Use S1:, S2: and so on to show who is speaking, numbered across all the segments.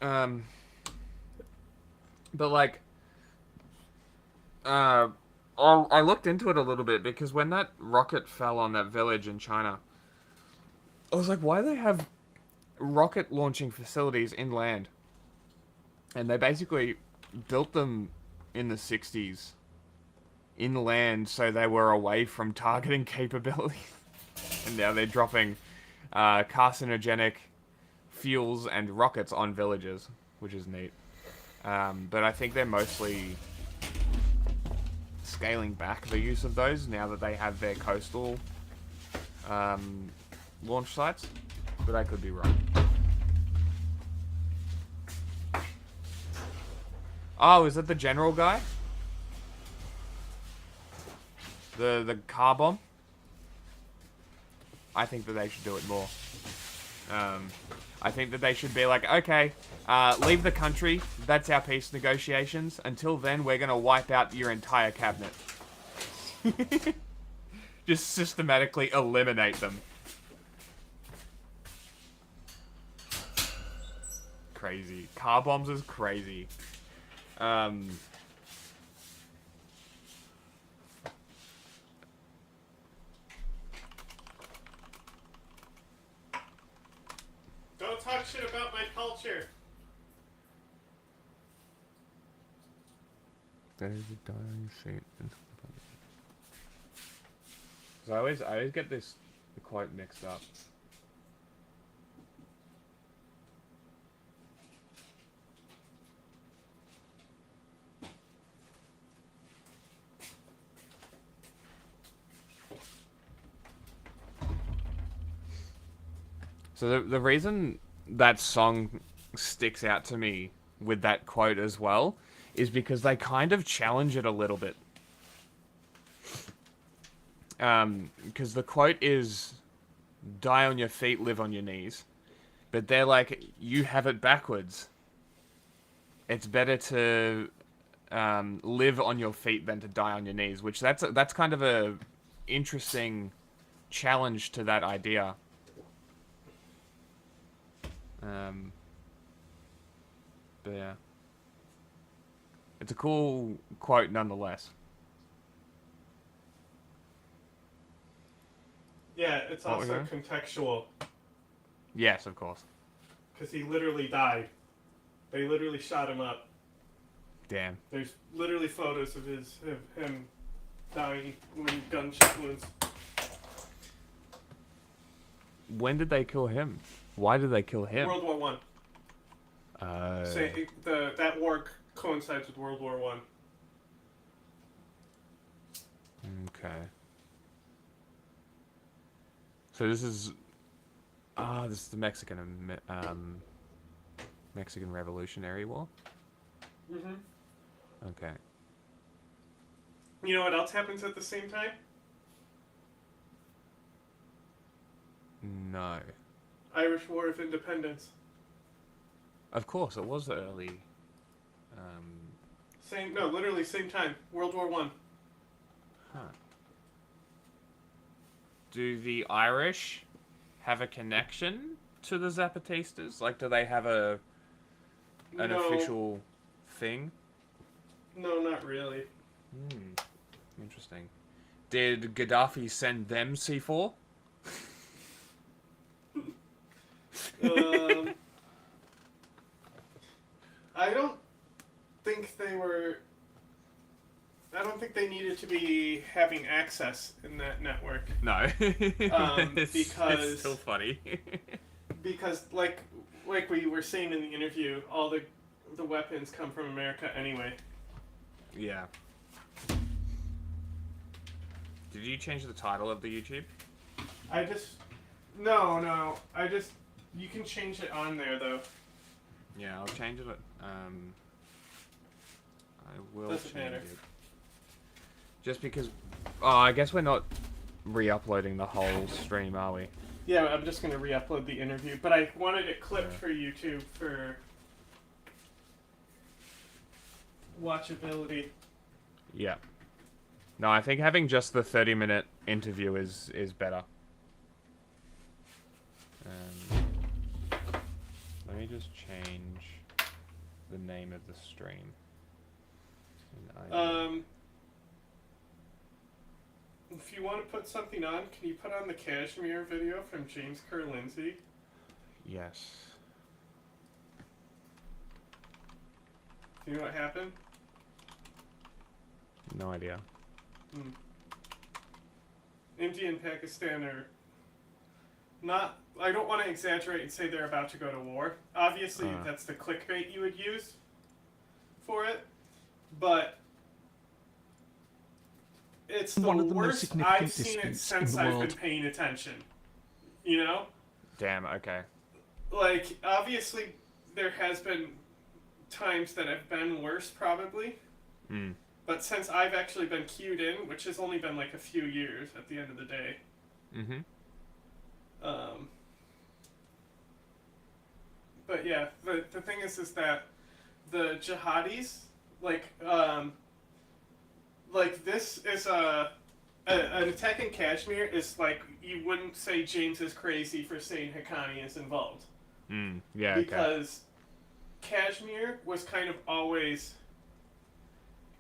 S1: Um, but like, uh, I looked into it a little bit because when that rocket fell on that village in China, I was like, why do they have rocket launching facilities inland? And they basically built them in the 60s inland so they were away from targeting capability. And now they're dropping carcinogenic fuels and rockets on villages, which is neat. But I think they're mostly scaling back the use of those now that they have their coastal um, launch sites. But I could be wrong. Oh, is that the general guy? The car bomb? I think that they should do it more. I think that they should be like, okay, leave the country. That's our peace negotiations. Until then, we're going to wipe out your entire cabinet. Just systematically eliminate them. Crazy. Car bombs is crazy.
S2: Don't talk shit about my culture.
S1: There's a dying seat. So I always get this quite mixed up. So the reason that song sticks out to me with that quote as well is because they kind of challenge it a little bit. Because the quote is, die on your feet, live on your knees. But they're like, you have it backwards. It's better to live on your feet than to die on your knees, which that's kind of a interesting challenge to that idea. But yeah. It's a cool quote nonetheless.
S2: Yeah, it's
S1: What was
S2: also
S1: that?
S2: contextual.
S1: Yes, of course.
S2: Because he literally died. They literally shot him up.
S1: Damn.
S2: There's literally photos of him dying when gunshot wounds.
S1: When did they kill him? Why did they kill him?
S2: World War One. That war coincides with World War One.
S1: Okay. So this is the Mexican Revolutionary War.
S2: Mm-hmm.
S1: Okay.
S2: You know what else happens at the same time?
S1: No.
S2: Irish War of Independence.
S1: Of course, it was the early.
S2: Literally same time. World War One.
S1: Huh. Do the Irish have a connection to the Zapatistas? Like, do they have an
S2: No,
S1: official thing?
S2: no, not really.
S1: Interesting. Did Gaddafi send them C4?
S2: I don't think they were. I don't think they needed to be having access in that network.
S1: No.
S2: Because
S1: it's still funny.
S2: because like we were saying in the interview, all the weapons come from America anyway.
S1: Yeah. Did you change the title of the YouTube?
S2: No. You can change it on there though.
S1: Yeah, I'll change it. I will
S2: Doesn't
S1: change
S2: matter.
S1: it. Just because. Oh, I guess we're not re-uploading the whole stream, are we?
S2: Yeah, I'm just gonna re-upload the interview, but I wanted it clipped for YouTube for watchability.
S1: Yeah. No, I think having just the 30-minute interview is better. Let me just change the name of the stream? An idea.
S2: If you want to put something on, can you put on the Kashmir video from James Kerr Lindsay?
S1: Yes.
S2: Do you know what happened?
S1: No idea.
S2: India and Pakistan are not... I don't want to exaggerate and say they're about to go to war. Obviously, that's the clickbait you would use for it. But it's the worst I've seen it since I've been paying attention. You know?
S1: Damn, okay.
S2: Like, obviously, there has been times that have been worse, probably. But since I've actually been cued in, which has only been like a few years at the end of the day. But yeah, the thing is that the jihadis, like this is an attack in Kashmir is like, you wouldn't say James is crazy for saying Haqqani is involved.
S1: Yeah,
S2: because Kashmir was kind of always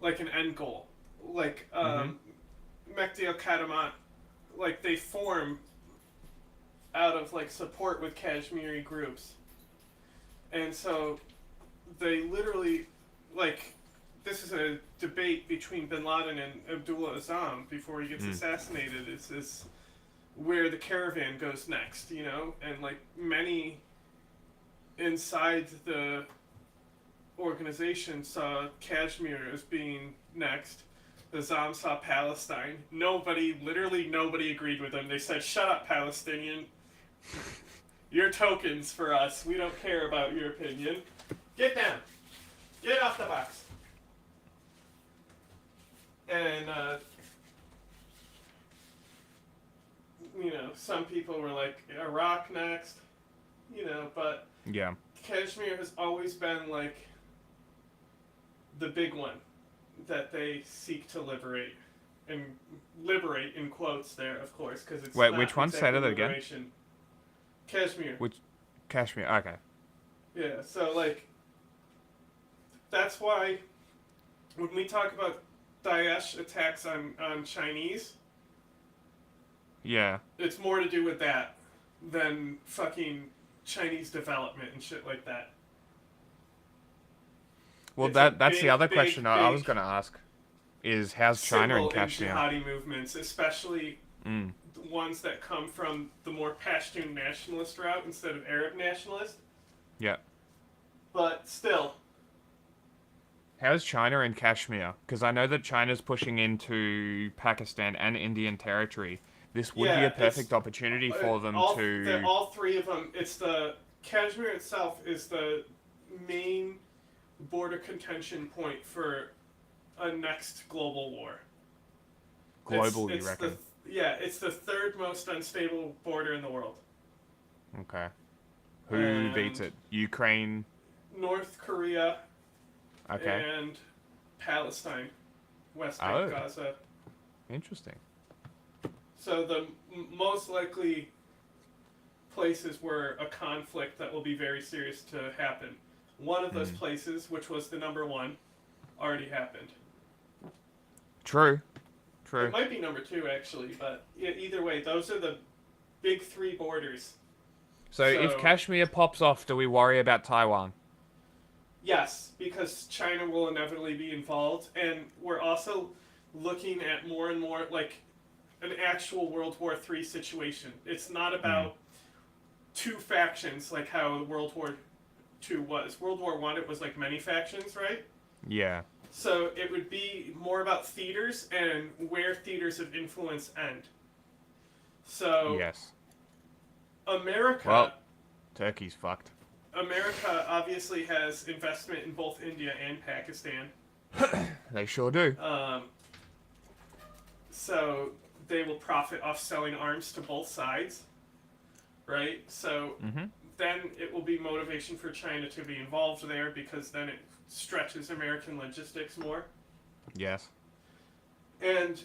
S2: like an end goal. Like, Mehdi al-Khadamat, like, they form out of, like, support with Kashmiri groups. And so, they literally, like, this is a debate between bin Laden and Abdullah Azzam before he gets assassinated. It's this, where the caravan goes next, you know? And, like, many inside the organization saw Kashmir as being next. The Azzam saw Palestine. Literally nobody agreed with them. They said, shut up, Palestinian. You're tokens for us. We don't care about your opinion. Get down. Get off the box. And, you know, some people were like, Iraq next. You know, but
S1: yeah,
S2: Kashmir has always been, like, the big one that they seek to liberate. And liberate in quotes there, of course, because it's
S1: Wait,
S2: not
S1: which one?
S2: exactly
S1: Say that again.
S2: liberation. Kashmir.
S1: Which? Kashmir, okay.
S2: Yeah, so, like, that's why when we talk about Daesh attacks on Chinese,
S1: yeah,
S2: it's more to do with that than fucking Chinese development and shit like that.
S1: Well,
S2: It's
S1: that's
S2: big,
S1: the other
S2: big,
S1: question I was
S2: big
S1: going to ask. Is how's China in Kashmir?
S2: Jihadi movements, especially the ones that come from the more Pashtun nationalist route instead of Arab nationalist.
S1: Yeah.
S2: But still.
S1: How's China in Kashmir? Because I know that China's pushing into Pakistan and Indian territory. This would be a perfect opportunity for them to...
S2: All three of them, it's the... Kashmir itself is the main border contention point for a next global war.
S1: Global, you reckon?
S2: It's the third most unstable border in the world.
S1: Okay. Who beats it? Ukraine?
S2: North Korea.
S1: Okay.
S2: And Palestine. West Bank, Gaza.
S1: Interesting.
S2: So the most likely places where a conflict that will be very serious to happen. One of those places, which was the number one, already happened.
S1: True.
S2: It might be number two, actually, but either way, those are the big three borders.
S1: So if Kashmir pops off, do we worry about Taiwan?
S2: Yes, because China will inevitably be involved, and we're also looking at more and more, like, an actual World War III situation. It's not about two factions, like how World War II was. World War I, it was like many factions, right?
S1: Yeah.
S2: So it would be more about theaters and where theaters of influence end. So
S1: yes.
S2: America...
S1: Well, Turkey's fucked.
S2: America obviously has investment in both India and Pakistan.
S1: They sure do.
S2: So they will profit off selling arms to both sides, right? So then it will be motivation for China to be involved there, because then it stretches American logistics more.
S1: Yes.
S2: And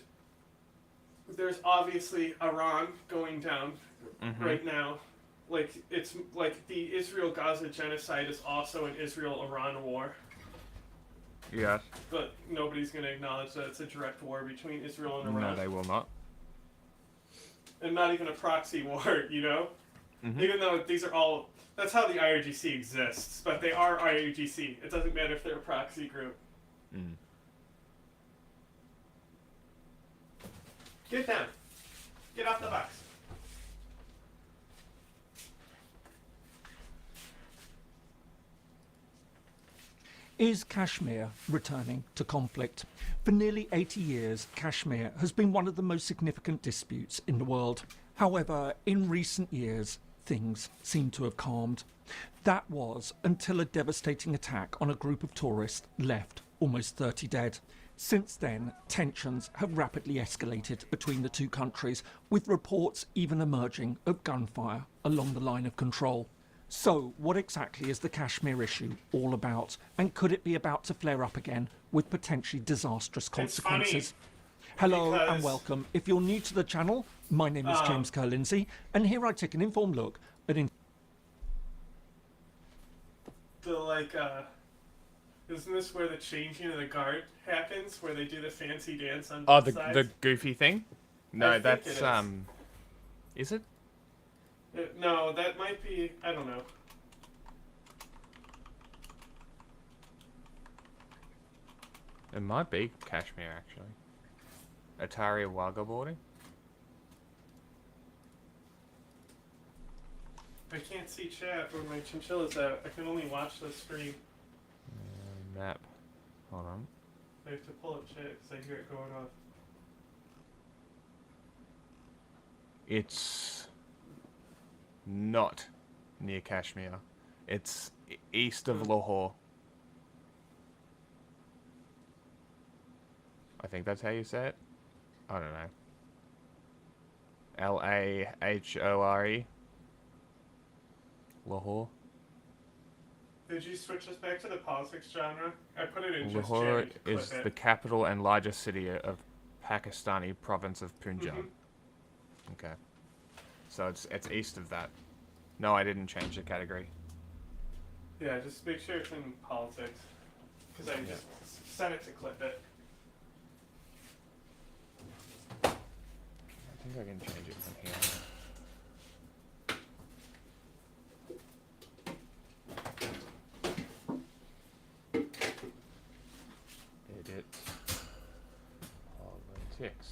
S2: there's obviously Iran going down right now. like it's like the Israel-Gaza genocide is also an Israel-Iran war.
S1: Yes.
S2: But nobody's going to acknowledge that it's a direct war between Israel and Iran.
S1: No, they will not.
S2: And not even a proxy war, you know?
S1: Mm-hmm.
S2: Even though these are all... That's how the IRGC exists, but they are IRGC. It doesn't matter if they're a proxy group.
S1: Mm.
S2: Get down. Get off the box.
S3: Is Kashmir returning to conflict? For nearly 80 years, Kashmir has been one of the most significant disputes in the world. However, in recent years, things seem to have calmed. That was until a devastating attack on a group of tourists left almost 30 dead. Since then, tensions have rapidly escalated between the two countries, with reports even emerging of gunfire along the line of control. So, what exactly is the Kashmir issue all about? And could it be about to flare up again with potentially disastrous consequences? Hello and welcome. If you're new to the channel, my name is James Kerr-Lindsay, and here I take an informed look at...
S2: Isn't this where the changing of the guard happens? Where they do the fancy dance on
S1: Oh,
S2: both sides?
S1: the goofy thing? No,
S2: I think
S1: that's,
S2: it is.
S1: Is it?
S2: No, that might be... I don't know.
S1: It might be Kashmir, actually. Atari Wagga boarding?
S2: I can't see chat where my chinchilla's at. I can only watch the stream.
S1: Map. Hold on.
S2: I have to pull up chat because I hear it going off.
S1: It's not near Kashmir. It's east of Lahore. I think that's how you say it. I don't know. Lahore. Lahore.
S2: Did you switch us back to the politics genre? I put it in just
S1: Lahore
S2: chat. You can
S1: is
S2: clip
S1: the
S2: it.
S1: capital and largest city of Pakistani province of Punjab.
S2: Mhm.
S1: Okay. So it's east of that. No, I didn't change the category.
S2: Yeah, just make sure it's in politics. Because I just set it to clip it.
S1: I think I can change it from here. Edit politics.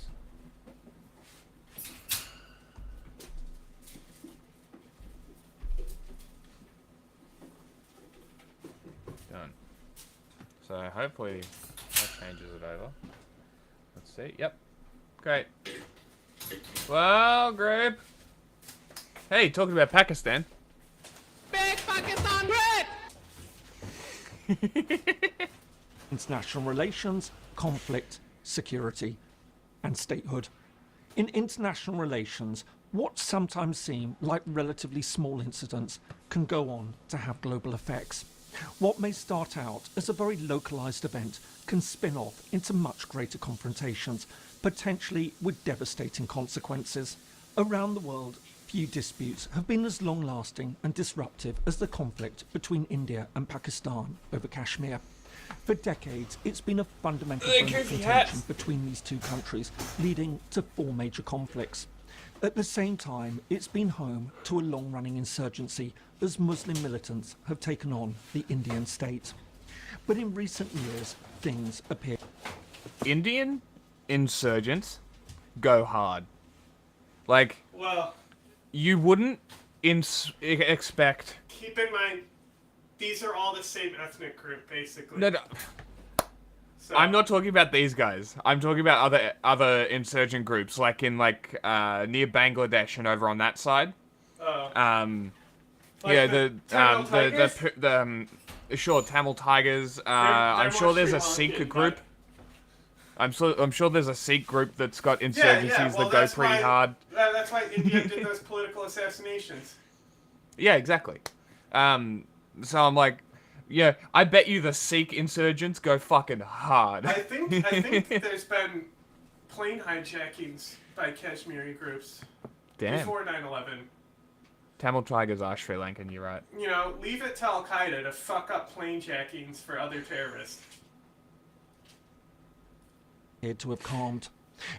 S1: Done. So hopefully that changes it over. Let's see. Yep. Great. Well, Grape. Hey, talking about Pakistan. Big Pakistan, great!
S3: international relations, conflict, security, and statehood. In international relations, what sometimes seem like relatively small incidents can go on to have global effects. What may start out as a very localized event can spin off into much greater confrontations, potentially with devastating consequences. Around the world, few disputes have been as long-lasting and disruptive as the conflict between India and Pakistan over Kashmir. For decades, it's been a fundamental bone of contention between these two countries, leading to 4 major conflicts. At the same time, it's been home to a long-running insurgency as Muslim militants have taken on the Indian state. But in recent years, things appear...
S1: Indian insurgents go hard. Like,
S2: Well,
S1: you wouldn't expect...
S2: keep in mind, these are all the same ethnic group, basically.
S1: No.
S2: So,
S1: I'm not talking about these guys. I'm talking about other insurgent groups, like in near Bangladesh and over on that side.
S2: like
S1: Yeah,
S2: the Tamil Tigers?
S1: Sure, Tamil Tigers. I'm sure there's a Sikh group. I'm sure there's a Sikh group that's got insurgencies that go pretty hard.
S2: That's why India did those political assassinations.
S1: Yeah, exactly. So I'm like, yeah, I bet you the Sikh insurgents go fucking hard.
S2: I think there's been plane hijackings by Kashmiri groups
S1: Damn.
S2: before 9/11.
S1: Tamil tigers are Sri Lankan, you're right.
S2: You know, leave it to Al Qaeda to fuck up plane jackings for other terrorists.
S3: appeared to have calmed.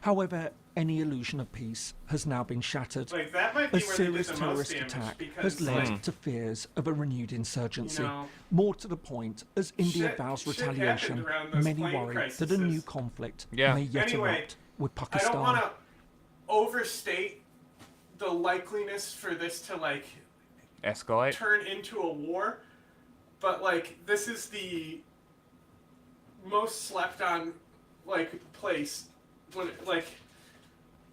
S3: However, any illusion of peace has now been shattered.
S2: Like, that might be
S3: A
S2: where they did
S3: serious
S2: the most
S3: terrorist
S2: damage,
S3: attack
S2: because,
S3: has led
S2: like,
S3: to fears of a renewed insurgency.
S2: you know,
S3: More to the point, as India
S2: shit-
S3: vows
S2: shit
S3: retaliation,
S2: happened around those
S3: many
S2: plane
S3: worry that a
S2: crises.
S3: new conflict
S1: Yeah.
S3: may yet
S2: Anyway,
S3: erupt with
S2: I don't
S3: Pakistan.
S2: want to overstate the likeliness for this to, like,
S1: Escalate.
S2: turn into a war, but, like, this is the most slept on, like, place when, like,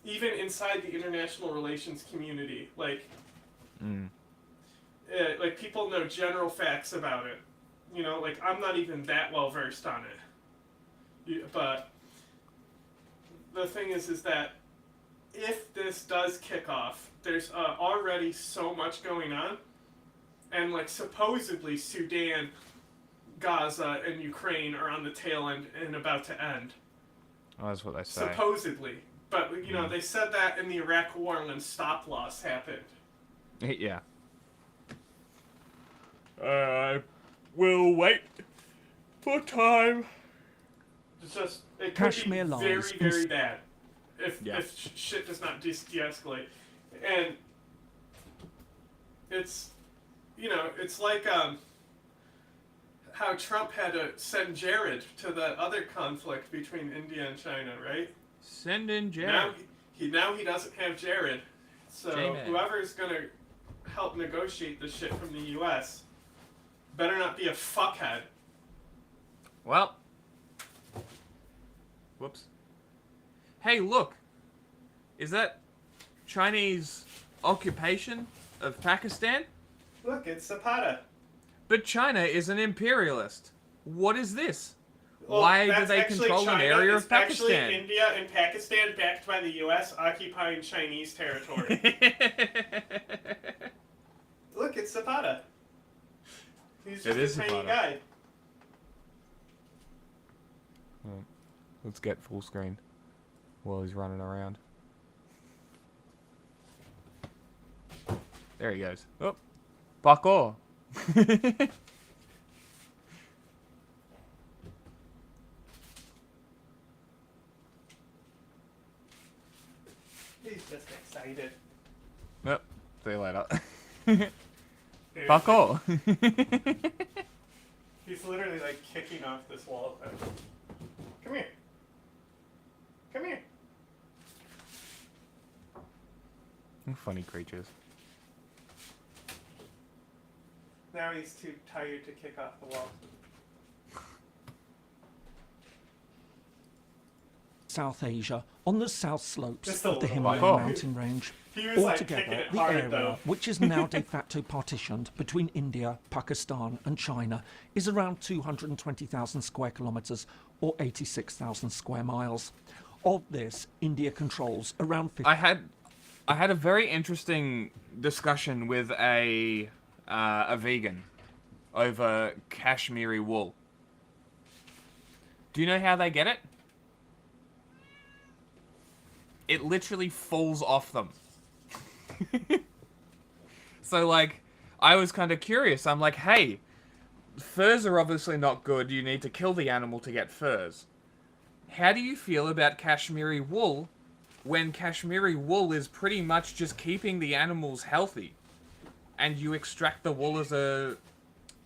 S2: even inside the international relations community, like, like, people know general facts about it. You know, like, I'm not even that well versed on it. But the thing is that if this does kick off, there's already so much going on. And, like, supposedly Sudan, Gaza, and Ukraine are on the tail end and about to end.
S1: Oh, that's what they say.
S2: Supposedly. But, you know, they said that in the Iraq War when stop loss happened.
S1: Yeah. We'll wait for time.
S2: It's just, it could
S3: Kashmir
S2: be
S3: lies
S2: very, very bad if
S1: Yeah.
S2: shit does not de-escalate. And it's, you know, it's like how Trump had to send Jared to the other conflict between India and China, right?
S1: Send in Jared.
S2: Now he doesn't have Jared. So
S1: J-Man.
S2: whoever's gonna help negotiate this shit from the U.S. better not be a fuckhead.
S1: Well. Whoops. Hey, look. Is that Chinese occupation of Pakistan?
S2: Look, it's Zapata.
S1: But China is an imperialist. What is this?
S2: Well,
S1: Why do
S2: that's
S1: they
S2: actually
S1: control
S2: China.
S1: an area
S2: It's
S1: of Pakistan?
S2: actually India and Pakistan, backed by the U.S., occupying Chinese territory. Look, it's Zapata. He's
S1: It
S2: just
S1: is
S2: a tiny
S1: Zapata.
S2: guy.
S1: Let's get full screen while he's running around. There he goes. Oh, parkour.
S2: He's just excited.
S1: Nope. See you later.
S2: Dude,
S1: Parkour.
S2: He's literally like kicking off this wall. Come here. Come here.
S1: Funny creatures.
S2: Now he's too tired to kick off the wall.
S3: South Asia, on the south slopes
S2: Just a
S3: of the
S2: little
S3: Himalayan
S1: bit.
S3: mountain range.
S2: He was like kicking
S3: Altogether,
S2: it
S3: the
S2: hard
S3: area,
S2: though.
S3: which is now de facto partitioned between India, Pakistan and China, is around 220,000 square kilometres or 86,000 square miles. Of this, India controls around 50.
S1: I had a very interesting discussion with a vegan over Kashmiri wool. Do you know how they get it? It literally falls off them. So, like, I was kind of curious. I'm like, hey, furs are obviously not good. You need to kill the animal to get furs. How do you feel about Kashmiri wool when Kashmiri wool is pretty much just keeping the animals healthy, and you extract the wool as a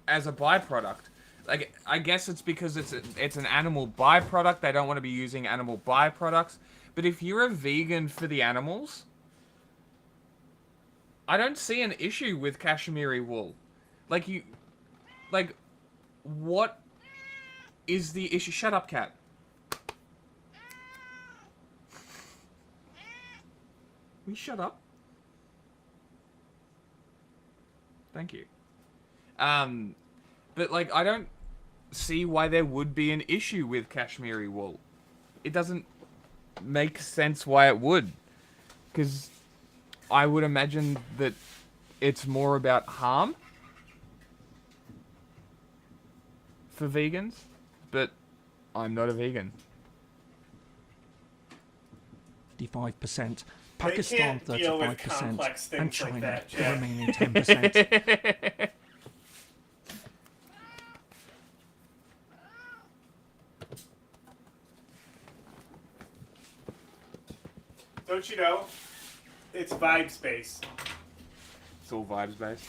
S1: byproduct? Like, I guess it's because it's an animal byproduct. They don't want to be using animal byproducts. But if you're a vegan for the animals, I don't see an issue with Kashmiri wool. Like, what is the issue? Shut up, cat. Will you shut up? Thank you. But, like, I don't see why there would be an issue with Kashmiri wool. It doesn't make sense why it would. Because I would imagine that it's more about harm for vegans, but I'm not a vegan.
S3: 55%. Pakistan
S2: can't deal with
S3: 35%
S2: complex
S3: and
S2: things like
S3: China
S2: that,
S3: the
S2: Jack.
S3: remaining 10%.
S2: Don't you know? It's vibe space.
S1: It's all vibes based.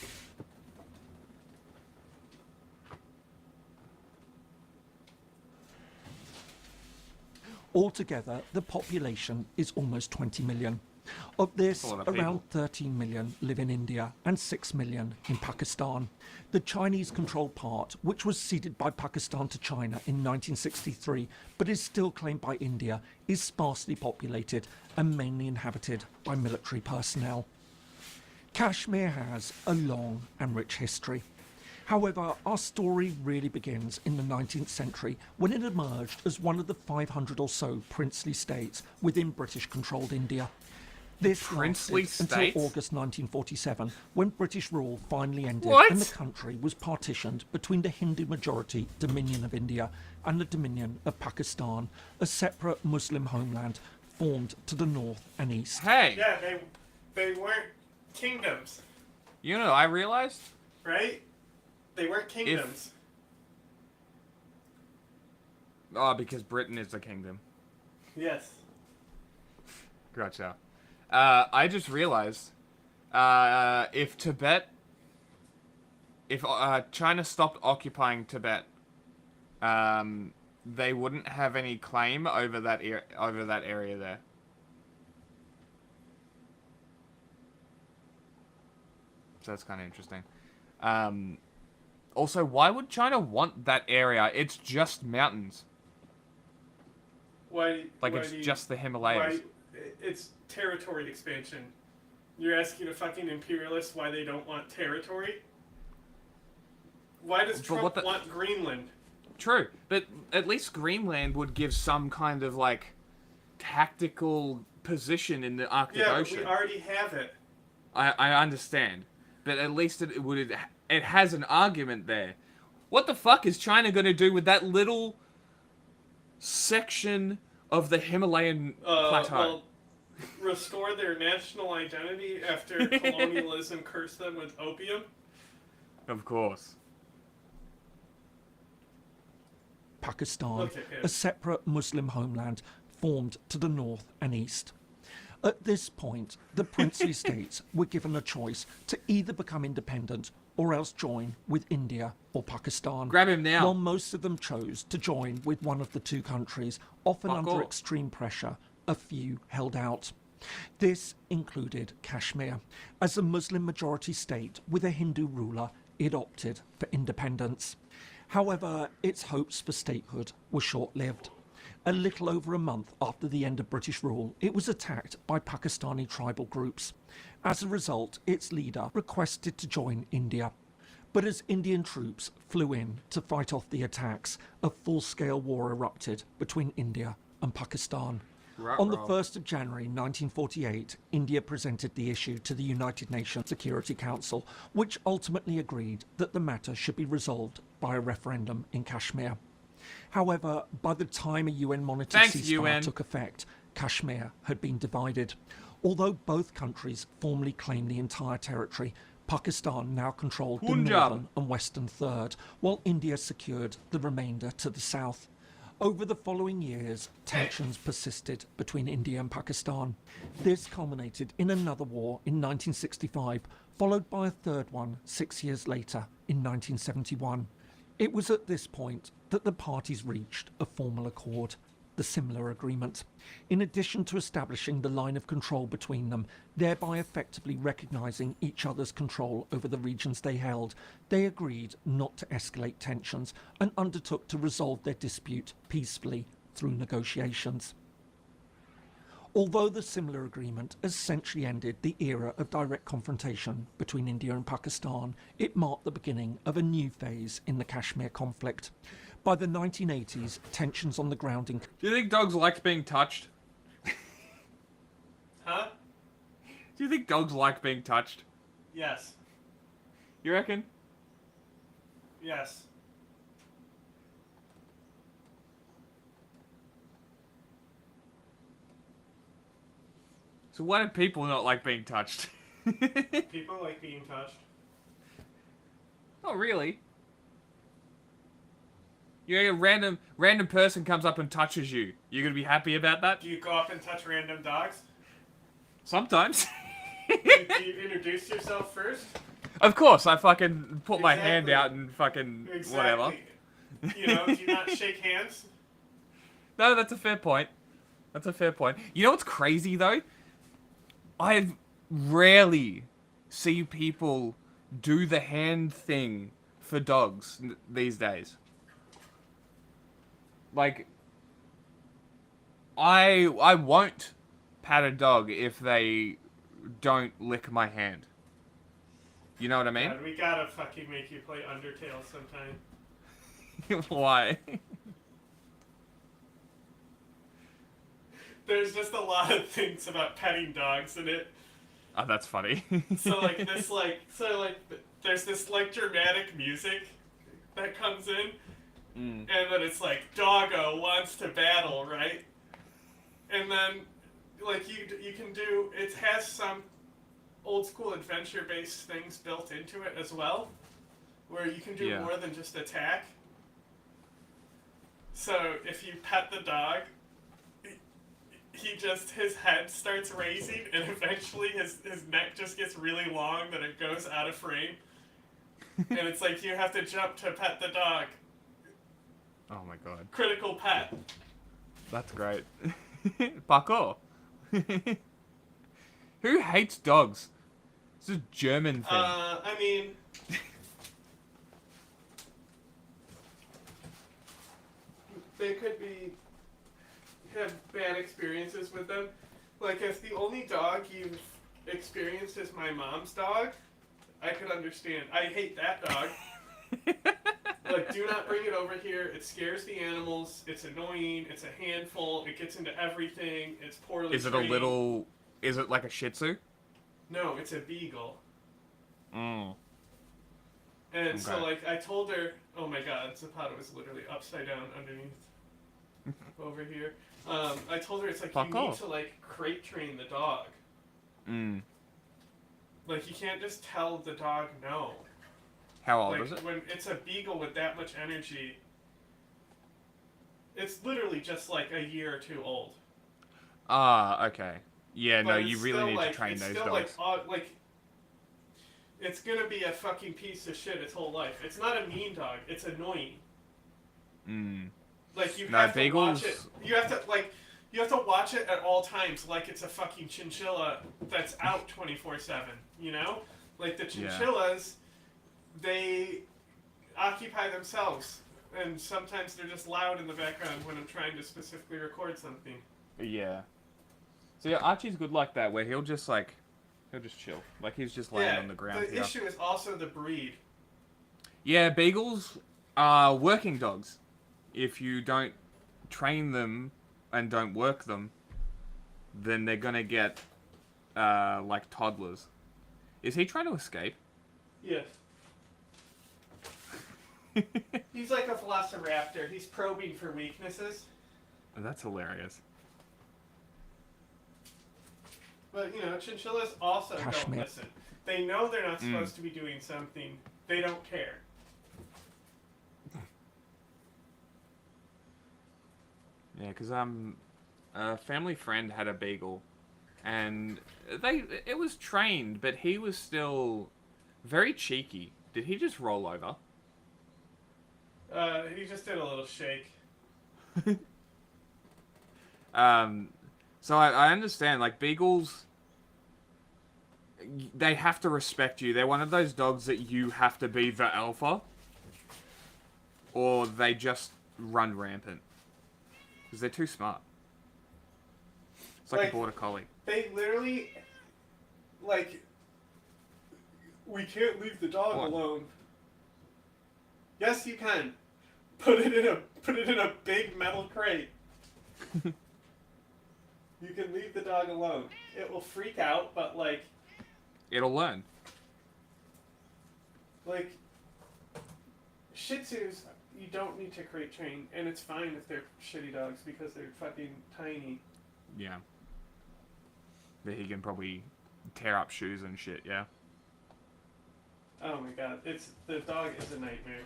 S3: Altogether, the population is almost 20 million. Of this,
S1: That's a lot of
S3: around
S1: people.
S3: 13 million live in India and 6 million in Pakistan. The Chinese-controlled part, which was ceded by Pakistan to China in 1963, but is still claimed by India, is sparsely populated and mainly inhabited by military personnel. Kashmir has a long and rich history. However, our story really begins in the 19th century when it emerged as one of the 500 or so princely states within British-controlled India. This
S1: Princely
S3: lasted
S1: states?
S3: until August 1947, when British rule finally ended
S1: What?
S3: and the country was partitioned between the Hindu-majority Dominion of India and the Dominion of Pakistan, a separate Muslim homeland formed to the north and east.
S1: Hey,
S2: Yeah, they weren't kingdoms,
S1: you know, I realized
S2: right? They weren't kingdoms.
S1: because Britain is a kingdom.
S2: Yes.
S1: Gotcha. I just realized, if China stopped occupying Tibet, they wouldn't have any claim over that area there. So that's kind of interesting. Also, why would China want that area? It's just mountains.
S2: Why?
S1: Like,
S2: why
S1: it's
S2: do you-
S1: just the Himalayas.
S2: Why? It's territory expansion. You're asking a fucking imperialist why they don't want territory? Why does
S1: But what
S2: Trump
S1: the-
S2: want Greenland?
S1: True, but at least Greenland would give some kind of, like, tactical position in the Arctic
S2: Yeah, but
S1: Ocean.
S2: we already have it.
S1: I understand, but at least it has an argument there. What the fuck is China gonna do with that little section of the Himalayan plateau?
S2: Well, restore their national identity after colonialism cursed them with opium?
S1: Of course.
S3: Pakistan,
S2: Look at him.
S3: a separate Muslim homeland formed to the north and east. At this point, the princely states were given a choice to either become independent or else join with India or Pakistan.
S1: Grab him now.
S3: While most of them chose to join with one of the two countries, often
S1: Fuck
S3: under
S1: off.
S3: extreme pressure, a few held out. This included Kashmir. As a Muslim-majority state with a Hindu ruler, it opted for independence. However, its hopes for statehood were short-lived. A little over a month after the end of British rule, it was attacked by Pakistani tribal groups. As a result, its leader requested to join India. But as Indian troops flew in to fight off the attacks, a full-scale war erupted between India and Pakistan. On the 1st of January 1948, India presented the issue to the United Nations Security Council, which ultimately agreed that the matter should be resolved by a referendum in Kashmir. However, by the time a UN-monitored
S1: Thanks,
S3: ceasefire
S1: UN.
S3: took effect, Kashmir had been divided. Although both countries formally claimed the entire territory, Pakistan now controlled the
S1: Punjab.
S3: northern and western third, while India secured the remainder to the south. Over the following years, tensions persisted between India and Pakistan. This culminated in another war in 1965, followed by a third one 6 years later in 1971. It was at this point that the parties reached a formal accord, the Simla Agreement. In addition to establishing the line of control between them, thereby effectively recognising each other's control over the regions they held, they agreed not to escalate tensions and undertook to resolve their dispute peacefully through negotiations. Although the Simla Agreement essentially ended the era of direct confrontation between India and Pakistan, it marked the beginning of a new phase in the Kashmir conflict. By the 1980s, tensions on the ground in
S1: Do you think dogs like being touched?
S2: Huh?
S1: Do you think dogs like being touched?
S2: Yes.
S1: You reckon?
S2: Yes.
S1: So why do people not like being touched?
S2: People like being touched.
S1: Oh, really? A random person comes up and touches you. You're gonna be happy about that?
S2: Do you go up and touch random dogs?
S1: Sometimes.
S2: Do you introduce yourself first?
S1: Of course, I fucking put my hand
S2: Exactly.
S1: out and fucking whatever.
S2: You know, do you not shake hands?
S1: No, that's a fair point. That's a fair point. You know what's crazy though? I rarely see people do the hand thing for dogs these days. Like, I won't pat a dog if they don't lick my hand. You know what I mean?
S2: God, we gotta fucking make you play Undertale sometime.
S1: Why?
S2: There's just a lot of things about petting dogs in it.
S1: Oh, that's funny.
S2: There's this like dramatic music that comes in, and then it's like doggo wants to battle, right? And then like you can do, it has some old school adventure based things built into it as well, where you can do more than just attack. So if you pet the dog, his head starts raising, and eventually his neck just gets really long that it goes out of frame. And it's like you have to jump to pet the dog.
S1: Oh my god.
S2: Critical pet.
S1: That's great. Parkour. Who hates dogs? It's a German thing.
S2: I mean, they could have bad experiences with them. Like, if the only dog you've experienced is my mom's dog, I could understand. I hate that dog. Like, do not bring it over here. It scares the animals. It's annoying. It's a handful. It gets into everything. It's poorly trained.
S1: Is it like a Shih Tzu?
S2: No, it's a beagle.
S1: Mm.
S2: And so, like, I told her, oh my god, Zapata was literally upside down underneath over here. I told her, it's like, you need to, like, crate train the dog.
S1: Mm.
S2: Like, you can't just tell the dog no.
S1: How old
S2: Like,
S1: is it?
S2: when it's a beagle with that much energy, it's literally just, like, a year or two old.
S1: Ah, okay. Yeah,
S2: But
S1: no, you really need to train those dogs.
S2: Like, it's gonna be a fucking piece of shit its whole life. It's not a mean dog. It's annoying.
S1: Mm.
S2: Like, you
S1: No,
S2: have to
S1: beagles-
S2: watch it. You have to watch it at all times, like it's a fucking chinchilla that's out 24/7. You know, like the chinchillas, they occupy themselves, and sometimes they're just loud in the background when I'm trying to specifically record something.
S1: Yeah. So yeah, Archie's good like that, where he'll just chill. Like, he's just laying on the ground
S2: the
S1: here.
S2: issue is also the breed.
S1: Yeah, beagles are working dogs. If you don't train them and don't work them, then they're gonna get, like toddlers. Is he trying to escape?
S2: Yes. He's like a velociraptor. He's probing for weaknesses.
S1: That's hilarious.
S2: But, you know, chinchillas also don't
S3: Cashmere.
S2: listen. They know they're not supposed to be doing something. They don't care.
S1: Yeah, because a family friend had a beagle, and it was trained, but he was still very cheeky. Did he just roll over?
S2: He just did a little shake.
S1: So I understand, like, beagles, they have to respect you. They're one of those dogs that you have to be the alpha, or they just run rampant. Because they're too smart. It's like a border collie.
S2: They literally, like, we can't leave the dog alone. Yes, you can. Put it in a big metal crate. You can leave the dog alone. It will freak out, but like
S1: It'll learn.
S2: Like, Shih Tzus, you don't need to crate train, and it's fine if they're shitty dogs because they're fucking tiny.
S1: Yeah. that he can probably tear up shoes and shit. Yeah.
S2: Oh my god, the dog is a nightmare.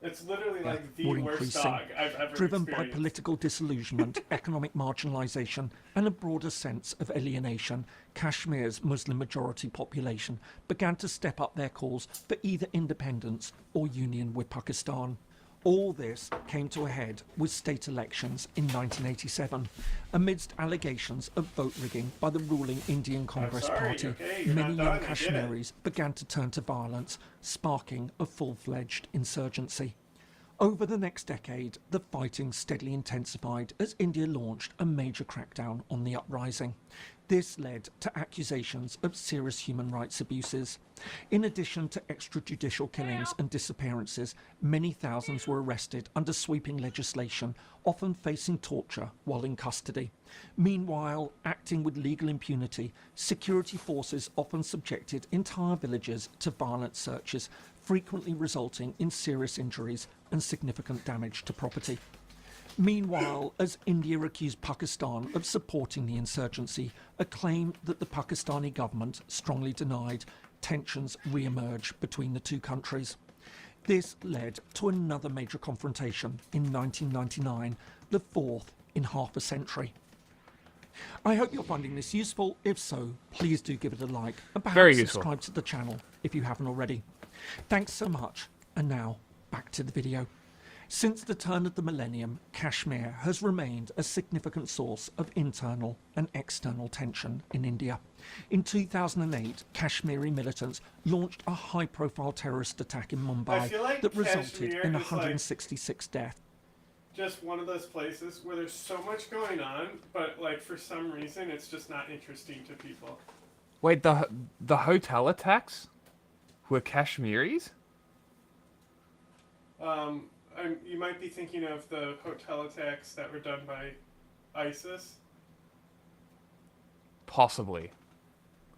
S2: It's literally like the
S3: were
S2: worst
S3: increasing,
S2: dog I've ever
S3: driven by
S2: experienced.
S3: political disillusionment, economic marginalisation, and a broader sense of alienation. Kashmir's Muslim majority population began to step up their calls for either independence or union with Pakistan. All this came to a head with state elections in 1987, amidst allegations of vote rigging by the ruling Indian Congress
S2: sorry,
S3: Party.
S2: okay, you're
S3: Many
S2: not
S3: young
S2: done, I get it.
S3: Kashmiris began to turn to violence, sparking a full-fledged insurgency. Over the next decade, the fighting steadily intensified as India launched a major crackdown on the uprising. This led to accusations of serious human rights abuses. In addition to extrajudicial killings and disappearances, many thousands were arrested under sweeping legislation, often facing torture while in custody. Meanwhile, acting with legal impunity, security forces often subjected entire villages to violent searches, frequently resulting in serious injuries and significant damage to property. Meanwhile, as India accused Pakistan of supporting the insurgency, a claim that the Pakistani government strongly denied, tensions re-emerged between the two countries. This led to another major confrontation in 1999, the fourth in half a century. I hope you're finding this useful. If so, please do give it a like and
S1: Very
S3: perhaps
S1: useful.
S3: subscribe to the channel if you haven't already. Thanks so much, and now back to the video. Since the turn of the millennium, Kashmir has remained a significant source of internal and external tension in India. In 2008, Kashmiri militants launched a high-profile terrorist attack in
S2: I
S3: Mumbai
S2: feel like
S3: that resulted
S2: Kashmir
S3: in
S2: is like
S3: 166 deaths.
S2: just one of those places where there's so much going on, but like for some reason it's just not interesting to people.
S1: Wait, the hotel attacks were Kashmiris?
S2: You might be thinking of the hotel attacks that were done by ISIS.
S1: Possibly.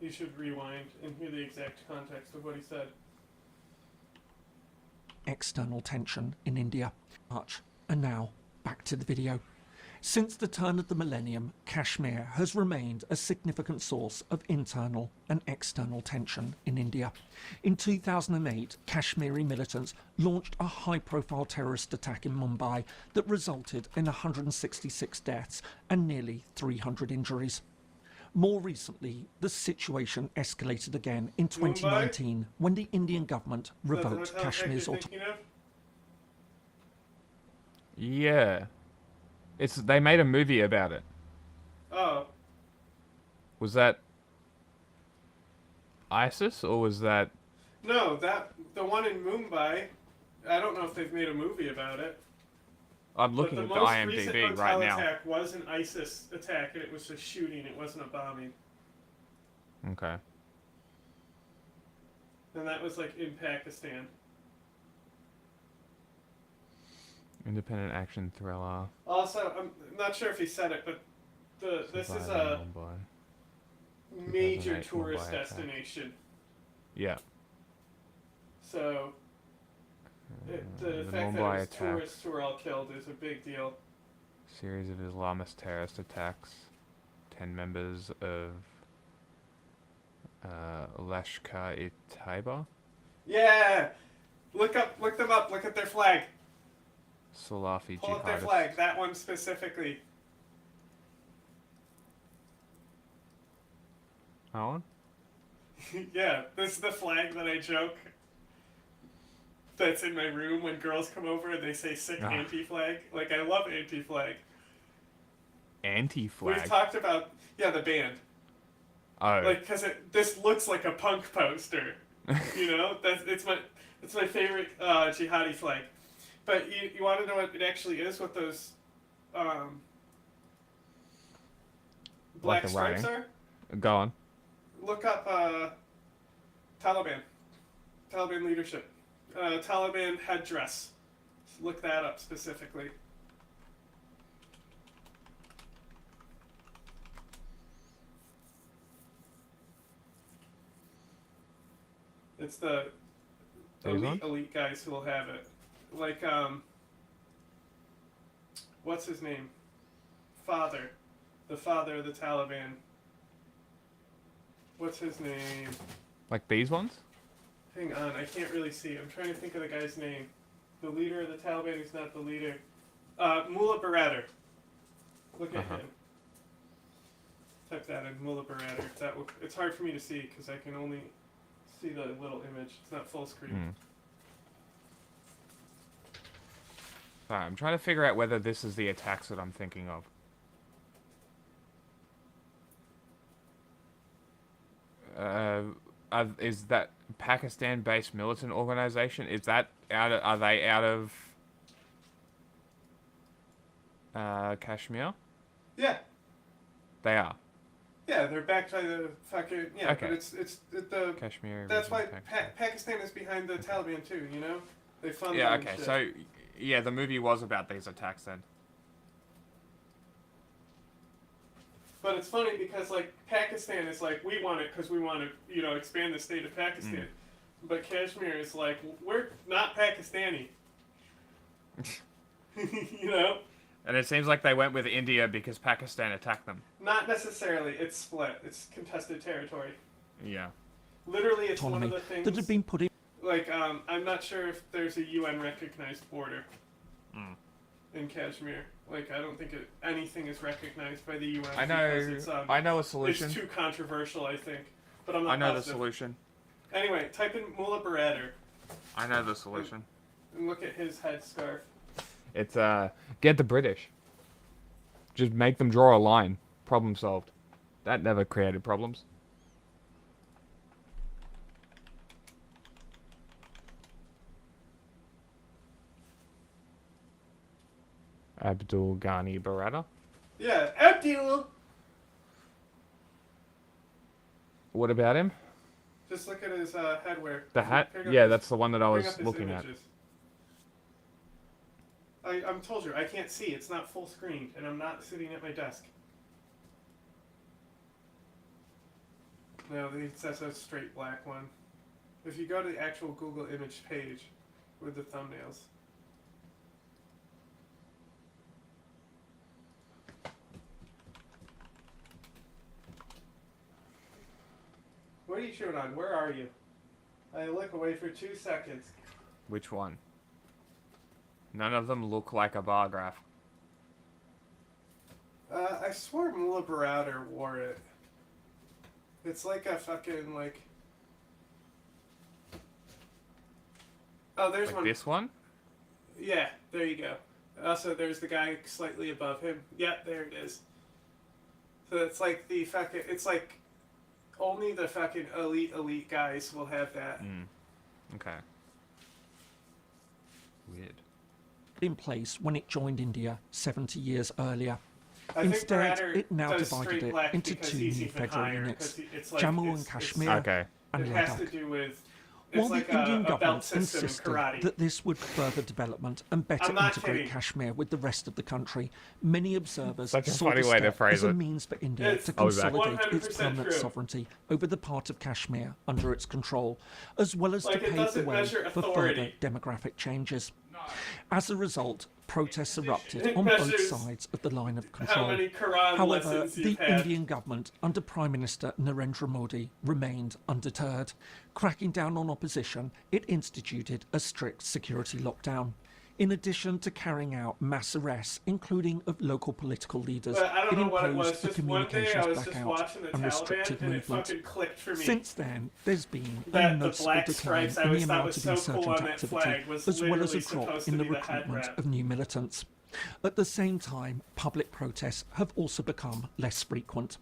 S2: You should rewind and hear the exact context of what he said.
S3: External tension in India. Much. And now, back to the video. Since the turn of the millennium, Kashmir has remained a significant source of internal and external tension in India. In 2008, Kashmiri militants launched a high-profile terrorist attack in Mumbai that resulted in 166 deaths and nearly 300 injuries. More recently, the situation escalated again in 2019 when the Indian government
S2: Is that the
S3: revoked
S2: hotel attack
S3: Kashmir's
S2: you're
S3: autonomy.
S2: thinking of?
S1: Yeah. They made a movie about it.
S2: Oh,
S1: Was that ISIS or was that...
S2: no, the one in Mumbai, I don't know if they've made a movie about it.
S1: I'm looking
S2: but
S1: at
S2: the
S1: the
S2: most recent
S1: IMDb
S2: hotel
S1: right now.
S2: attack was an ISIS attack, and it was a shooting. It wasn't a bombing,
S1: Okay.
S2: and that was like in Pakistan.
S1: Independent action thriller.
S2: Also, I'm not sure if he said it, but this is a
S1: Mumbai.
S2: major
S1: 2008
S2: tourist
S1: Mumbai attack.
S2: destination.
S1: Yeah.
S2: So the
S1: the
S2: fact that
S1: Mumbai
S2: it was
S1: attack.
S2: tourists who were all killed is a big deal.
S1: Series of Islamist terrorist attacks. 10 members of Lashkar-e-Taiba.
S2: Yeah, look them up. Look at their flag.
S1: Salafi
S2: Pull up their
S1: jihadists.
S2: flag. That one specifically.
S1: That one?
S2: Yeah, this is the flag that I joke. That's in my room when girls come over and they say sick
S1: Ah.
S2: anti-flag. Like, I love anti-flag.
S1: Anti-flag.
S2: We've talked about, the band.
S1: Oh.
S2: Like, because this looks like a punk poster. You know? It's my favorite jihadi flag. But you want to know what it actually is? What those black
S1: the
S2: stripes
S1: writing?
S2: are?
S1: Go on.
S2: Look up Taliban. Taliban leadership. Taliban headdress. Look that up specifically. It's the
S1: These
S2: elite guys who will have it. Like, what's his name? Father. the father of the Taliban. What's his name?
S1: Like these ones?
S2: Hang on, I can't really see. I'm trying to think of the guy's name. The leader of the Taliban is not the leader. Mullah Baradar. Look at him. Type that in, Mullah Baradar. It's hard for me to see because I can only see the little image. It's not full screen.
S1: Sorry, I'm trying to figure out whether this is the attacks that I'm thinking of. Is that Pakistan-based militant organization? Is that are they out of Kashmir?
S2: Yeah.
S1: They are.
S2: Yeah, they're backed by the fucking
S1: Okay.
S2: But it's the
S1: Kashmir.
S2: that's why
S1: Pakistan.
S2: Pakistan is behind the Taliban too. You know, they fund
S1: Yeah.
S2: them and
S1: Okay.
S2: shit.
S1: So, yeah, the movie was about these attacks then.
S2: But it's funny because like Pakistan is like we want it because we want to expand the state of Pakistan, but Kashmir is like we're not Pakistani. You know.
S1: And it seems like they went with India because Pakistan attacked them.
S2: Not necessarily. It's split. It's contested territory.
S1: Yeah.
S2: Literally, it's
S3: Autonomy
S2: one of the things
S3: that had been put in.
S2: Like, I'm not sure if there's a UN recognized border in Kashmir. Like, I don't think anything is recognized by the UN.
S1: I know.
S2: Because
S1: I know a solution.
S2: It's too controversial, I think. But I'm not
S1: I know
S2: positive.
S1: the solution.
S2: Anyway, type in Mullah Baradar
S1: I know the solution.
S2: and look at his headscarf.
S1: It's get the British. Just make them draw a line. Problem solved. That never created problems. Abdul Ghani Baradar.
S2: Yeah, Abdul.
S1: What about him?
S2: Just look at his headwear.
S1: The hat?
S2: Bring up
S1: Yeah,
S2: his-
S1: that's the one that I
S2: bring
S1: was
S2: up his
S1: looking at.
S2: images. I'm told you, I can't see. It's not full screen, and I'm not sitting at my desk. No, that's a straight black one. If you go to the actual Google image page with the thumbnails. What are you chewing on? Where are you? I look away for 2 seconds.
S1: Which one? None of them look like a bar graph.
S2: I swore Mullah Baradar wore it. It's like a fucking, like... Oh, there's
S1: Like
S2: one.
S1: this one?
S2: Yeah, there you go. Also, there's the guy slightly above him. Yeah, there it is. So it's like the fucking... It's like... Only the fucking elite guys will have that.
S1: Okay. Weird.
S3: In place when it joined India 70 years earlier.
S2: I think
S3: Instead,
S2: Baradar
S3: it now
S2: does
S3: divided
S2: straight
S3: it
S2: black
S3: into
S2: because
S3: two
S2: he's
S3: new
S2: even
S3: federal
S2: higher,
S3: units,
S2: 'cause it's like,
S3: Jammu
S2: it's-
S3: and Kashmir
S1: Okay.
S3: and
S2: It has to
S3: Ladakh.
S2: do with...
S3: While
S2: It's like
S3: the Indian
S2: a belt
S3: government
S2: system in
S3: insisted
S2: karate.
S3: that this would further development and better
S2: I'm not
S3: integrate
S2: kidding.
S3: Kashmir with the rest of the country, many observers
S1: Such a
S3: saw
S1: funny
S3: the
S1: way to
S3: step
S1: phrase
S3: as a
S1: it.
S3: means for India
S2: It's
S3: to
S1: I'll be back.
S3: consolidate its
S2: 100%
S3: permanent
S2: true.
S3: sovereignty over the part of Kashmir under its control, as well as
S2: Like,
S3: to
S2: it
S3: pave the
S2: doesn't
S3: way
S2: measure
S3: for further
S2: authority.
S3: demographic changes. As a result, protests erupted
S2: It
S3: on both
S2: measures
S3: sides of the line of
S2: how
S3: control.
S2: many Quran
S3: However,
S2: lessons
S3: the
S2: you've had.
S3: Indian government under Prime Minister Narendra Modi remained undeterred. Cracking down on opposition, it instituted a strict security lockdown. In addition to carrying out mass arrests, including of local political leaders,
S2: But I don't
S3: it
S2: know what it
S3: imposed
S2: was.
S3: a
S2: Just one day I
S3: communications
S2: was just
S3: blackout
S2: watching the
S3: and
S2: Taliban
S3: restricted
S2: and it
S3: movement.
S2: fucking clicked for me.
S3: Since then, there's been a
S2: That the
S3: noticeable
S2: black
S3: decline
S2: stripes I
S3: in the
S2: always thought
S3: amount
S2: was
S3: of
S2: so
S3: insurgent
S2: cool on that
S3: activity,
S2: flag was
S3: as well as a
S2: literally
S3: drop
S2: supposed
S3: in
S2: to
S3: the
S2: be the head
S3: recruitment
S2: wrap.
S3: of new militants. At the same time, public protests have also become less frequent.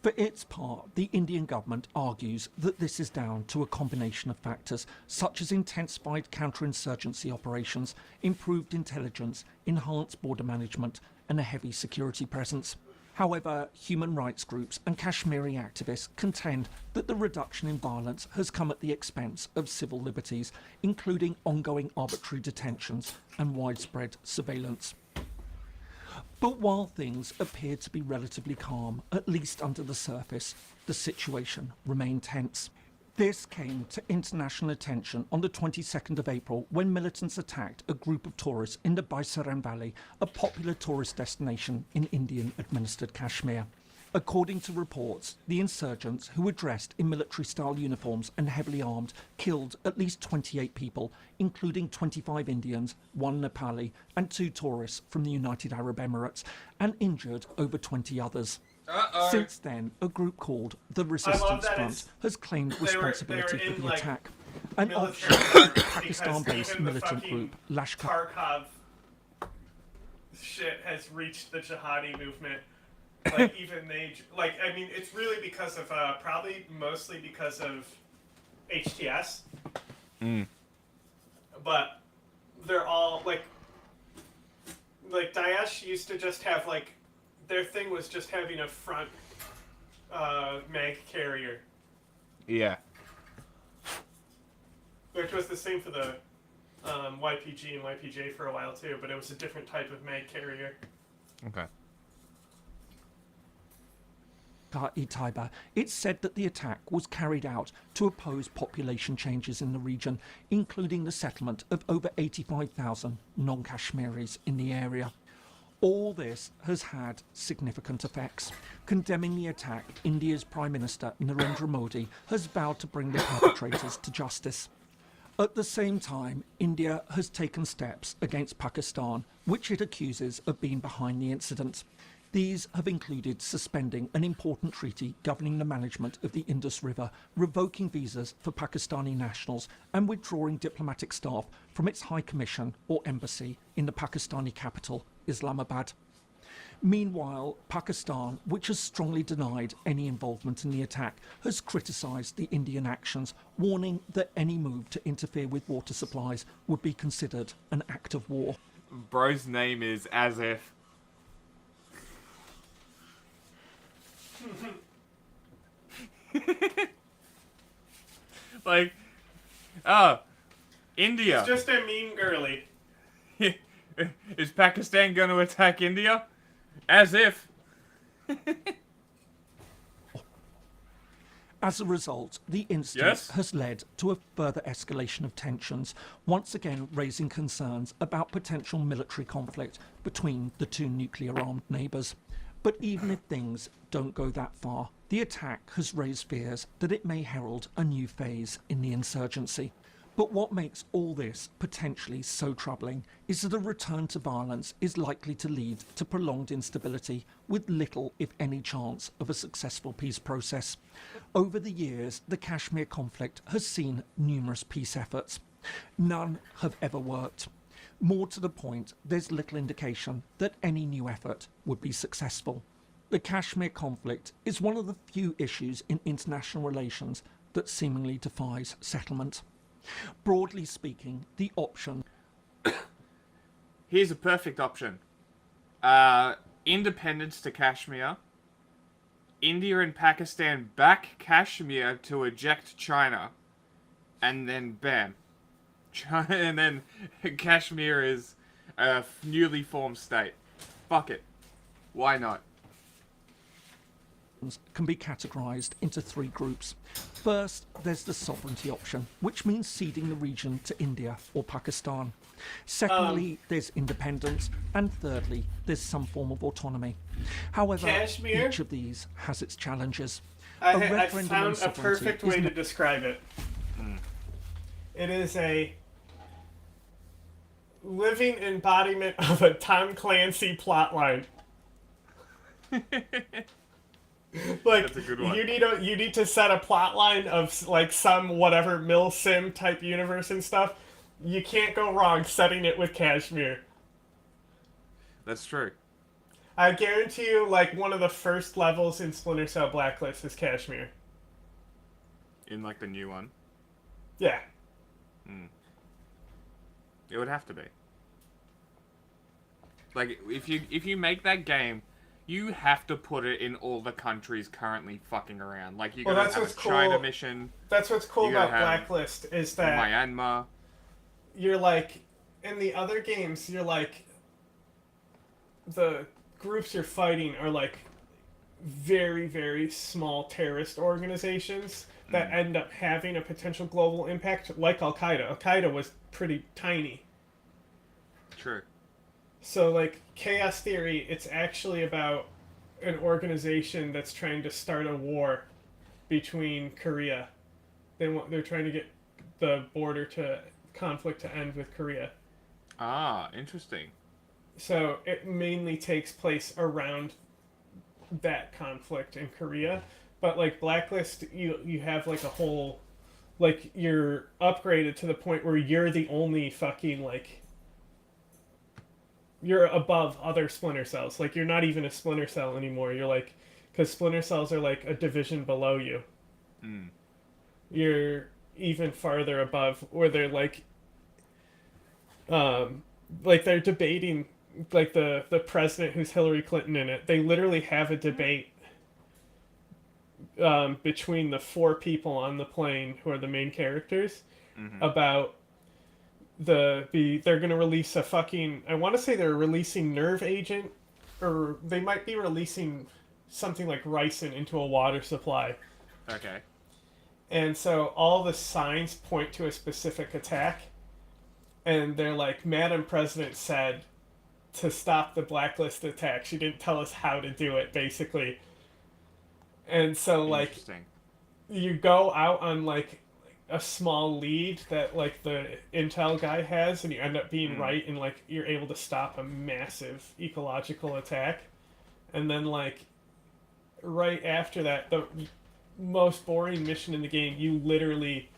S3: For its part, the Indian government argues that this is down to a combination of factors such as intensified counterinsurgency operations, improved intelligence, enhanced border management, and a heavy security presence. However, human rights groups and Kashmiri activists contend that the reduction in violence has come at the expense of civil liberties, including ongoing arbitrary detentions and widespread surveillance. But while things appeared to be relatively calm, at least under the surface, the situation remained tense. This came to international attention on the 22nd of April when militants attacked a group of tourists in the Baisaran Valley, a popular tourist destination in Indian-administered Kashmir. According to reports, the insurgents, who were dressed in military-style uniforms and heavily armed, killed at least 28 people, including 25 Indians, 1 Nepali, and 2 tourists from the United Arab Emirates, and injured over 20 others. Since then, a group called the Resistance Front has claimed responsibility for the attack. An offshoot of the Pakistan-based militant group, Lashkar
S2: Kharkov shit has reached the jihadi movement. Like, even they... Like, I mean, it's really because of... probably mostly because of HTS. But they're all, like... Like, Daesh used to just have, like... Their thing was just having a front mag carrier.
S1: Yeah.
S2: Which was the same for the YPG and YPJ for a while too, but it was a different type of mag carrier.
S1: Okay.
S3: Taiba, it's said that the attack was carried out to oppose population changes in the region, including the settlement of over 85,000 non-Kashmiris in the area. All this has had significant effects. Condemning the attack, India's Prime Minister Narendra Modi has vowed to bring the perpetrators to justice. At the same time, India has taken steps against Pakistan, which it accuses of being behind the incident. These have included suspending an important treaty governing the management of the Indus River, revoking visas for Pakistani nationals, and withdrawing diplomatic staff from its High Commission or embassy in the Pakistani capital, Islamabad. Meanwhile, Pakistan, which has strongly denied any involvement in the attack, has criticised the Indian actions, warning that any move to interfere with water supplies would be considered an act of war.
S1: Bro's name is As If. Like, India.
S2: It's just a mean girly.
S1: Is Pakistan going to attack India? As if.
S3: As a result, the incident has led to a further escalation of tensions, once again raising concerns about potential military conflict between the two nuclear-armed neighbours. But even if things don't go that far, the attack has raised fears that it may herald a new phase in the insurgency. But what makes all this potentially so troubling is that a return to violence is likely to lead to prolonged instability, with little, if any, chance of a successful peace process. Over the years, the Kashmir conflict has seen numerous peace efforts. None have ever worked. More to the point, there's little indication that any new effort would be successful. The Kashmir conflict is one of the few issues in international relations that seemingly defies settlement. Broadly speaking, the option...
S1: Here's a perfect option. Independence to Kashmir. India and Pakistan back Kashmir to eject China. And then bam. China, and then Kashmir is a newly formed state. Fuck it. Why not?
S3: Can be categorised into 3 groups. First, there's the sovereignty option, which means ceding the region to India or Pakistan. Secondly, there's independence, and thirdly, there's some form of autonomy. However,
S2: Kashmir?
S3: each of these has its challenges.
S2: I found a perfect way to describe it. It is a living embodiment of a Tom Clancy plotline. Like,
S1: that's a good one.
S2: You need to set a plot line of like some whatever mil-sim type universe and stuff. You can't go wrong setting it with Kashmir.
S1: That's true.
S2: I guarantee you, like, one of the first levels in Splinter Cell Blacklist is Kashmir.
S1: In like the new one.
S2: Yeah.
S1: It would have to be. Like, if you make that game, you have to put it in all the countries currently fucking around. Like, you gotta have a China mission.
S2: That's what's cool
S1: You
S2: about
S1: gotta have
S2: Blacklist is that
S1: Myanmar.
S2: you're like, in the other games, you're like, the groups you're fighting are like very, very small terrorist organizations. that end up having a potential global impact, like Al-Qaeda. Al-Qaeda was pretty tiny.
S1: True.
S2: So, like, chaos theory, it's actually about an organization that's trying to start a war between Korea. They're trying to get the conflict to end with Korea.
S1: Ah, interesting.
S2: So it mainly takes place around that conflict in Korea. But like Blacklist, you have like a whole, like, you're upgraded to the point where you're the only fucking, like, you're above other Splinter Cells. Like, you're not even a Splinter Cell anymore. You're like, because Splinter Cells are like a division below you. You're even farther above, where they're like they're debating, like the president who's Hillary Clinton in it. They literally have a debate between the 4 people on the plane who are the main characters about they're gonna release a fucking, I want to say they're releasing nerve agent, or they might be releasing something like ricin into a water supply.
S1: Okay.
S2: And so all the signs point to a specific attack. And they're like, Madam President said to stop the Blacklist attack. She didn't tell us how to do it, basically. And so, like, you go out on, like, a small lead that, like, the intel guy has, and you end up being right, and, like, you're able to stop a massive ecological attack. And then, like, right after that, the most boring mission in the game, you literally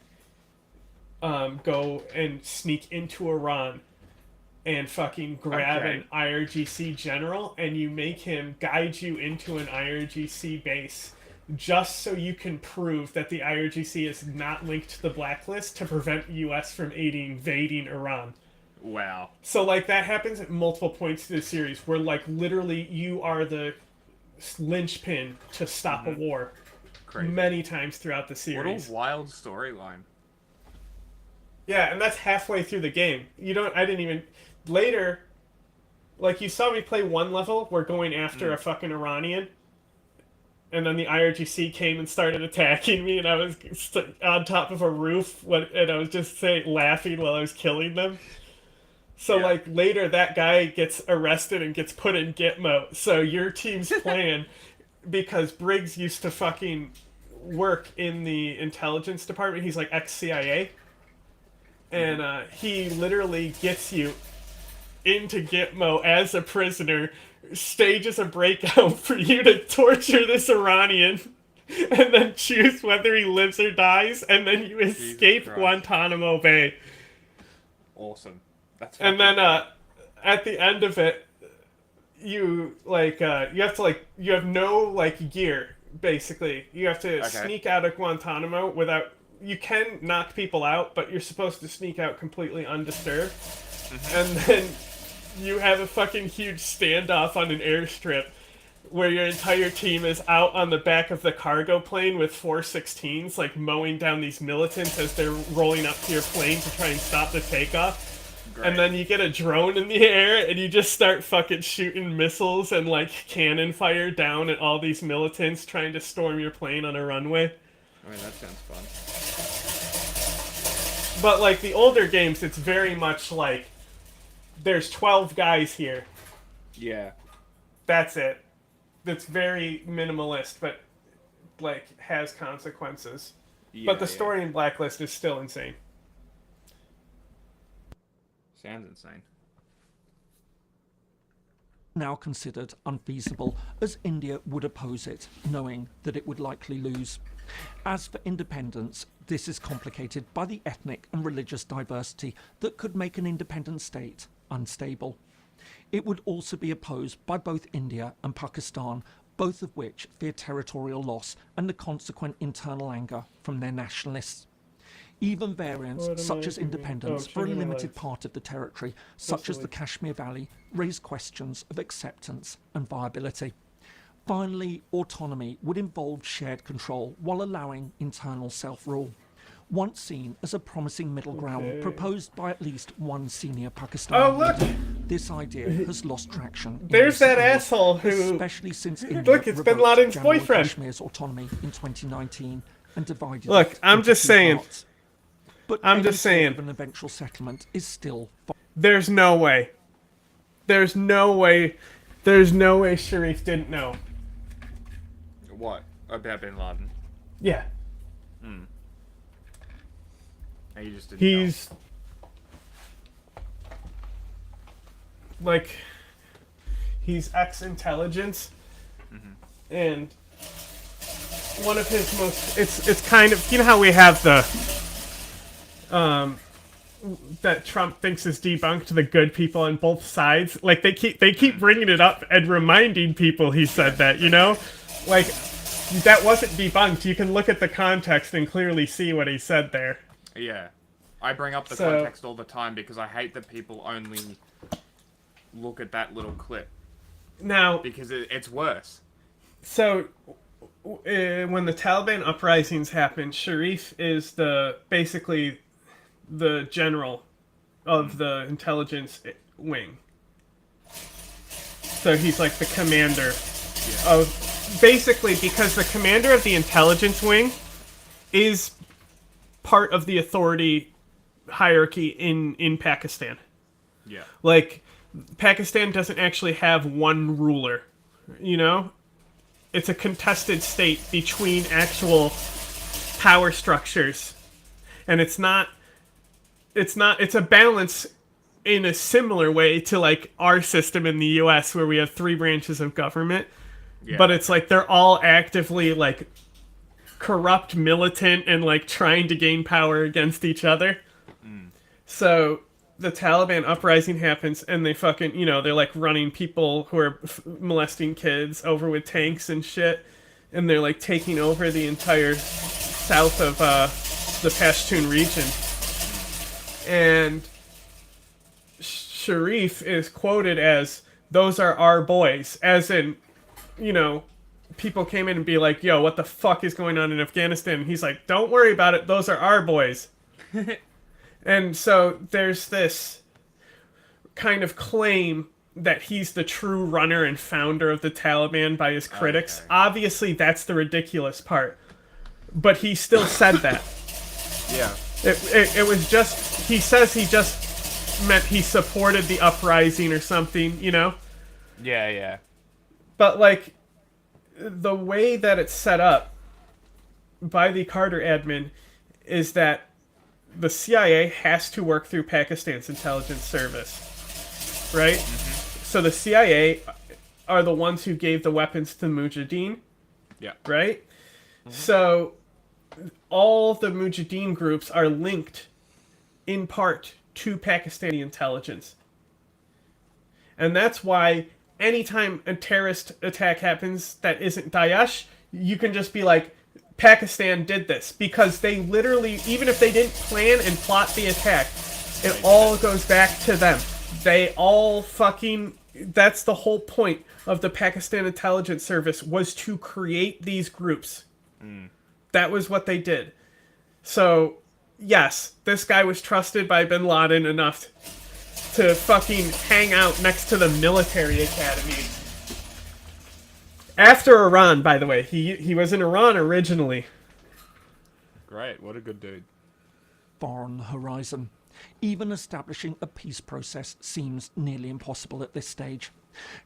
S2: go and sneak into Iran and fucking grab an IRGC general, and you make him guide you into an IRGC base just so you can prove that the IRGC is not linked to the Blacklist to prevent US from invading Iran.
S1: Wow.
S2: So, like, that happens at multiple points through the series where, like, literally you are the linchpin to stop a war. Crazy. Many times throughout the series.
S1: What a wild storyline.
S2: Yeah, and that's halfway through the game. Later, like, you saw me play one level, we're going after a fucking Iranian, and then the IRGC came and started attacking me, and I was on top of a roof, and I was just laughing while I was killing them. So, like, later that guy gets arrested and gets put in Gitmo, so your team's plan, because Briggs used to fucking work in the intelligence department, he's like ex-CIA, and he literally gets you into Gitmo as a prisoner, stages a breakout for you to torture this Iranian, and then choose whether he lives or dies, and then you escape Guantanamo Bay.
S1: Awesome. That's
S2: and then at the end of it, you have no, like, gear, basically. You have to sneak out of Guantanamo without, you can knock people out, but you're supposed to sneak out completely undisturbed. And then you have a fucking huge standoff on an airstrip where your entire team is out on the back of the cargo plane with 416s, like, mowing down these militants as they're rolling up to your plane to try and stop the takeoff. Great. And then you get a drone in the air, and you just start fucking shooting missiles and, like, cannon fire down at all these militants trying to storm your plane on a runway.
S1: I mean, that sounds fun.
S2: But, like, the older games, it's very much like, there's 12 guys here.
S1: Yeah.
S2: That's it. It's very minimalist, but, like, has consequences. Yeah, but the story in Blacklist is still insane.
S1: Sounds insane.
S3: Now considered unfeasible, as India would oppose it, knowing that it would likely lose. As for independence, this is complicated by the ethnic and religious diversity that could make an independent state unstable. It would also be opposed by both India and Pakistan, both of which fear territorial loss and the consequent internal anger from their nationalists. Even variants such as independence for a limited part of the territory, such as the Kashmir Valley, raise questions of acceptance and viability. Finally, autonomy would involve shared control while allowing internal self-rule. Once seen as a promising middle ground proposed by at least one senior Pakistani leader, this idea has lost traction.
S2: There's that asshole who...
S3: Especially since India
S2: look, it's Bin Laden's boyfriend.
S3: Kashmir's autonomy in 2019, and divided
S2: Look,
S3: it
S2: I'm
S3: into
S2: just
S3: two
S2: saying.
S3: parts. But
S2: I'm
S3: any
S2: just
S3: thought
S2: saying.
S3: of an eventual settlement is still
S2: There's no way. There's no way. There's no way Sharif didn't know.
S1: What about Bin Laden?
S2: Yeah.
S1: And you just didn't know.
S2: He's like he's ex-intelligence, and one of his most it's kind of, you know how we have the that Trump thinks is debunked, the good people on both sides, like they keep bringing it up and reminding people he said that, you know, like that wasn't debunked. You can look at the context and clearly see what he said there.
S1: Yeah. I bring up the
S2: So-
S1: context all the time because I hate that people only look at that little clip.
S2: Now,
S1: Because it's worse.
S2: so when the Taliban uprisings happened, Sharif is basically the general of the intelligence wing. So he's like the commander of, basically, because the commander of the intelligence wing is part of the authority hierarchy in Pakistan.
S1: Yeah.
S2: Like, Pakistan doesn't actually have one ruler, you know? It's a contested state between actual power structures. And it's a balance in a similar way to, like, our system in the US where we have 3 branches of government.
S1: Yeah.
S2: But it's like they're all actively, like, corrupt, militant, and, like, trying to gain power against each other. So the Taliban uprising happens, and they fucking, you know, they're like running people who are molesting kids over with tanks and shit, and they're like taking over the entire south of the Pashtun region. And Sharif is quoted as, "Those are our boys," as in, you know, people came in and be like, "Yo, what the fuck is going on in Afghanistan?" And he's like, "Don't worry about it. Those are our boys." And so there's this kind of claim that he's the true runner and founder of the Taliban by his critics.
S1: Okay.
S2: Obviously, that's the ridiculous part. But he still said that.
S1: Yeah.
S2: It was just, he says he just meant he supported the uprising or something, you know?
S1: Yeah, yeah.
S2: But, like, the way that it's set up by the Carter admin is that the CIA has to work through Pakistan's intelligence service, right? So the CIA are the ones who gave the weapons to Mujahideen,
S1: Yeah.
S2: right? So all the Mujahideen groups are linked in part to Pakistani intelligence. And that's why anytime a terrorist attack happens that isn't Daesh, you can just be like, Pakistan did this, because they literally, even if they didn't plan and plot the attack, it all goes back to them. They all fucking, that's the whole point of the Pakistan Intelligence Service, was to create these groups. That was what they did. So, yes, this guy was trusted by Bin Laden enough to fucking hang out next to the military academy. After Iran, by the way. He was in Iran originally.
S1: Great. What a good dude.
S3: far on the horizon. Even establishing a peace process seems nearly impossible at this stage.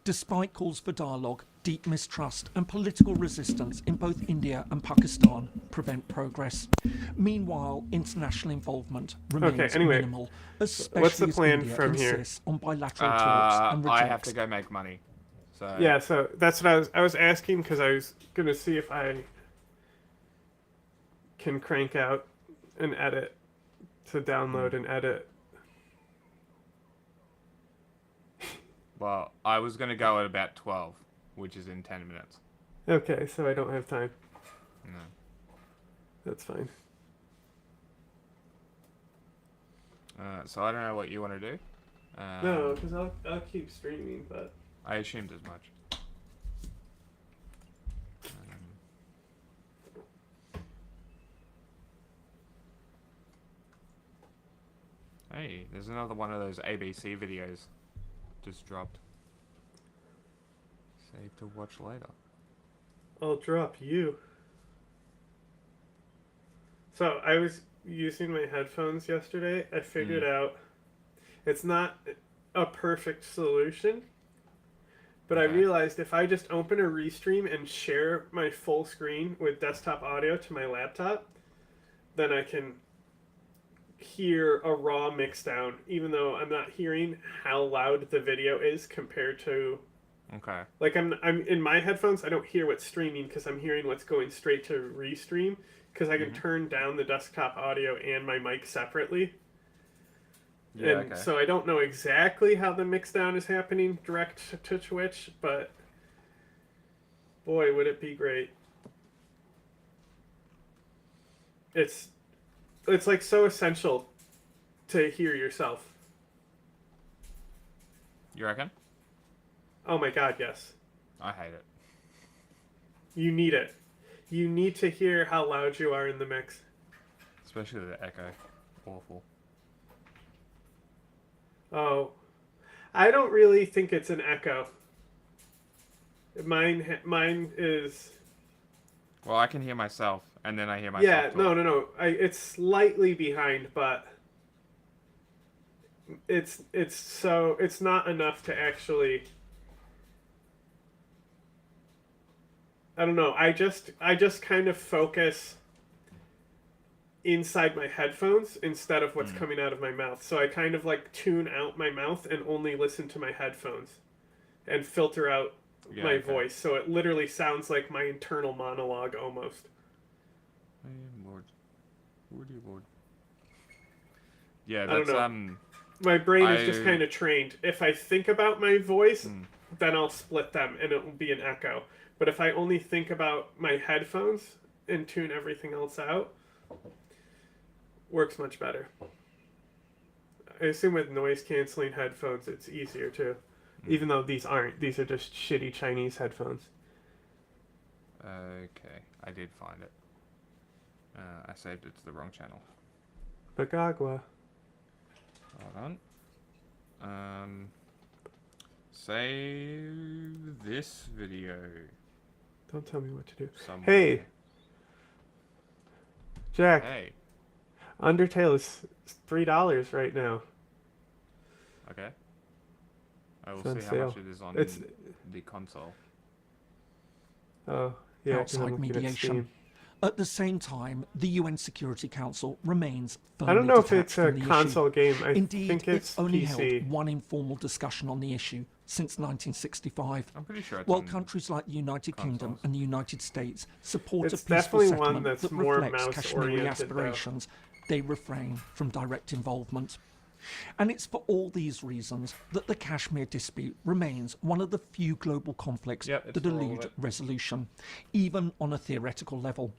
S3: Despite calls for dialogue, deep mistrust and political resistance in both India and Pakistan prevent progress. Meanwhile, international involvement remains minimal, especially
S2: what's the
S3: as
S2: plan
S3: India
S2: from here?
S3: insists on bilateral talks and rejects.
S1: I have to go make money. So
S2: Yeah, so that's what I was asking, because I was going to see if I can crank out an edit to download and edit.
S1: Well, I was gonna go at about 12, which is in 10 minutes.
S2: Okay, so I don't have time.
S1: No.
S2: That's fine.
S1: So I don't know what you want to do.
S2: No, because I'll keep streaming, but...
S1: I assumed as much. Hey, there's another one of those ABC videos just dropped. Save to watch later.
S2: I'll drop you. So I was using my headphones yesterday. I figured out it's not a perfect solution, but I
S1: Okay.
S2: realized if I just open a restream and share my full screen with desktop audio to my laptop, then I can hear a raw mix down, even though I'm not hearing how loud the video is compared to.
S1: Okay.
S2: Like I'm in my headphones. I don't hear what's streaming because I'm hearing what's going straight to restream because I can turn down the desktop audio and my mic separately.
S1: Yeah.
S2: And
S1: Okay.
S2: so I don't know exactly how the mix down is happening direct to Twitch, but boy, would it be great. It's like so essential to hear yourself.
S1: You reckon?
S2: Oh my god, yes.
S1: I hate it.
S2: You need it. You need to hear how loud you are in the mix.
S1: Especially the echo. Awful.
S2: Oh, I don't really think it's an echo. Mine is.
S1: Well, I can hear myself, and then I hear myself.
S2: Yeah,
S1: talk.
S2: no. It's slightly behind, but it's not enough to actually. I don't know. I just kind of focus inside my headphones instead of what's coming out of my mouth. So I kind of like tune out my mouth and only listen to my headphones and filter out my voice. So it literally sounds like my internal monologue almost.
S1: I am bored. Woody bored. Yeah,
S2: I don't
S1: that's
S2: know. My brain is just kind of trained. If I think about my voice, then I'll split them and it will be an echo. But if I only think about my headphones and tune everything else out, works much better. I assume with noise canceling headphones it's easier too. Even though these aren't. These are just shitty Chinese headphones.
S1: Okay, I did find it. I saved it to the wrong channel.
S2: Bagagua.
S1: Hold on. Save this video.
S2: Don't tell me what to do.
S1: Somewhere.
S2: Hey! Jack,
S1: Hey.
S2: Undertale is $3 right now.
S1: Okay. I will
S2: It's on
S1: see how
S2: sale.
S1: much it is on
S2: It's-
S1: the console.
S2: Oh, yeah, 'cause I'm
S3: outside
S2: looking at
S3: mediation.
S2: Steam.
S3: At the same time, the UN Security Council remains firmly
S2: I don't know if
S3: detached
S2: it's a
S3: from the
S2: console
S3: issue.
S2: game. I
S3: Indeed,
S2: think it's
S3: only
S2: PC.
S3: held one informal discussion on the issue since 1965.
S1: I'm pretty sure it's
S3: While
S1: on
S3: countries like the United Kingdom
S1: consoles.
S3: and the United States support
S2: It's
S3: a peaceful
S2: definitely one
S3: settlement
S2: that's
S3: that
S2: more
S3: reflects Kashmiri
S2: mouse-oriented, though.
S3: aspirations, they refrain from direct involvement. And it's for all these reasons that the Kashmir dispute remains one of the few global conflicts
S1: Yep, it's
S3: that
S1: for all of
S3: elude
S1: it.
S3: resolution, even on a theoretical level.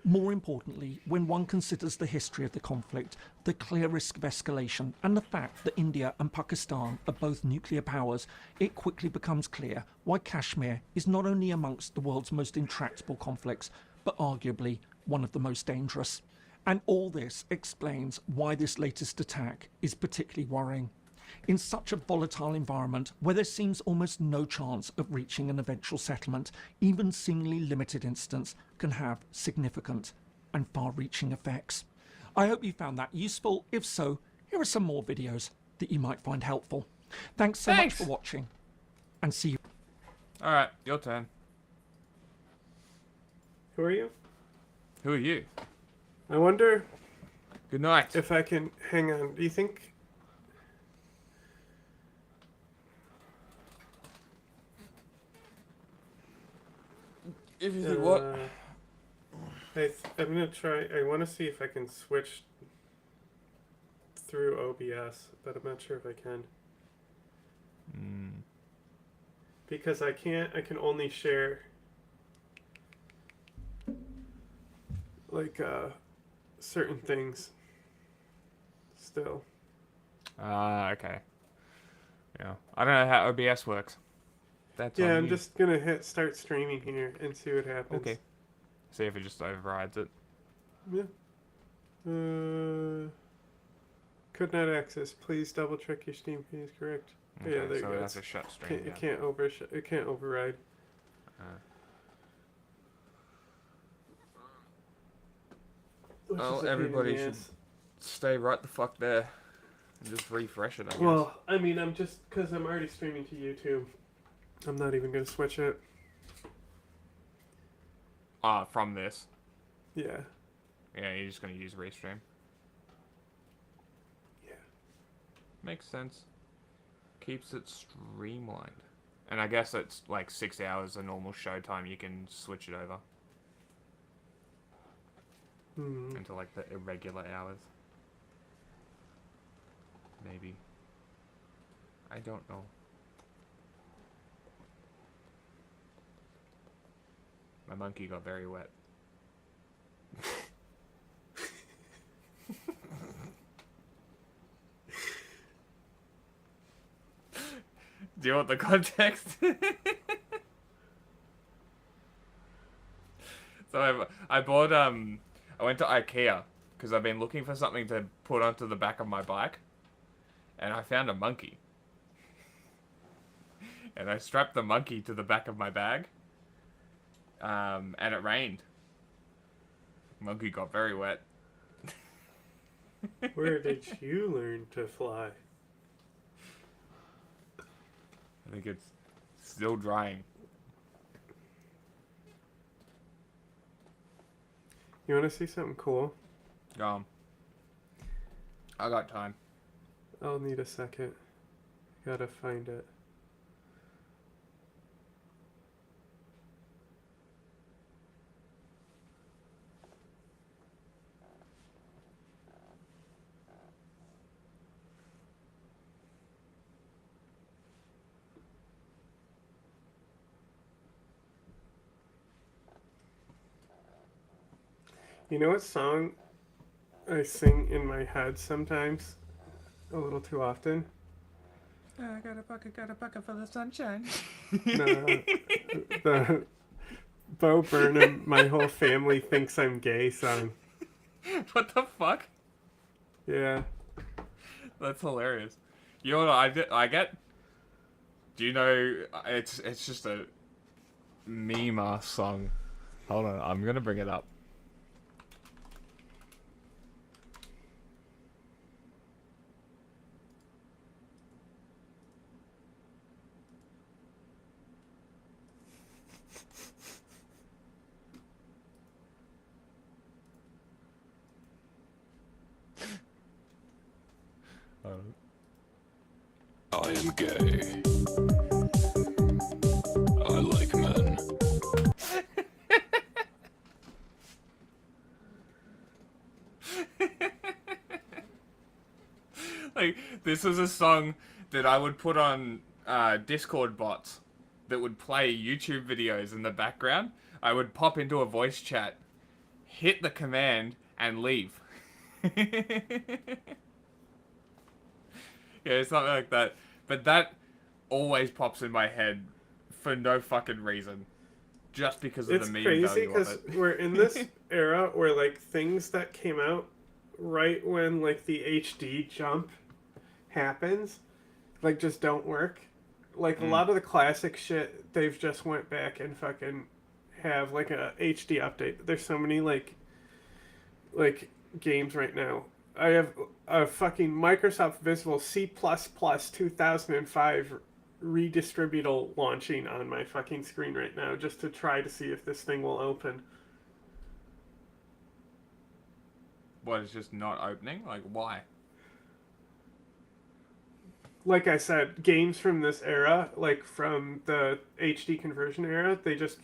S3: More importantly, when one considers the history of the conflict, the clear risk of escalation, and the fact that India and Pakistan are both nuclear powers, it quickly becomes clear why Kashmir is not only amongst the world's most intractable conflicts, but arguably one of the most dangerous. And all this explains why this latest attack is particularly worrying. In such a volatile environment where there seems almost no chance of reaching an eventual settlement, even seemingly limited incidents can have significant and far-reaching effects. I hope you found that useful. If so, here are some more videos that you might find helpful. Thanks so much for watching, and see you.
S1: Alright, your turn.
S2: Who are you?
S1: Who are you?
S2: I wonder
S1: Good night.
S2: if I can... Hang on. Do you think...
S1: If you think what?
S2: I'm gonna try. I want to see if I can switch through OBS, but I'm not sure if I can because I can't. I can only share like certain things. Still.
S1: Okay. Yeah. I don't know how OBS works. That's
S2: Yeah,
S1: on
S2: I'm
S1: you.
S2: just gonna hit start streaming here and see what happens.
S1: Okay. See if it just overrides it.
S2: Yeah. Could not access. Please double check your Steam key is correct.
S1: Okay,
S2: Yeah, there
S1: so
S2: you go.
S1: that's a shut stream.
S2: It can't override. Which
S1: Well,
S2: is a pain in
S1: everybody
S2: the
S1: should
S2: ass.
S1: stay right the fuck there and just refresh it, I guess.
S2: Well, I mean, I'm just because I'm already streaming to YouTube. I'm not even gonna switch it.
S1: From this.
S2: Yeah.
S1: Yeah, you're just gonna use Restream.
S2: Yeah.
S1: Makes sense. Keeps it streamlined. And I guess it's like 6 hours a normal show time. You can switch it over into like the irregular hours. Maybe. I don't know. My monkey got very wet. Do you want the context? So I bought I went to IKEA because I've been looking for something to put onto the back of my bike, and I found a monkey. And I strapped the monkey to the back of my bag. And it rained. Monkey got very wet.
S2: Where did you learn to fly?
S1: I think it's still drying.
S2: You want to see something cool?
S1: I got time.
S2: I'll need a second. Gotta find it. You know what song I sing in my head sometimes? A little too often?
S1: I got a bucket for the sunshine.
S2: No, the Bo Burnham, My Whole Family Thinks I'm Gay song.
S1: What the fuck?
S2: Yeah.
S1: That's hilarious. You know what I get? Do you know, it's just a meme-ass song. Hold on, I'm gonna bring it up.
S4: I am gay. I like men.
S1: Like, this was a song that I would put on Discord bots that would play YouTube videos in the background. I would pop into a voice chat, hit the command, and leave. Yeah, something like that. But that always pops in my head for no fucking reason. Just because of
S2: It's
S1: the meme
S2: crazy
S1: value of
S2: because
S1: it.
S2: we're in this era where, like, things that came out right when, like, the HD jump happens, like, just don't work. Like, a lot of the classic shit, they've just went back and fucking have, like, a HD update. There's so many, like, games right now. I have a fucking Microsoft Visible C++ 2005 redistributable launching on my fucking screen right now just to try to see if this thing will open.
S1: What, it's just not opening? Like, why?
S2: Like I said, games from this era, like from the HD conversion era, they just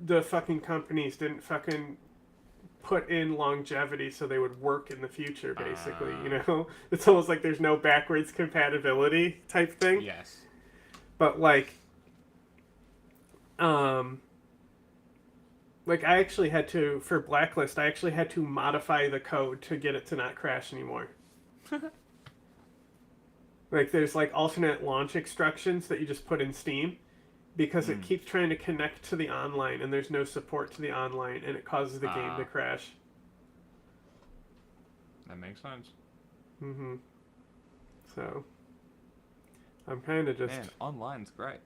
S2: the fucking companies didn't fucking put in longevity so they would work in the future, basically, you know? It's almost like there's no backwards compatibility type thing.
S1: Yes.
S2: But like I actually had to, for Blacklist, I actually had to modify the code to get it to not crash anymore. Like, there's like alternate launch instructions that you just put in Steam because it keeps trying to connect to the online and there's no support to the online and it causes the game to crash.
S1: That makes sense.
S2: So I'm kind of just
S1: Man, online's great.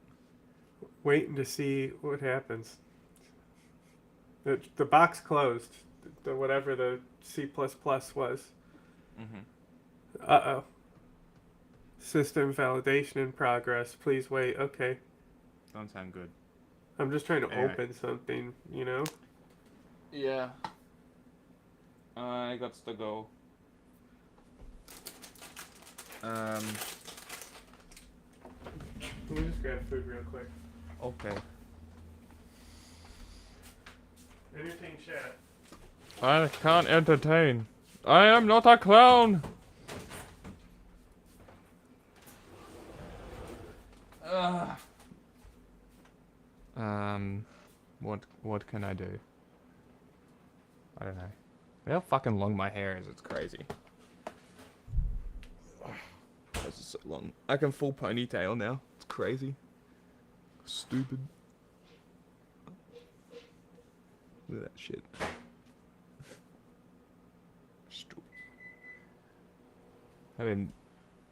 S2: waiting to see what happens. The box closed the whatever the C++ was.
S1: Mhm.
S2: Uh-oh. System validation in progress. Please wait. Okay.
S1: Don't sound good.
S2: I'm just trying to
S1: Anyway.
S2: open something, you know?
S1: Yeah. I got to go.
S2: Let me just grab food real quick.
S1: Okay.
S2: Entertain chat.
S1: I can't entertain. I am not a clown. What can I do? I don't know. How fucking long my hair is, it's crazy. This is so long. I can full ponytail now. It's crazy. Stupid. Look at that shit. Stupid. I've been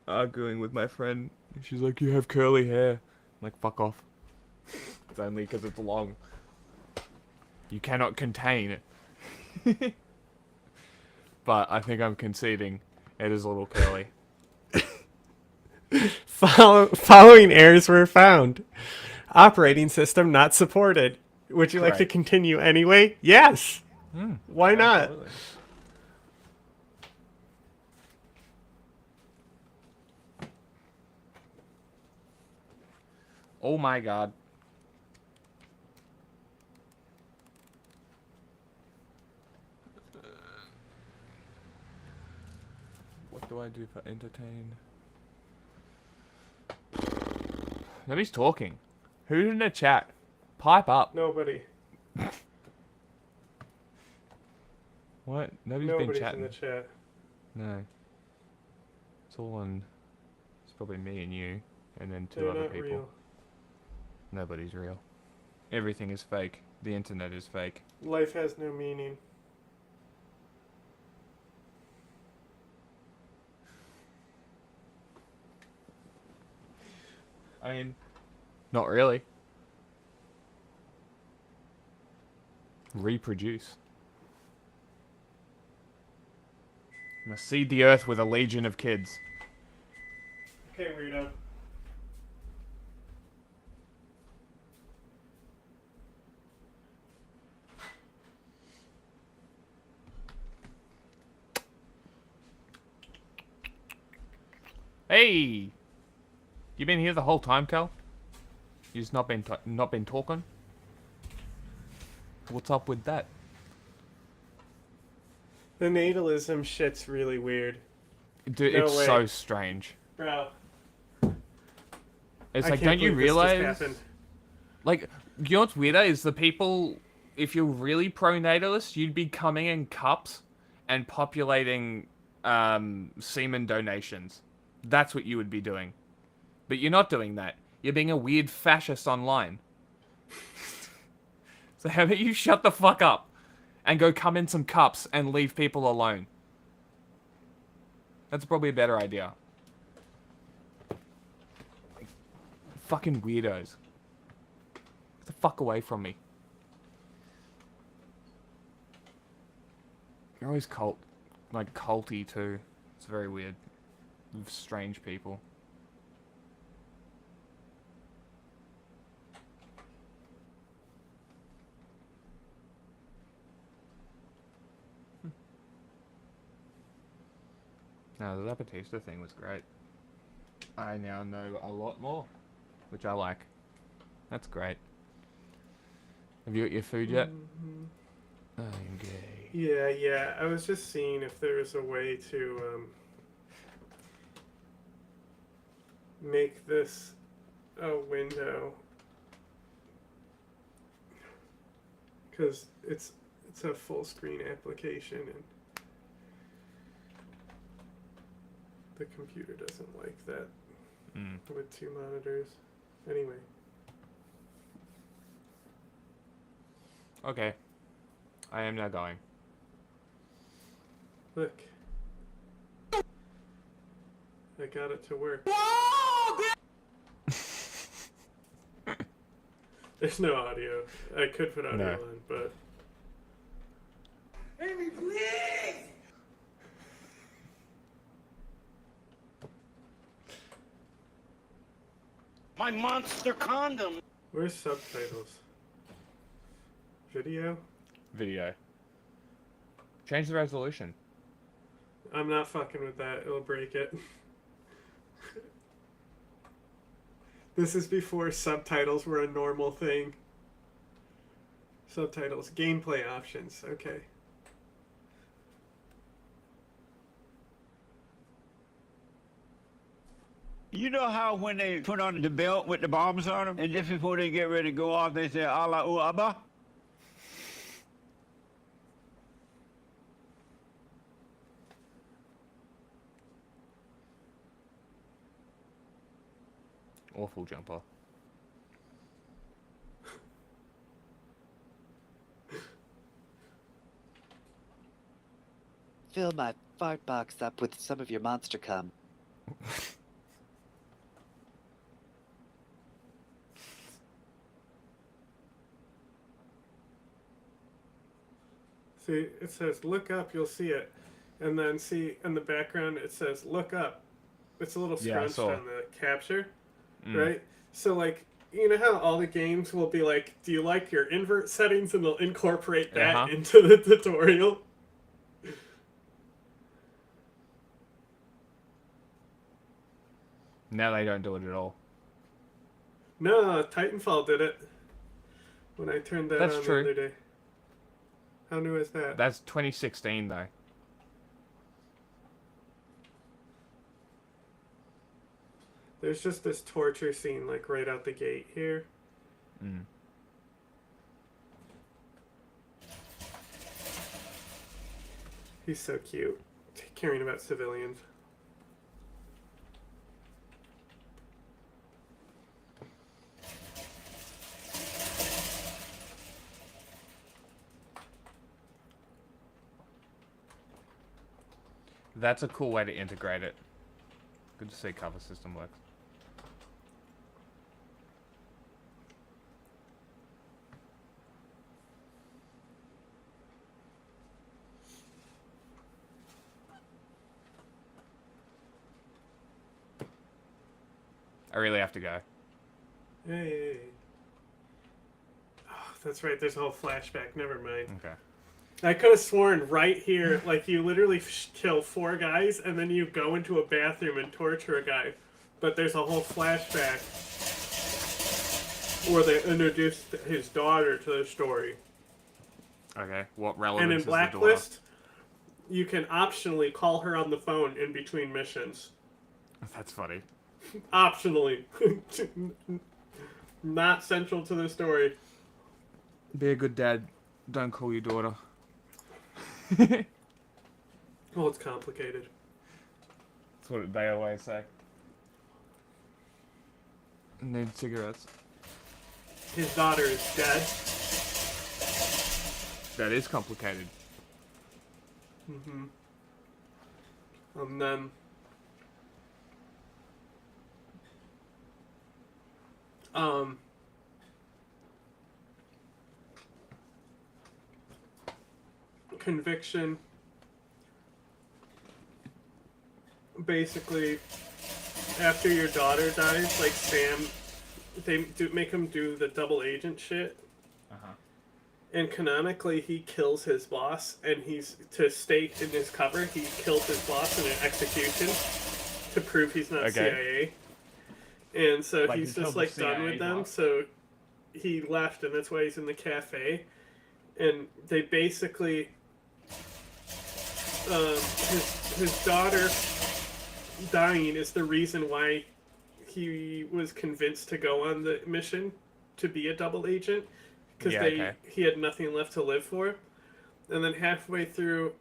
S1: arguing with my friend. She's like, you have curly hair. I'm like, fuck off. It's only because it's long. You cannot contain it. But I think I'm conceding. It is a little curly.
S2: Following errors were found. Operating system not supported. Would you like to
S1: Right.
S2: continue anyway? Yes. Why not?
S1: Absolutely. Oh my god. What do I do for entertain? Nobody's talking. Who's in the chat? Pipe up.
S2: Nobody.
S1: What? Nobody's
S2: Nobody's
S1: been chatting.
S2: in the chat.
S1: No. It's all on. It's probably me and you, and then two
S2: They're
S1: other
S2: not
S1: people.
S2: real.
S1: Nobody's real. Everything is fake. The internet is fake.
S2: Life has no meaning.
S1: I mean, not really. Reproduce. You must seed the earth with a legion of kids.
S2: Okay, weirdo.
S1: Hey! You been here the whole time, Cal? You just not been talking? What's up with that?
S2: The natalism shit's really weird.
S1: Dude,
S2: No
S1: it's
S2: way.
S1: so strange.
S2: Bro.
S1: It's
S2: I
S1: like,
S2: can't
S1: don't you
S2: believe this just
S1: realize?
S2: happened.
S1: Like, you know what's weirder is the people, if you're really pro-natalist, you'd be coming in cups and populating semen donations. That's what you would be doing. But you're not doing that. You're being a weird fascist online. So how about you shut the fuck up and go come in some cups and leave people alone? That's probably a better idea. Fucking weirdos. Get the fuck away from me. You're always culty too. It's very weird. Strange people. No, the Zapatista thing was great. I now know a lot more, which I like. That's great. Have you got your food yet? I am gay.
S2: Yeah. I was just seeing if there was a way to make this a window, because it's a full screen application and the computer doesn't like that with two monitors. Anyway.
S1: Okay. I am now going.
S2: Look. I got it to work. There's no audio. I could put audio
S1: No.
S2: on, but...
S5: My monster condom.
S2: Where's subtitles? Video?
S1: Video. Change the resolution.
S2: I'm not fucking with that. It'll break it. This is before subtitles were a normal thing. Subtitles. Gameplay options. Okay.
S5: You know how when they put on the belt with the bombs on them, and just before they get ready to go off, they say "Allah Abba."
S1: Awful jumper.
S6: Fill my fart box up with some of your monster cum.
S2: See, it says look up, you'll see it. And then see in the background it says look up. It's a little
S1: Yeah, I
S2: scrunched
S1: saw.
S2: on the capture. Right? So like you know how all the games will be like, do you like your invert settings, and they'll incorporate that into the tutorial?
S1: Now they don't do it at all.
S2: No, Titanfall did it. When I turned that
S1: That's
S2: on
S1: true.
S2: the other day. How new is that?
S1: That's 2016 though.
S2: There's just this torture scene like right out the gate here.
S1: Mm.
S2: He's so cute. Caring about civilians.
S1: That's a cool way to integrate it. Good to see cover system works. I really have to go.
S2: Hey. Oh, that's right. There's a whole flashback. Never mind.
S1: Okay.
S2: I could have sworn right here, like you literally kill 4 guys and then you go into a bathroom and torture a guy. But there's a whole flashback where they introduced his daughter to the story.
S1: Okay. What relevance
S2: And in
S1: is the
S2: Blacklist, you can optionally call her on the phone in between missions.
S1: daughter? That's funny.
S2: Optionally. Not central to the story.
S1: Be a good dad. Don't call your daughter.
S2: Well, it's complicated.
S1: That's what they always say. Need cigarettes.
S2: His daughter is dead.
S1: That is complicated.
S2: Mm-hmm. And then... Conviction. Basically, after your daughter dies, like Sam, they make him do the double agent shit.
S1: Uh-huh.
S2: And canonically, he kills his boss, and he's, to stay in his cover, he kills his boss in an execution to prove he's not CIA. And so
S1: Like
S2: he's
S1: he
S2: just,
S1: killed
S2: like,
S1: the
S2: done
S1: CIA
S2: with them,
S1: boss?
S2: so he left, and that's why he's in the cafe. And they basically... his daughter dying is the reason why he was convinced to go on the mission to be a double agent, because he had nothing left to live for. And then halfway through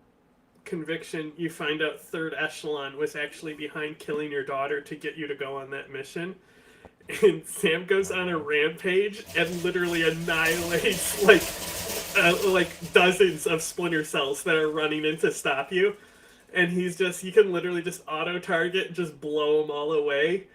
S2: Conviction, you find out Third Echelon was actually behind killing your daughter to get you to go on that mission. And Sam goes on a rampage and literally annihilates like dozens of Splinter Cells that are running in to stop you. And he's just, you can literally just auto-target and just blow them all away.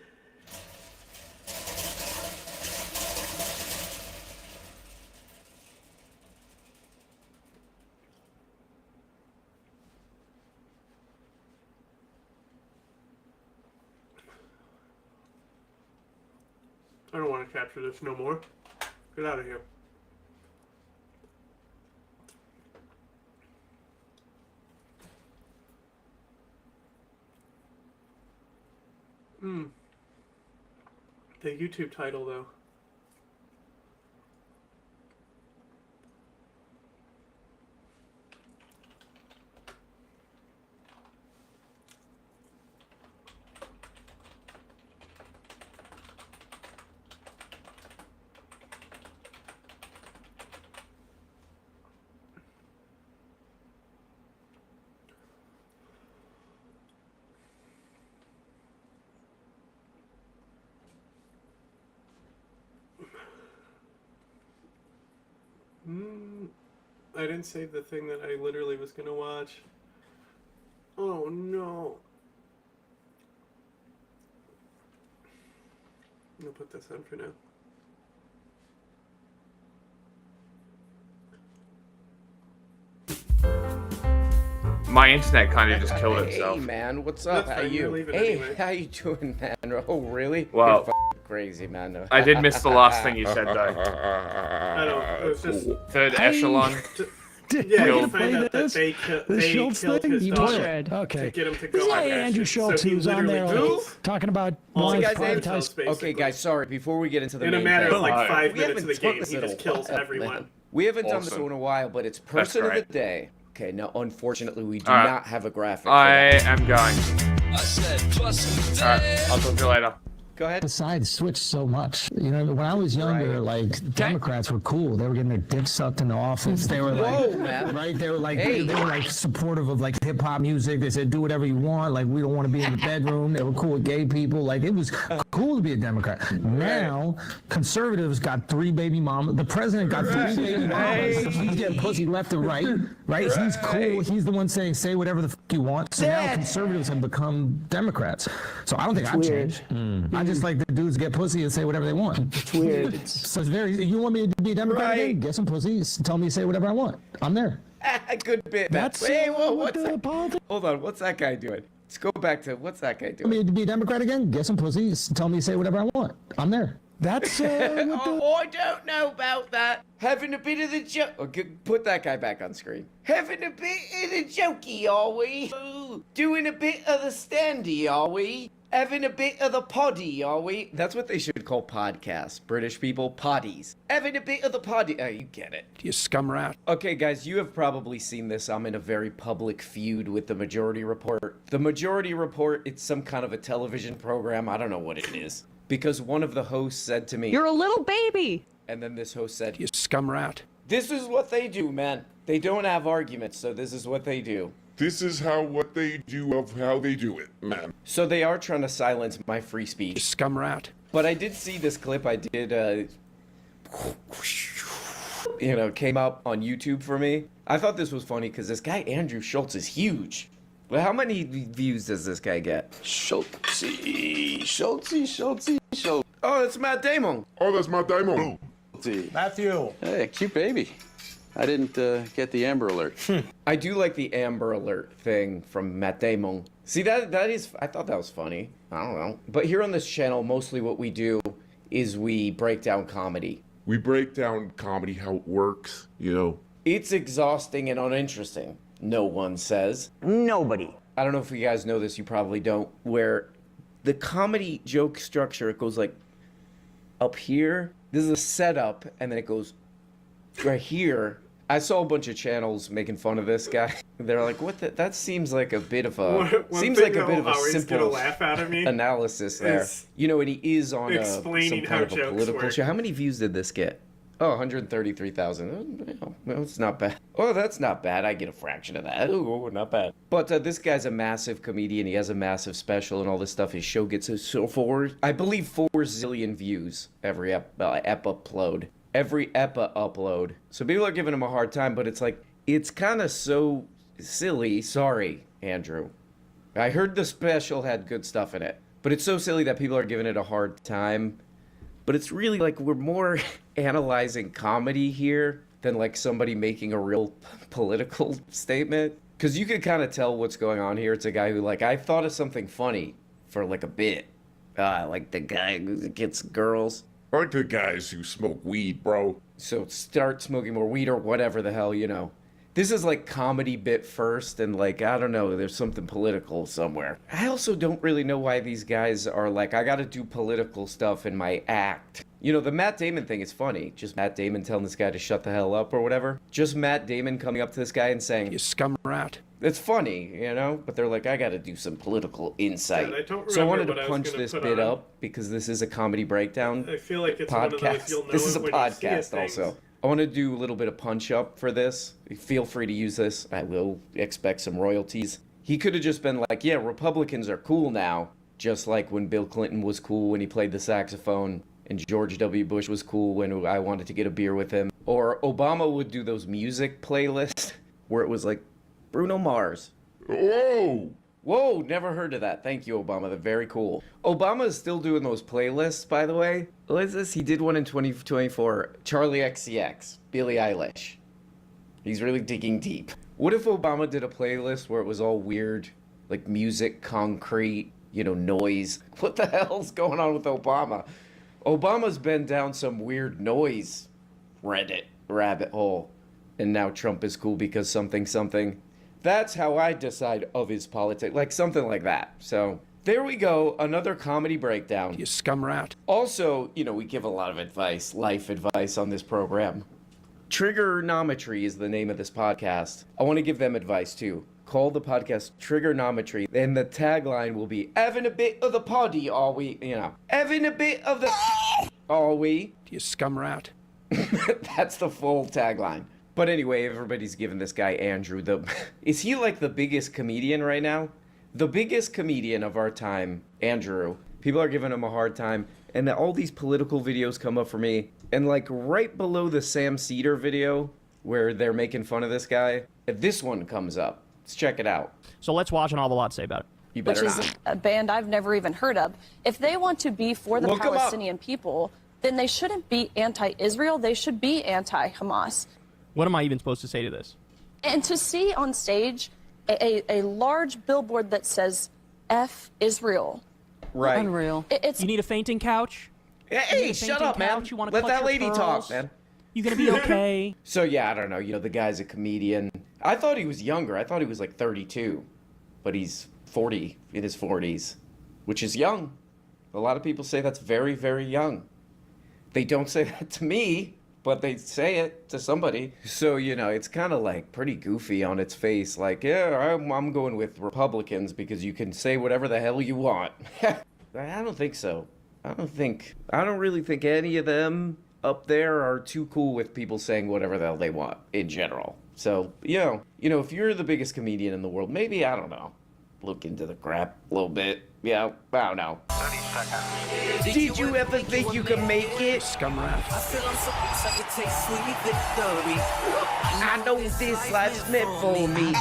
S2: I don't want to capture this no more. Get out of here. The YouTube title, though. I didn't save the thing that I literally was gonna watch. Oh no. I'm gonna put this on for now.
S1: My internet kind of just killed itself.
S7: Hey man, what's up?
S2: That's
S7: How
S2: fine,
S7: you?
S2: leave it
S7: Hey,
S2: anyway.
S7: how you doing, man? Oh, really?
S1: Wow.
S7: You're f***ing crazy, man.
S1: I did miss the last thing you said, though.
S2: I don't. It was just.
S1: Third echelon.
S2: Yeah,
S1: You'll
S2: you find out that they
S8: Schultz
S2: killed
S8: thing?
S2: his
S8: You
S2: daughter
S8: should.
S2: to
S8: Okay.
S2: get him to
S8: This
S2: go
S8: is
S2: on
S8: like
S2: that
S8: Andrew
S2: shit.
S8: Schultz
S2: So he
S8: who's on there
S2: literally
S8: like,
S2: kills
S8: talking about
S2: all
S8: why
S2: his
S7: guys,
S2: cartels,
S8: privatized.
S7: Okay,
S2: basically.
S7: guys, sorry. Before we get into the
S2: In a
S7: main
S2: matter
S7: thing,
S2: of like 5
S7: we
S2: minutes
S7: haven't
S2: of the
S7: done
S2: game,
S7: this
S2: he
S7: in a
S2: just kills
S7: while,
S2: everyone.
S7: man. We haven't done this
S1: Awesome.
S7: in a while, but it's person
S1: right.
S7: of the day. Okay, now unfortunately we do
S1: All right.
S7: not have a graphic. For
S1: I
S7: that.
S1: am going. Alright, I'll talk to you later.
S7: Go ahead.
S8: The sides switched so much. You know, when I was younger, like Democrats were cool. They were getting their dicks sucked in the office. They were like,
S7: Whoa, man.
S8: right? They were like,
S7: Hey.
S8: they were like supportive of like hip hop music. They said do whatever you want. Like we don't want to be in the bedroom. They were cool with gay people. Like it was cool to be a Democrat. Now conservatives got 3 baby mamas. The president got 3 baby mamas. He's getting pussy left and right. Right? He's cool. He's the one saying say whatever the fuck you want. So now conservatives have become Democrats. So I don't think I've changed. I just like the dudes get pussy and say whatever they want. It's weird. So it's very. You want me to be a Democrat again? Get some pussy. Tell me to say whatever I want. I'm there.
S7: Good bit.
S8: That's
S7: Hey, whoa,
S8: what
S7: what's
S8: the
S7: that?
S8: politics.
S7: Hold on, what's that guy doing? Let's go back to what's that guy
S8: Want
S7: doing?
S8: me to be a Democrat again? Get some pussy. Tell me to say whatever I want. I'm there. That's what the.
S7: Oh, I don't know about that. Having a bit of the joke. Okay, put that guy back on screen. Having a bit of the jokey, are we? Ooh, doing a bit of the standy, are we? Having a bit of the poddy, are we? That's what they should call podcasts. British people, poddies. Having a bit of the poddy. Oh, you get it.
S3: You scum rat.
S7: Okay, guys, you have probably seen this. I'm in a very public feud with the Majority Report. The Majority Report, it's some kind of a television program. I don't know what it is. Because one of the hosts said to me,
S9: You're a little baby.
S7: and then this host said,
S3: You scum rat.
S7: this is what they do, man. They don't have arguments, so this is what they do.
S10: This is what they do of how they do it, man.
S7: So they are trying to silence my free
S3: You
S7: speech.
S3: scum rat.
S7: But I did see this clip. I did, came up on YouTube for me. I thought this was funny because this guy, Andrew Schultz, is huge. Well, how many views does this guy get?
S10: Schultz.
S7: Oh, it's Matt Damon.
S10: Oh, that's my diamond.
S11: Matthew. Hey, cute baby. I didn't get the Amber Alert.
S7: I do like the Amber Alert thing from Matt Damon. See, that is, I thought that was funny. I don't know. But here on this channel, mostly what we do is we break down comedy.
S10: We break down comedy, how it works, you know.
S7: It's exhausting and uninteresting, no one says.
S9: Nobody.
S7: I don't know if you guys know this, you probably don't, where the comedy joke structure, it goes like up here. This is a setup, and then it goes right here. I saw a bunch of channels making fun of this guy. They're like, "What? That seems like a bit of a
S2: One thing though, Howard's
S7: simple
S2: gonna laugh out of me
S7: analysis there."
S2: is
S7: You know, and he is on some
S2: explaining how
S7: kind of a
S2: jokes
S7: political
S2: work.
S7: show. How many views did this get? Oh, 133,000. Well, it's not bad. Oh, that's not bad. I get a fraction of that. Oh, not bad. But this guy's a massive comedian. He has a massive special and all this stuff. His show gets I believe 4 zillion views every upload. Every upload. So people are giving him a hard time, but it's like, it's kind of so silly. Sorry, Andrew. I heard the special had good stuff in it, but it's so silly that people are giving it a hard time. But it's really like we're more analyzing comedy here than like somebody making a real political statement. Because you can kind of tell what's going on here. It's a guy who like, I thought of something funny for like a bit. Like the guy who gets girls.
S10: I like the guys who smoke weed, bro.
S7: So start smoking more weed or whatever the hell, you know. This is like comedy bit first, and like, I don't know, there's something political somewhere. I also don't really know why these guys are like, I gotta do political stuff in my act. You know, the Matt Damon thing is funny. Just Matt Damon telling this guy to shut the hell up or whatever. Just Matt Damon coming up to this guy and saying,
S12: "You scum rat."
S7: It's funny, you know? But they're like, I gotta do some political insight.
S2: Yeah, I don't
S7: So I wanted
S2: remember
S7: to
S2: what I was
S7: punch
S2: gonna
S7: this
S2: put
S7: bit
S2: on.
S7: up because this is a comedy breakdown
S2: I feel like it's
S7: podcast.
S2: one of those you'll know
S7: This is
S2: it
S7: a
S2: when you see it
S7: podcast
S2: things.
S7: also. I want to do a little bit of punch up for this. Feel free to use this. I will expect some royalties. He could have just been like, yeah, Republicans are cool now. Just like when Bill Clinton was cool when he played the saxophone. And George W. Bush was cool when I wanted to get a beer with him. Or Obama would do those music playlists where it was like Bruno Mars.
S10: Whoa!
S7: Whoa, never heard of that. Thank you, Obama. They're very cool. Obama is still doing those playlists, by the way. What is this? He did one in 2024. Charlie XCX, Billie Eilish. He's really digging deep. What if Obama did a playlist where it was all weird, like music, concrete, you know, noise? What the hell's going on with Obama? Obama's been down some weird noise Reddit rabbit hole. And now Trump is cool because something. That's how I decide of his politics, like something like that. So there we go, another comedy breakdown.
S12: "You scum rat."
S7: Also, you know, we give a lot of advice, life advice on this program. Triggernometry is the name of this podcast. I want to give them advice too. Call the podcast Triggernometry, and the tagline will be, having a bit of the poddy, are we? You know, having a bit of the, are we?
S12: "You scum rat."
S7: That's the full tagline. But anyway, everybody's giving this guy Andrew is he like the biggest comedian right now? The biggest comedian of our time, Andrew. People are giving him a hard time, and all these political videos come up for me. And like right below the Sam Cedar video where they're making fun of this guy, this one comes up. Let's check it out.
S13: So let's watch and all the lot to say about it.
S7: You better
S9: Which is
S7: not.
S9: a band I've never even heard of. If they want to be for the
S7: Look 'em up.
S9: Palestinian people, then they shouldn't be anti-Israel. They should be anti-Hamas.
S13: What am I even supposed to say to this?
S9: And to see on stage a large billboard that says F Israel.
S7: Right.
S9: Unreal. It's
S13: You need a fainting couch?
S7: Hey, shut up, man.
S13: You wanna
S7: Let
S13: clutch
S7: that
S13: your
S7: lady
S13: pearls?
S7: talk, man.
S13: You gonna be okay?
S7: So yeah, I don't know. You know, the guy's a comedian. I thought he was younger. I thought he was like 32, but he's 40, in his 40s, which is young. A lot of people say that's very, very young. They don't say that to me, but they say it to somebody. So, you know, it's kind of like pretty goofy on its face. Like, yeah, I'm going with Republicans because you can say whatever the hell you want. I don't think so. I don't really think any of them up there are too cool with people saying whatever the hell they want in general. So, you know, if you're the biggest comedian in the world, maybe, I don't know, look into the crap a little bit. Yeah, I don't know.
S12: 30 seconds.
S7: Did you ever think you could make it?
S12: Scum rat.
S7: I know this life's meant for me.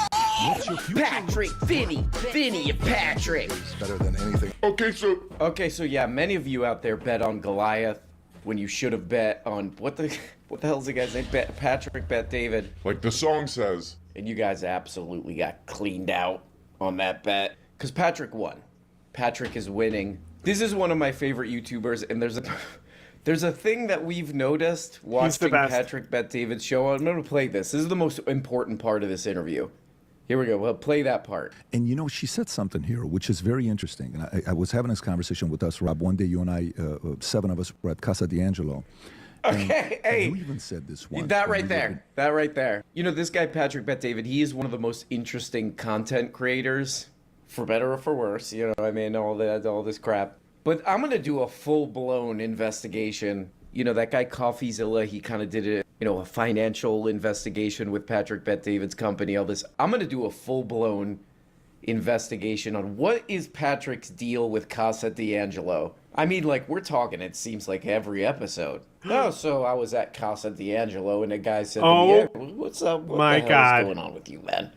S7: Patrick, Vinny and Patrick.
S10: Better than anything. Okay, so
S7: yeah, many of you out there bet on Goliath when you should have bet on what the hell's the guy's name? Patrick bet David.
S10: like the song says.
S7: And you guys absolutely got cleaned out on that bet. Because Patrick won. Patrick is winning. This is one of my favorite YouTubers, and there's a thing that we've noticed watching Patrick Bet David's show. I'm going to play this. This is the most important part of this interview. Here we go. We'll play that part.
S14: And you know, she said something here, which is very interesting. And I was having this conversation with us, Rob. One day, you and I, 7 of us, were at Casa D'Angelo.
S7: Okay, hey.
S14: You even said this once.
S7: That right there. You know, this guy, Patrick Bet David, he is one of the most interesting content creators, for better or for worse. You know what I mean? All this crap. But I'm going to do a full-blown investigation. You know, that guy CoffeeZilla, he kind of did a financial investigation with Patrick Bet David's company, all this. I'm going to do a full-blown investigation on what is Patrick's deal with Casa D'Angelo. I mean, like, we're talking, it seems like every episode. Oh, so I was at Casa D'Angelo, and a guy said, to me, what's up? What the hell is going on with you, man?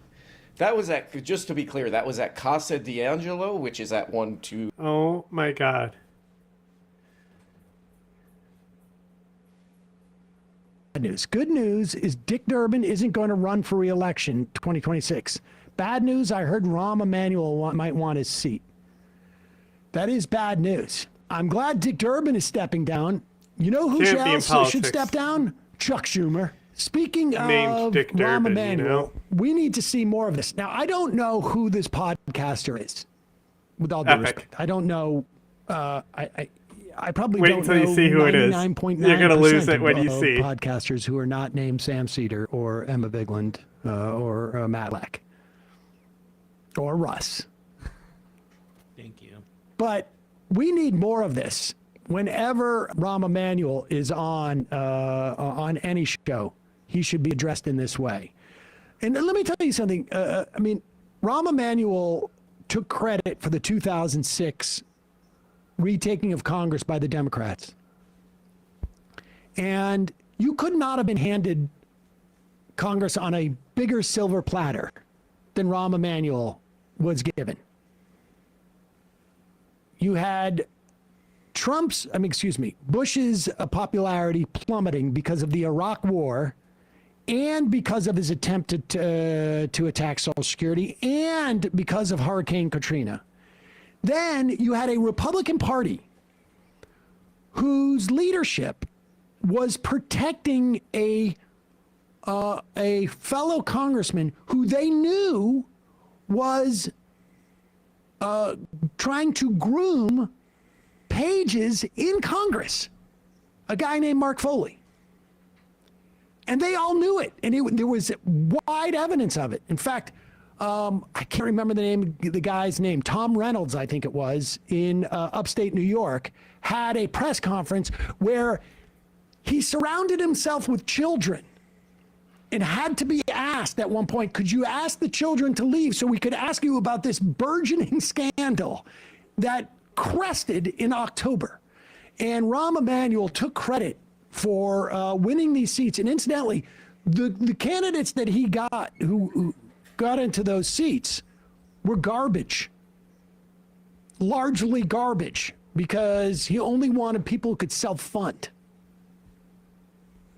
S7: That was at, just to be clear, that was at Casa D'Angelo, which is at 1-2.
S2: Oh, my God.
S15: News. Good news is Dick Durbin isn't going to run for re-election 2026. Bad news, I heard Rahm Emanuel might want his seat. That is bad news. I'm glad Dick Durbin is stepping down. You know who
S2: Can't be in
S15: should
S2: politics.
S15: step down? Chuck Schumer. Speaking
S2: Named
S15: of
S2: Dick
S15: Rahm
S2: Durbin,
S15: Emanuel,
S2: you know?
S15: we need to see more of this. Now, I don't know who this podcaster is. With all due
S2: Epic.
S15: respect, I don't know. I probably
S2: Wait
S15: don't
S2: until
S15: know
S2: you see who it is.
S15: 99.9%
S2: You're gonna lose it when you
S15: of
S2: see.
S15: podcasters who are not named Sam Cedar or Emma Bigland or Matt Leck or Russ.
S13: Thank you.
S15: But we need more of this. Whenever Rahm Emanuel is on any show, he should be addressed in this way. And let me tell you something. I mean, Rahm Emanuel took credit for the 2006 retaking of Congress by the Democrats. And you could not have been handed Congress on a bigger silver platter than Rahm Emanuel was given. You had Bush's popularity plummeting because of the Iraq War and because of his attempt to attack Social Security and because of Hurricane Katrina. Then you had a Republican Party whose leadership was protecting a fellow congressman who they knew was trying to groom pages in Congress, a guy named Mark Foley. And they all knew it, and there was wide evidence of it. In fact, I can't remember the guy's name. Tom Reynolds, I think it was, in upstate New York, had a press conference where he surrounded himself with children and had to be asked at one point, could you ask the children to leave so we could ask you about this burgeoning scandal that crested in October? And Rahm Emanuel took credit for winning these seats. And incidentally, the candidates that he got who got into those seats were garbage, largely garbage, because he only wanted people who could self-fund.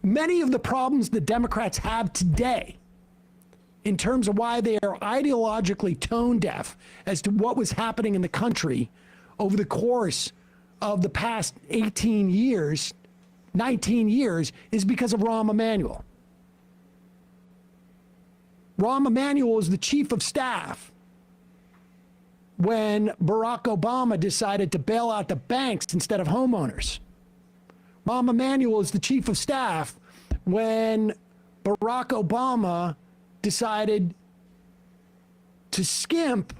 S15: Many of the problems the Democrats have today in terms of why they are ideologically tone deaf as to what was happening in the country over the course of the past 18 years, 19 years, is because of Rahm Emanuel. Rahm Emanuel was the chief of staff when Barack Obama decided to bail out the banks instead of homeowners. Rahm Emanuel is the chief of staff when Barack Obama decided to skimp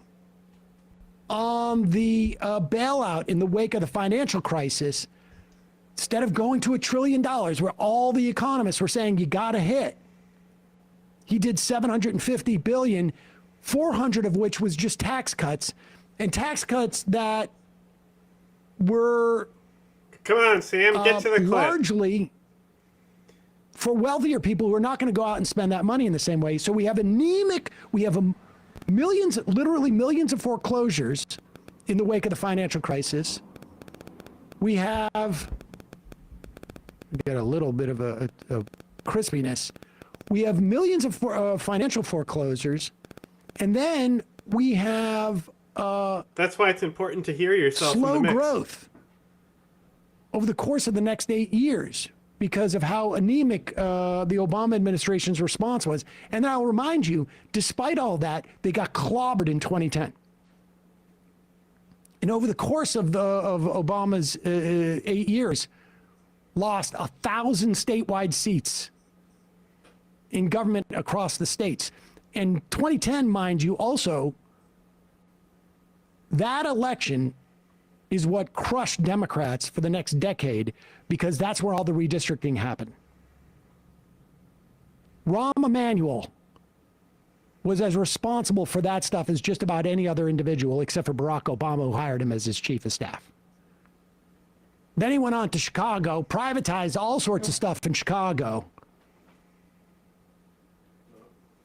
S15: on the bailout in the wake of the financial crisis. Instead of going to $1 trillion where all the economists were saying you got to hit, he did $750 billion, 400 of which was just tax cuts, and tax cuts that were
S2: Come on, Sam, get to the clip.
S15: largely for wealthier people who are not going to go out and spend that money in the same way. So we have millions, literally millions of foreclosures in the wake of the financial crisis. We have, get a little bit of a crispiness. We have millions of financial foreclosures, and then we have
S2: that's why it's important to hear yourself
S15: slow
S2: in the mix.
S15: growth over the course of the next 8 years because of how anemic the Obama administration's response was. And then I'll remind you, despite all that, they got clobbered in 2010. And over the course of Obama's 8 years, lost 1,000 statewide seats in government across the states. And 2010, mind you, also, that election is what crushed Democrats for the next decade because that's where all the redistricting happened. Rahm Emanuel was as responsible for that stuff as just about any other individual except for Barack Obama, who hired him as his chief of staff. Then he went on to Chicago, privatized all sorts of stuff in Chicago,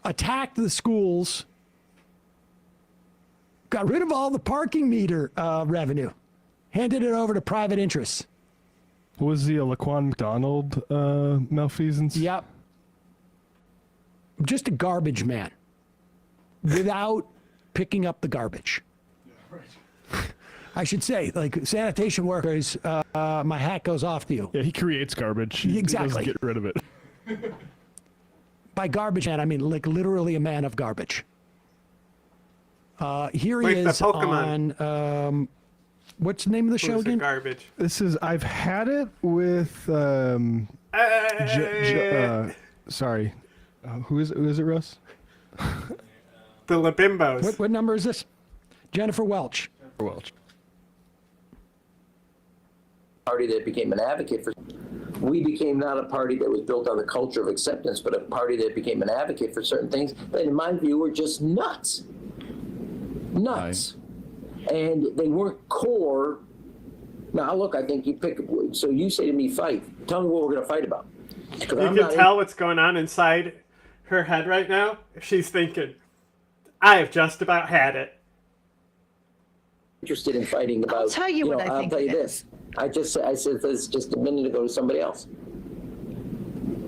S15: attacked the schools, got rid of all the parking meter revenue, handed it over to private interests.
S16: Was the Laquan McDonald malfeasance?
S15: Yep. Just a garbage man without picking up the garbage. I should say, like sanitation workers, my hat goes off to you.
S16: Yeah, he creates garbage. He
S15: Exactly.
S16: doesn't get rid of it.
S15: By garbage man, I mean like literally a man of garbage. Here
S2: Like
S15: he
S2: the
S15: is
S2: Pokemon.
S15: on. What's the name of the show
S2: Who's the
S15: again?
S2: garbage?
S16: This is I've had it with sorry. Who is it, Russ?
S2: The Labimbos.
S15: What number is this? Jennifer Welch.
S17: Party that became an advocate for. We became not a party that was built on the culture of acceptance, but a party that became an advocate for certain things that, in my view, were just nuts. Nuts. And they weren't core. Now, look, I think you pick. So you say to me, fight. Tell me what we're going to fight about.
S2: You can tell what's going on inside her head right now. She's thinking, I have just about had it.
S17: Interested in fighting about.
S18: I'll tell you what I
S17: I'll
S18: think
S17: tell you
S18: it
S17: this. I said this just a minute ago to somebody else.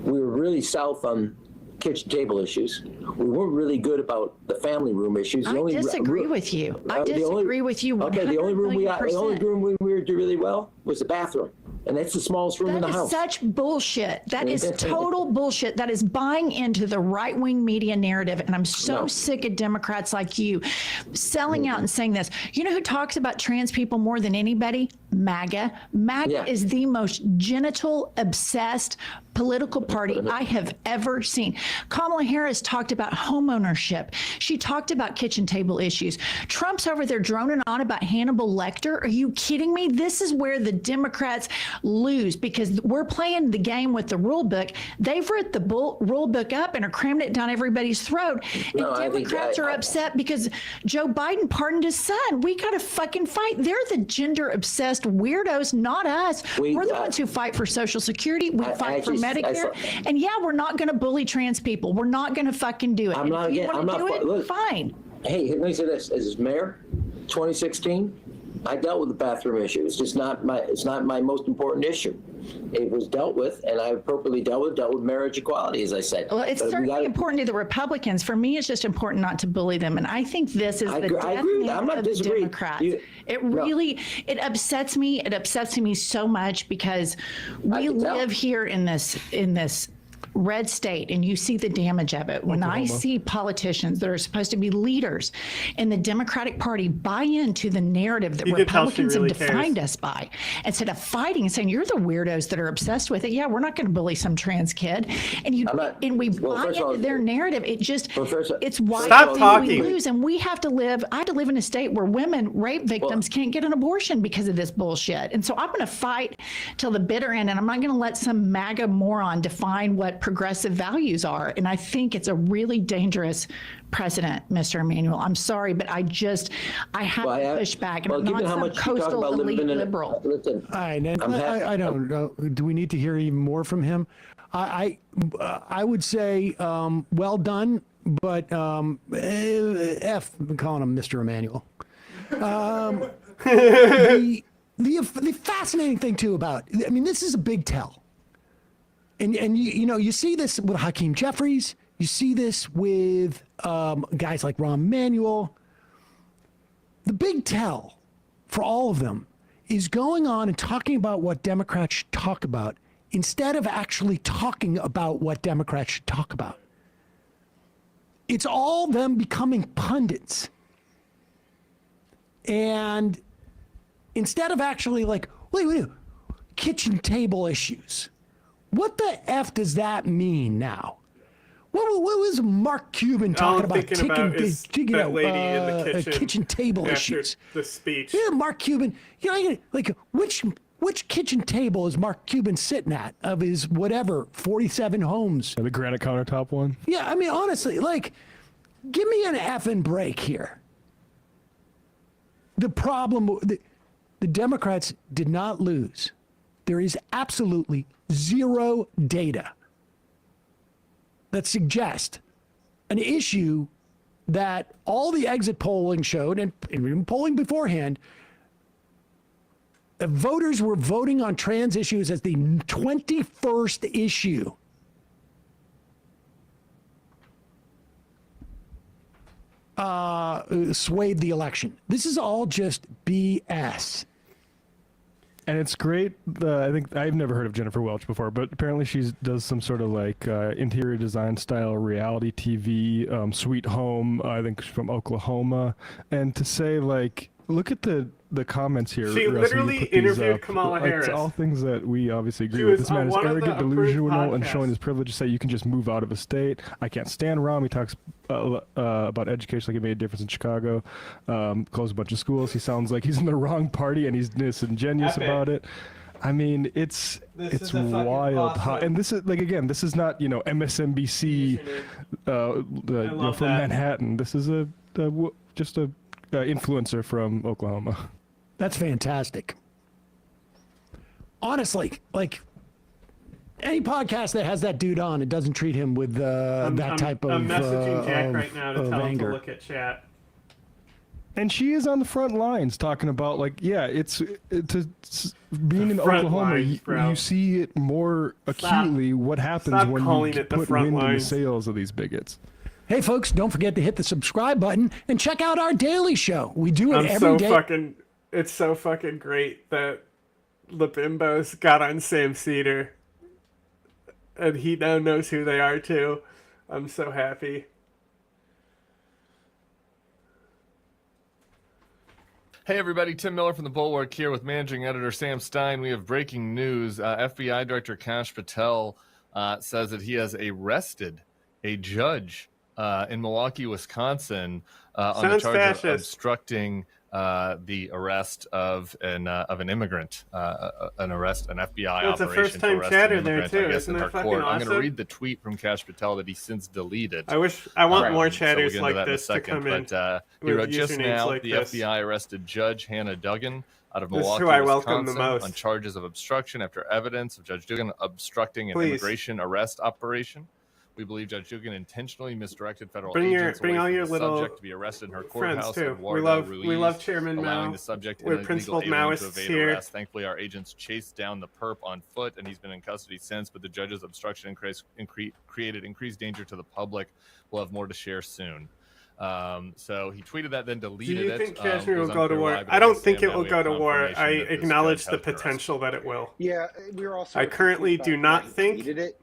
S17: We were really south on kitchen table issues. We weren't really good about the family room issues.
S18: I disagree with you. I disagree with you 100%.
S17: Okay, the only room we were doing really well was the bathroom. And that's the smallest room in the house.
S18: That is such bullshit. That is total bullshit. That is buying into the right-wing media narrative. And I'm so sick of Democrats like you selling out and saying this. You know who talks about trans people more than anybody? MAGA. MAGA is the most genital-obsessed political party I have ever seen. Kamala Harris talked about home ownership. She talked about kitchen table issues. Trump's over there droning on about Hannibal Lecter. Are you kidding me? This is where the Democrats lose because we're playing the game with the rule book. They've ripped the rule book up and are cramming it down everybody's throat. And Democrats are upset because Joe Biden pardoned his son. We got to fucking fight. They're the gender-obsessed weirdos, not us. We're the ones who fight for Social Security. We fight for Medicare. And yeah, we're not going to bully trans people. We're not going to fucking do it.
S17: I'm not again. I'm not.
S18: Look, fine.
S17: Hey, let me say this: as mayor, 2016, I dealt with the bathroom issue. It's just not my. It's not my most important issue. It was dealt with, and I appropriately dealt with marriage equality, as I said.
S18: Well, it's certainly important to the Republicans. For me, it's just important not to bully them. And I think this is the death knell of the Democrats. It upsets me. It upsets me so much because we live here in this red state, and you see the damage of it. When I see politicians that are supposed to be leaders in the Democratic Party buy into the narrative that Republicans have defined us by, instead of fighting and saying, you're the weirdos that are obsessed with it. Yeah, we're not going to bully some trans kid. And we buy into their narrative. It's why we lose. And we have to live, I had to live in a state where rape victims can't get an abortion because of this bullshit. And so I'm going to fight till the bitter end, and I'm not going to let some MAGA moron define what progressive values are. And I think it's a really dangerous precedent, Mr. Emanuel. I'm sorry, but I have to push back. And I'm not some coastal elite liberal.
S15: I don't know. Do we need to hear even more from him? I would say, well done, but F, I'm calling him Mr. Emanuel. The fascinating thing too about, I mean, this is a big tell. And you see this with Hakeem Jeffries. You see this with guys like Rahm Emanuel. The big tell for all of them is going on and talking about what Democrats should talk about instead of actually talking about what Democrats should talk about. It's all them becoming pundits. And instead of actually like, wait, kitchen table issues. What the F does that mean now? What was Mark Cuban talking about?
S2: That lady in the
S15: kitchen table issues.
S2: The speech.
S15: Yeah, Mark Cuban. Like which kitchen table is Mark Cuban sitting at of his whatever 47 homes?
S16: The granite countertop one.
S15: Yeah, I mean honestly, like, give me an effing break here. The problem, the Democrats did not lose. There is absolutely zero data that suggest an issue that all the exit polling showed, and even polling beforehand, that voters were voting on trans issues as the 21st issue. swayed the election. This is all just BS.
S16: And it's great. I think I've never heard of Jennifer Welch before, but apparently she does some sort of like interior design style reality TV, Sweet Home. I think she's from Oklahoma. And to say like, look at the comments here.
S2: She
S16: Russ, when you
S2: literally
S16: put these
S2: interviewed
S16: up,
S2: Kamala
S16: like,
S2: Harris.
S16: It's all things that we obviously agree
S2: She
S16: with.
S2: was
S16: This man
S2: on
S16: is
S2: one of the
S16: arrogant,
S2: approved
S16: delusional, and showing
S2: podcasts.
S16: his privilege to say you can just move out of a state. I can't stand Rahm. He talks about education like it made a difference in Chicago. Closed a bunch of schools. He sounds like he's in the wrong party, and he's disingenuous
S2: Epic.
S16: about it. I mean, it's wild. And this is like, again, this is not MSNBC from Manhattan. This is just a influencer from Oklahoma.
S15: That's fantastic. Honestly, like any podcast that has that dude on, it doesn't treat him with that type of
S2: I'm messaging Jack right now to
S15: of
S2: tell him
S15: anger.
S2: to look at chat.
S16: And she is on the front lines talking about like, yeah, being in
S2: front
S16: Oklahoma,
S2: lines, bro.
S16: you see it more acutely what happens
S2: stop
S16: when
S2: calling
S16: you
S2: it the
S16: put
S2: front
S16: wind in the
S2: lines.
S16: sails of these bigots.
S15: Hey, folks, don't forget to hit the subscribe button and check out our daily show. We do it
S2: I'm
S15: every
S2: so
S15: day.
S2: fucking. It's so fucking great that the bimbos got on Sam Cedar, and he now knows who they are too. I'm so happy.
S19: Hey everybody, Tim Miller from The Bulwark here with managing editor Sam Stein. We have breaking news. FBI Director Kash Patel says that he has arrested a judge in Milwaukee, Wisconsin on the
S2: Sounds
S19: charge of
S2: fascist.
S19: obstructing the arrest of an immigrant, an FBI
S2: It's a
S19: operation
S2: first-time
S19: to arrest
S2: chatter
S19: an
S2: there,
S19: immigrant,
S2: too.
S19: I guess,
S2: Isn't
S19: in
S2: that
S19: her
S2: fucking
S19: court. I'm going to
S2: awesome?
S19: read the tweet from Kash Patel that he since deleted.
S2: I want more chatters
S19: so we'll
S2: like
S19: get into that in a
S2: this to
S19: second,
S2: come in.
S19: But he
S2: with
S19: wrote, just
S2: usernames
S19: now,
S2: like
S19: the
S2: this.
S19: FBI arrested Judge Hannah Duggan out of
S2: This is
S19: Milwaukee,
S2: who I welcome the
S19: Wisconsin,
S2: most.
S19: on charges of obstruction after evidence of Judge Duggan obstructing an
S2: Please.
S19: immigration arrest operation. We believe Judge Duggan intentionally misdirected federal
S2: Bring
S19: agents
S2: all
S19: away
S2: your
S19: from the
S2: little
S19: subject to be arrested in her
S2: friends
S19: courthouse
S2: too.
S19: in
S2: We
S19: Wardo,
S2: love
S19: Ruiz,
S2: Chairman
S19: allowing
S2: Mao.
S19: the subject
S2: We're
S19: an illegal
S2: principled
S19: alien to
S2: Maoists
S19: evade
S2: here.
S19: arrest. Thankfully, our agents chased down the perp on foot, and he's been in custody since. But the judge's obstruction created increased danger to the public. We'll have more to share soon. So he tweeted that, then
S2: Do
S19: deleted
S2: you
S19: it.
S2: think Kashmir
S19: It
S2: will
S19: was
S2: go to
S19: unclear
S2: war?
S19: why, but
S2: I don't
S19: guess,
S2: think
S19: Sam,
S2: it
S19: now
S2: will
S19: we
S2: go
S19: have
S2: to war.
S19: confirmation
S2: I
S19: that this
S2: acknowledge
S19: judge
S2: the
S19: has been arrested.
S2: potential that it will.
S20: Yeah, we were also.
S2: I currently do not think it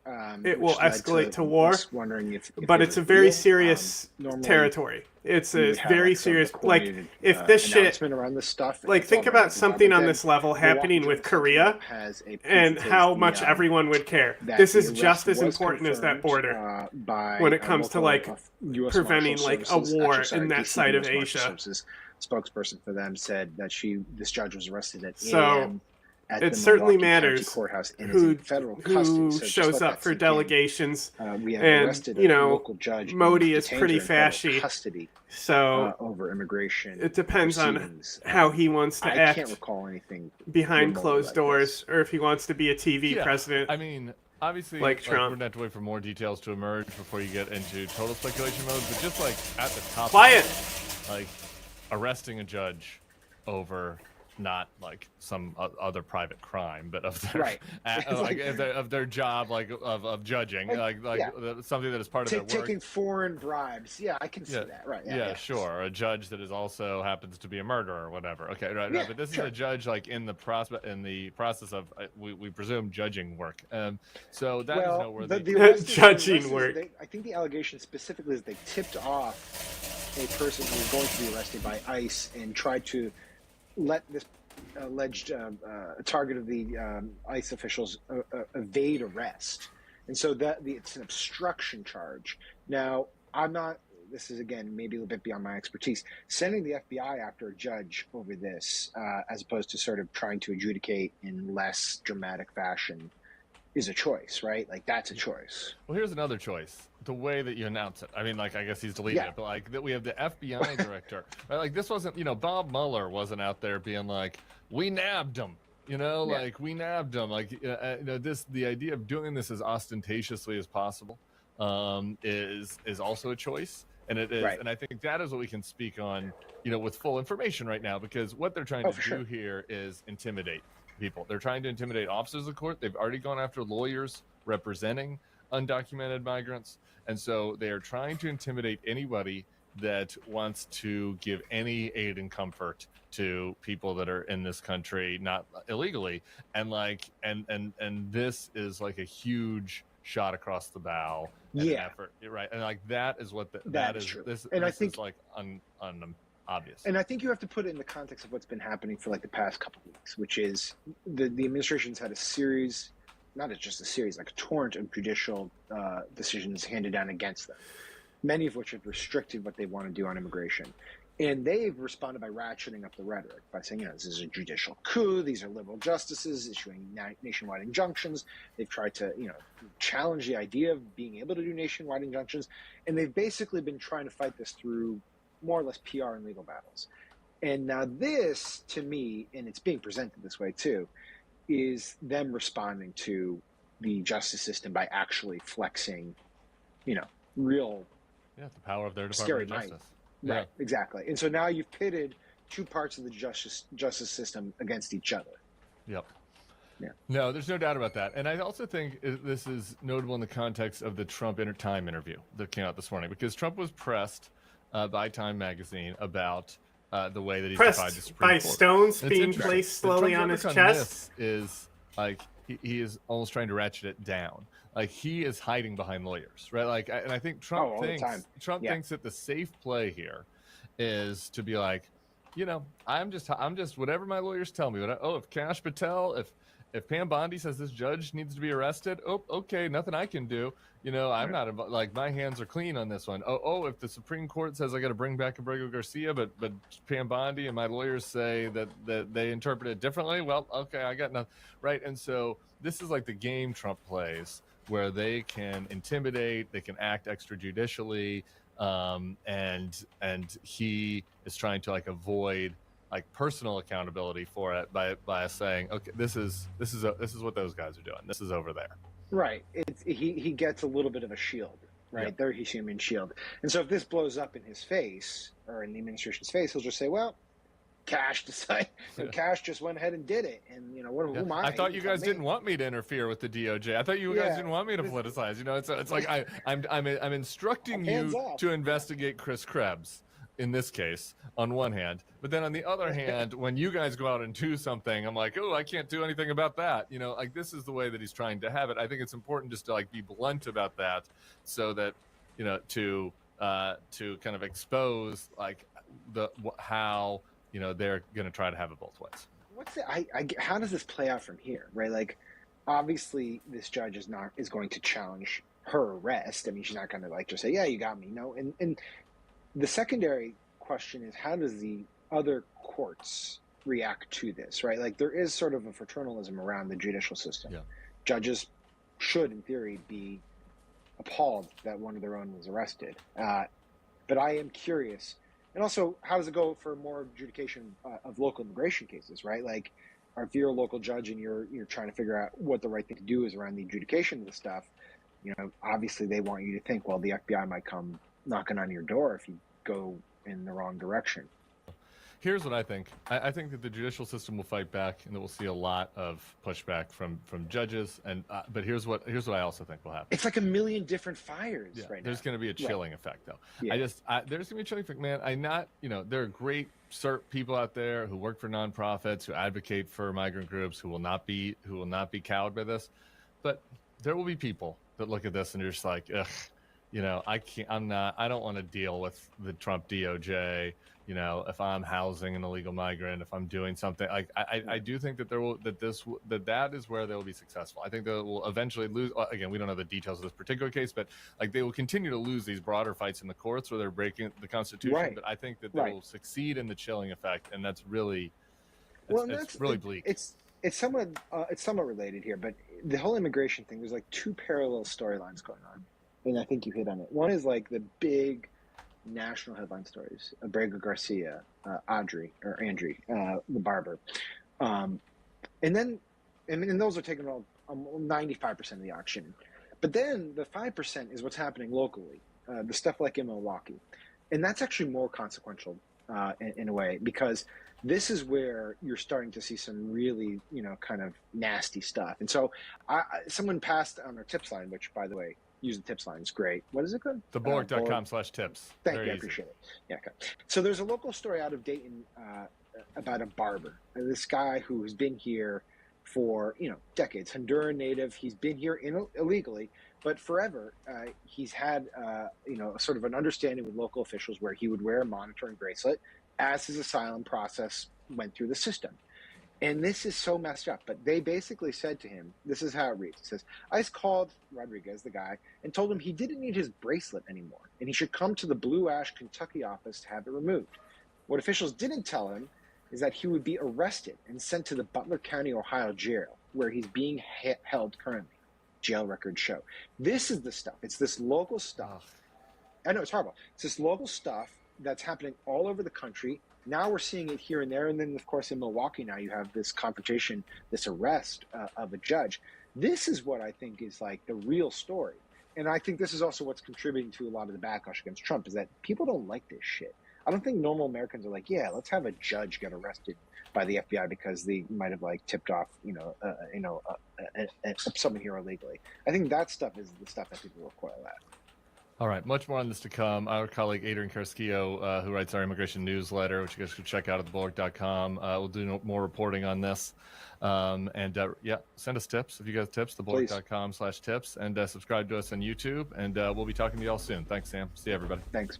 S2: will escalate to war,
S20: Wondering if
S2: but it's a very serious
S20: normally
S2: territory. It's
S20: we
S2: a
S20: would have,
S2: very
S20: like, sort of
S2: serious.
S20: a
S2: Like
S20: coordinated,
S2: if this shit,
S20: announcement around this stuff, and
S2: like
S20: it's
S2: think
S20: all
S2: about
S20: right,
S2: something
S20: but
S2: on
S20: then
S2: this level
S20: Milwaukee
S2: happening with Korea,
S20: has a piece
S2: and
S20: that
S2: how
S20: says
S2: much
S20: the,
S2: everyone would care.
S20: that
S2: This
S20: the
S2: is just
S20: arrest
S2: as
S20: was
S2: important as that
S20: confirmed,
S2: border
S20: by
S2: when it comes to
S20: local,
S2: like
S20: US
S2: preventing
S20: Marshal
S2: like a
S20: Services,
S2: war
S20: actually, sorry,
S2: in that
S20: DC
S2: side of
S20: US Marshal
S2: Asia.
S20: Services spokesperson for them said that this judge was arrested at 8
S2: So
S20: a.m. at
S2: it
S20: the
S2: certainly
S20: Milwaukee County
S2: matters
S20: courthouse and is
S2: who
S20: in federal custody.
S2: who
S20: So just
S2: shows
S20: let
S2: up
S20: that
S2: for
S20: sink in.
S2: delegations,
S20: We have
S2: and
S20: arrested
S2: you
S20: a
S2: know
S20: local judge.
S2: Modi
S20: and
S2: is
S20: detained
S2: pretty
S20: her in federal
S2: fashy.
S20: Custody,
S2: So
S20: over immigration.
S2: it depends on
S20: proceedings.
S2: how he wants to
S20: I
S2: act
S20: can't recall anything
S2: behind
S20: remotely
S2: closed
S20: like
S2: doors, or if he wants to be a TV
S19: Yeah,
S2: president.
S19: I mean, obviously,
S2: like
S19: we're
S2: Trump.
S19: going to have to wait for more details to emerge before you get into total speculation mode. But just like at the top,
S2: Quiet.
S19: Like arresting a judge over not like some other private crime, but of their
S20: Right.
S19: of their job, like of judging, like
S20: yeah.
S19: something that is part of their work.
S20: Taking foreign bribes. Yeah, I can see that. Right.
S19: Yeah, sure. Or a judge that is also happens to be a murderer or whatever. Okay, right.
S20: Yeah,
S19: But this
S20: sure.
S19: is a judge like in the process of we presume judging work. So that is noteworthy.
S20: the arrest is-
S2: Judging
S20: the arrest is
S2: work.
S20: I think the allegation specifically is they tipped off a person who was going to be arrested by ICE and tried to let this alleged target of the ICE officials evade arrest. And so it's an obstruction charge. Now, I'm not, this is again, maybe a little bit beyond my expertise, sending the FBI after a judge over this, as opposed to sort of trying to adjudicate in less dramatic fashion, is a choice, right? Like, that's a choice.
S19: Well, here's another choice: the way that you announce it. I mean, like, I guess he's deleted it, but like that we have the FBI director, right? Like, this wasn't, Bob Mueller wasn't out there being like, "We nabbed him," like we nabbed him. Like, the idea of doing this as ostentatiously as possible is also a choice, and it is, and I think that is what we can speak on, with full information right now, because what they're trying to do here is intimidate people. They're trying to intimidate officers of the court. They've already gone after lawyers representing undocumented migrants, and so they are trying to intimidate anybody that wants to give any aid and comfort to people that are in this country, not illegally. And this is like a huge shot across the bow. And an effort, right? And like that is what that is true. This is like obvious.
S20: And I think you have to put it in the context of what's been happening for like the past couple of weeks, which is the administration's had a series, not just a series, like a torrent of judicial decisions handed down against them, many of which have restricted what they want to do on immigration. And they've responded by ratcheting up the rhetoric by saying, this is a judicial coup. These are liberal justices issuing nationwide injunctions. They've tried to, challenge the idea of being able to do nationwide injunctions. And they've basically been trying to fight this through more or less PR and legal battles. And now this, to me, and it's being presented this way too, is them responding to the justice system by actually flexing, real
S19: the power of their Department of Justice.
S20: Right, exactly. And so now you've pitted two parts of the justice system against each other.
S19: Yep. Yeah. No, there's no doubt about that. And I also think this is notable in the context of the Trump Time interview that came out this morning, because Trump was pressed by Time magazine about the way that he defied the Supreme Court.
S2: By stones being placed slowly on his chest.
S19: Is like he is almost trying to ratchet it down. Like he is hiding behind lawyers, right? Like, and I think Trump thinks that the safe play here is to be like, I'm just whatever my lawyers tell me. If Kash Patel, if Pam Bondi says this judge needs to be arrested, okay, nothing I can do. I'm not like my hands are clean on this one. If the Supreme Court says I got to bring back Abrego Garcia, but Pam Bondi and my lawyers say that they interpret it differently. Well, okay, I got nothing, right? And so this is like the game Trump plays, where they can intimidate, they can act extrajudicially, and he is trying to like avoid like personal accountability for it by saying, okay, this is what those guys are doing. This is over there.
S20: Right. He gets a little bit of a shield, right? Yep. There, he's human shield. And so if this blows up in his face or in the administration's face, he'll just say, well, Kash decided. Kash just went ahead and did it, and who am I?
S19: I thought you guys didn't want me to interfere with the DOJ. I thought you guys didn't want me to politicize. It's like I'm instructing you to investigate Chris Krebs in this case on one hand, but then on the other hand, when you guys go out and do something, I'm like, I can't do anything about that. Like this is the way that he's trying to have it. I think it's important just to like be blunt about that, so that to kind of expose like how. They're going to try to have it both ways.
S20: How does this play out from here, right? Like, obviously, this judge is going to challenge her arrest. I mean, she's not going to like just say, "Yeah, you got me." No, and the secondary question is, how does the other courts react to this, right? Like, there is sort of a fraternalism around the judicial system. Yeah. Judges should, in theory, be appalled that one of their own was arrested. But I am curious. And also, how does it go for more adjudication of local immigration cases, right? Like, if you're a local judge and you're trying to figure out what the right thing to do is around the adjudication of the stuff, obviously they want you to think, well, the FBI might come knocking on your door if you go in the wrong direction.
S19: Here's what I think. I think that the judicial system will fight back, and that we'll see a lot of pushback from judges. And but here's what I also think will happen.
S20: It's like a million different fires right now.
S19: There's going to be a chilling effect, though. Yeah. There's going to be a chilling effect, man. There are great CERT people out there who work for nonprofits, who advocate for migrant groups, who will not be cowed by this. But there will be people that look at this and are just like, ugh, I don't want to deal with the Trump DOJ. If I'm housing an illegal migrant, if I'm doing something, like I do think that that is where they will be successful. I think they will eventually lose. Again, we don't know the details of this particular case, but like they will continue to lose these broader fights in the courts where they're breaking the Constitution. Right. But I think that they will succeed in the chilling effect, and that's really, it's really bleak.
S20: It's somewhat related here, but the whole immigration thing, there's like two parallel storylines going on, and I think you hit on it. One is like the big national headline stories: Abrego Garcia, Andri, the barber, and those are taking all 95% of the auction. But then the 5% is what's happening locally, the stuff like in Milwaukee, and that's actually more consequential in a way, because this is where you're starting to see some really kind of nasty stuff. And so someone passed on our tips line, which by the way, use the tips line. It's great. What is it called?
S19: Theborg.com/tips.
S20: Thank
S19: Very
S20: you. I
S19: easy.
S20: appreciate it. Yeah. Okay. So there's a local story out of Dayton about a barber. This guy who has been here for decades, Honduran native. He's been here illegally, but forever. He's had sort of an understanding with local officials where he would wear a monitoring bracelet as his asylum process went through the system. And this is so messed up. But they basically said to him, this is how it reads. It says, ICE called Rodriguez, the guy, and told him he didn't need his bracelet anymore, and he should come to the Blue Ash, Kentucky office to have it removed. What officials didn't tell him is that he would be arrested and sent to the Butler County, Ohio jail, where he's being held currently. Jail records show. This is the stuff. It's this local stuff. I know, it's horrible. It's this local stuff that's happening all over the country. Now we're seeing it here and there. And then, of course, in Milwaukee now you have this confrontation, this arrest of a judge. This is what I think is like the real story. And I think this is also what's contributing to a lot of the backlash against Trump is that people don't like this shit. I don't think normal Americans are like, yeah, let's have a judge get arrested by the FBI because they might have like tipped off, someone here illegally. I think that stuff is the stuff that people recoil at.
S19: All right, much more on this to come. Our colleague Adrian Carrasquillo, who writes our immigration newsletter, which you guys can check out at theborg.com, will do more reporting on this. Send us tips if you got tips, theborg.com/tips, and subscribe to us on YouTube. And we'll be talking to you all soon. Thanks, Sam. See you, everybody.
S20: Thanks.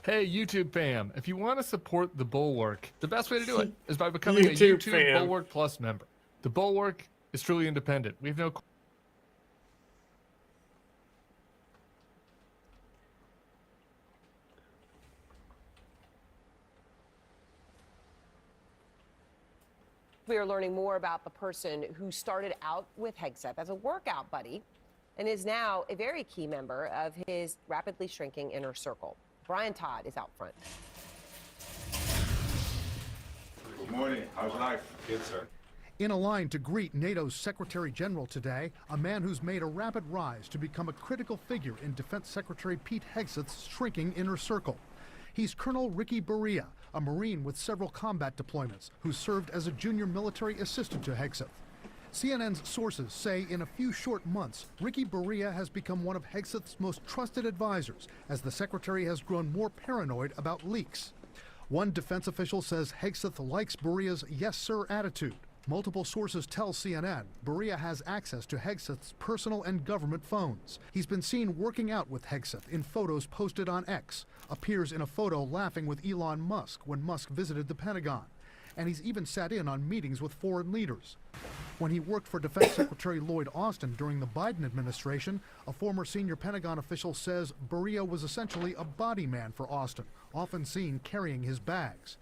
S19: Hey, YouTube fam, if you want to support The Bulwark, the best way to do it is by becoming a
S1: YouTube
S19: YouTube
S1: fam.
S19: Bulwark Plus member. The Bulwark is truly independent. We have no
S21: We are learning more about the person who started out with Hegseth as a workout buddy and is now a very key member of his rapidly shrinking inner circle. Brian Todd is out front.
S22: Good morning. How's life? Good, sir.
S23: In a line to greet NATO's Secretary General today, a man who's made a rapid rise to become a critical figure in Defense Secretary Pete Hegseth's shrinking inner circle. He's Colonel Ricky Berea, a Marine with several combat deployments, who served as a junior military assistant to Hegseth. CNN's sources say in a few short months, Ricky Berea has become one of Hegseth's most trusted advisors, as the secretary has grown more paranoid about leaks. One defense official says Hegseth likes Berea's yes sir attitude. Multiple sources tell CNN Berea has access to Hegseth's personal and government phones. He's been seen working out with Hegseth in photos posted on X, appears in a photo laughing with Elon Musk when Musk visited the Pentagon, and he's even sat in on meetings with foreign leaders. When he worked for Defense Secretary Lloyd Austin during the Biden administration, a former senior Pentagon official says Berea was essentially a body man for Austin, often seen carrying his bags.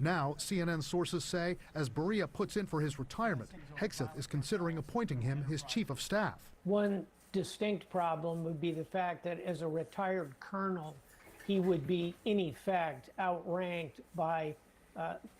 S23: Now, CNN sources say, as Berea puts in for his retirement, Hegseth is considering appointing him his chief of staff.
S24: One distinct problem would be the fact that as a retired colonel, he would be, in effect, outranked by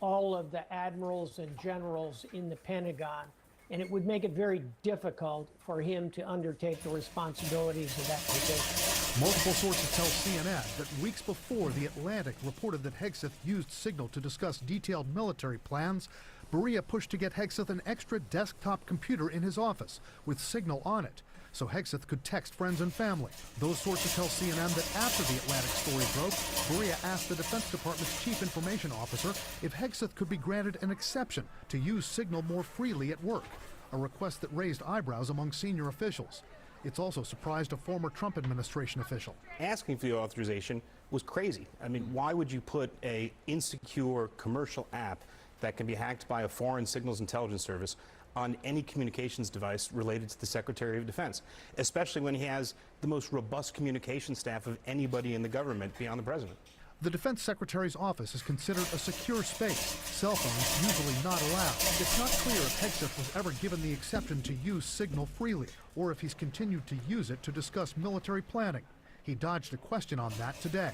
S24: all of the admirals and generals in the Pentagon, and it would make it very difficult for him to undertake the responsibilities of that position.
S23: Multiple sources tell CNN that weeks before The Atlantic reported that Hegseth used Signal to discuss detailed military plans, Berea pushed to get Hegseth an extra desktop computer in his office with Signal on it, so Hegseth could text friends and family. Those sources tell CNN that after The Atlantic story broke, Berea asked the Defense Department's chief information officer if Hegseth could be granted an exception to use Signal more freely at work, a request that raised eyebrows among senior officials. It's also surprised a former Trump administration official.
S25: Asking for the authorization was crazy. I mean, why would you put a insecure commercial app that can be hacked by a foreign signals intelligence service on any communications device related to the Secretary of Defense, especially when he has the most robust communication staff of anybody in the government beyond the president?
S23: The Defense Secretary's office is considered a secure space, cell phones usually not allowed. It's not clear if Hegseth was ever given the exception to use Signal freely, or if he's continued to use it to discuss military planning. He dodged a question on that today.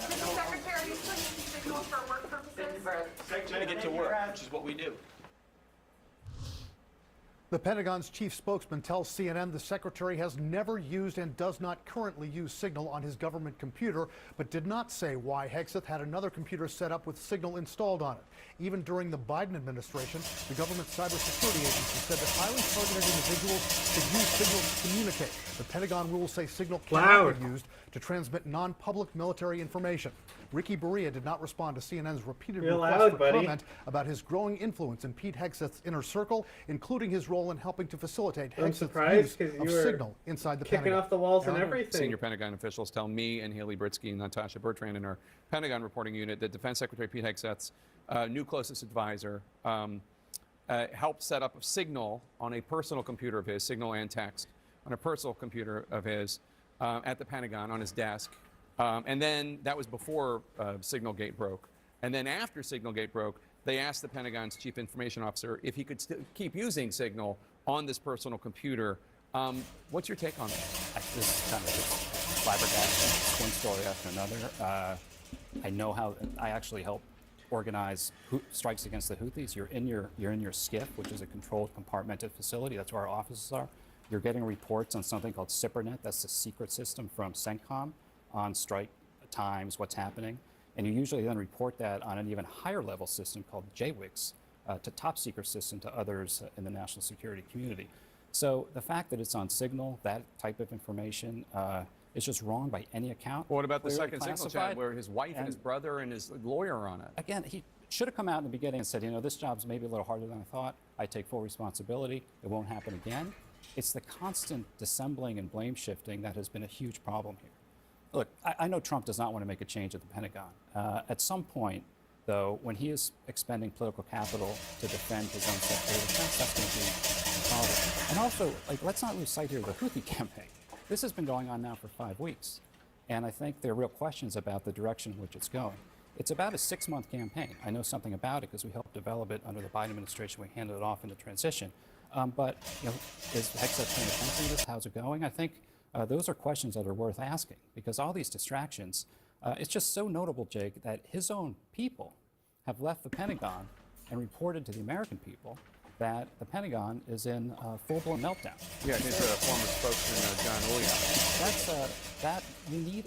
S26: Did the Secretary use Signal for work purposes?
S27: Trying to get to work, which is what we do.
S23: The Pentagon's chief spokesman tells CNN the secretary has never used and does not currently use Signal on his government computer, but did not say why Hegseth had another computer set up with Signal installed on it. Even during the Biden administration, the government cybersecurity agency said that highly targeted individuals could use Signal to communicate. The Pentagon rules say Signal cannot be used to transmit non-public military information. Ricky Berea did not respond to CNN's repeated request for comment about his growing influence in Pete Hegseth's inner circle, including his role in helping to facilitate Hegseth's use of Signal inside the Pentagon.
S2: Kicking off the walls and everything.
S3: Senior Pentagon officials tell me and Haley Britsky and Natasha Bertrand in our Pentagon reporting unit that Defense Secretary Pete Hegseth's new closest advisor helped set up a Signal on a personal computer of his, Signal and text, on a personal computer of his at the Pentagon on his desk. And then that was before Signalgate broke. And then after Signalgate broke, they asked the Pentagon's chief information officer if he could keep using Signal on this personal computer. What's your take on that?
S4: This is kind of just flabbergasting, one story after another. I know how. I actually helped organize strikes against the Houthis. You're in your skiff, which is a controlled, compartmented facility. That's where our offices are. You're getting reports on something called SIPRNet. That's the secret system from CENTCOM on strike times, what's happening. And you usually then report that on an even higher level system called JWICS, to top secret system to others in the national security community. So the fact that it's on Signal, that type of information, is just wrong by any account.
S3: What about the
S4: Clearly
S3: second Signal
S4: classified.
S3: chat where his wife and his brother and his lawyer are on it?
S4: Again, he should have come out in the beginning and said, you know, this job's maybe a little harder than I thought. I take full responsibility. It won't happen again. It's the constant dissembling and blame shifting that has been a huge problem here. Look, I know Trump does not want to make a change at the Pentagon. At some point, though, when he is expending political capital to defend his own Secretary of Defense, that's going to be a problem. And also, let's not lose sight here of the Houthi campaign. This has been going on now for 5 weeks. And I think there are real questions about the direction in which it's going. It's about a 6-month campaign. I know something about it because we helped develop it under the Biden administration. We handed it off in the transition. But is Hegseth paying attention to this? How's it going? I think those are questions that are worth asking because all these distractions, it's just so notable, Jake, that his own people have left the Pentagon and reported to the American people that the Pentagon is in full-blown meltdown.
S3: Yeah, his former spokesman, John Williams.
S4: That you need.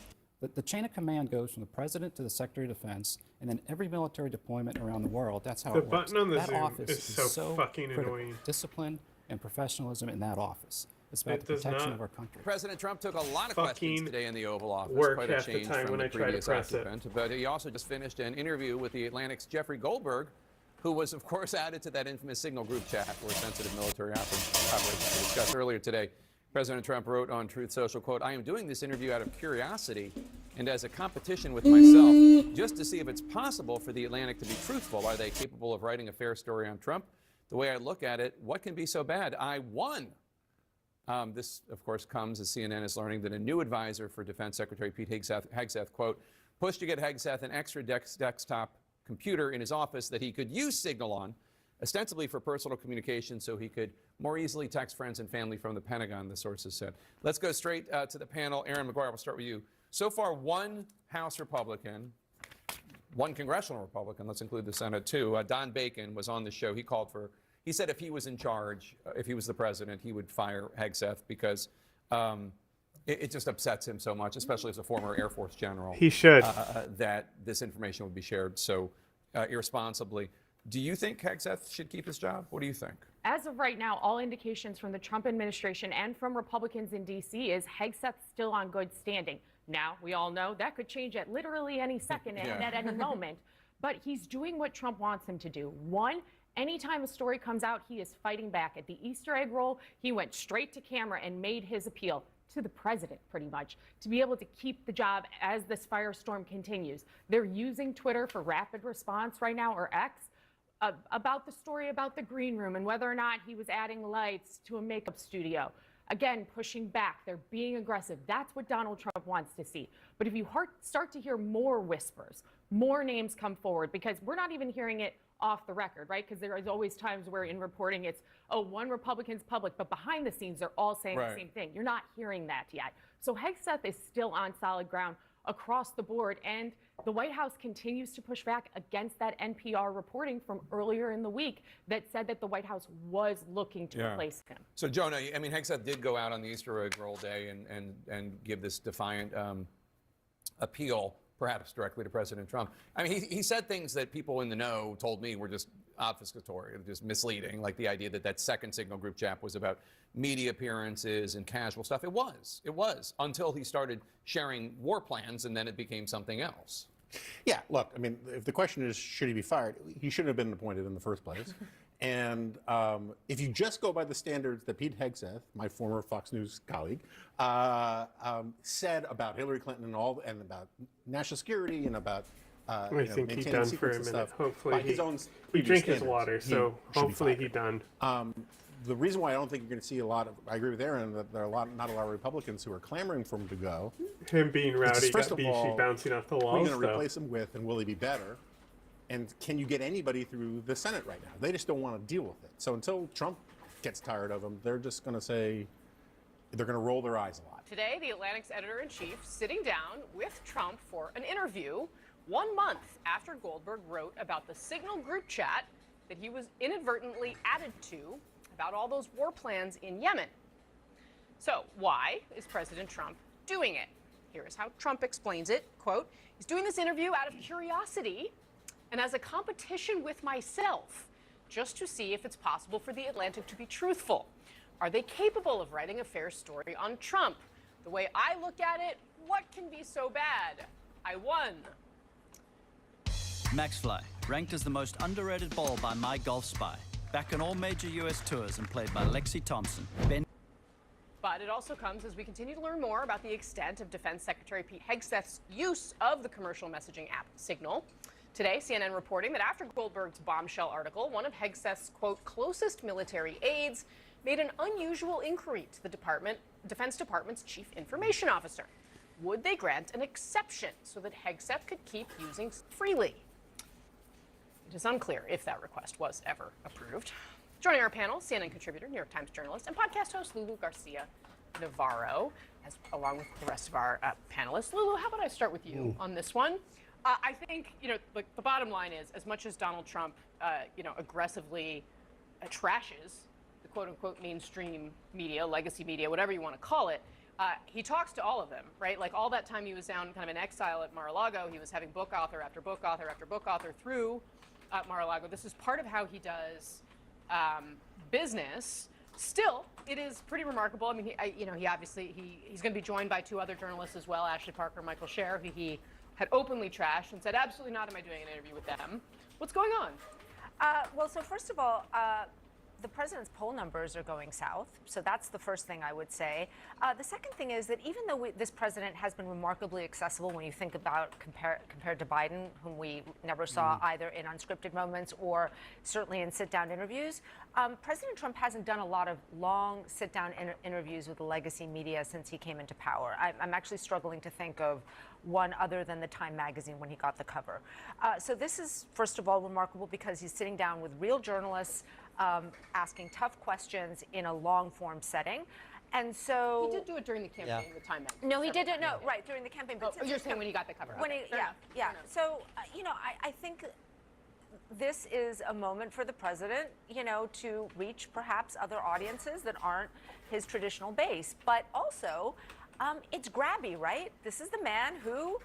S4: The chain of command goes from the president to the Secretary of Defense, and then every military deployment around the world. That's how it works.
S2: The button on the
S4: that
S2: Zoom
S4: office
S2: is so fucking
S4: critical.
S2: annoying.
S4: Discipline and professionalism in that office. It's about the protection of our country.
S3: President Trump took a lot of questions today in the Oval Office.
S2: Work
S3: Quite a
S2: half the
S3: change
S2: time
S3: from
S2: when
S3: the
S2: I try to
S3: previous
S2: press it.
S3: occupant. But he also just finished an interview with the Atlantic's Jeffrey Goldberg, who was, of course, added to that infamous Signal group chat where sensitive military operations were discussed earlier today. President Trump wrote on Truth Social, quote, "I am doing this interview out of curiosity and as a competition with myself, just to see if it's possible for the Atlantic to be truthful. Are they capable of writing a fair story on Trump? The way I look at it, what can be so bad? I won." This, of course, comes as CNN is learning that a new advisor for Defense Secretary Pete Hegseth, quote, pushed to get Hegseth an extra desktop computer in his office that he could use Signal on, ostensibly for personal communication so he could more easily text friends and family from the Pentagon, the sources said. Let's go straight to the panel. Aaron McGuire, we'll start with you. So far, one House Republican, one congressional Republican, let's include the Senate too, Don Bacon was on the show. He said if he was in charge, if he was the president, he would fire Hegseth because it just upsets him so much, especially as a former Air Force general.
S2: He should.
S3: That this information would be shared so irresponsibly. Do you think Hegseth should keep his job? What do you think?
S5: As of right now, all indications from the Trump administration and from Republicans in D.C. is Hegseth's still on good standing. Now, we all know that could change at literally any second and at any moment, but he's doing what Trump wants him to do. One, anytime a story comes out, he is fighting back. At the Easter egg roll, he went straight to camera and made his appeal to the president, pretty much, to be able to keep the job as this firestorm continues. They're using Twitter for rapid response right now, or X, about the story about the green room and whether or not he was adding lights to a makeup studio. Again, pushing back. They're being aggressive. That's what Donald Trump wants to see. But if you start to hear more whispers, more names come forward, because we're not even hearing it off the record, right? Because there is always times where in reporting it's, oh, one Republican's public, but behind the scenes they're all saying the same thing. You're not hearing that yet. So Hegseth is still on solid ground. across the board. And the White House continues to push back against that NPR reporting from earlier in the week that said that the White House was looking to replace him.
S3: So, Jonah, I mean, Hegseth did go out on the Easter egg roll day and give this defiant appeal, perhaps directly to President Trump. I mean, he said things that people in the know told me were just obfuscatory, just misleading, like the idea that that second Signal group chat was about media appearances and casual stuff. It was, until he started sharing war plans, and then it became something else.
S6: Yeah, look, I mean, if the question is, should he be fired? He shouldn't have been appointed in the first place. And if you just go by the standards that Pete Hegseth, my former Fox News colleague, said about Hillary Clinton and about national security and about
S2: I think he's done for a minute. Hopefully
S6: he
S2: drink his water, so hopefully he's done.
S6: The reason why I don't think you're going to see a lot of, I agree with Aaron, that there are not a lot of Republicans who are clamoring for him to go.
S2: Him being rowdy,
S6: first
S2: got
S6: of all,
S2: Bishi bouncing off the
S6: who are
S2: walls.
S6: you going to replace him with, and will he be better? And can you get anybody through the Senate right now? They just don't want to deal with it. So until Trump gets tired of him, they're just going to say, they're going to roll their eyes a lot.
S8: Today, the Atlantic's editor-in-chief sitting down with Trump for an interview 1 month after Goldberg wrote about the Signal group chat that he was inadvertently added to about all those war plans in Yemen. So why is President Trump doing it? Here is how Trump explains it. Quote, he's doing this interview out of curiosity and as a competition with myself, just to see if it's possible for the Atlantic to be truthful. Are they capable of writing a fair story on Trump? The way I look at it, what can be so bad? I won.
S9: Maxfly, ranked as the most underrated ball by My Golf Spy. Back on all major U.S. tours and played by Lexi Thompson.
S8: But it also comes as we continue to learn more about the extent of Defense Secretary Pete Hegseth's use of the commercial messaging app Signal. Today, CNN reporting that after Goldberg's bombshell article, one of Hegseth's, quote, closest military aides made an unusual inquiry to the Defense Department's chief information officer. Would they grant an exception so that Hegseth could keep using freely? It is unclear if that request was ever approved. Joining our panel, CNN contributor, New York Times journalist, and podcast host Lulu Garcia Navarro, along with the rest of our panelists. Lulu, how about I start with you on this one? I think, the bottom line is, as much as Donald Trump, aggressively trashes the quote-unquote mainstream media, legacy media, whatever you want to call it, he talks to all of them, right? Like all that time he was down kind of in exile at Mar-a-Lago, he was having book author after book author after book author through Mar-a-Lago. This is part of how he does business. Still, it is pretty remarkable. I mean, he obviously he's going to be joined by two other journalists as well, Ashley Parker and Michael Scher, who he had openly trashed and said, absolutely not am I doing an interview with them. What's going on?
S10: Well, so first of all, the president's poll numbers are going south. So that's the first thing I would say. The second thing is that even though this president has been remarkably accessible when you think about compared to Biden, whom we never saw either in unscripted moments or certainly in sit-down interviews, President Trump hasn't done a lot of long sit-down interviews with the legacy media since he came into power. I'm actually struggling to think of one other than the Time magazine when he got the cover. So this is, first of all, remarkable because he's sitting down with real journalists, asking tough questions in a long-form setting. And so
S8: he did do it during the campaign, the Time magazine.
S10: No, he didn't. No, right, during the campaign. But
S8: you're saying when he got the cover.
S10: When
S8: Okay,
S10: yeah. So, I think this is a moment for the president, to reach perhaps other audiences that aren't his traditional base. But also, it's grabby, right? This is the man who,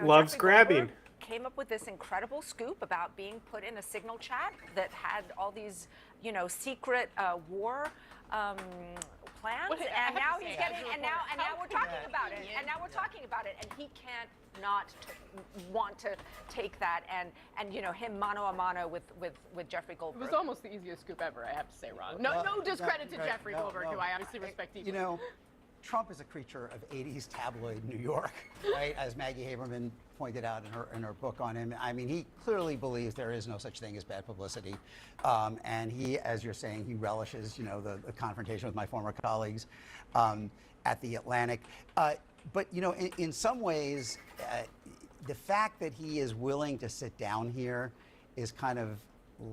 S2: loves
S10: Jeffrey
S2: grabbing.
S10: Goldberg came up with this incredible scoop about being put in a Signal chat that had all these, secret war plans, and now he's getting, and now we're talking about it, and now we're talking about it, and he can't not want to take that and him mano a mano with Jeffrey Goldberg.
S8: It was almost the easiest scoop ever, I have to say, Ron. No discredit to Jeffrey Goldberg, who I obviously respect deeply.
S11: Trump is a creature of 80s tabloid New York, right? As Maggie Haberman pointed out in her book on him. I mean, he clearly believes there is no such thing as bad publicity. And he, as you're saying, he relishes, the confrontation with my former colleagues at the Atlantic. But, in some ways, the fact that he is willing to sit down here is kind of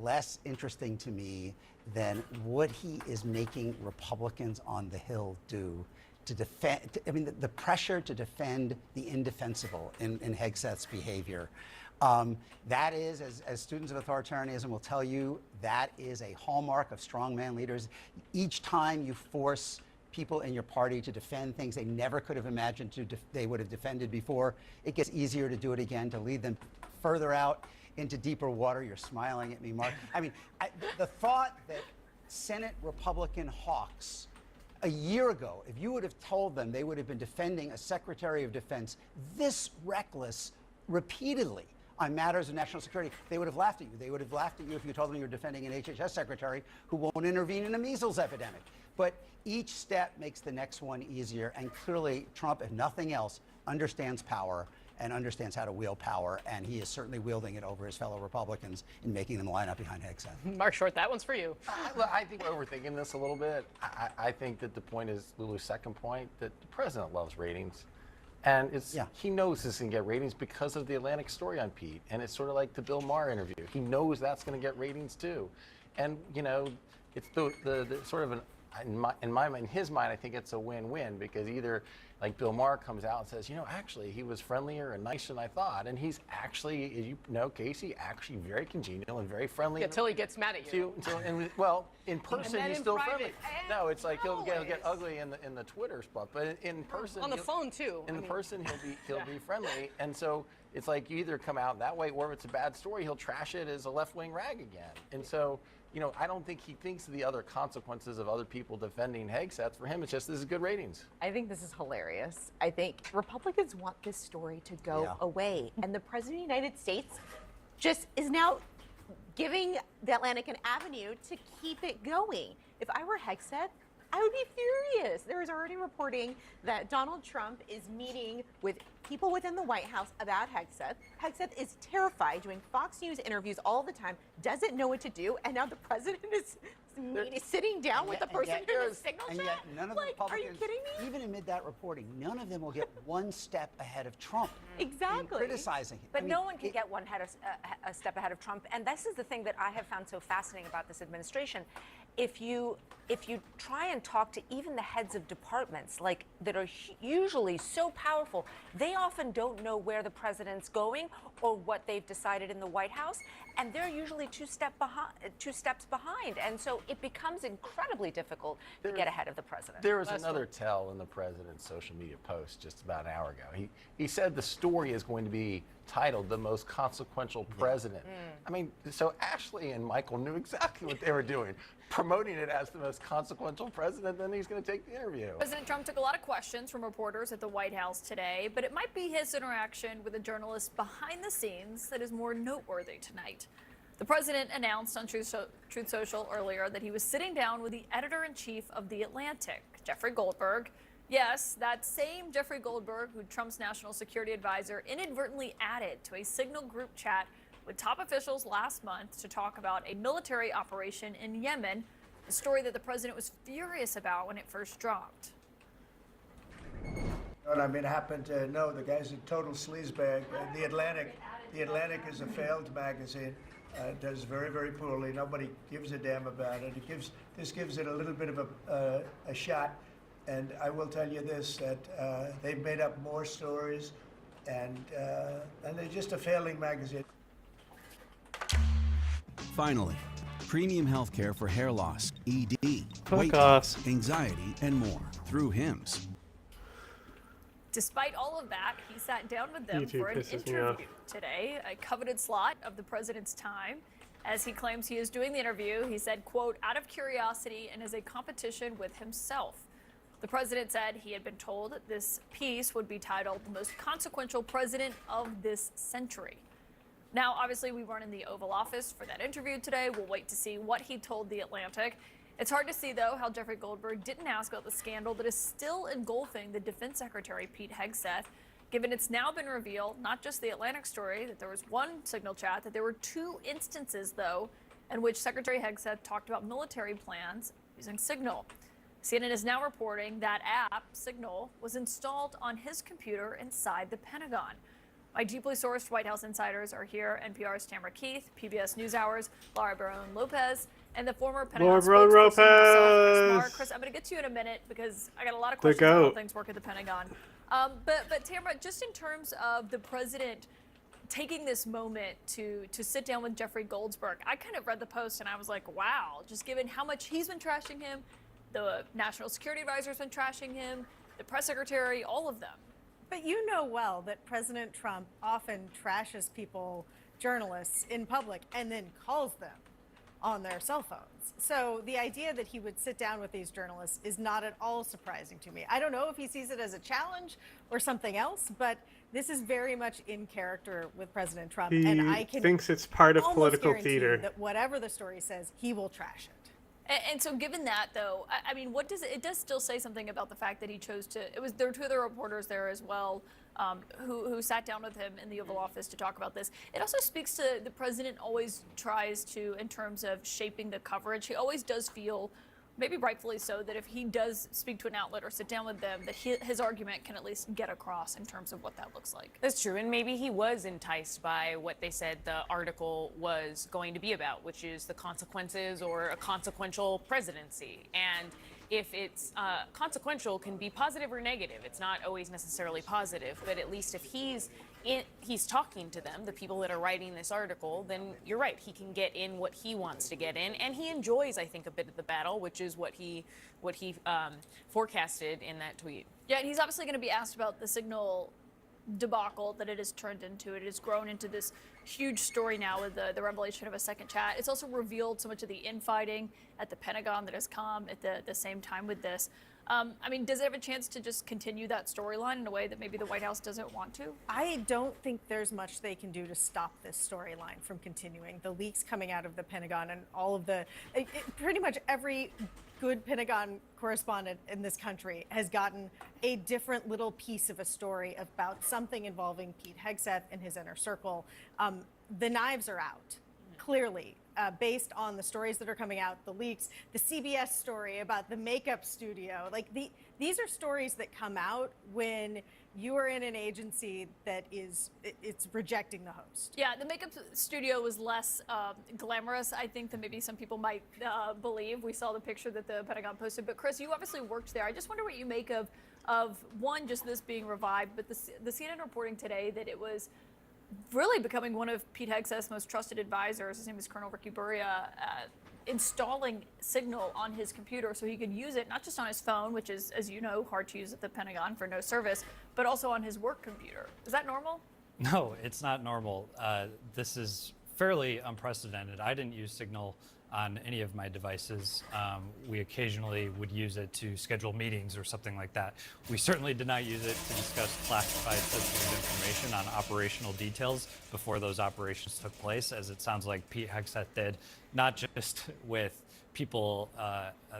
S11: less interesting to me than what he is making Republicans on the Hill do to defend. I mean, the pressure to defend the indefensible in Hegseth's behavior. That is, as students of authoritarianism will tell you, that is a hallmark of strongman leaders. Each time you force people in your party to defend things they never could have imagined they would have defended before, it gets easier to do it again, to lead them further out into deeper water. You're smiling at me, Mark. I mean, the thought that Senate Republican hawks a year ago, if you would have told them they would have been defending a Secretary of Defense this reckless repeatedly on matters of national security, they would have laughed at you. They would have laughed at you if you told them you were defending an HHS secretary who won't intervene in a measles epidemic. But each step makes the next one easier, and clearly Trump, if nothing else, understands power and understands how to wield power, and he is certainly wielding it over his fellow Republicans in making them line up behind Hegseth.
S8: Mark Short, that one's for you.
S7: I think we're overthinking this a little bit. I think that the point is Lulu's second point, that the president loves ratings. And he knows this is going to get ratings because of the Atlantic story on Pete. And it's sort of like the Bill Maher interview. He knows that's going to get ratings too. And, you know, it's the sort of in his mind, I think it's a win-win, because either like Bill Maher comes out and says, you know, actually he was friendlier and nicer than I thought. And he's actually, as you know, Casey, actually very congenial and very friendly.
S8: Until he gets mad at you.
S7: Well, in person he's still friendly. No, it's like he'll
S8: always.
S7: get ugly in the Twitter stuff, but in person
S8: On the phone too.
S7: In person he'll be friendly, and so it's like you either come out that way, or if it's a bad story, he'll trash it as a left-wing rag again. And so, you know, I don't think he thinks of the other consequences of other people defending Hegseth. For him, it's just, this is good ratings.
S5: I think this is hilarious. I think Republicans want this story to go away. And the President of the United States just is now giving the Atlantic an avenue to keep it going. If I were Hegseth, I would be furious. There is already reporting that Donald Trump is meeting with people within the White House about Hegseth. Hegseth is terrified, doing Fox News interviews all the time, doesn't know what to do, and now the president is sitting down with the person in the signal chat?
S11: And yet none of the
S5: Are you
S11: Republicans,
S5: kidding me?
S11: even amid that reporting, none of them will get one step ahead of Trump
S5: Exactly.
S11: in criticizing him.
S10: But no one can get a step ahead of Trump, and this is the thing that I have found so fascinating about this administration. If you try and talk to even the heads of departments, like that are usually so powerful, they often don't know where the president's going or what they've decided in the White House, and they're usually two steps behind, and so it becomes incredibly difficult to get ahead of the president.
S7: There was another tell in the president's social media post just about an hour ago. He said the story is going to be titled "The Most Consequential President." I mean, so Ashley and Michael knew exactly what they were doing, promoting it as the most consequential president. Then he's going to take the interview.
S12: President Trump took a lot of questions from reporters at the White House today, but it might be his interaction with a journalist behind the scenes that is more noteworthy tonight. The president announced on Truth Social earlier that he was sitting down with the editor-in-chief of The Atlantic, Jeffrey Goldberg. Yes, that same Jeffrey Goldberg who Trump's national security advisor inadvertently added to a Signal group chat with top officials last month to talk about a military operation in Yemen, a story that the president was furious about when it first dropped.
S13: I mean, I happen to know the guy's a total sleazebag. The Atlantic is a failed magazine. Does very, very poorly. Nobody gives a damn about it. This gives it a little bit of a shot. And I will tell you this, that they've made up more stories, and they're just a failing magazine.
S14: Finally, premium health care for hair loss, ED,
S2: Fuck
S14: weight
S2: off.
S14: loss, anxiety, and more through HIMS.
S12: Despite all of that, he sat down with them
S2: YouTube
S12: for an
S2: pisses me off.
S12: interview today, a coveted slot of the president's time. As he claims he is doing the interview, he said, quote, out of curiosity and as a competition with himself. The president said he had been told that this piece would be titled "The Most Consequential President of This Century." Now, obviously, we weren't in the Oval Office for that interview today. We'll wait to see what he told The Atlantic. It's hard to see, though, how Jeffrey Goldberg didn't ask about the scandal that is still engulfing the Defense Secretary, Pete Hegseth, given it's now been revealed, not just The Atlantic story, that there was one Signal chat, that there were two instances, though, in which Secretary Hegseth talked about military plans using Signal. CNN is now reporting that app, Signal, was installed on his computer inside the Pentagon. My deeply sourced White House insiders are here. NPR's Tamara Keith, PBS NewsHour's Laura Barone Lopez, and the former Pentagon
S2: Lord
S12: spokesperson himself, Chris Marr.
S2: Lopez.
S12: Chris, I'm going to get to you in a minute because I got a lot of
S2: The
S12: questions about how
S2: goat.
S12: things work at the Pentagon. But Tamara, just in terms of the president taking this moment to sit down with Jeffrey Goldsberg, I kind of read the post and I was like, wow, just given how much he's been trashing him, the National Security Advisor's been trashing him, the press secretary, all of them.
S1: But you know well that President Trump often trashes people, journalists, in public and then calls them on their cell phones. So the idea that he would sit down with these journalists is not at all surprising to me. I don't know if he sees it as a challenge or something else, but this is very much in character with President Trump.
S2: He
S1: and I can
S2: thinks it's part of
S1: almost
S2: political
S1: guarantee
S2: theater.
S1: that whatever the story says, he will trash it.
S12: And so given that, though, I mean, what does it does still say something about the fact that he chose to, there were two other reporters there as well who sat down with him in the Oval Office to talk about this. It also speaks to the president always tries to, in terms of shaping the coverage, he always does feel, maybe rightfully so, that if he does speak to an outlet or sit down with them, that his argument can at least get across in terms of what that looks like.
S5: That's true, and maybe he was enticed by what they said the article was going to be about, which is the consequences or a consequential presidency. And if it's consequential, can be positive or negative. It's not always necessarily positive, but at least if he's talking to them, the people that are writing this article, then you're right, he can get in what he wants to get in, and he enjoys, I think, a bit of the battle, which is what he forecasted in that tweet.
S12: Yeah, and he's obviously going to be asked about the Signal debacle that it has turned into. It has grown into this huge story now with the revelation of a second chat. It's also revealed so much of the infighting at the Pentagon that has come at the same time with this. I mean, does it have a chance to just continue that storyline in a way that maybe the White House doesn't want to?
S1: I don't think there's much they can do to stop this storyline from continuing. The leaks coming out of the Pentagon and all of pretty much every good Pentagon correspondent in this country has gotten a different little piece of a story about something involving Pete Hegseth and his inner circle. The knives are out, clearly. Based on the stories that are coming out, the leaks, the CBS story about the makeup studio. Like these are stories that come out when you are in an agency that it's rejecting the host.
S12: Yeah, the makeup studio was less glamorous, I think, than maybe some people might believe. We saw the picture that the Pentagon posted. But Chris, you obviously worked there. I just wonder what you make of one, just this being revived, but the CNN reporting today that it was really becoming one of Pete Hegseth's most trusted advisors. His name is Colonel Ricky Buria, installing Signal on his computer so he could use it not just on his phone, which is, as you know, hard to use at the Pentagon for no service, but also on his work computer. Is that normal?
S15: No, it's not normal. This is fairly unprecedented. I didn't use Signal on any of my devices. We occasionally would use it to schedule meetings or something like that. We certainly did not use it to discuss classified sensitive information on operational details before those operations took place, as it sounds like Pete Hegseth did, not just with people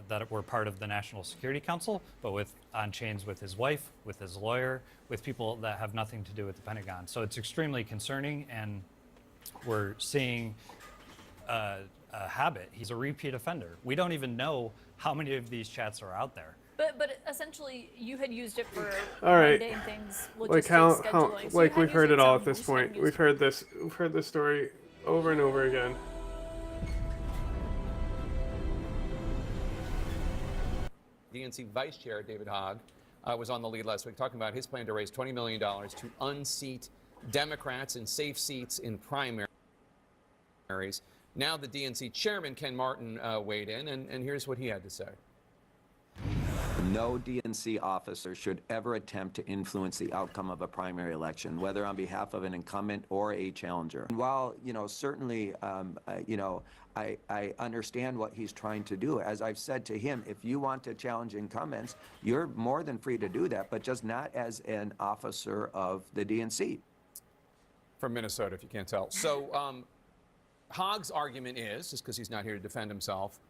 S15: that were part of the National Security Council, but on chains with his wife, with his lawyer, with people that have nothing to do with the Pentagon. So it's extremely concerning, and we're seeing a habit. He's a repeat offender. We don't even know how many of these chats are out there.
S12: But essentially, you had used it for
S2: All right.
S12: mundane things,
S2: Like
S12: logistics,
S2: how
S12: scheduling. So
S2: like
S12: you
S2: we've
S12: had
S2: heard
S12: used
S2: it all
S12: some
S2: at this
S12: use
S2: point.
S12: and
S2: We've heard this story over and over again.
S3: DNC Vice Chair David Hogg was on the lead last week talking about his plan to raise $20 million to unseat Democrats in safe seats in primaries. Now the DNC chairman, Ken Martin, weighed in, and here's what he had to say.
S16: No DNC officer should ever attempt to influence the outcome of a primary election, whether on behalf of an incumbent or a challenger. And while, certainly, I understand what he's trying to do. As I've said to him, if you want to challenge incumbents, you're more than free to do that, but just not as an officer of the DNC.
S3: From Minnesota, if you can't tell. So Hogg's argument is, just because he's not here to defend himself,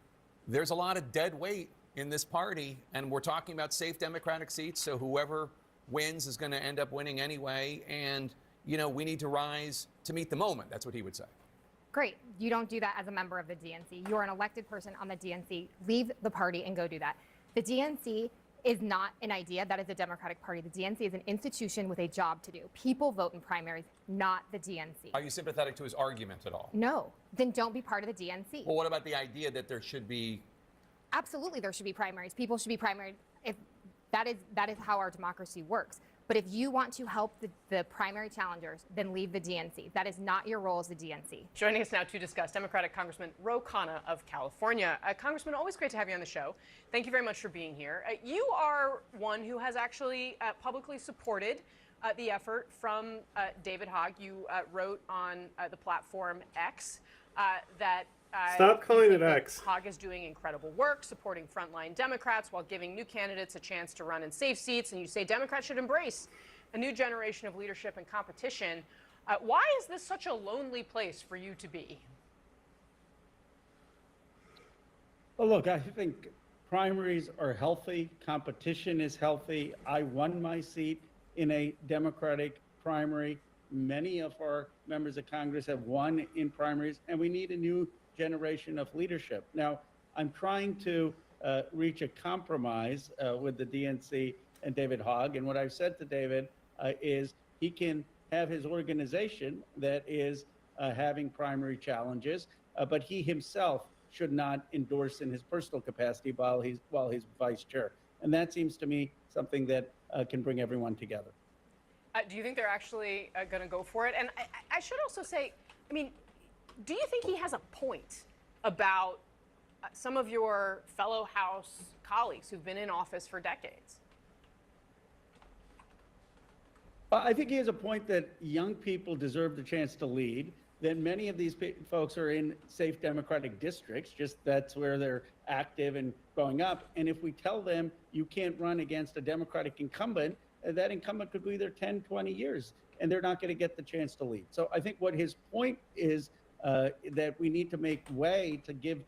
S3: there's a lot of dead weight in this party, and we're talking about safe Democratic seats, so whoever wins is going to end up winning anyway, and, we need to rise to meet the moment. That's what he would say.
S17: Great. You don't do that as a member of the DNC. You're an elected person on the DNC. Leave the party and go do that. The DNC is not an idea. That is the Democratic Party. The DNC is an institution with a job to do. People vote in primaries, not the DNC.
S3: Are you sympathetic to his argument at all?
S17: No, then don't be part of the DNC.
S3: Well, what about the idea that there should be?
S17: Absolutely, there should be primaries. People should be primaried. If that is how our democracy works. But if you want to help the primary challengers, then leave the DNC. That is not your role as the DNC.
S8: Joining us now to discuss, Democratic Congressman Ro Khanna of California. Congressman, always great to have you on the show. Thank you very much for being here. You are one who has actually publicly supported the effort from David Hogg. You wrote on the platform X that
S2: Stop calling it X.
S8: Hogg is doing incredible work supporting frontline Democrats while giving new candidates a chance to run in safe seats. And you say Democrats should embrace a new generation of leadership and competition. Why is this such a lonely place for you to be?
S18: Well, look, I think primaries are healthy. Competition is healthy. I won my seat in a Democratic primary. Many of our members of Congress have won in primaries, and we need a new generation of leadership. Now, I'm trying to reach a compromise with the DNC and David Hogg. And what I've said to David is he can have his organization that is having primary challenges, but he himself should not endorse in his personal capacity while he's vice chair. And that seems to me something that can bring everyone together.
S8: Do you think they're actually going to go for it? And I should also say, I mean, do you think he has a point about some of your fellow House colleagues who've been in office for decades?
S18: I think he has a point that young people deserve the chance to lead, that many of these folks are in safe Democratic districts, just that's where they're active and growing up. And if we tell them you can't run against a Democratic incumbent, that incumbent could be there 10, 20 years, and they're not going to get the chance to lead. So I think what his point is that we need to make way to give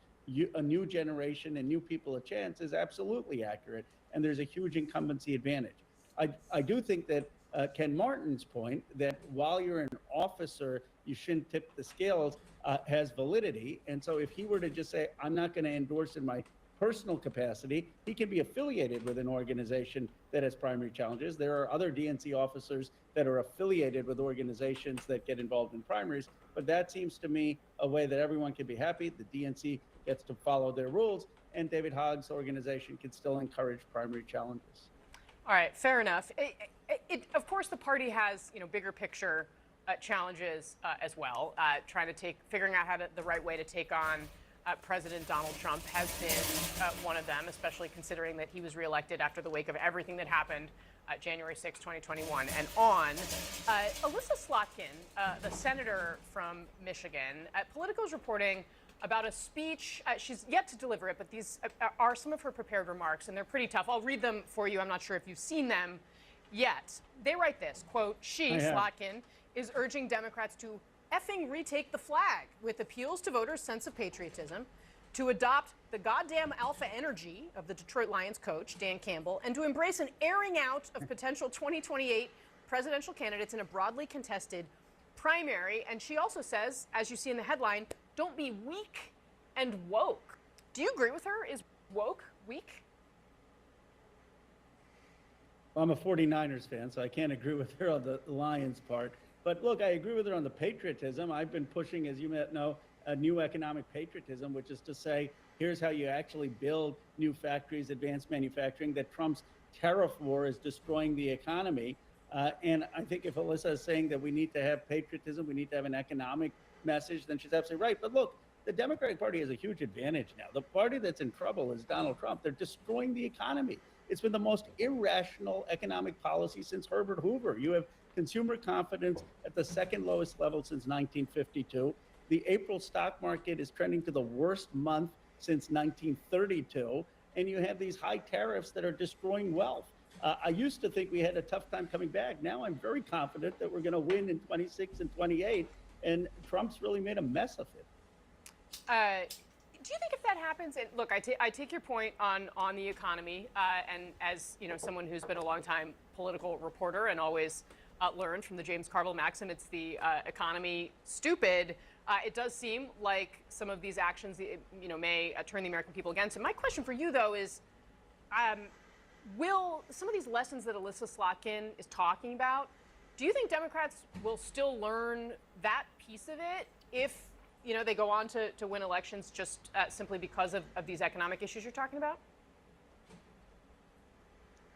S18: a new generation and new people a chance is absolutely accurate, and there's a huge incumbency advantage. I do think that Ken Martin's point that while you're an officer, you shouldn't tip the scales has validity. And so if he were to just say, I'm not going to endorse in my personal capacity, he can be affiliated with an organization that has primary challenges. There are other DNC officers that are affiliated with organizations that get involved in primaries, but that seems to me a way that everyone can be happy. The DNC gets to follow their rules, and David Hogg's organization can still encourage primary challenges.
S8: All right, fair enough. Of course, the party has, bigger picture challenges as well. Figuring out the right way to take on President Donald Trump has been one of them, especially considering that he was reelected after the wake of everything that happened January 6, 2021 and on. Alyssa Slotkin, the senator from Michigan, Politico is reporting about a speech. She's yet to deliver it, but these are some of her prepared remarks, and they're pretty tough. I'll read them for you. I'm not sure if you've seen them yet. They write this, quote, Slotkin, is urging Democrats to effing retake the flag with appeals to voters' sense of patriotism, to adopt the goddamn alpha energy of the Detroit Lions coach, Dan Campbell, and to embrace an airing out of potential 2028 presidential candidates in a broadly contested primary. And she also says, as you see in the headline, don't be weak and woke. Do you agree with her? Is woke weak?
S18: I'm a 49ers fan, so I can't agree with her on the Lions part. But look, I agree with her on the patriotism. I've been pushing, as you might know, a new economic patriotism, which is to say, here's how you actually build new factories, advanced manufacturing, that Trump's tariff war is destroying the economy. And I think if Alyssa is saying that we need to have patriotism, we need to have an economic message, then she's absolutely right. But look, the Democratic Party has a huge advantage now. The party that's in trouble is Donald Trump. They're destroying the economy. It's been the most irrational economic policy since Herbert Hoover. You have consumer confidence at the second lowest level since 1952. The April stock market is trending to the worst month since 1932. And you have these high tariffs that are destroying wealth. I used to think we had a tough time coming back. Now I'm very confident that we're going to win in 26 and 28. And Trump's really made a mess of it.
S8: Do you think if that happens, and look, I take your point on the economy, and as someone who's been a long-time political reporter and always learned from the James Carville maxim, it's the economy stupid. It does seem like some of these actions, may turn the American people against it. My question for you, though, is will some of these lessons that Alyssa Slotkin is talking about, do you think Democrats will still learn that piece of it if, you know, they go on to win elections just simply because of these economic issues you're talking about?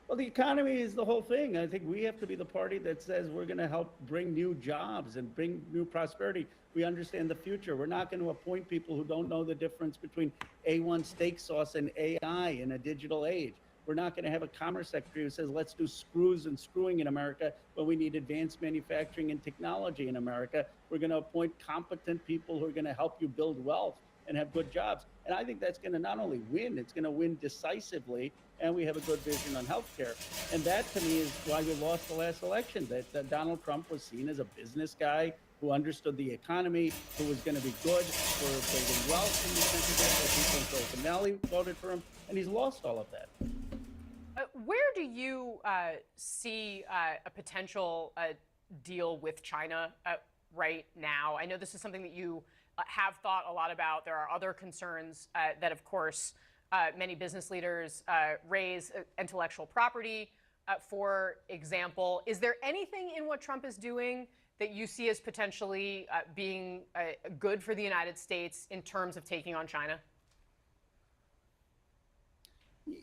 S18: Well, the economy is the whole thing. I think we have to be the party that says we're going to help bring new jobs and bring new prosperity. We understand the future. We're not going to appoint people who don't know the difference between A1 steak sauce and AI in a digital age. We're not going to have a commerce secretary who says, let's do screws and screwing in America when we need advanced manufacturing and technology in America. We're going to appoint competent people who are going to help you build wealth and have good jobs. And I think that's going to not only win, it's going to win decisively, and we have a good vision on healthcare. And that, to me, is why we lost the last election, that Donald Trump was seen as a business guy who understood the economy, who was going to be good for building wealth in this country. People in Silicon Valley voted for him, and he's lost all of that.
S8: Where do you see a potential deal with China right now? I know this is something that you have thought a lot about. There are other concerns that, of course, many business leaders raise. Intellectual property, for example. Is there anything in what Trump is doing that you see as potentially being good for the United States in terms of taking on China?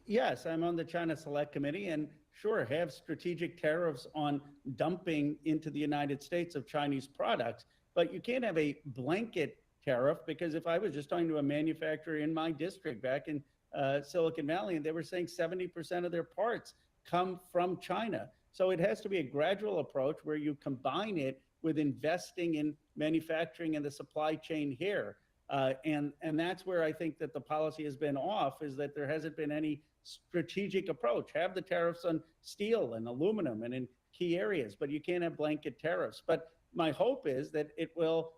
S18: Yes, I'm on the China Select Committee, and sure, have strategic tariffs on dumping into the United States of Chinese products. But you can't have a blanket tariff, because if I was just talking to a manufacturer in my district back in Silicon Valley, and they were saying 70% of their parts come from China. So it has to be a gradual approach where you combine it with investing in manufacturing and the supply chain here. And that's where I think that the policy has been off, is that there hasn't been any strategic approach. Have the tariffs on steel and aluminum and in key areas, but you can't have blanket tariffs. But my hope is that it will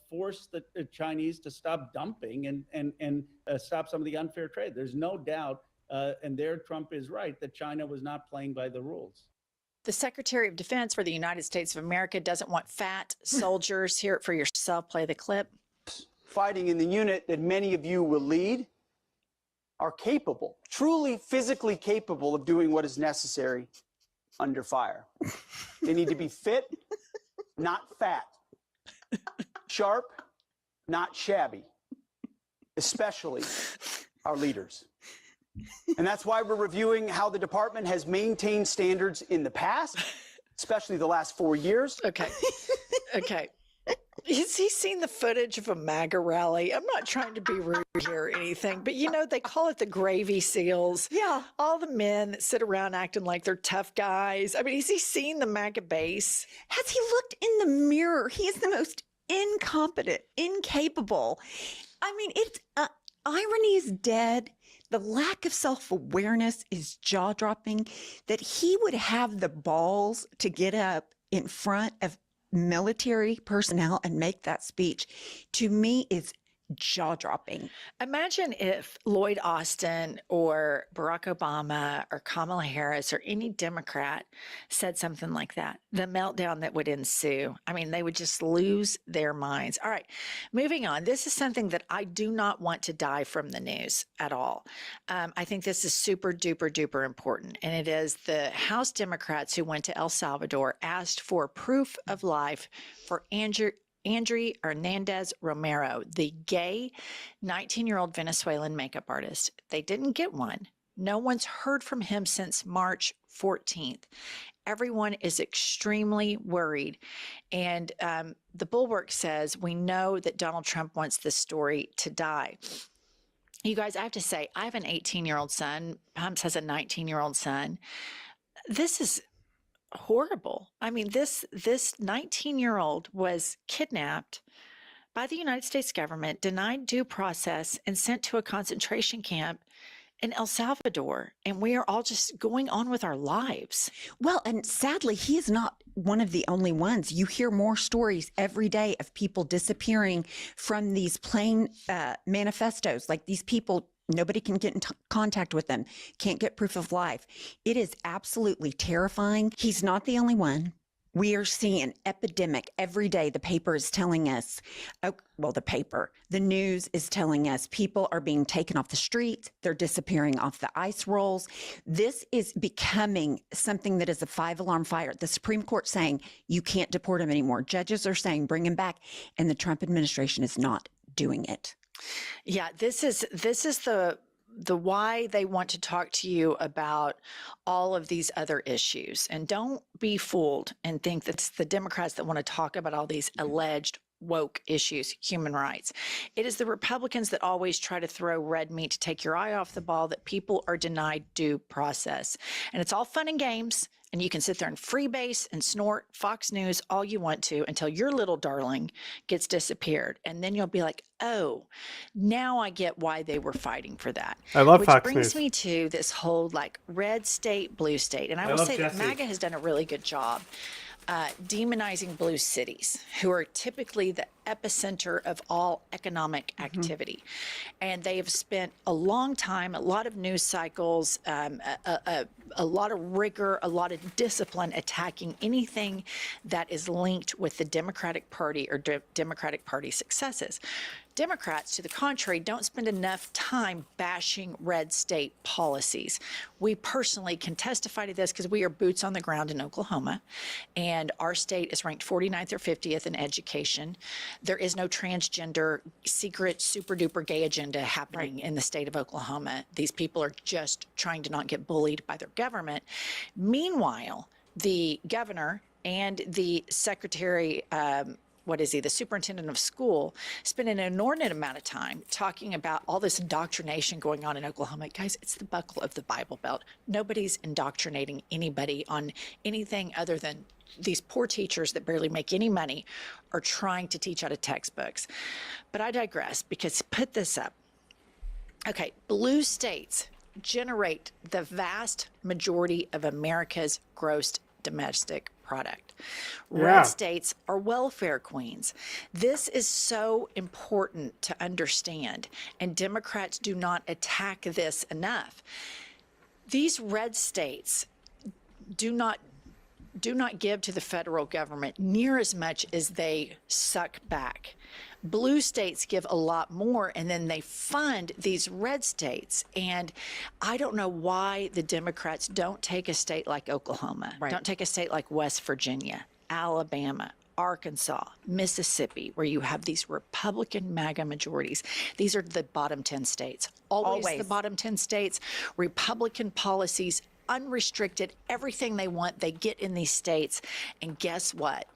S18: force the Chinese to stop dumping and stop some of the unfair trade. There's no doubt, and there Trump is right, that China was not playing by the rules.
S19: The Secretary of Defense for the United States of America doesn't want fat soldiers. Hear it for yourself. Play the clip.
S20: Fighting in the unit that many of you will lead are capable, truly physically capable of doing what is necessary under fire. They need to be fit, not fat, sharp, not shabby, especially our leaders. And that's why we're reviewing how the department has maintained standards in the past, especially the last 4 years.
S21: Okay. Has he seen the footage of a MAGA rally? I'm not trying to be rude here or anything, but you know, they call it the gravy seals. Yeah. All the men that sit around acting like they're tough guys. I mean, has he seen the MAGA base?
S22: Has he looked in the mirror? He is the most incompetent, incapable. I mean, it's irony is dead. The lack of self-awareness is jaw-dropping. That he would have the balls to get up in front of military personnel and make that speech, to me, is jaw-dropping.
S21: Imagine if Lloyd Austin or Barack Obama or Kamala Harris or any Democrat said something like that. The meltdown that would ensue. I mean, they would just lose their minds. All right, moving on. This is something that I do not want to die from the news at all. I think this is super duper duper important. And it is the House Democrats who went to El Salvador asked for proof of life for Andrew Hernandez Romero, the gay 19-year-old Venezuelan makeup artist. They didn't get one. No one's heard from him since March 14th. Everyone is extremely worried. And the Bulwark says, we know that Donald Trump wants this story to die. You guys, I have to say, I have an 18-year-old son. Pumps has a 19-year-old son. This is horrible. I mean, this 19-year-old was kidnapped by the United States government, denied due process, and sent to a concentration camp in El Salvador. And we are all just going on with our lives.
S22: Well, and sadly, he is not one of the only ones. You hear more stories every day of people disappearing from these plain manifestos, like these people. Nobody can get in contact with them, can't get proof of life. It is absolutely terrifying. He's not the only one. We are seeing an epidemic every day. The paper is telling us, the news is telling us people are being taken off the streets. They're disappearing off the ice rolls. This is becoming something that is a 5-alarm fire. The Supreme Court saying you can't deport him anymore. Judges are saying bring him back. And the Trump administration is not doing it.
S21: Yeah, this is the why they want to talk to you about all of these other issues. And don't be fooled and think that it's the Democrats that want to talk about all these alleged woke issues, human rights. It is the Republicans that always try to throw red meat to take your eye off the ball, that people are denied due process. And it's all fun and games. And you can sit there and freebase and snort Fox News all you want to until your little darling gets disappeared. And then you'll be like, oh, now I get why they were fighting for that.
S2: I love
S21: Which
S2: Fox
S21: brings
S2: News.
S21: me to this whole like red state, blue state. And I will
S2: love
S21: say
S2: Jesse.
S21: that MAGA has done a really good job demonizing blue cities, who are typically the epicenter of all economic activity. And they have spent a long time, a lot of news cycles, a lot of rigor, a lot of discipline attacking anything that is linked with the Democratic Party or Democratic Party successes. Democrats, to the contrary, don't spend enough time bashing red state policies. We personally can testify to this because we are boots on the ground in Oklahoma, and our state is ranked 49th or 50th in education. There is no transgender, secret, super duper gay agenda happening in the state of Oklahoma. These people are just trying to not get bullied by their government. Meanwhile, the governor and the secretary, the superintendent of school, spent an inordinate amount of time talking about all this indoctrination going on in Oklahoma. Guys, it's the buckle of the Bible Belt. Nobody's indoctrinating anybody on anything other than these poor teachers that barely make any money are trying to teach out of textbooks. But I digress, because put this up. Okay, blue states generate the vast majority of America's gross domestic product. Red states are welfare queens. This is so important to understand, and Democrats do not attack this enough. These red states do not give to the federal government near as much as they suck back. Blue states give a lot more, and then they fund these red states. And I don't know why the Democrats don't take a state like Oklahoma, don't take a state like West Virginia, Alabama, Arkansas, Mississippi, where you have these Republican MAGA majorities. These are the bottom 10 states. Always the bottom 10 states. Republican policies, unrestricted, everything they want, they get in these states. And guess what?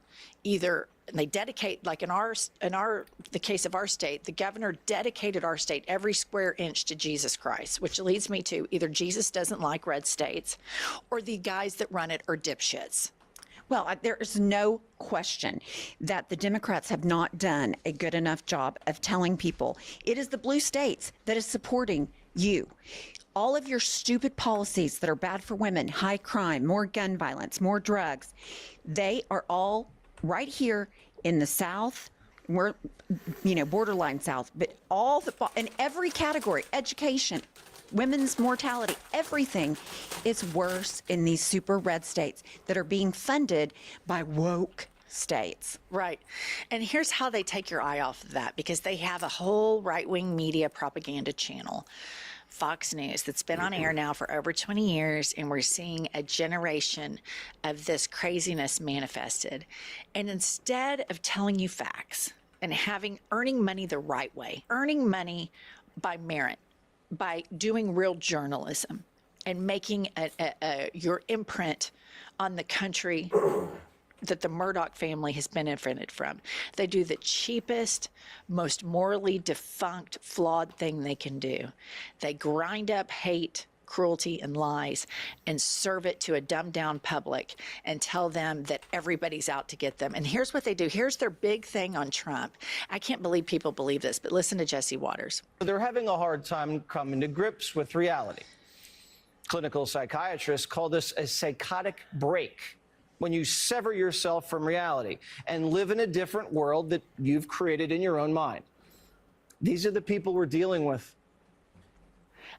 S21: Either they dedicate, like in the case of our state, the governor dedicated our state every square inch to Jesus Christ, which leads me to either Jesus doesn't like red states or the guys that run it are dipshits.
S22: Well, there is no question that the Democrats have not done a good enough job of telling people it is the blue states that is supporting you. All of your stupid policies that are bad for women, high crime, more gun violence, more drugs, they are all right here in the South. We're, borderline South, but in every category, education, women's mortality, everything is worse in these super red states that are being funded by woke states.
S21: Right. And here's how they take your eye off of that, because they have a whole right-wing media propaganda channel, Fox News, that's been on air now for over 20 years, and we're seeing a generation of this craziness manifested. And instead of telling you facts and earning money the right way, earning money by merit, by doing real journalism and making your imprint on the country that the Murdoch family has benefited from. They do the cheapest, most morally defunct, flawed thing they can do. They grind up hate, cruelty, and lies and serve it to a dumbed-down public and tell them that everybody's out to get them. And here's what they do. Here's their big thing on Trump. I can't believe people believe this, but listen to Jesse Waters.
S4: They're having a hard time coming to grips with reality. Clinical psychiatrists call this a psychotic break, when you sever yourself from reality and live in a different world that you've created in your own mind. These are the people we're dealing with.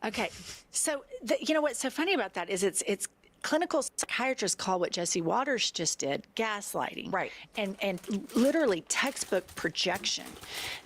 S21: Okay, so you know what's so funny about that is it's clinical psychiatrists call what Jesse Waters just did gaslighting. Right. And literally textbook projection.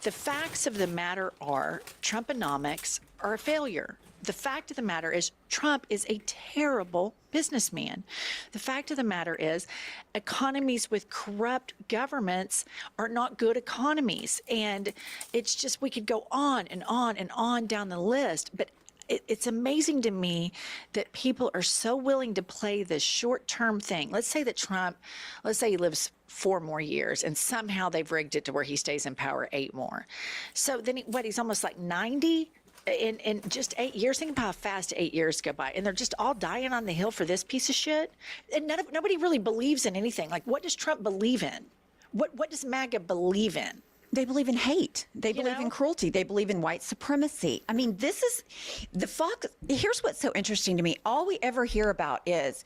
S21: The facts of the matter are Trumponomics are a failure. The fact of the matter is Trump is a terrible businessman. The fact of the matter is economies with corrupt governments are not good economies. And it's just, we could go on and on and on down the list. But it's amazing to me that people are so willing to play this short-term thing. Let's say that Trump, let's say he lives 4 more years and somehow they've rigged it to where he stays in power 8 more. So then he's almost like 90 in just 8 years. Think about how fast 8 years go by, and they're just all dying on the Hill for this piece of shit. And nobody really believes in anything. Like, what does Trump believe in? What does MAGA believe in?
S22: They believe in hate. They believe in cruelty. They believe in white supremacy. I mean, this is the Fox. Here's what's so interesting to me. All we ever hear about is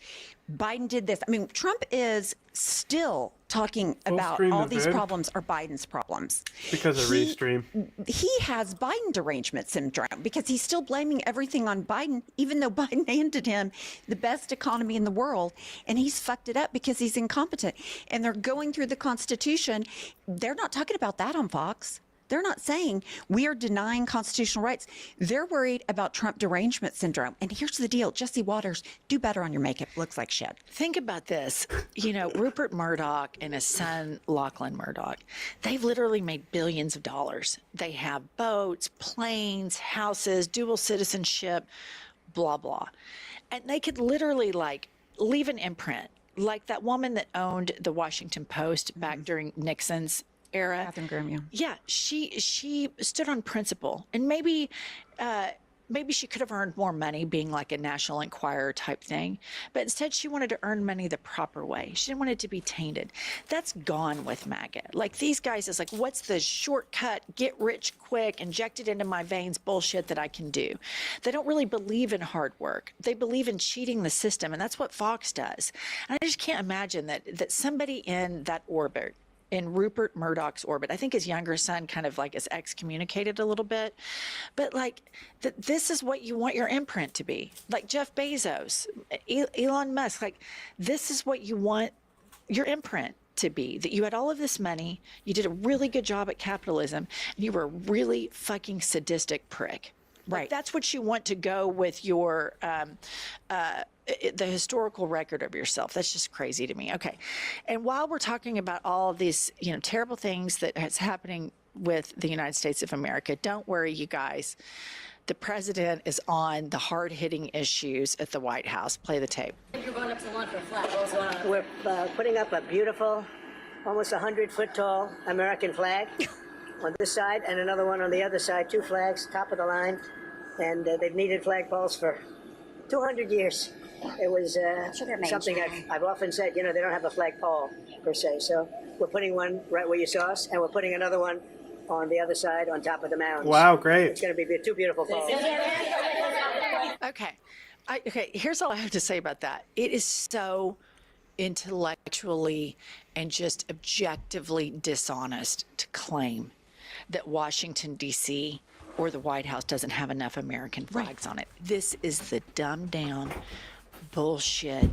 S22: Biden did this. I mean, Trump is still talking about all these problems are Biden's problems.
S2: Because of Restream.
S22: He has Biden derangement syndrome because he's still blaming everything on Biden, even though Biden handed him the best economy in the world, and he's fucked it up because he's incompetent. And they're going through the Constitution. They're not talking about that on Fox. They're not saying we are denying constitutional rights. They're worried about Trump derangement syndrome. And here's the deal. Jesse Waters, do better on your makeup. Looks like shit.
S21: Think about this. You know, Rupert Murdoch and his son, Lachlan Murdoch, they've literally made billions of dollars. They have boats, planes, houses, dual citizenship, blah, blah. And they could literally, like, leave an imprint. Like that woman that owned the Washington Post back during Nixon's era.
S22: Catherine Graham, yeah.
S21: Yeah, she stood on principle, and maybe she could have earned more money being like a National Enquirer type thing, but instead she wanted to earn money the proper way. She didn't want it to be tainted. That's gone with MAGA. Like, these guys is like, what's the shortcut, get rich quick, inject it into my veins bullshit that I can do? They don't really believe in hard work. They believe in cheating the system, and that's what Fox does. And I just can't imagine that somebody in that orbit, in Rupert Murdoch's orbit, I think his younger son kind of like is excommunicated a little bit, but like this is what you want your imprint to be. Like Jeff Bezos, Elon Musk, like this is what you want your imprint to be, that you had all of this money, you did a really good job at capitalism, and you were a really fucking sadistic prick. Right. Like, that's what you want to go with your the historical record of yourself. That's just crazy to me. Okay. And while we're talking about all of these, you know, terrible things that is happening with the United States of America, don't worry, you guys. The president is on the hard-hitting issues at the White House. Play the tape.
S6: You're going up to lunch for flag. We're putting up a beautiful, almost 100-foot tall American flag on this side and another one on the other side, 2 flags, top of the line. And they've needed flagpoles for 200 years. It was something I've often said, you know, they don't have a flagpole per se. So we're putting one right where you saw us, and we're putting another one on the other side on top of the mounds.
S2: Wow, great.
S6: It's going to be 2 beautiful poles.
S21: Okay. Okay, here's all I have to say about that. It is so intellectually and just objectively dishonest to claim that Washington, D.C., or the White House doesn't have enough American flags on it. This is the dumbed down bullshit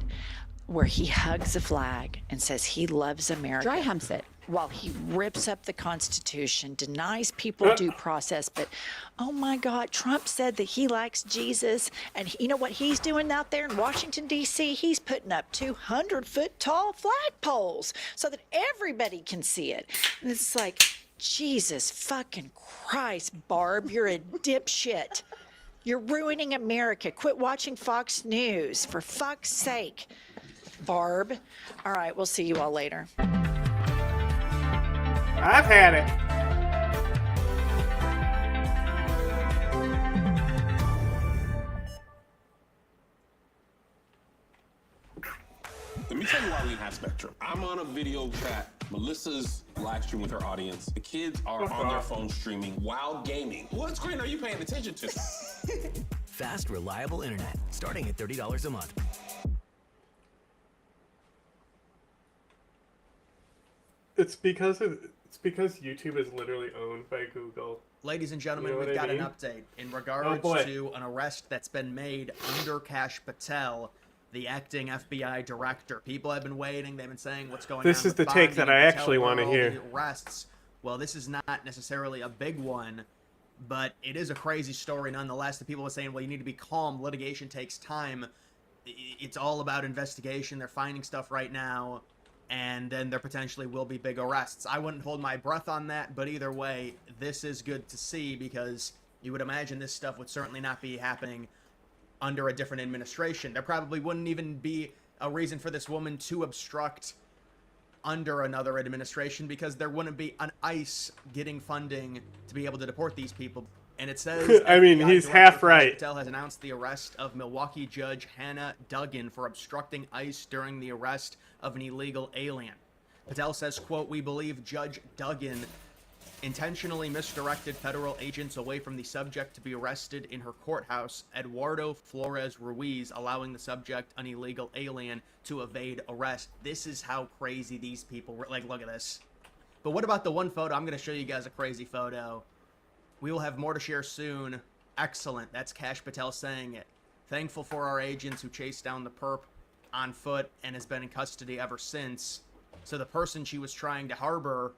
S21: where he hugs a flag and says he loves America.
S22: Dry humps it.
S21: While he rips up the Constitution, denies people due process. But, oh my God, Trump said that he likes Jesus. And you know what he's doing out there in Washington, D.C.? He's putting up 200-foot tall flagpoles so that everybody can see it. And it's like, Jesus fucking Christ, Barb, you're a dipshit. You're ruining America. Quit watching Fox News, for fuck's sake, Barb. All right, we'll see you all later.
S2: I've had it.
S9: Let me tell you why we have Spectrum. I'm on a video chat. Melissa's live streaming with her audience. The kids are on their phone streaming while gaming. What screen are you paying attention to?
S23: Fast, reliable internet, starting at $30 a month.
S2: It's because YouTube is literally owned by Google.
S24: Ladies and gentlemen,
S2: You know
S24: we've
S2: what
S24: got
S2: I mean?
S24: an update in regards
S2: boy.
S24: to an arrest that's been made under Kash Patel.
S7: the acting FBI director. People have been waiting. They've been saying what's going on.
S2: This is the take that I actually want to hear.
S7: Arrests. Well, this is not necessarily a big one, but it is a crazy story nonetheless. The people are saying, well, you need to be calm. Litigation takes time. It's all about investigation. They're finding stuff right now, and then there potentially will be big arrests. I wouldn't hold my breath on that, but either way, this is good to see, because you would imagine this stuff would certainly not be happening under a different administration. There probably wouldn't even be a reason for this woman to obstruct under another administration, because there wouldn't be an ICE getting funding to be able to deport these people. And it says,
S2: I mean, he's half right.
S7: Patel has announced the arrest of Milwaukee Judge Hannah Duggan for obstructing ICE during the arrest of an illegal alien. Patel says, quote, "We believe Judge Duggan intentionally misdirected federal agents away from the subject to be arrested in her courthouse, Eduardo Flores Ruiz, allowing the subject, an illegal alien, to evade arrest." This is how crazy these people were. Like, look at this. But what about the one photo? I'm going to show you guys a crazy photo. We will have more to share soon. Excellent. That's Kash Patel saying it. Thankful for our agents who chased down the perp on foot and has been in custody ever since. So the person she was trying to harbor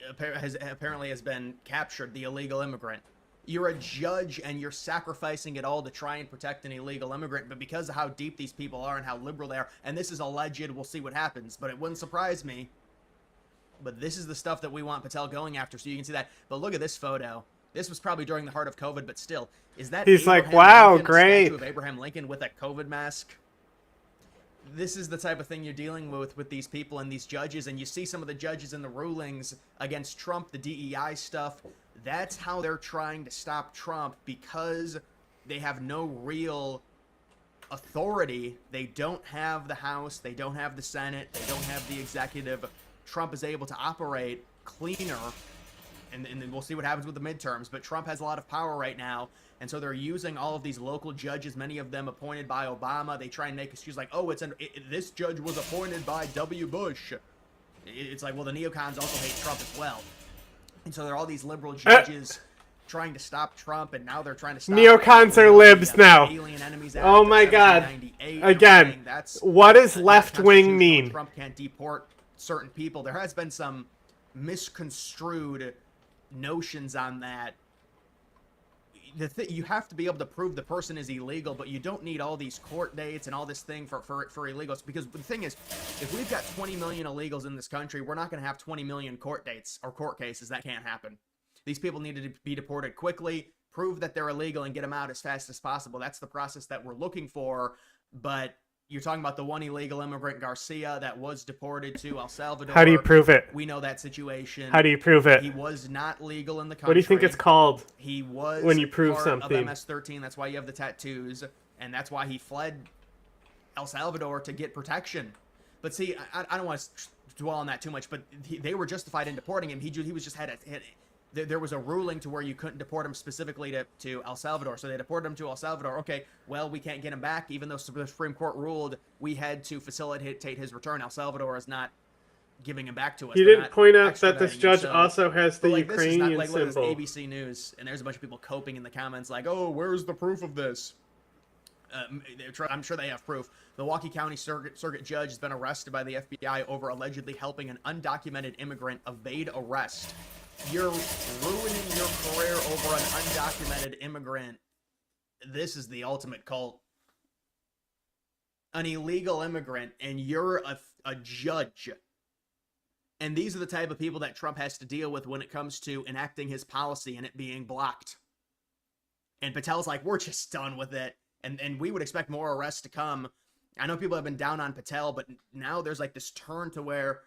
S7: apparently has been captured, the illegal immigrant. You're a judge and you're sacrificing it all to try and protect an illegal immigrant, but because of how deep these people are and how liberal they are, and this is alleged, we'll see what happens, but it wouldn't surprise me. But this is the stuff that we want Patel going after, so you can see that. But look at this photo. This was probably during the heart of COVID, but still, is that
S2: He's
S7: Abraham
S2: like, wow,
S7: Lincoln,
S2: great.
S7: a statue of Abraham Lincoln with a COVID mask? This is the type of thing you're dealing with these people and these judges, and you see some of the judges in the rulings against Trump, the DEI stuff. That's how they're trying to stop Trump, because they have no real authority. They don't have the House, they don't have the Senate, they don't have the executive. Trump is able to operate cleaner, and then we'll see what happens with the midterms, but Trump has a lot of power right now, and so they're using all of these local judges, many of them appointed by Obama. They try and make excuses like, oh, this judge was appointed by W. Bush. It's like, well, the neocons also hate Trump as well. And so there are all these liberal judges trying to stop Trump, and now they're trying to stop
S2: Neocons are libs now.
S7: Alien Enemies Act
S2: Oh my
S7: of
S2: god.
S7: 1798.
S2: Again, what does left-wing mean?
S7: Trump can't deport certain people. There has been some misconstrued notions on that. You have to be able to prove the person is illegal, but you don't need all these court dates and all this thing for illegals. Because the thing is, if we've got 20 million illegals in this country, we're not going to have 20 million court dates or court cases. That can't happen. These people need to be deported quickly, prove that they're illegal, and get them out as fast as possible. That's the process that we're looking for. But you're talking about the one illegal immigrant, Garcia, that was deported to El Salvador.
S2: How do you prove it?
S7: We know that situation.
S2: How do you prove it?
S7: He was not legal in the country.
S2: What do you think it's called?
S7: He was
S2: when you prove
S7: part
S2: something
S7: of MS-13. That's why you have the tattoos, and that's why he fled El Salvador to get protection. But see, I don't want to dwell on that too much, but they were justified in deporting him. He was just there was a ruling to where you couldn't deport him specifically to El Salvador. So they deported him to El Salvador. Okay, well, we can't get him back, even though the Supreme Court ruled we had to facilitate his return. El Salvador is not giving him back to us.
S2: You didn't point out that this judge also has the Ukrainian
S7: look,
S2: symbol.
S7: This is ABC News, and there's a bunch of people coping in the comments like, oh, where's the proof of this? I'm sure they have proof. Milwaukee County Circuit Judge has been arrested by the FBI over allegedly helping an undocumented immigrant evade arrest. You're ruining your career over an undocumented immigrant. This is the ultimate cult. An illegal immigrant, and you're a judge. And these are the type of people that Trump has to deal with when it comes to enacting his policy and it being blocked. And Patel's like, we're just done with it. And we would expect more arrests to come. I know people have been down on Patel, but now there's like this turn to where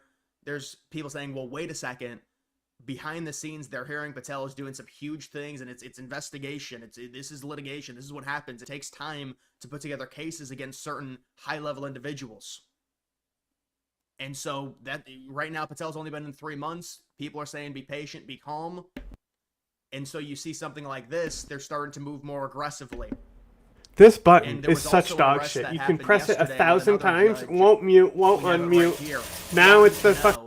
S7: there's people saying, well, wait a second. Behind the scenes, they're hearing Patel is doing some huge things, and it's investigation. This is litigation. This is what happens. It takes time to put together cases against certain high-level individuals. And so that right now, Patel's only been in 3 months. People are saying, be patient, be calm. And so you see something like this, they're starting to move more aggressively.
S2: This button is such dog shit. You can press it 1,000 times, won't mute, won't unmute.
S7: Right
S2: now it's the fuck.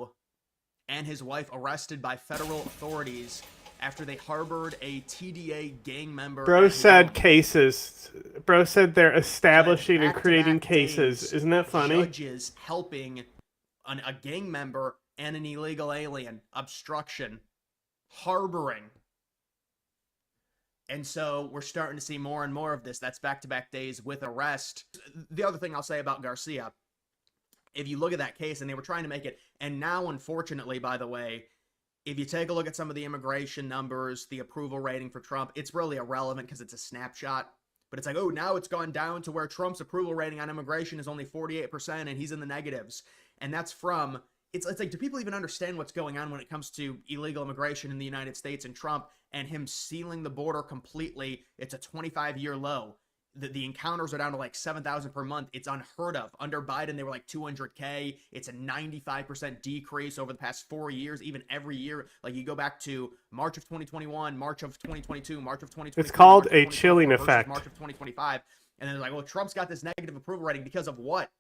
S7: And his wife arrested by federal authorities after they harbored a TDA gang member.
S2: Bro
S7: at
S2: said
S7: home.
S2: cases. Bro said they're establishing and
S7: Back-to-back
S2: creating cases.
S7: days,
S2: Isn't that funny?
S7: Judges helping a gang member and an illegal alien, obstruction, harboring. And so we're starting to see more and more of this. That's back-to-back days with arrest. The other thing I'll say about Garcia, if you look at that case, and they were trying to make it, and now, unfortunately, by the way, if you take a look at some of the immigration numbers, the approval rating for Trump, it's really irrelevant because it's a snapshot. But it's like, oh, now it's gone down to where Trump's approval rating on immigration is only 48% and he's in the negatives. And that's from, it's like, do people even understand what's going on when it comes to illegal immigration in the United States and Trump and him sealing the border completely? It's a 25-year low. The encounters are down to like 7,000 per month. It's unheard of. Under Biden, they were like 200K. It's a 95% decrease over the past 4 years, even every year. Like you go back to March of 2021, March of 2022, March of 2023.
S2: It's called a chilling effect.
S7: March of 2025. And then they're like, well, Trump's got this negative approval rating because of what?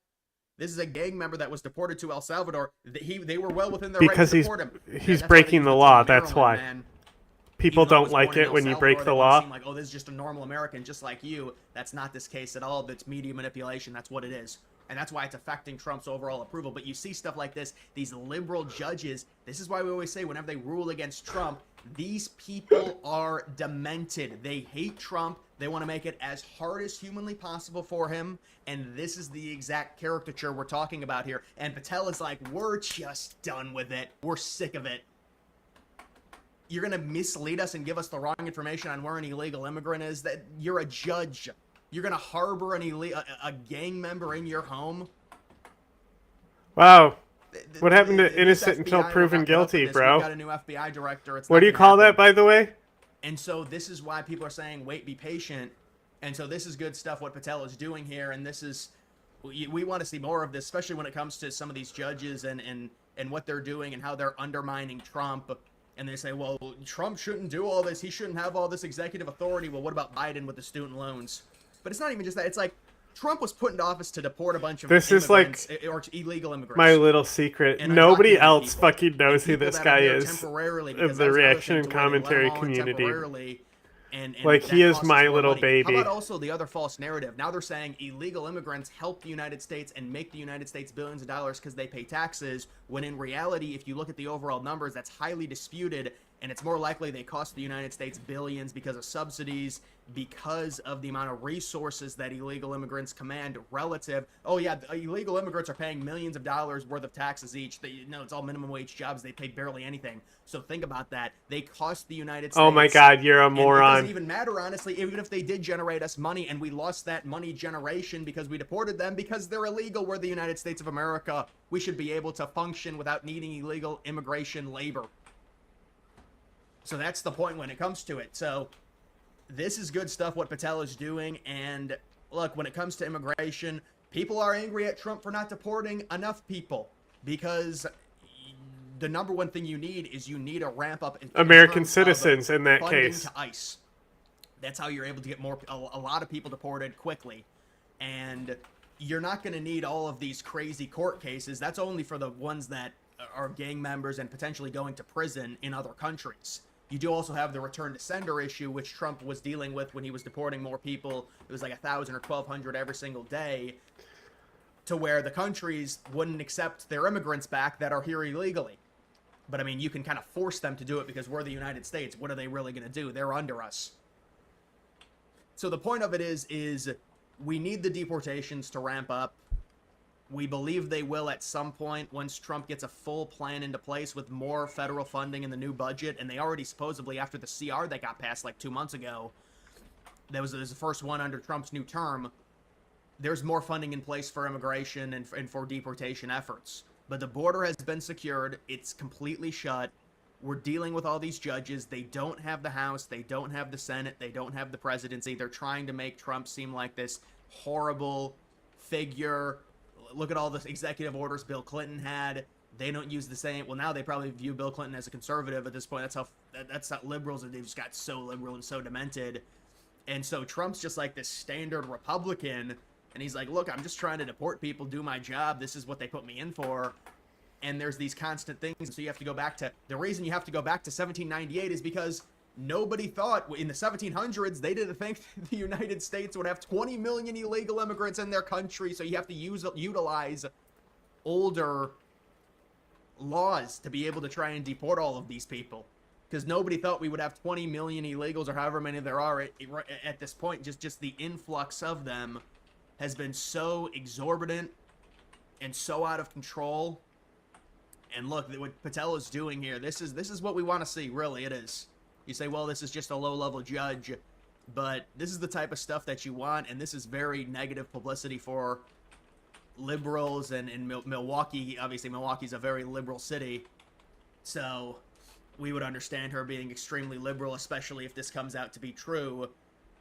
S7: This is a gang member that was deported to El Salvador. They were well within their right to deport him.
S2: He's breaking the law. That's why.
S7: Man.
S2: People don't like it when you break the law.
S7: Like, oh, this is just a normal American, just like you. That's not this case at all. That's media manipulation. That's what it is. And that's why it's affecting Trump's overall approval. But you see stuff like this, these liberal judges, this is why we always say whenever they rule against Trump, these people are demented. They hate Trump. They want to make it as hard as humanly possible for him. And this is the exact caricature we're talking about here. And Patel is like, we're just done with it. We're sick of it. You're going to mislead us and give us the wrong information on where an illegal immigrant is. That you're a judge. You're going to harbor a gang member in your home.
S2: Wow. What happened to innocent until proven guilty, bro?
S7: We've got a new FBI director.
S2: What do you call that, by the way?
S7: And so this is why people are saying, wait, be patient. And so this is good stuff what Patel is doing here. And this is, we want to see more of this, especially when it comes to some of these judges and what they're doing and how they're undermining Trump. And they say, well, Trump shouldn't do all this. He shouldn't have all this executive authority. Well, what about Biden with the student loans? But it's not even just that. It's like Trump was put into office to deport a bunch of immigrants, or illegal immigrants.
S2: My little secret.
S7: And
S2: nobody else fucking knows who this guy is
S7: temporarily
S2: of the reaction and commentary community. Like, he is my little baby.
S7: How about also the other false narrative? Now they're saying illegal immigrants help the United States and make the United States billions of dollars because they pay taxes, when in reality, if you look at the overall numbers, that's highly disputed, and it's more likely they cost the United States billions because of subsidies, because of the amount of resources that illegal immigrants command relative. Oh yeah, illegal immigrants are paying millions of dollars worth of taxes each. It's all minimum wage jobs. They pay barely anything. So think about that. They cost the United States.
S2: Oh my God, you're a moron.
S7: It doesn't even matter, honestly, even if they did generate us money and we lost that money generation because we deported them because they're illegal. We're the United States of America. We should be able to function without needing illegal immigration labor. So that's the point when it comes to it. So this is good stuff what Patel is doing. And look, when it comes to immigration, people are angry at Trump for not deporting enough people, because the number one thing you need is you need a ramp up in
S2: American citizens in that
S7: funding
S2: case.
S7: To ICE. That's how you're able to get a lot of people deported quickly. And you're not going to need all of these crazy court cases. That's only for the ones that are gang members and potentially going to prison in other countries. You do also have the return to sender issue, which Trump was dealing with when he was deporting more people. It was like 1,000 or 1,200 every single day, to where the countries wouldn't accept their immigrants back that are here illegally. But I mean, you can kind of force them to do it because we're the United States. What are they really going to do? They're under us. So the point of it is we need the deportations to ramp up. We believe they will at some point once Trump gets a full plan into place with more federal funding in the new budget. And they already supposedly, after the CR that got passed like 2 months ago, that was the first one under Trump's new term, there's more funding in place for immigration and for deportation efforts. But the border has been secured. It's completely shut. We're dealing with all these judges. They don't have the House. They don't have the Senate. They don't have the presidency. They're trying to make Trump seem like this horrible figure. Look at all the executive orders Bill Clinton had. They don't use the same. Well, now they probably view Bill Clinton as a conservative at this point. That's not liberals. They've just got so liberal and so demented. And so Trump's just like this standard Republican. And he's like, look, I'm just trying to deport people, do my job. This is what they put me in for. and there's these constant things. So you have to go back to, the reason you have to go back to 1798 is because nobody thought in the 1700s, they didn't think the United States would have 20 million illegal immigrants in their country. So you have to utilize older laws to be able to try and deport all of these people, because nobody thought we would have 20 million illegals or however many there are at this point. Just the influx of them has been so exorbitant and so out of control. And look, what Patel is doing here, this is what we want to see, really. It is. You say, well, this is just a low-level judge, but this is the type of stuff that you want, and this is very negative publicity for liberals. And in Milwaukee, obviously Milwaukee's a very liberal city, so we would understand her being extremely liberal, especially if this comes out to be true.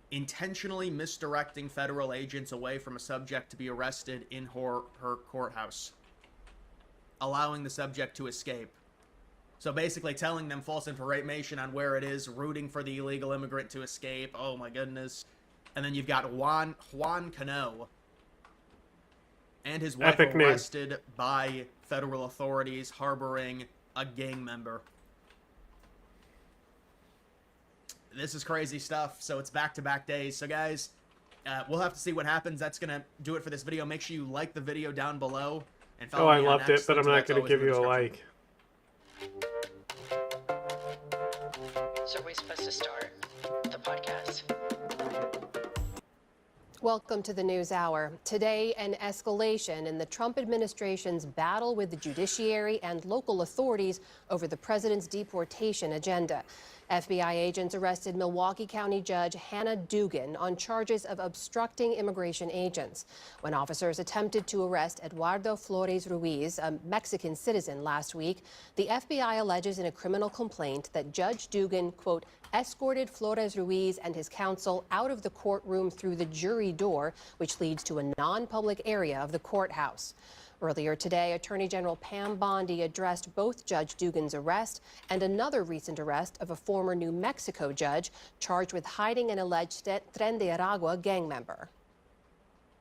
S7: Intentionally misdirecting federal agents away from a subject to be arrested in her courthouse, allowing the subject to escape. So basically telling them false information on where it is, rooting for the illegal immigrant to escape. Oh my goodness. And then you've got Juan Cano and his wife arrested by federal authorities harboring a gang member. This is crazy stuff. So it's back-to-back days. So guys, we'll have to see what happens. That's going to do it for this video. Make sure you like the video down below. And follow me on
S2: loved
S7: X.
S2: it, but I'm not going to give you a like.
S10: So are we supposed to start the podcast?
S11: Welcome to the News Hour. Today, an escalation in the Trump administration's battle with the judiciary and local authorities over the president's deportation agenda. FBI agents arrested Milwaukee County Judge Hannah Dugan on charges of obstructing immigration agents. When officers attempted to arrest Eduardo Flores Ruiz, a Mexican citizen, last week, the FBI alleges in a criminal complaint that Judge Dugan, quote, escorted Flores Ruiz and his counsel out of the courtroom through the jury door, which leads to a non-public area of the courthouse. Earlier today, Attorney General Pam Bondi addressed both Judge Dugan's arrest and another recent arrest of a former New Mexico judge charged with hiding an alleged Tren de Aragua gang member.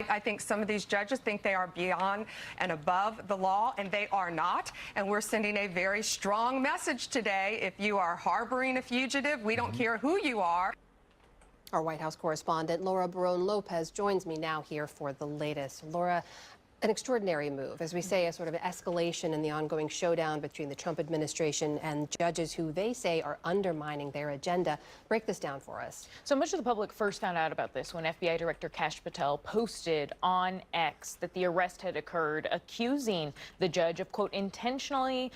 S13: I think some of these judges think they are beyond and above the law, and they are not. And we're sending a very strong message today. If you are harboring a fugitive, we don't care who you are.
S11: Our White House correspondent Laura Barone Lopez joins me now here for the latest. Laura, an extraordinary move, as we say, a sort of escalation in the ongoing showdown between the Trump administration and judges who they say are undermining their agenda. Break this down for us.
S5: So much of the public first found out about this when FBI Director Kash Patel posted on X that the arrest had occurred, accusing the judge of, quote, intentionally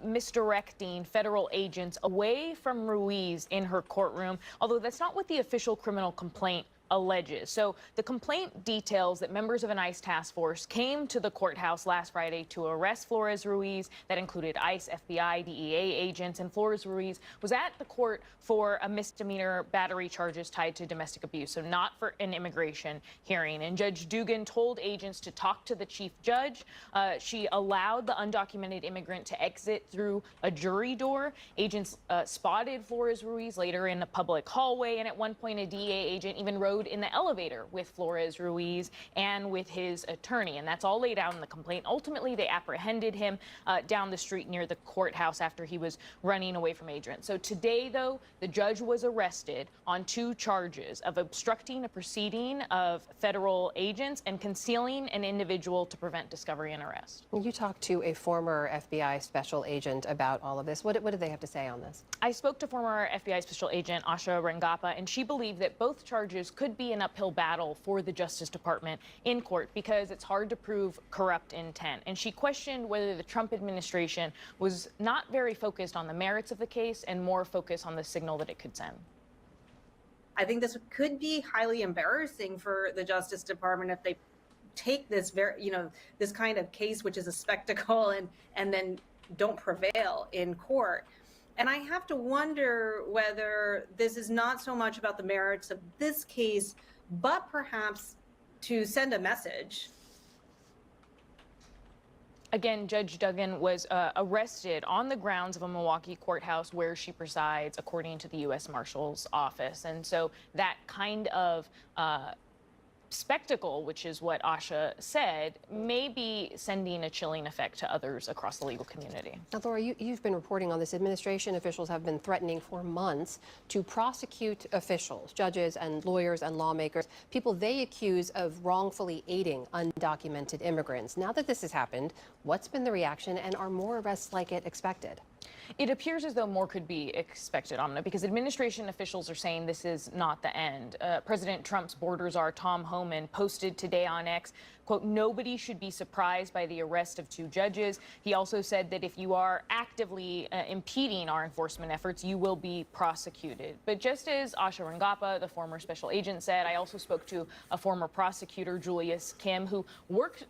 S5: misdirecting federal agents away from Ruiz in her courtroom, although that's not what the official criminal complaint alleges. So the complaint details that members of an ICE task force came to the courthouse last Friday to arrest Flores Ruiz. That included ICE, FBI, DEA agents, and Flores Ruiz was at the court for a misdemeanor battery charges tied to domestic abuse, so not for an immigration hearing. And Judge Dugan told agents to talk to the chief judge. She allowed the undocumented immigrant to exit through a jury door. Agents spotted Flores Ruiz later in a public hallway, and at one point a DEA agent even rode in the elevator with Flores Ruiz and with his attorney, and that's all laid out in the complaint. Ultimately, they apprehended him down the street near the courthouse after he was running away from agents. So today, though, the judge was arrested on 2 charges of obstructing a proceeding of federal agents and concealing an individual to prevent discovery and arrest.
S11: You talked to a former FBI special agent about all of this. What did they have to say on this?
S5: I spoke to former FBI special agent Asha Rangappa, and she believed that both charges could be an uphill battle for the Justice Department in court because it's hard to prove corrupt intent. And she questioned whether the Trump administration was not very focused on the merits of the case and more focused on the signal that it could send.
S24: I think this could be highly embarrassing for the Justice Department if they take this this kind of case, which is a spectacle, and then don't prevail in court. And I have to wonder whether this is not so much about the merits of this case, but perhaps to send a message.
S5: Again, Judge Dugan was arrested on the grounds of a Milwaukee courthouse where she presides, according to the U.S. Marshal's office. And so that kind of
S1: spectacle, which is what Asha said, may be sending a chilling effect to others across the legal community.
S11: Now, Laura, you've been reporting on this. Administration officials have been threatening for months to prosecute officials, judges and lawyers and lawmakers, people they accuse of wrongfully aiding undocumented immigrants. Now that this has happened, what's been the reaction, and are more arrests like it expected?
S1: It appears as though more could be expected, Amna, because administration officials are saying this is not the end. President Trump's border czar, Tom Homan, posted today on X, quote, "Nobody should be surprised by the arrest of 2 judges." He also said that if you are actively impeding our enforcement efforts, you will be prosecuted. But just as Asha Rangappa, the former special agent, said, I also spoke to a former prosecutor, Julius Kim, who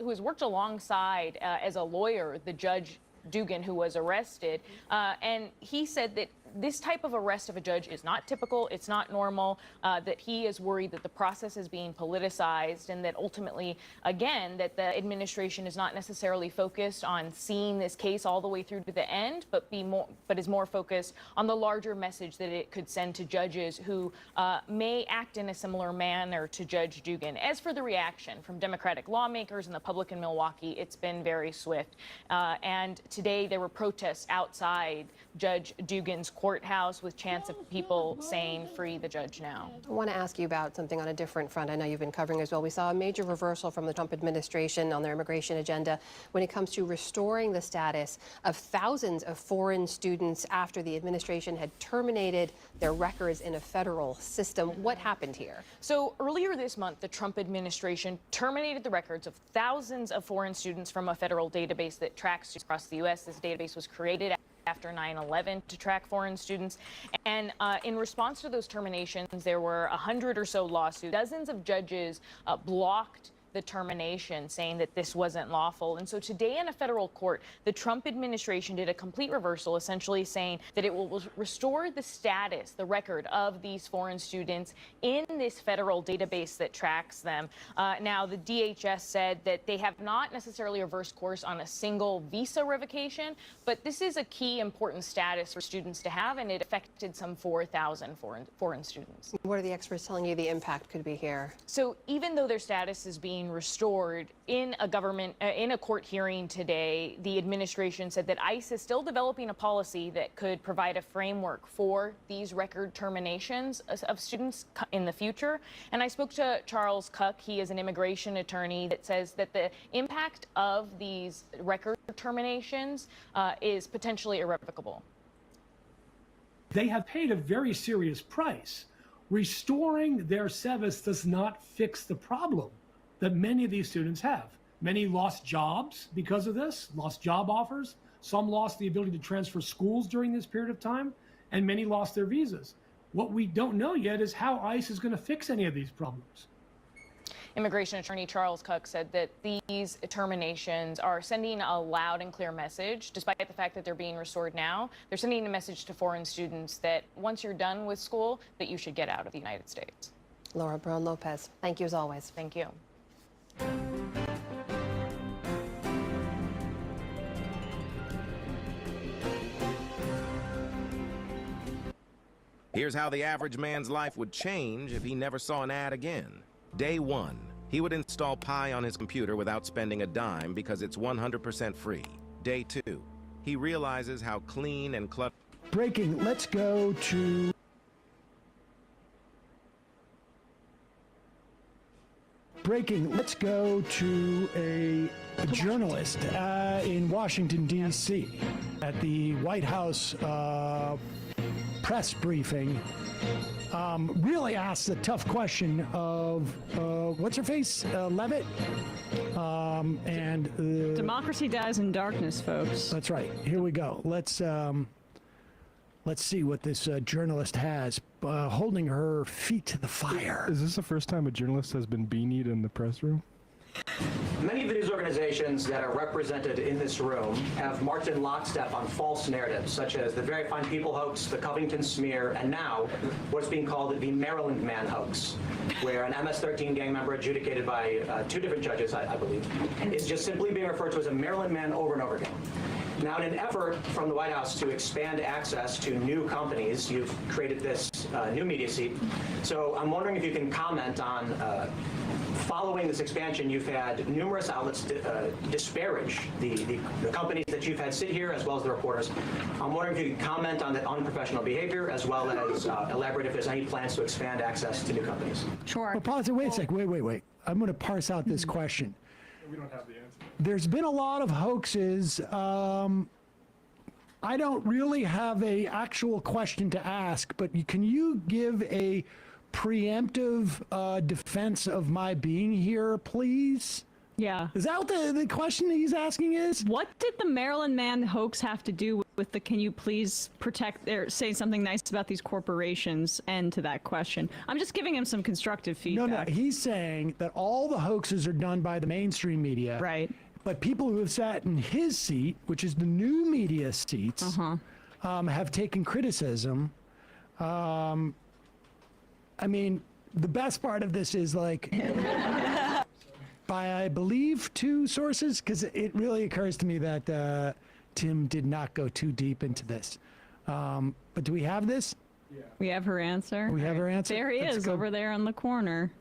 S1: has worked alongside as a lawyer, the Judge Dugan, who was arrested, and he said that this type of arrest of a judge is not typical, it's not normal, that he is worried that the process is being politicized, and that ultimately, again, that the administration is not necessarily focused on seeing this case all the way through to the end, but is more focused on the larger message that it could send to judges who may act in a similar manner to Judge Dugan. As for the reaction from Democratic lawmakers and the public in Milwaukee, it's been very swift. And today there were protests outside Judge Dugan's courthouse with chants of people saying, "Free the judge now."
S11: I want to ask you about something on a different front. I know you've been covering as well. We saw a major reversal from the Trump administration on their immigration agenda when it comes to restoring the status of thousands of foreign students after the administration had terminated their records in a federal system. What happened here?
S1: So earlier this month, the Trump administration terminated the records of thousands of foreign students from a federal database that tracks students across the U.S. This database was created after 9/11 to track foreign students. And in response to those terminations, there were 100 or so lawsuits. Dozens of judges blocked the termination, saying that this wasn't lawful. And so today in a federal court, the Trump administration did a complete reversal, essentially saying that it will restore the status, the record of these foreign students in this federal database that tracks them. Now, the DHS said that they have not necessarily reversed course on a single visa revocation, but this is a key important status for students to have, and it affected some 4,000 foreign students.
S11: What are the experts telling you the impact could be here?
S1: So even though their status is being restored in a court hearing today, the administration said that ICE is still developing a policy that could provide a framework for these record terminations of students in the future. And I spoke to Charles Cuck. He is an immigration attorney that says that the impact of these record terminations is potentially irrevocable.
S12: They have paid a very serious price. Restoring their status does not fix the problem that many of these students have. Many lost jobs because of this, lost job offers. Some lost the ability to transfer schools during this period of time, and many lost their visas. What we don't know yet is how ICE is going to fix any of these problems.
S1: Immigration attorney Charles Cuck said that these terminations are sending a loud and clear message. Despite the fact that they're being restored now, they're sending a message to foreign students that once you're done with school, that you should get out of the United States.
S11: Laura Brown-Lopez, thank you as always.
S1: Thank you.
S14: Here's how the average man's life would change if he never saw an ad again. Day 1, he would install Pi on his computer without spending a dime because it's 100% free. Day 2, he realizes how clean and cluttered.
S15: Breaking, let's go to... Breaking, let's go to a journalist in Washington, D.C. at the White House press briefing. Really asked the tough question of, what's her face, Levitt?
S25: Democracy dies in darkness, folks.
S15: That's right. Here we go. Let's see what this journalist has, holding her feet to the fire.
S26: Is this the first time a journalist has been beanied in the press room?
S27: Many of the news organizations that are represented in this room have marched in lockstep on false narratives, such as the Very Fine People hoax, the Covington smear, and now what's being called the Maryland Man hoax, where an MS-13 gang member adjudicated by 2 different judges, I believe, is just simply being referred to as a Maryland Man over and over again. Now, in an effort from the White House to expand access to new companies, you've created this new media seat. So I'm wondering if you can comment on following this expansion, you've had numerous outlets disparage the companies that you've had sit here, as well as the reporters. I'm wondering if you could comment on the unprofessional behavior, as well as elaborate if there's any plans to expand access to new companies.
S22: Sure.
S15: Well, pause it. Wait a sec. Wait. I'm going to parse out this question.
S26: We don't have the answer.
S15: There's been a lot of hoaxes. I don't really have a actual question to ask, but can you give a preemptive defense of my being here, please?
S25: Yeah.
S15: Is that what the question he's asking is?
S25: What did the Maryland man hoax have to do with the can you please protect or say something nice about these corporations end to that question? I'm just giving him some constructive feedback.
S15: No, he's saying that all the hoaxes are done by the mainstream media.
S25: Right.
S15: But people who have sat in his seat, which is the new media seats, have taken criticism. I mean, the best part of this is like, by I believe 2 sources, because it really occurs to me that Tim did not go too deep into this. But do we have this?
S25: Yeah. We have her answer.
S15: We have her answer.
S25: There he
S15: Let's
S25: is
S15: go.
S25: over there in the corner.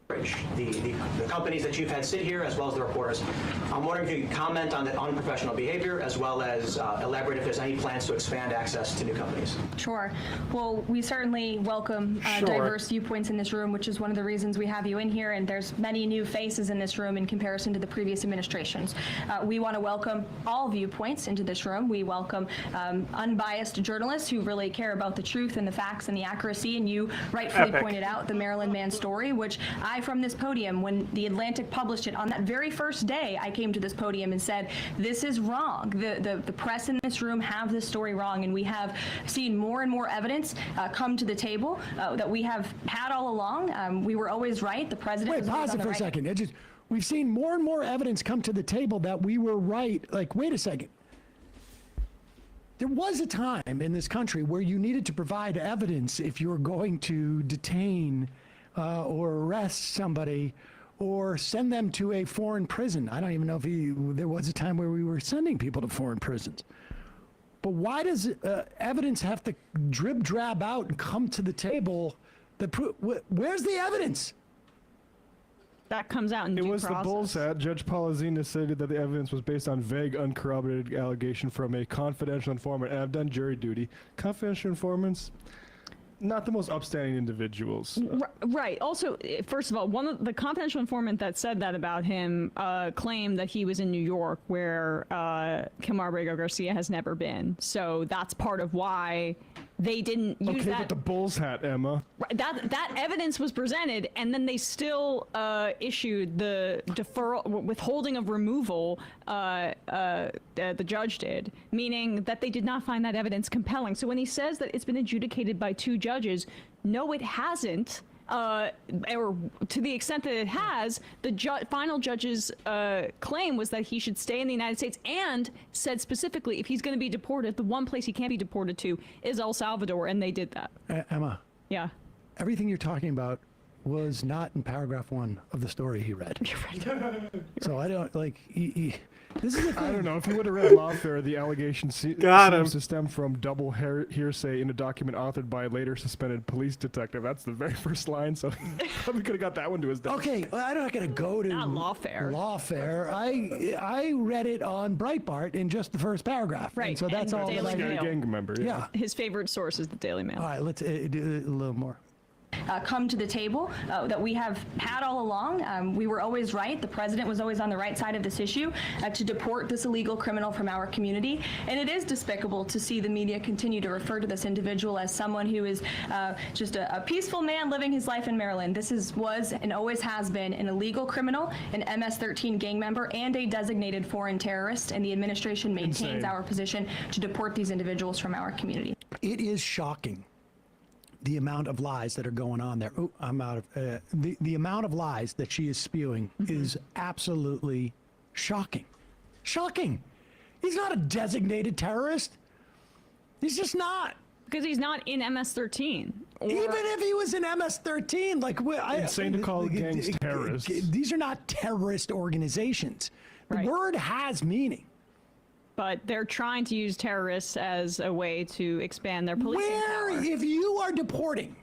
S27: The companies that you've had sit here, as well as the reporters. I'm wondering if you could comment on the unprofessional behavior, as well as elaborate if there's any plans to expand access to new companies.
S3: Sure. Well, we certainly welcome diverse viewpoints in this room, which is one of the reasons we have you in here, and there's many new faces in this room in comparison to the previous administrations. We want to welcome all viewpoints into this room. We welcome unbiased journalists who really care about the truth and the facts and the accuracy, and you rightfully pointed out the Maryland man story, which from this podium, when The Atlantic published it on that very first day, I came to this podium and said, this is wrong. The press in this room have this story wrong, and we have seen more and more evidence come to the table that we have had all along. We were always right. The president
S15: Wait,
S3: was
S15: pause
S3: always on
S15: it
S3: the
S15: for
S3: right.
S15: a second. We've seen more and more evidence come to the table that we were right. Like, wait a second. There was a time in this country where you needed to provide evidence if you were going to detain or arrest somebody or send them to a foreign prison. I don't even know if there was a time where we were sending people to foreign prisons. But why does evidence have to drab out and come to the table? Where's the evidence?
S25: That comes out in due process.
S26: It was the Bulls hat. Judge Polizina stated that the evidence was based on vague, uncorroborated allegation from a confidential informant. And I've done jury duty. Confidential informants, not the most upstanding individuals.
S25: Right. Also, first of all, one of the confidential informant that said that about him claimed that he was in New York, where Kim Abrego Garcia has never been. So that's part of why they didn't use that.
S26: Okay, but the Bulls hat, Emma.
S25: That evidence was presented, and then they still issued the withholding of removal. The judge did, meaning that they did not find that evidence compelling. So when he says that it's been adjudicated by 2 judges, no, it hasn't. Or to the extent that it has, the final judge's claim was that he should stay in the United States, and said specifically if he's going to be deported, the one place he can't be deported to is El Salvador, and they did that.
S15: Emma.
S25: Yeah.
S15: Everything you're talking about was not in paragraph 1 of the story he read.
S25: You're right.
S15: So I don't like. This is
S26: I don't know. If he would have read lawfare, the allegation seems to stem from double hearsay in a document authored by a later suspended police detective. That's the very first line, so we could have got that one to his death.
S15: Okay, well, I'm not going to go to
S25: not lawfare.
S15: Lawfare. I read it on Breitbart in just the first paragraph.
S25: Right.
S15: And so that's all that I
S25: Mail.
S26: Gang member.
S15: Yeah.
S25: His favorite source is the Daily Mail.
S15: All right, let's do a little more.
S3: Come to the table that we have had all along. We were always right. The president was always on the right side of this issue to deport this illegal criminal from our community. And it is despicable to see the media continue to refer to this individual as someone who is just a peaceful man living his life in Maryland. This was and always has been an illegal criminal, an MS-13 gang member, and a designated foreign terrorist. And the administration maintains our position to deport these individuals from our community.
S15: It is shocking. The amount of lies that are going on there. Oh, I'm out of the amount of lies that she is spewing is absolutely shocking. Shocking. He's not a designated terrorist. He's just not.
S25: Because he's not in MS-13.
S15: Even if he was in MS-13, like
S26: insane to call gangs terrorists.
S15: These are not terrorist organizations. The word has meaning.
S25: But they're trying to use terrorists as a way to expand their policing power.
S15: If you are deporting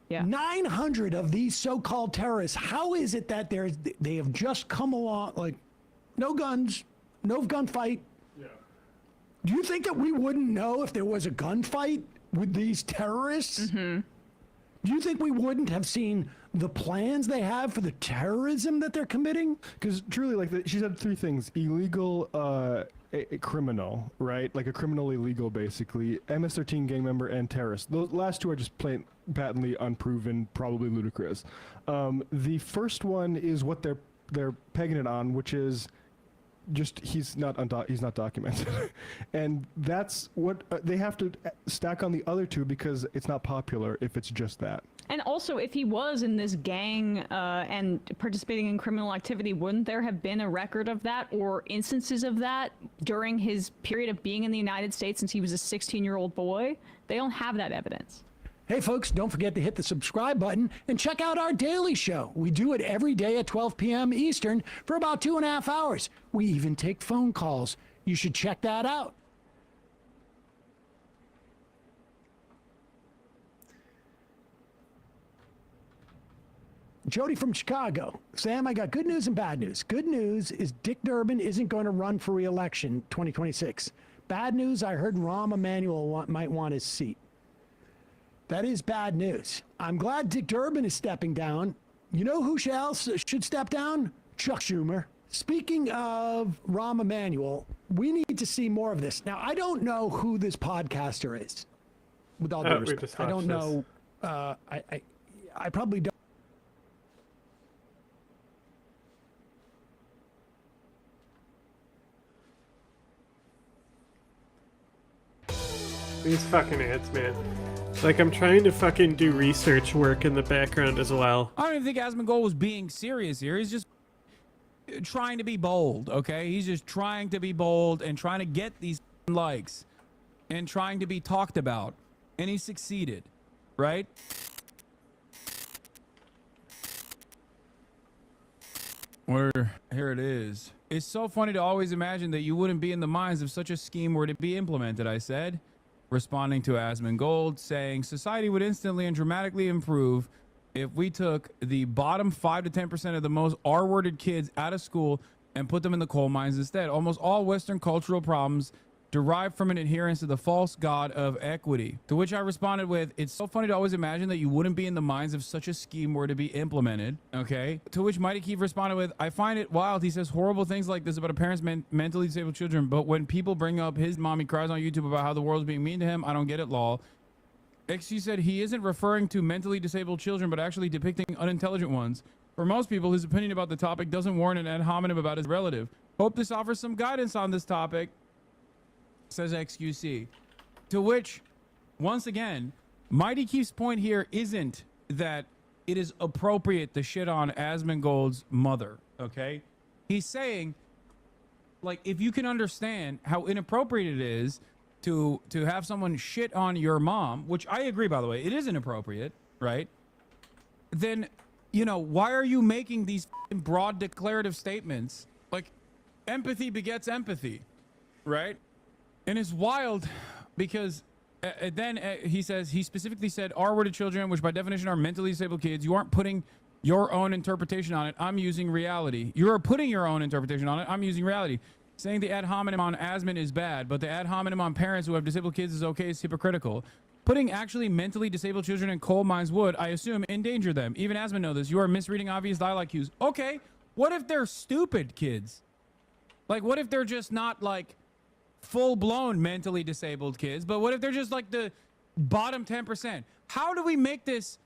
S25: Yeah.
S15: 900 of these so-called terrorists. How is it that they have just come along, like, no guns, no gunfight? Yeah. Do you think that we wouldn't know if there was a gunfight with these terrorists? Mm-hmm. Do you think we wouldn't have seen the plans they have for the terrorism that they're committing?
S26: Because truly, like, she said 3 things: illegal, a criminal, right? Like a criminal illegal, basically, MS-13 gang member, and terrorist. Those last 2 are just plain patently unproven, probably ludicrous. The first one is what they're pegging it on, which is just he's not documented, and that's what they have to stack on the other 2 because it's not popular if it's just that.
S25: And also, if he was in this gang and participating in criminal activity, wouldn't there have been a record of that or instances of that during his period of being in the United States since he was a 16-year-old boy? They don't have that evidence.
S15: Hey, folks, don't forget to hit the subscribe button and check out our daily show. We do it every day at 12 p.m. Eastern for about 2.5 hours. We even take phone calls. You should check that out. Jody from Chicago. Sam, I got good news and bad news. Good news is Dick Durbin isn't going to run for re-election 2026. Bad news, I heard Rahm Emanuel might want his seat. That is bad news. I'm glad Dick Durbin is stepping down. You know who else should step down? Chuck Schumer. Speaking of Rahm Emanuel, we need to see more of this. Now, I don't know who this podcaster is. With all due respect, I don't know. I probably don't.
S2: These fucking ads, man. Like, I'm trying to fucking do research work in the background as well.
S4: I don't even think Asmongold was being serious here. He's just trying to be bold, okay? He's just trying to be bold and trying to get these likes and trying to be talked about. And he succeeded, right? Here it is. It's so funny to always imagine that you wouldn't be in the minds if such a scheme were to be implemented, I said. Responding to Asmongold, saying society would instantly and dramatically improve if we took the bottom 5 to 10% of the most R-worded kids out of school and put them in the coal mines instead. Almost all Western cultural problems derive from an adherence to the false god of equity. To which I responded with, it's so funny to always imagine that you wouldn't be in the minds if such a scheme were to be implemented. Okay. To which Mighty Keith responded with, I find it wild. He says horrible things like this about a parent's mentally disabled children, but when people bring up his mommy cries on YouTube about how the world's being mean to him, I don't get it, lol. XG said he isn't referring to mentally disabled children, but actually depicting unintelligent ones. For most people, his opinion about the topic doesn't warrant an ad hominem about his relative. Hope this offers some guidance on this topic, says XQC. To which, once again, Mighty Keith's point here isn't that it is appropriate to shit on Asmongold's mother, okay? He's saying, like, if you can understand how inappropriate it is to have someone shit on your mom, which I agree, by the way, it is inappropriate, right? Then, you know, why are you making these broad declarative statements? Like, empathy begets empathy, right? And it's wild because then he says, he specifically said R-worded children, which by definition are mentally disabled kids. You aren't putting your own interpretation on it. I'm using reality. You are putting your own interpretation on it. I'm using reality. Saying the ad hominem on Asmon is bad, but the ad hominem on parents who have disabled kids is okay is hypocritical. Putting actually mentally disabled children in coal mines would, I assume, endanger them. Even Asmon knows this. You are misreading obvious dialogue cues. Okay, what if they're stupid kids? Like, what if they're just not, like, full-blown mentally disabled kids, but what if they're just like the bottom 10%? How do we make this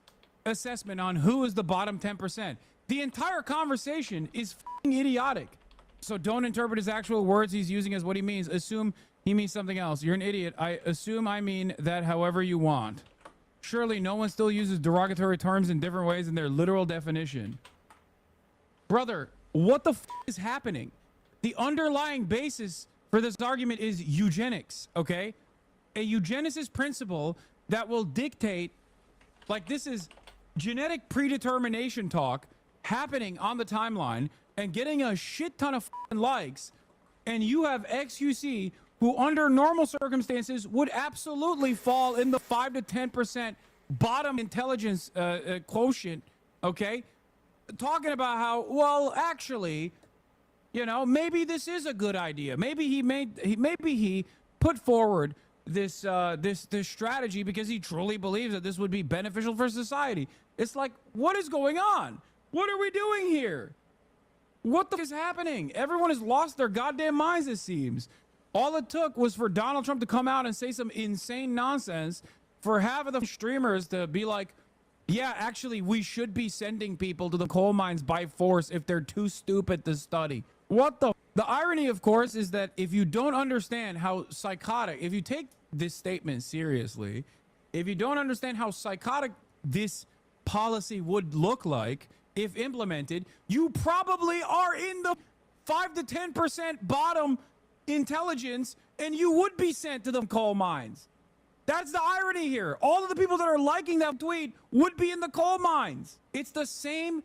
S4: assessment on who is the bottom 10%? The entire conversation is f***ing idiotic. So don't interpret his actual words he's using as what he means. Assume he means something else. You're an idiot. I assume I mean that however you want. Surely no one still uses derogatory terms in different ways in their literal definition. Brother, what the f*** is happening? The underlying basis for this argument is eugenics, okay? A eugenicist principle that will dictate, like, this is genetic predetermination talk happening on the timeline and getting a shit ton of likes, and you have XUC who under normal circumstances would absolutely fall in the 5 to 10% bottom intelligence quotient, okay, talking about how, well, actually, you know, maybe this is a good idea. Maybe he put forward this this strategy because he truly believes that this would be beneficial for society. It's like, what is going on? What are we doing here? What the f is happening? Everyone has lost their goddamn minds, it seems. All it took was for Donald Trump to come out and say some insane nonsense for half of the streamers to be like, yeah, actually, we should be sending people to the coal mines by force if they're too stupid to study. What the? The irony, of course, is that if you don't understand how psychotic, if you take this statement seriously, if you don't understand how psychotic this policy would look like if implemented, you probably are in the 5 to 10% bottom intelligence, and you would be sent to the coal mines. That's the irony here. All of the people that are liking that tweet would be in the coal mines. It's the same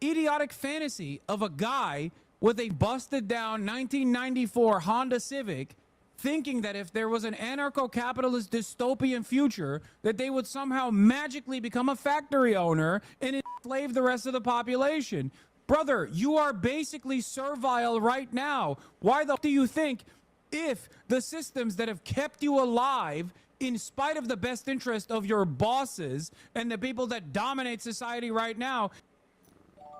S4: idiotic fantasy of a guy with a busted down 1994 Honda Civic thinking that if there was an anarcho-capitalist dystopian future, that they would somehow magically become a factory owner and enslave the rest of the population. Brother, you are basically servile right now. Why the f do you think, if the systems that have kept you alive in spite of the best interest of your bosses and the people that dominate society right now.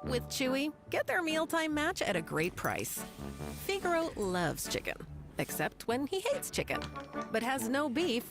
S6: With Chewy, get their mealtime match at a great price. Figaro loves chicken, except when he hates chicken, but has no beef.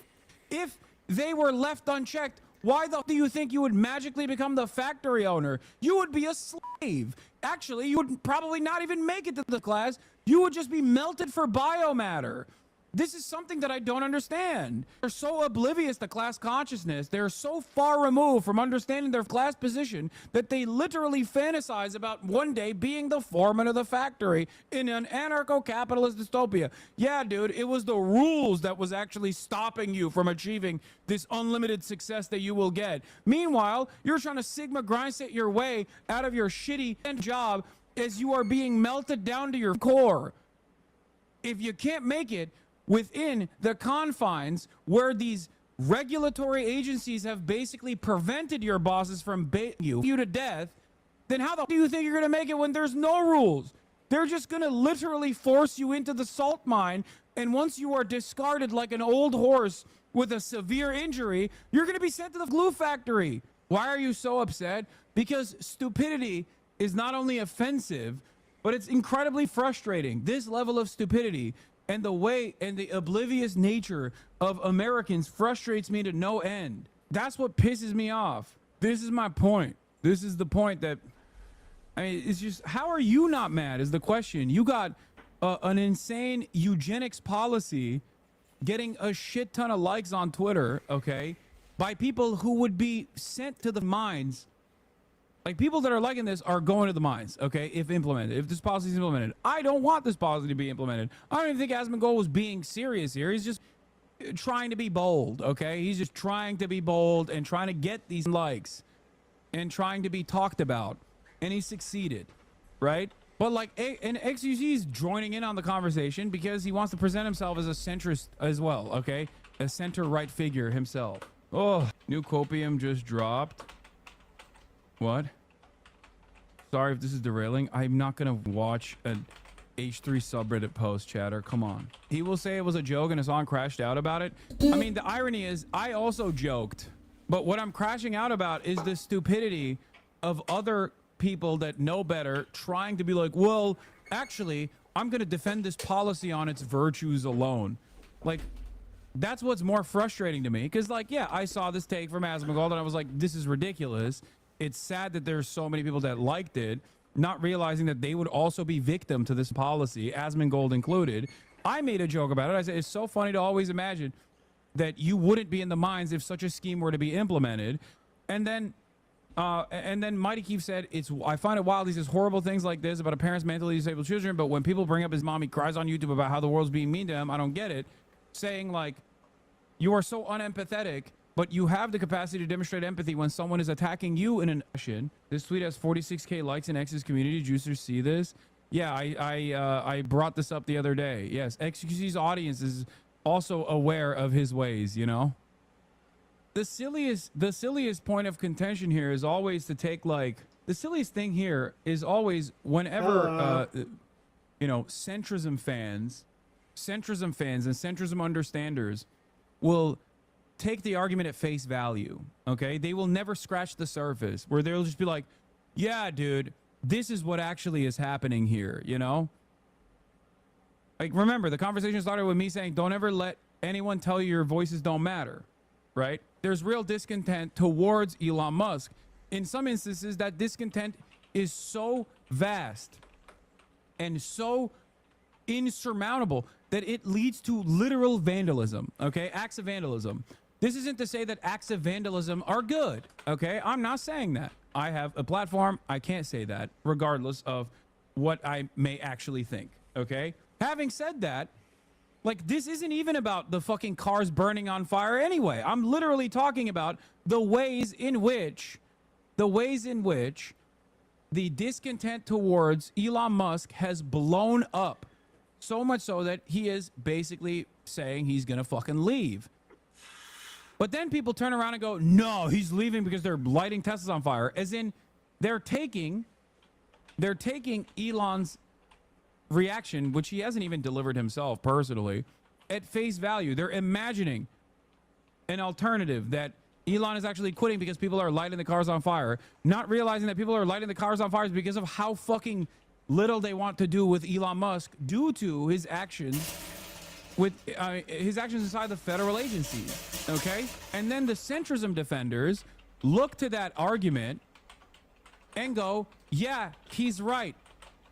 S4: If they were left unchecked, why the do you think you would magically become the factory owner? You would be a slave. Actually, you would probably not even make it to the class. You would just be melted for biomatter. This is something that I don't understand. They're so oblivious to class consciousness. They're so far removed from understanding their class position that they literally fantasize about one day being the foreman of the factory in an anarcho-capitalist dystopia. Yeah, dude, it was the rules that was actually stopping you from achieving this unlimited success that you will get. Meanwhile, you're trying to Sigma grind set your way out of your shitty job as you are being melted down to your core. If you can't make it within the confines where these regulatory agencies have basically prevented your bosses from baiting you to death, then how the do you think you're going to make it when there's no rules? They're just going to literally force you into the salt mine, and once you are discarded like an old horse with a severe injury, you're going to be sent to the glue factory. Why are you so upset? Because stupidity is not only offensive, but it's incredibly frustrating. This level of stupidity and the way and the oblivious nature of Americans frustrates me to no end. That's what pisses me off. This is my point. This is the point that, I mean, it's just, how are you not mad is the question. You got an insane eugenics policy getting a shit ton of likes on Twitter, okay, by people who would be sent to the mines. Like, people that are liking this are going to the mines, okay, if implemented, if this policy is implemented. I don't want this policy to be implemented. I don't even think Asmongold was being serious here. He's just trying to be bold, okay? He's just trying to be bold and trying to get these likes and trying to be talked about. And he succeeded, right? But, like, and XUC is joining in on the conversation because he wants to present himself as a centrist as well, okay? A center-right figure himself. Oh, new copium just dropped. What? Sorry if this is derailing. I'm not gonna watch an H3 subreddit post, chatter. Come on. He will say it was a joke and his song crashed out about it. I mean, the irony is I also joked, but what I'm crashing out about is the stupidity of other people that know better trying to be like, well, actually, I'm gonna defend this policy on its virtues alone. Like, that's what's more frustrating to me. Because, like, yeah, I saw this take from Asmongold and I was like, this is ridiculous. It's sad that there's so many people that liked it, not realizing that they would also be victim to this policy, Asmongold included. I made a joke about it. I said, it's so funny to always imagine that you wouldn't be in the mines if such a scheme were to be implemented. And then Mighty Keith said, I find it wild he says horrible things like this about a parent's mentally disabled children, but when people bring up his mom, he cries on YouTube about how the world's being mean to him. I don't get it. Saying, like, you are so unempathetic, but you have the capacity to demonstrate empathy when someone is attacking you in an action. This tweet has 46K likes in X's community. Juicers see this. Yeah, I brought this up the other day. Yes, XQC's audience is also aware of his ways, you know? the silliest point of contention here is always to take, like, the silliest thing here is always whenever centrism fans and centrism understanders will take the argument at face value. Okay, they will never scratch the surface, where they'll just be like, yeah, dude, this is what actually is happening here, you know? Like, remember, the conversation started with me saying, don't ever let anyone tell you your voices don't matter, right? There's real discontent towards Elon Musk. In some instances, that discontent is so vast and so insurmountable that it leads to literal vandalism, okay? Acts of vandalism. This isn't to say that acts of vandalism are good, okay? I'm not saying that. I have a platform. I can't say that, regardless of what I may actually think, okay? Having said that, like, this isn't even about the fucking cars burning on fire anyway. I'm literally talking about the ways in which the discontent towards Elon Musk has blown up, so much so that he is basically saying he's gonna fucking leave. But then people turn around and go, no, he's leaving because they're lighting Teslas on fire. As in, they're taking Elon's reaction, which he hasn't even delivered himself personally, at face value. They're imagining an alternative that Elon is actually quitting because people are lighting the cars on fire, not realizing that people are lighting the cars on fire because of how fucking little they want to do with Elon Musk due to his actions inside the federal agencies, okay? And then the centrism defenders look to that argument and go, yeah, he's right.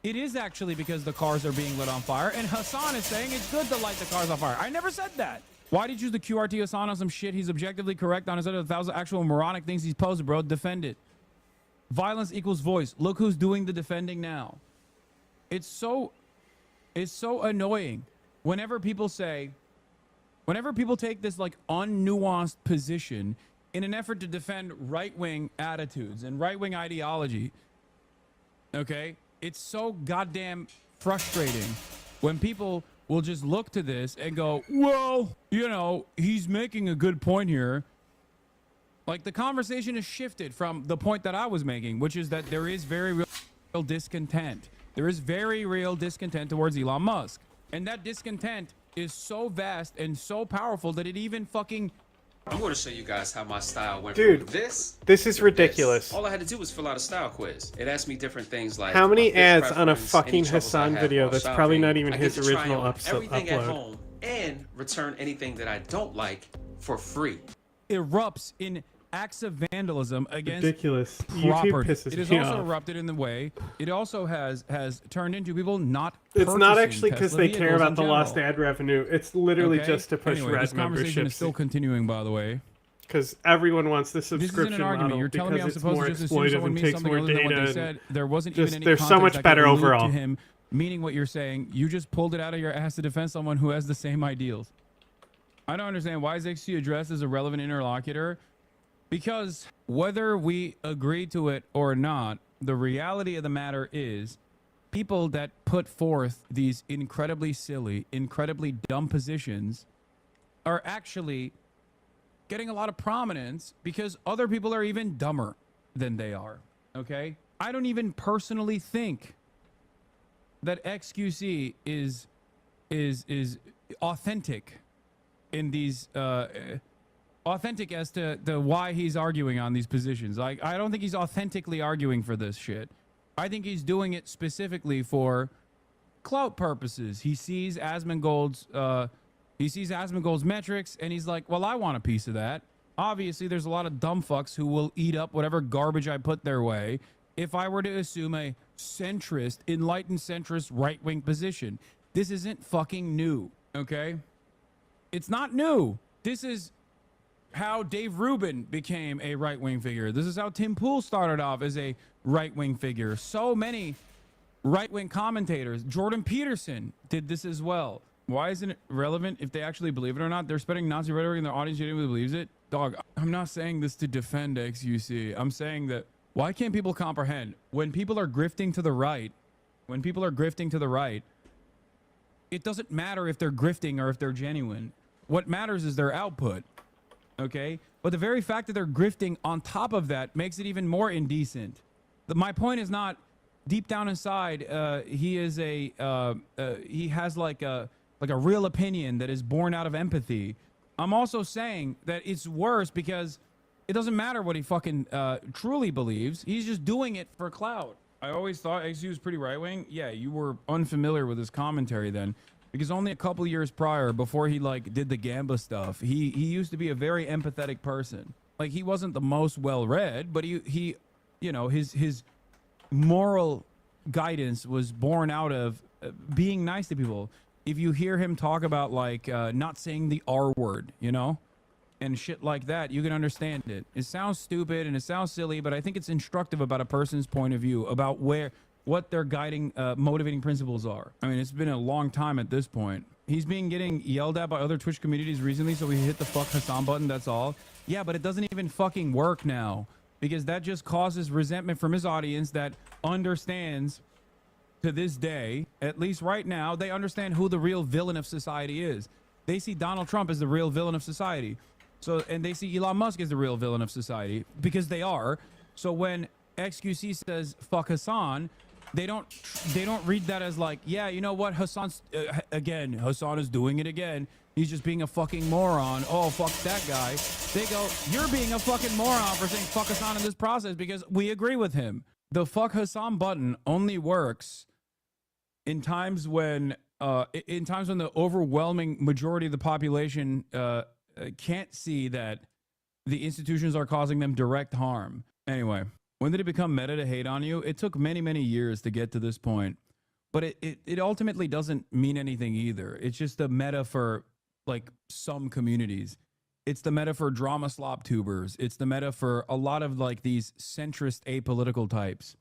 S4: It is actually because the cars are being lit on fire, and Hassan is saying it's good to light the cars on fire. I never said that. Why did you use the QRT Hassan on some shit he's objectively correct on instead of 1,000 actual moronic things he's posted, bro? Defend it. Violence equals voice. Look who's doing the defending now. It's so annoying whenever people take this like unnuanced position in an effort to defend right-wing attitudes and right-wing ideology. Okay? It's so goddamn frustrating when people will just look to this and go, well, you know, he's making a good point here. Like, the conversation has shifted from the point that I was making, which is that there is very real discontent. There is very real discontent towards Elon Musk. And that discontent is so vast and so powerful that it even fucking...
S8: I'm going to show you guys how my style went.
S2: Dude,
S8: from this
S2: is ridiculous.
S8: All I had to do was fill out a style quiz. It asked me different things like
S2: how many
S8: my
S2: ads
S8: fish
S2: on a
S8: preference,
S2: fucking
S8: any troubles I
S2: Hassan
S8: have
S2: video
S8: while
S2: that's
S8: shopping.
S2: probably not even
S8: I
S2: his
S8: get to try
S2: original
S8: on everything at
S2: upload.
S8: home and return anything that I don't like for free.
S4: Erupts in acts of vandalism against
S2: ridiculous
S4: property.
S2: YouTube pisses
S4: It has
S2: me
S4: also
S2: off.
S4: erupted in the way. It also has turned into people not.
S2: It's not actually
S4: because
S2: they care about the lost ad revenue. It's literally
S4: Okay?
S2: just to push
S4: Anyway,
S2: red
S4: this conversation
S2: memberships.
S4: is still continuing, by the way.
S2: Because everyone wants the
S4: This isn't
S2: subscription
S4: an argument.
S2: model
S4: You're telling me I'm
S2: because it's
S4: supposed
S2: more
S4: to just assume
S2: exploitive
S4: someone
S2: and
S4: means
S2: takes
S4: something
S2: more
S4: other than what
S2: data.
S4: they said. There wasn't
S2: just,
S4: even any
S2: they're so
S4: context
S2: much
S4: that could
S2: better
S4: allude
S2: overall.
S4: to him meaning what you're saying. You just pulled it out of your ass to defend someone who has the same ideals. I don't understand. Why is XC addressed as a relevant interlocutor? Because whether we agree to it or not, the reality of the matter is people that put forth these incredibly silly, incredibly dumb positions are actually getting a lot of prominence because other people are even dumber than they are. Okay? I don't even personally think that XQC is authentic in these authentic as to why he's arguing on these positions. Like, I don't think he's authentically arguing for this shit. I think he's doing it specifically for clout purposes. He sees Asmongold's metrics and he's like, well, I want a piece of that. Obviously, there's a lot of dumb fucks who will eat up whatever garbage I put their way if I were to assume a centrist, enlightened centrist right-wing position. This isn't fucking new, okay? It's not new. This is how Dave Rubin became a right-wing figure. This is how Tim Pool started off as a right-wing figure. So many right-wing commentators. Jordan Peterson did this as well. Why isn't it relevant if they actually believe it or not? They're spreading Nazi rhetoric and their audience genuinely believes it. Dog, I'm not saying this to defend XUC. I'm saying that why can't people comprehend when people are grifting to the right, it doesn't matter if they're grifting or if they're genuine. What matters is their output. Okay? But the very fact that they're grifting on top of that makes it even more indecent. My point is not deep down inside, he has like a real opinion that is born out of empathy. I'm also saying that it's worse because it doesn't matter what he fucking truly believes. He's just doing it for clout. I always thought XU was pretty right-wing. Yeah, you were unfamiliar with his commentary then, because only a couple years prior, before he like did the Gamba stuff, he used to be a very empathetic person. Like, he wasn't the most well-read, but he you know, his moral guidance was born out of being nice to people. If you hear him talk about like not saying the R word, you know, and shit like that, you can understand it. It sounds stupid and it sounds silly, but I think it's instructive about a person's point of view, about what their guiding motivating principles are. I mean, it's been a long time at this point. He's been getting yelled at by other Twitch communities recently, so we hit the fuck Hassan button, that's all. Yeah, but it doesn't even fucking work now, because that just causes resentment from his audience that understands, to this day, at least right now, they understand who the real villain of society is. They see Donald Trump as the real villain of society. So, and they see Elon Musk as the real villain of society, because they are. So when XQC says fuck Hassan, they don't read that as like, yeah, you know what, Hassan's again, Hassan is doing it again. He's just being a fucking moron. Oh, fuck that guy. They go, you're being a fucking moron for saying fuck Hassan in this process because we agree with him. The fuck Hassan button only works in times when the overwhelming majority of the population can't see that the institutions are causing them direct harm. Anyway, when did it become meta to hate on you? It took many, many years to get to this point, but it ultimately doesn't mean anything either. It's just a meta for like some communities. It's the meta for drama slop tubers. It's the meta for a lot of like these centrist apolitical types,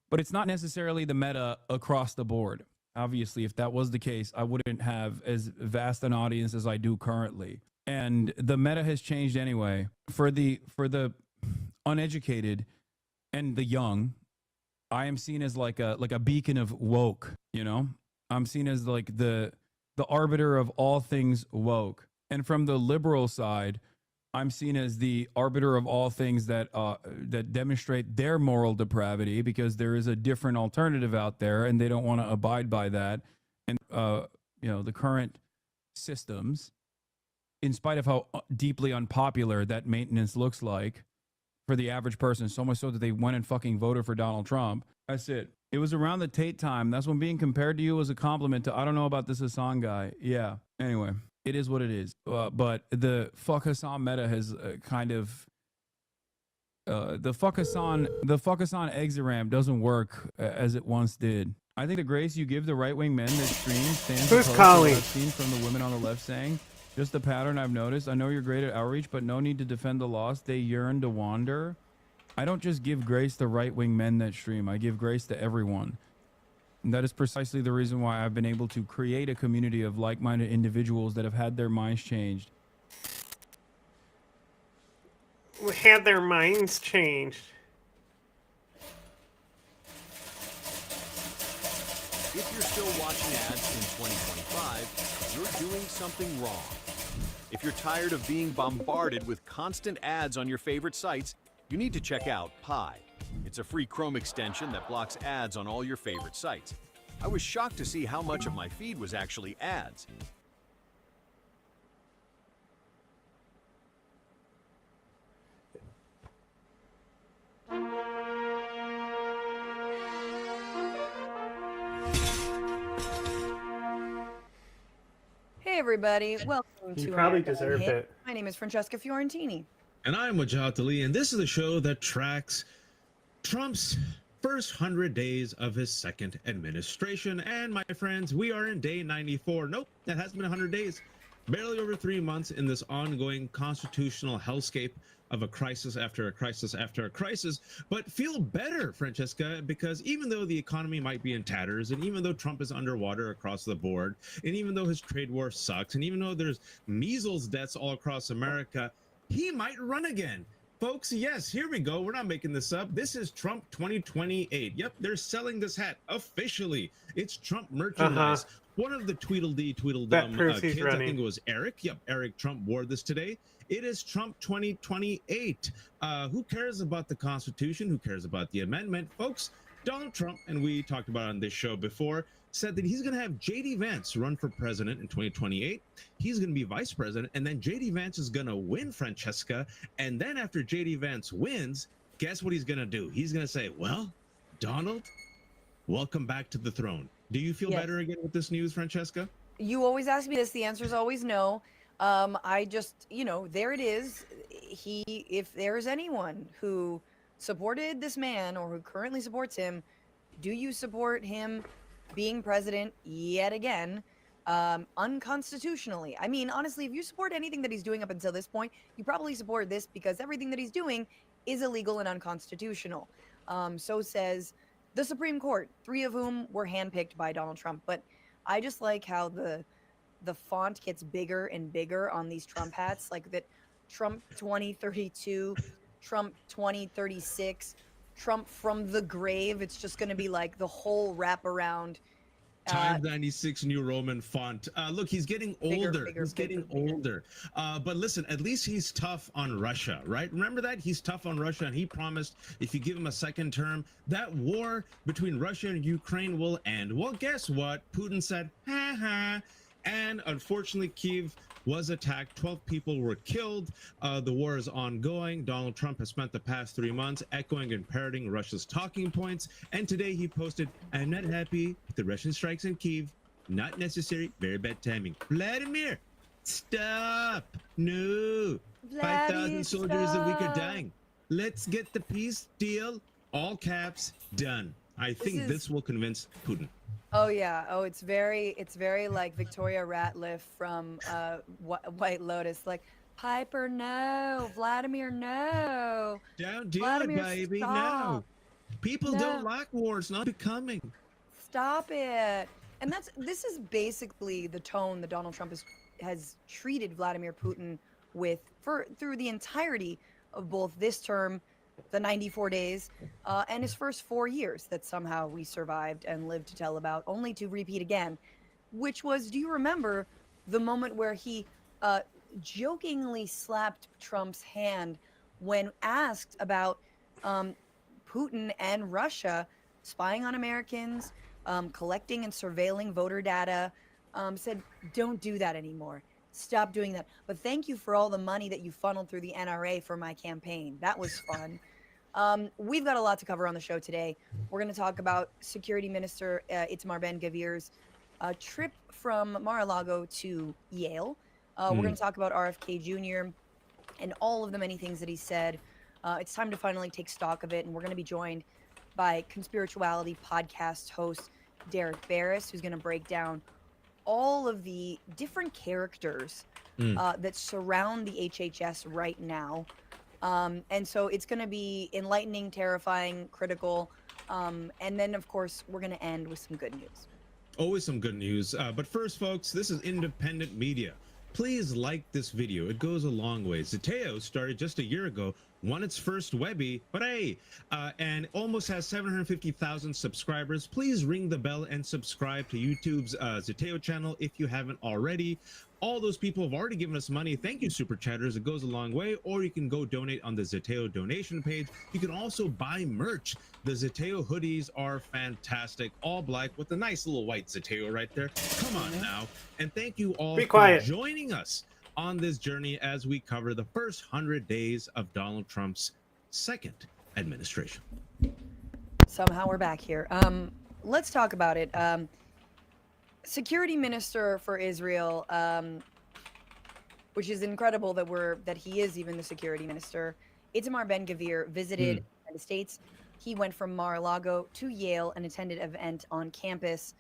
S4: but it's not necessarily the meta across the board. Obviously, if that was the case, I wouldn't have as vast an audience as I do currently. And the meta has changed anyway. For the uneducated and the young, I am seen as like a beacon of woke, you know? I'm seen as like the arbiter of all things woke. And from the liberal side, I'm seen as the arbiter of all things that demonstrate their moral depravity, because there is a different alternative out there and they don't want to abide by that. And you know, the current systems, in spite of how deeply unpopular that maintenance looks like for the average person, so much so that they went and fucking voted for Donald Trump. That's it. It was around the Tate time. That's when being compared to you was a compliment to, I don't know about this Hassan guy. Yeah. Anyway, it is what it is. But the fuck Hassan meta has kind of, the fuck Hassan exoram doesn't work as it once did. I think the grace you give the right-wing men that stream stands
S2: Who's
S4: opposed to
S2: calling?
S4: what I've seen from the women on the left saying. Just a pattern I've noticed. I know you're great at outreach, but no need to defend the lost. They yearn to wander. I don't just give grace to right-wing men that stream. I give grace to everyone. And that is precisely the reason why I've been able to create a community of like-minded individuals that have had their minds changed.
S2: Had their minds changed.
S9: If you're still watching ads in 2025, you're doing something wrong. If you're tired of being bombarded with constant ads on your favorite sites, you need to check out Pi. It's a free Chrome extension that blocks ads on all your favorite sites. I was shocked to see how much of my feed was actually ads.
S16: Hey everybody, welcome
S2: You
S16: to
S2: probably
S16: America
S2: deserved
S16: Unhinged.
S2: it.
S16: My name is Francesca Fiorentini.
S17: And I'm Wajat Ali, and this is a show that tracks Trump's first 100 days of his second administration. And my friends, we are in day 94. Nope, that hasn't been 100 days. Barely over 3 months in this ongoing constitutional hellscape of a crisis after a crisis after a crisis. But feel better, Francesca, because even though the economy might be in tatters, and even though Trump is underwater across the board, and even though his trade war sucks, and even though there's measles deaths all across America, he might run again. Folks, yes, here we go. We're not making this up. This is Trump 2028. Yep, they're selling this hat officially. It's Trump merchandise. One of the Tweedledum
S2: That proves he's
S17: kids, I
S2: running.
S17: think it was Eric. Yep, Eric Trump wore this today. It is Trump 2028. Who cares about the Constitution? Who cares about the amendment? Folks, Donald Trump, and we talked about it on this show before, said that he's going to have J.D. Vance run for president in 2028. He's going to be vice president, and then J.D. Vance is going to win, Francesca. And then after J.D. Vance wins, guess what he's going to do? He's going to say, well, Donald, welcome back to the throne. Do you feel better again with this news, Francesca?
S16: You always ask me this. The answer is always no. I just, there it is. If there's anyone who supported this man or who currently supports him, do you support him being president yet again, unconstitutionally? I mean, honestly, if you support anything that he's doing up until this point, you probably support this because everything that he's doing is illegal and unconstitutional. So says the Supreme Court, 3 of whom were handpicked by Donald Trump. But I just like how the font gets bigger and bigger on these Trump hats, like that Trump 2032, Trump 2036, Trump from the grave. It's just going to be like the whole wraparound.
S17: Times 96 New Roman font. Look, he's getting older. He's getting older. But listen, at least he's tough on Russia, right? Remember that? He's tough on Russia, and he promised if you give him a second term, that war between Russia and Ukraine will end. Well, guess what? Putin said, ha ha. And unfortunately, Kyiv was attacked. 12 people were killed. The war is ongoing. Donald Trump has spent the past 3 months echoing and parroting Russia's talking points. And today he posted, I'm not happy with the Russian strikes in Kyiv. Not necessary. Very bad timing. Vladimir, stop. No. 5,000 soldiers a week are dying. Let's get the peace deal, all caps, done. I think this will convince Putin.
S16: Oh yeah. Oh, it's very like Victoria Ratliff from White Lotus. Like, Piper, no. Vladimir, no.
S17: Don't do
S16: Vladimir,
S17: it, baby.
S16: stop.
S17: No. People don't like war. It's not becoming.
S16: Stop it. And this is basically the tone that Donald Trump has treated Vladimir Putin with through the entirety of both this term, the 94 days, and his first 4 years that somehow we survived and lived to tell about, only to repeat again, which was, do you remember the moment where he jokingly slapped Trump's hand when asked about Putin and Russia spying on Americans, collecting and surveilling voter data, said, don't do that anymore. Stop doing that. But thank you for all the money that you funneled through the NRA for my campaign. That was fun. We've got a lot to cover on the show today. We're going to talk about Security Minister Itamar Ben-Gvir's trip from Mar-a-Lago to Yale. We're going to talk about RFK Jr. and all of the many things that he said. It's time to finally take stock of it, and we're going to be joined by Conspirituality podcast host Derek Barris, who's going to break down all of the different characters that surround the HHS right now. And so it's going to be enlightening, terrifying, critical. And then, of course, we're going to end with some good news.
S17: Always some good news. But first, folks, this is independent media. Please like this video. It goes a long way. Zeteo started just a year ago, won its first Webby, but hey, and almost has 750,000 subscribers. Please ring the bell and subscribe to YouTube's Zeteo channel if you haven't already. All those people have already given us money. Thank you, Super Chatters. It goes a long way. Or you can go donate on the Zeteo donation page. You can also buy merch. The Zeteo hoodies are fantastic. All black with a nice little white Zeteo right there. Come on now. And thank you all for joining us on this journey as we cover the first 100 days of Donald Trump's second administration.
S16: Somehow we're back here. Let's talk about it. Security Minister for Israel, which is incredible that he is even the security minister. Itamar Ben-Gvir visited the United States. He went from Mar-a-Lago to Yale and attended an event on campus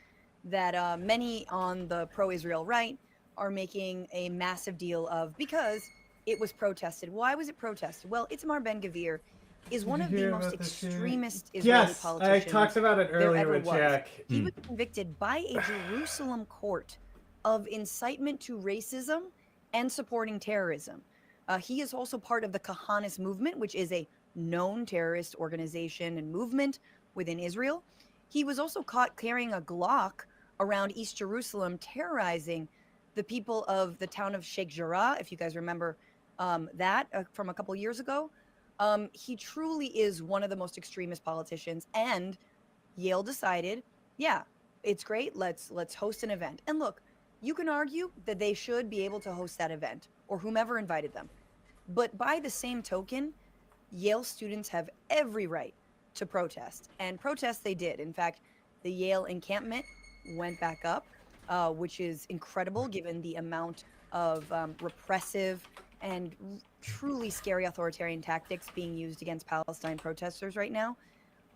S16: that many on the pro-Israel right are making a massive deal of because it was protested. Why was it protested? Well, Itamar Ben-Gvir is one of the most extremist Israeli politicians.
S7: Yes, I talked about it earlier with Jack.
S16: He was convicted by a Jerusalem court of incitement to racism and supporting terrorism. He is also part of the Kahanis movement, which is a known terrorist organization and movement within Israel. He was also caught carrying a Glock around East Jerusalem, terrorizing the people of the town of Sheikh Jarrah. If you guys remember from a couple years ago. He truly is one of the most extremist politicians, and Yale decided, yeah, it's great. Let's host an event. And look, you can argue that they should be able to host that event, or whomever invited them. But by the same token, Yale students have every right to protest, and protest they did. In fact, the Yale encampment went back up, which is incredible given the amount of repressive and truly scary authoritarian tactics being used against Palestine protesters right now.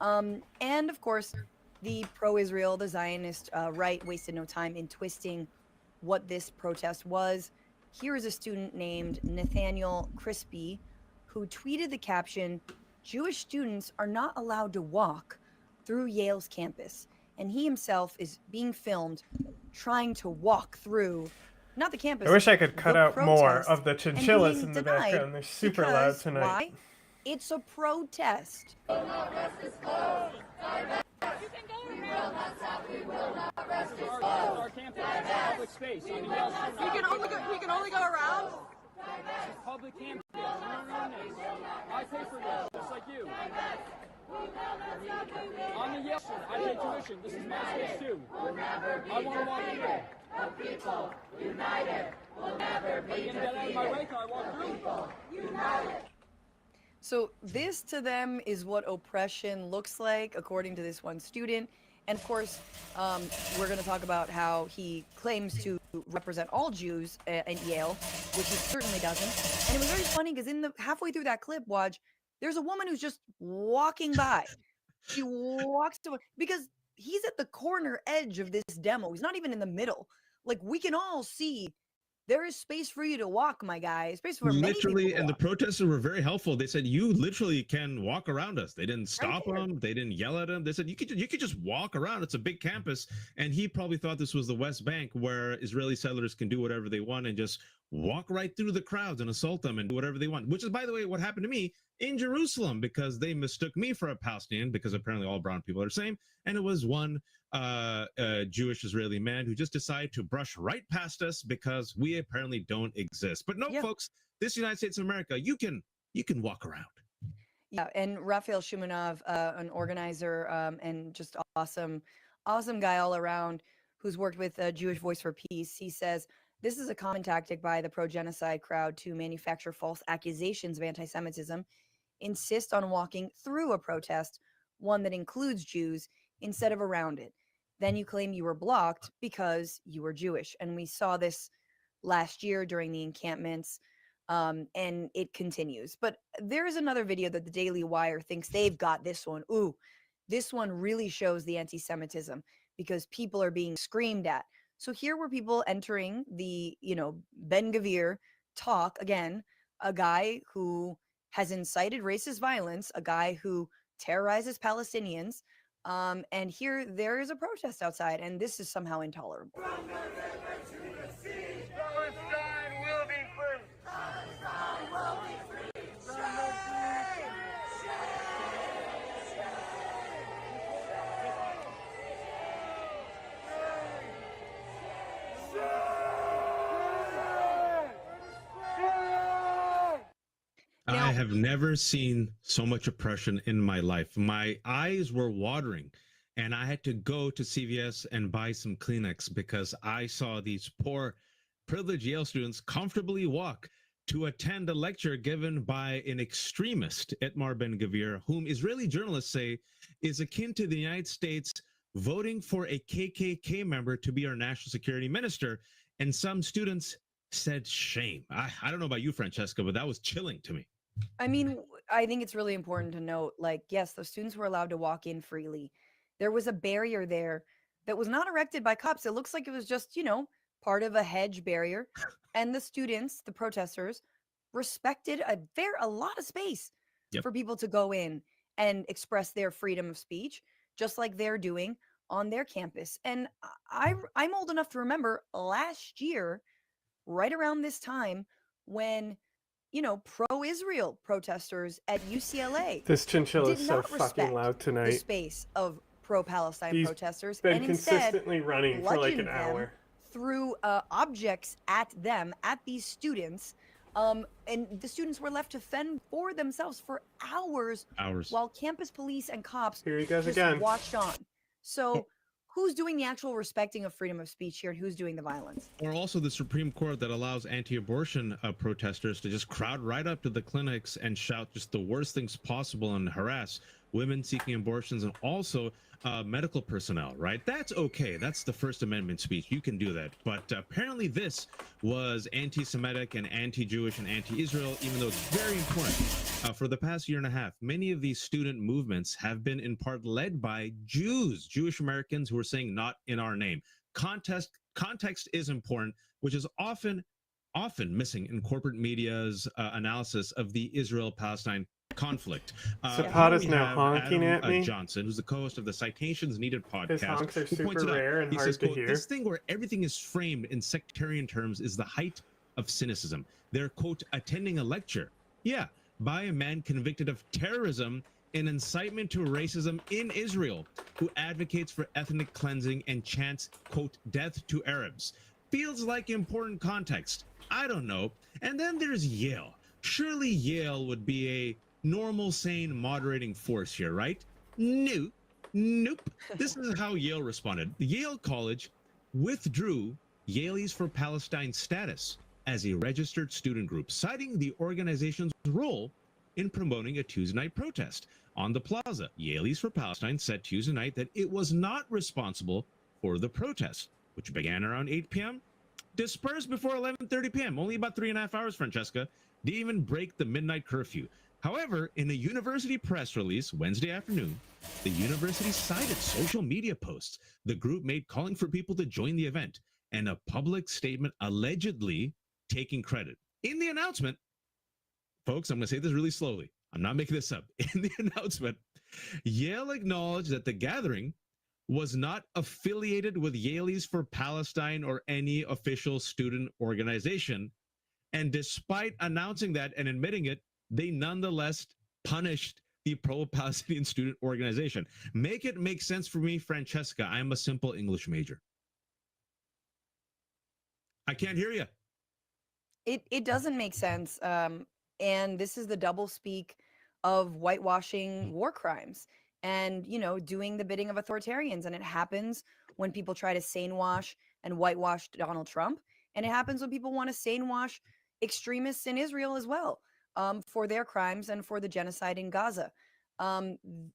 S16: And of course, the pro-Israel, the Zionist right wasted no time in twisting what this protest was. Here is a student named Nathaniel Crispy who tweeted the caption, "Jewish students are not allowed to walk through Yale's campus." And he himself is being filmed trying to walk through, not the campus.
S2: I wish I could cut out more
S16: protest,
S2: of the
S16: and
S2: chinchillas
S16: being
S2: in the
S16: denied
S2: background. They're super loud
S16: because
S2: tonight.
S16: Why? It's a protest.
S10: Our campus, public space. He can only go around. This is public campus. I pay for this, just like you. I'm a Yale student. I pay tuition. This is my space too. I want to walk through. People united will never be defeated. Get out of my way, can I walk through? United.
S16: So this to them is what oppression looks like, according to this one student. And of course, we're going to talk about how he claims to represent all Jews at Yale, which he certainly doesn't. And it was very funny because halfway through that clip, Waj, there's a woman who's just walking by. She walks to, because he's at the corner edge of this demo. He's not even in the middle. Like, we can all see there is space for you to walk, my guy. Space for many people
S17: Literally,
S16: to
S17: and the
S16: walk.
S17: protesters were very helpful. They said, you literally can walk around us. They didn't stop them. They didn't yell at him. They said, you could just walk around. It's a big campus. And he probably thought this was the West Bank, where Israeli settlers can do whatever they want and just walk right through the crowds and assault them and do whatever they want, which is, by the way, what happened to me in Jerusalem, because they mistook me for a Palestinian, because apparently all brown people are the same. And it was one Jewish Israeli man who just decided to brush right past us because we apparently don't exist. But no, folks, this United States of America, you can walk around.
S16: Yeah, and Raphael Shumanov, an organizer and just awesome guy all around, who's worked with Jewish Voice for Peace. He says, this is a common tactic by the pro-genocide crowd to manufacture false accusations of anti-Semitism, insist on walking through a protest, one that includes Jews, instead of around it. Then you claim you were blocked because you were Jewish. And we saw this last year during the encampments, and it continues. But there is another video that the Daily Wire thinks they've got this one. Ooh, this one really shows the anti-Semitism because people are being screamed at. So here were people entering the, Ben Gvir talk, again, a guy who has incited racist violence, a guy who terrorizes Palestinians. And here there is a protest outside, and this is somehow intolerable.
S17: I have never seen so much oppression in my life. My eyes were watering, and I had to go to CVS and buy some Kleenex because I saw these poor, privileged Yale students comfortably walk to attend a lecture given by an extremist, Itamar Ben-Gvir, whom Israeli journalists say is akin to the United States voting for a KKK member to be our national security minister. And some students said shame. I don't know about you, Francesca, but that was chilling to me.
S16: I mean, I think it's really important to note, like, yes, the students were allowed to walk in freely. There was a barrier there that was not erected by cops. It looks like it was just, part of a hedge barrier. And the students, the protesters, respected a lot of space for people to go in and express their freedom of speech, just like they're doing on their campus. And I'm old enough to remember last year, right around this time, when pro-Israel protesters at UCLA.
S2: This chinchilla is so fucking loud tonight.
S16: The space of pro-Palestine protesters,
S2: been
S16: and
S2: consistently
S16: instead
S2: running for like an
S16: bludgeoned
S2: hour.
S16: them through objects at them, at these students, And the students were left to fend for themselves for hours. While campus police and cops
S2: Here he goes
S16: just
S2: again.
S16: watched on. So who's doing the actual respecting of freedom of speech here, and who's doing the violence?
S17: Or also the Supreme Court that allows anti-abortion protesters to just crowd right up to the clinics and shout just the worst things possible and harass women seeking abortions and also medical personnel, right? That's okay. That's the First Amendment speech. You can do that. But apparently this was anti-Semitic and anti-Jewish and anti-Israel, even though it's very important. For the past year and a half, many of these student movements have been in part led by Jews, Jewish Americans who are saying not in our name. Context is important, which is often missing in corporate media's analysis of the Israel-Palestine conflict.
S2: Zapata's now honking
S17: Adam,
S2: at me.
S17: Johnson, who's the co-host of the Citations Needed podcast,
S2: His honks are
S17: who points
S2: super
S17: it out.
S2: rare and
S17: He
S2: hard
S17: says,
S2: to
S17: quote,
S2: hear.
S17: "This thing where everything is framed in sectarian terms is the height of cynicism. They're, quote, attending a lecture, by a man convicted of terrorism and incitement to racism in Israel, who advocates for ethnic cleansing and chants, quote, death to Arabs. Feels like important context. I don't know. And then there's Yale. Surely Yale would be a normal, sane, moderating force here, right? Nope. This is how Yale responded. Yale College withdrew Yaleys for Palestine status as a registered student group, citing the organization's role in promoting a Tuesday night protest on the plaza. Yaleys for Palestine said Tuesday night that it was not responsible for the protest, which began around 8 p.m., dispersed before 11:30 p.m., only about 3.5 hours, Francesca, didn't even break the midnight curfew. However, in a university press release Wednesday afternoon, the university cited social media posts the group made calling for people to join the event and a public statement allegedly taking credit. In the announcement, folks, I'm going to say this really slowly. I'm not making this up. In the announcement, Yale acknowledged that the gathering was not affiliated with Yaleys for Palestine or any official student organization. And despite announcing that and admitting it, they nonetheless punished the pro-Palestinian student organization. Make it make sense for me, Francesca. I'm a simple English major. I can't hear you.
S16: It doesn't make sense. And this is the double speak of whitewashing war crimes and, doing the bidding of authoritarians. And it happens when people try to sane wash and whitewash Donald Trump. And it happens when people want to sane wash extremists in Israel as well, for their crimes and for the genocide in Gaza.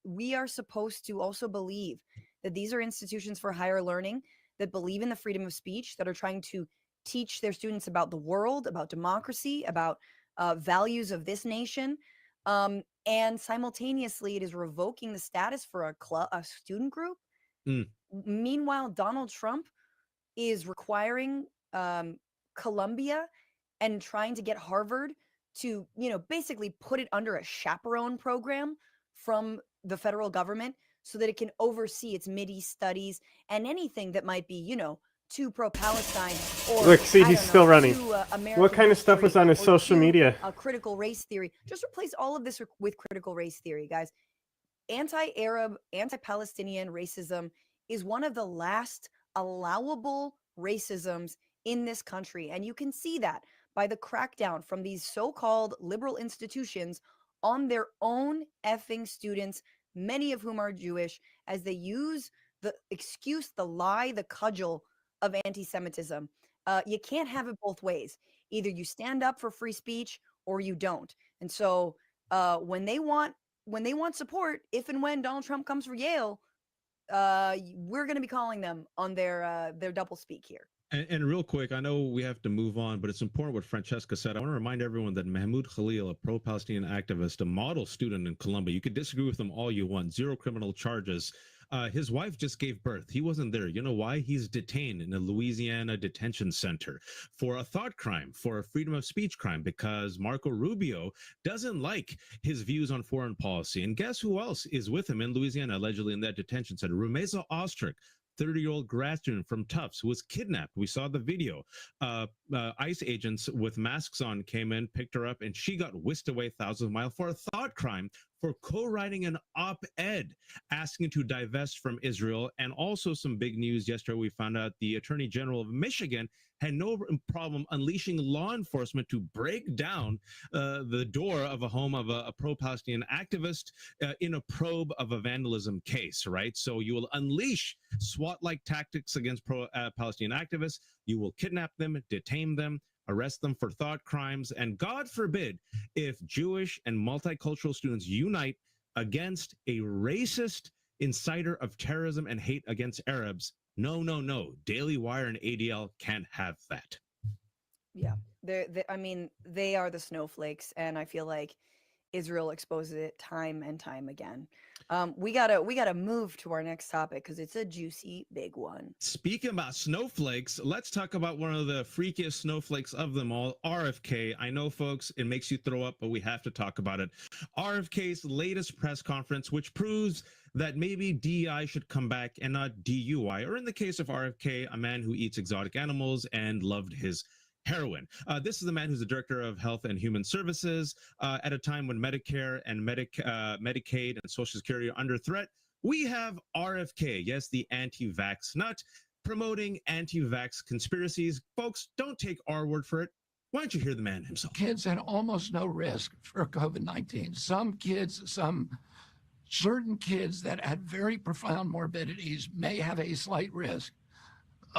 S16: We are supposed to also believe that these are institutions for higher learning that believe in the freedom of speech, that are trying to teach their students about the world, about democracy, about values of this nation. And simultaneously, it is revoking the status for a student group. Meanwhile, Donald Trump is requiring Columbia and trying to get Harvard to, basically put it under a chaperone program from the federal government so that it can oversee its Mideast studies and anything that might be, too pro-Palestine or
S2: Look, see, he's still running.
S16: American
S2: What kind of stuff was on his
S16: or
S2: social
S16: too,
S2: media?
S16: Critical race theory. Just replace all of this with critical race theory, guys. Anti-Arab, anti-Palestinian racism is one of the last allowable racisms in this country. And you can see that by the crackdown from these so-called liberal institutions on their own effing students, many of whom are Jewish, as they use the excuse, the lie, the cudgel of anti-Semitism. You can't have it both ways. Either you stand up for free speech or you don't. And so when they want support, if and when Donald Trump comes for Yale, we're going to be calling them on their double speak here.
S17: And real quick, I know we have to move on, but it's important what Francesca said. I want to remind everyone that Mahmoud Khalil, a pro-Palestinian activist, a model student in Columbia, you could disagree with him all you want, 0 criminal charges. His wife just gave birth. He wasn't there. You know why? He's detained in a Louisiana detention center for a thought crime, for a freedom of speech crime, because Marco Rubio doesn't like his views on foreign policy. And guess who else is with him in Louisiana, allegedly in that detention center? Rumeza Ostrich, 30-year-old grad student from Tufts who was kidnapped. We saw the video. ICE agents with masks on came in, picked her up, and she got whisked away thousands of miles for a thought crime for co-writing an op-ed asking to divest from Israel. And also some big news yesterday, we found out the Attorney General of Michigan had no problem unleashing law enforcement to break down the door of a home of a pro-Palestinian activist in a probe of a vandalism case, right? So you will unleash SWAT-like tactics against pro-Palestinian activists. You will kidnap them, detain them, arrest them for thought crimes, and God forbid if Jewish and multicultural students unite against a racist inciter of terrorism and hate against Arabs. No, no, no. Daily Wire and ADL can't have that.
S16: Yeah, I mean, they are the snowflakes, and I feel like Israel exposes it time and time again. We gotta move to our next topic because it's a juicy, big one.
S17: Speaking about snowflakes, let's talk about one of the freakiest snowflakes of them all, RFK. I know, folks, it makes you throw up, but we have to talk about it. RFK's latest press conference, which proves that maybe DEI should come back and not DUI, or in the case of RFK, a man who eats exotic animals and loved his heroin. This is the man who's the director of Health and Human Services at a time when Medicare and Medicaid and Social Security are under threat. We have RFK, yes, the anti-vax nut, promoting anti-vax conspiracies. Folks, don't take our word for it. Why don't you hear the man himself?
S13: Kids had almost no risk for COVID-19. Some certain kids that had very profound morbidities may have a slight risk.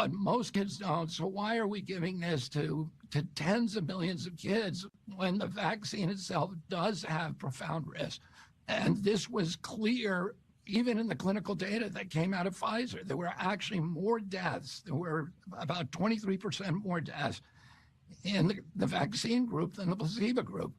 S13: Most kids don't. So why are we giving this to tens of millions of kids when the vaccine itself does have profound risk? And this was clear even in the clinical data that came out of Pfizer. There were actually more deaths. There were about 23% more deaths in the vaccine group than the placebo group.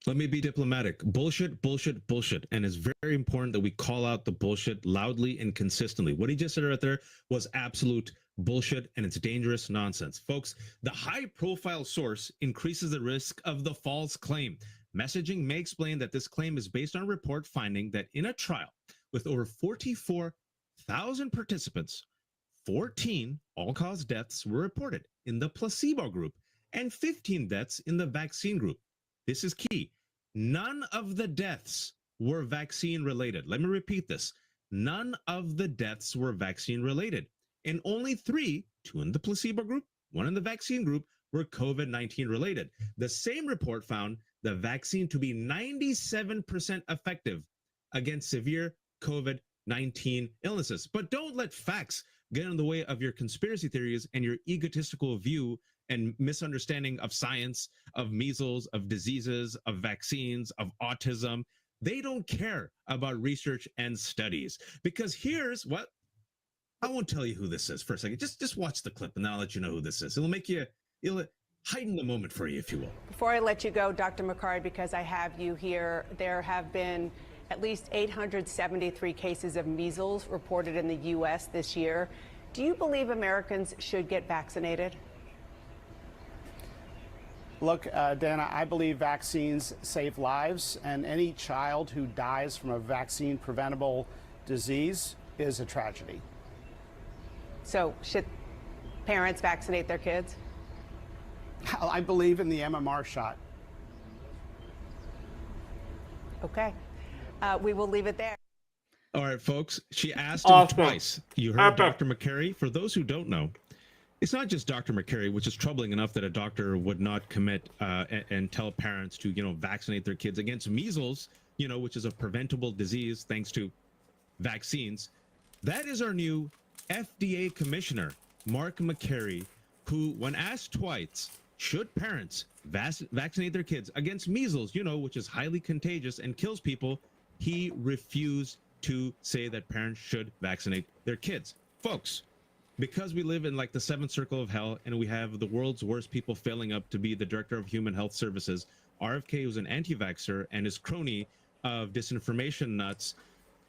S17: Let me be diplomatic. Bullshit, bullshit, bullshit. And it's very important that we call out the bullshit loudly and consistently. What he just said right there was absolute bullshit, and it's dangerous nonsense. Folks, the high-profile source increases the risk of the false claim. Messaging may explain that this claim is based on a report finding that in a trial with over 44,000 participants, 14 all-cause deaths were reported in the placebo group and 15 deaths in the vaccine group. This is key. None of the deaths were vaccine related. Let me repeat this. None of the deaths were vaccine related. And only 3, 2 in the placebo group, 1 in the vaccine group, were COVID-19 related. The same report found the vaccine to be 97% effective against severe COVID-19 illnesses. But don't let facts get in the way of your conspiracy theories and your egotistical view and misunderstanding of science, of measles, of diseases, of vaccines, of autism. They don't care about research and studies. Because here's what, I won't tell you who this is for a second. Just watch the clip and then I'll let you know who this is. It'll heighten the moment for you, if you will.
S18: Before I let you go, Dr. McCarty, because I have you here, there have been at least 873 cases of measles reported in the U.S. this year. Do you believe Americans should get vaccinated?
S19: Look, Dana, I believe vaccines save lives, and any child who dies from a vaccine-preventable disease is a tragedy.
S18: So should parents vaccinate their kids?
S19: I believe in the MMR shot.
S18: Okay. We will leave it there.
S17: All right, folks. She asked him twice. You heard Dr. McCarry. For those who don't know, it's not just Dr. McCarry, which is troubling enough that a doctor would not commit and tell parents to, vaccinate their kids against measles, which is a preventable disease thanks to vaccines. That is our new FDA commissioner, Mark McCarry, who, when asked twice, should parents vaccinate their kids against measles, which is highly contagious and kills people, he refused to say that parents should vaccinate their kids. Folks, because we live in like the seventh circle of hell and we have the world's worst people failing up to be the director of human health services, RFK, who's an anti-vaxxer, and his crony of disinformation nuts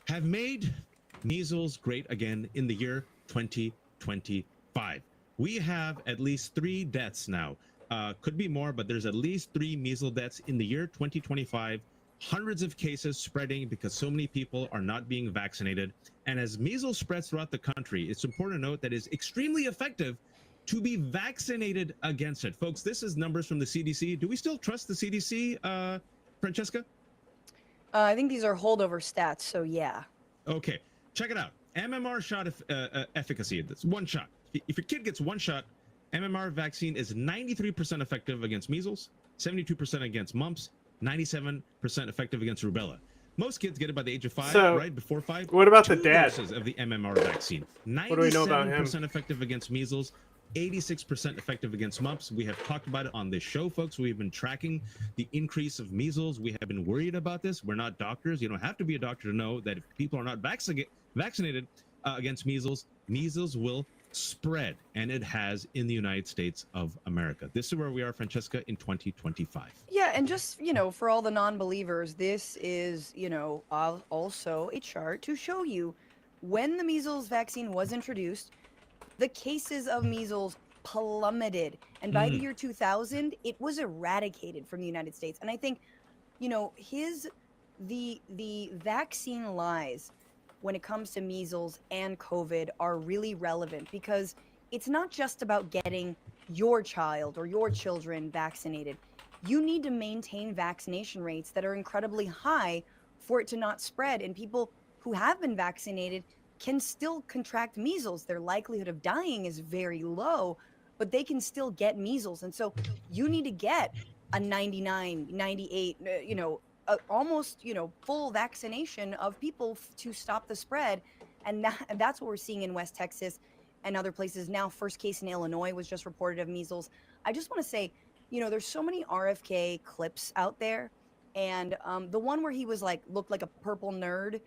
S17: have made measles great again in the year 2025. We have at least 3 deaths now. Could be more, but there's at least 3 measles deaths in the year 2025. Hundreds of cases spreading because so many people are not being vaccinated. And as measles spreads throughout the country, it's important to note that it's extremely effective to be vaccinated against it. Folks, this is numbers from the CDC. Do we still trust the CDC, Francesca?
S16: I think these are holdover stats, so yeah.
S17: Okay, check it out. MMR shot efficacy. That's one shot. If your kid gets one shot, MMR vaccine is 93% effective against measles, 72% against mumps, 97% effective against rubella. Most kids get it by the age of 5,
S2: So,
S17: right? Before 5.
S2: what about the
S17: 2
S2: dad?
S17: doses of the MMR vaccine. 97%
S2: What do we know about him?
S17: effective against measles, 86% effective against mumps. We have talked about it on this show, folks. We've been tracking the increase of measles. We have been worried about this. We're not doctors. You don't have to be a doctor to know that if people are not vaccinated against measles, measles will spread, and it has in the United States of America. This is where we are, Francesca, in 2025.
S16: Yeah, and just, for all the non-believers, this is, also a chart to show you when the measles vaccine was introduced, the cases of measles plummeted. And by the year 2000, it was eradicated from the United States. And I think, the vaccine lies when it comes to measles and COVID are really relevant because it's not just about getting your child or your children vaccinated. You need to maintain vaccination rates that are incredibly high for it to not spread. And people who have been vaccinated can still contract measles. Their likelihood of dying is very low, but they can still get measles. And so you need to get a 99, 98, almost, full vaccination of people to stop the spread. And that's what we're seeing in West Texas and other places now. First case in Illinois was just reported of measles. I just want to say, there's so many RFK clips out there. And the one where he was looked like a purple nerd.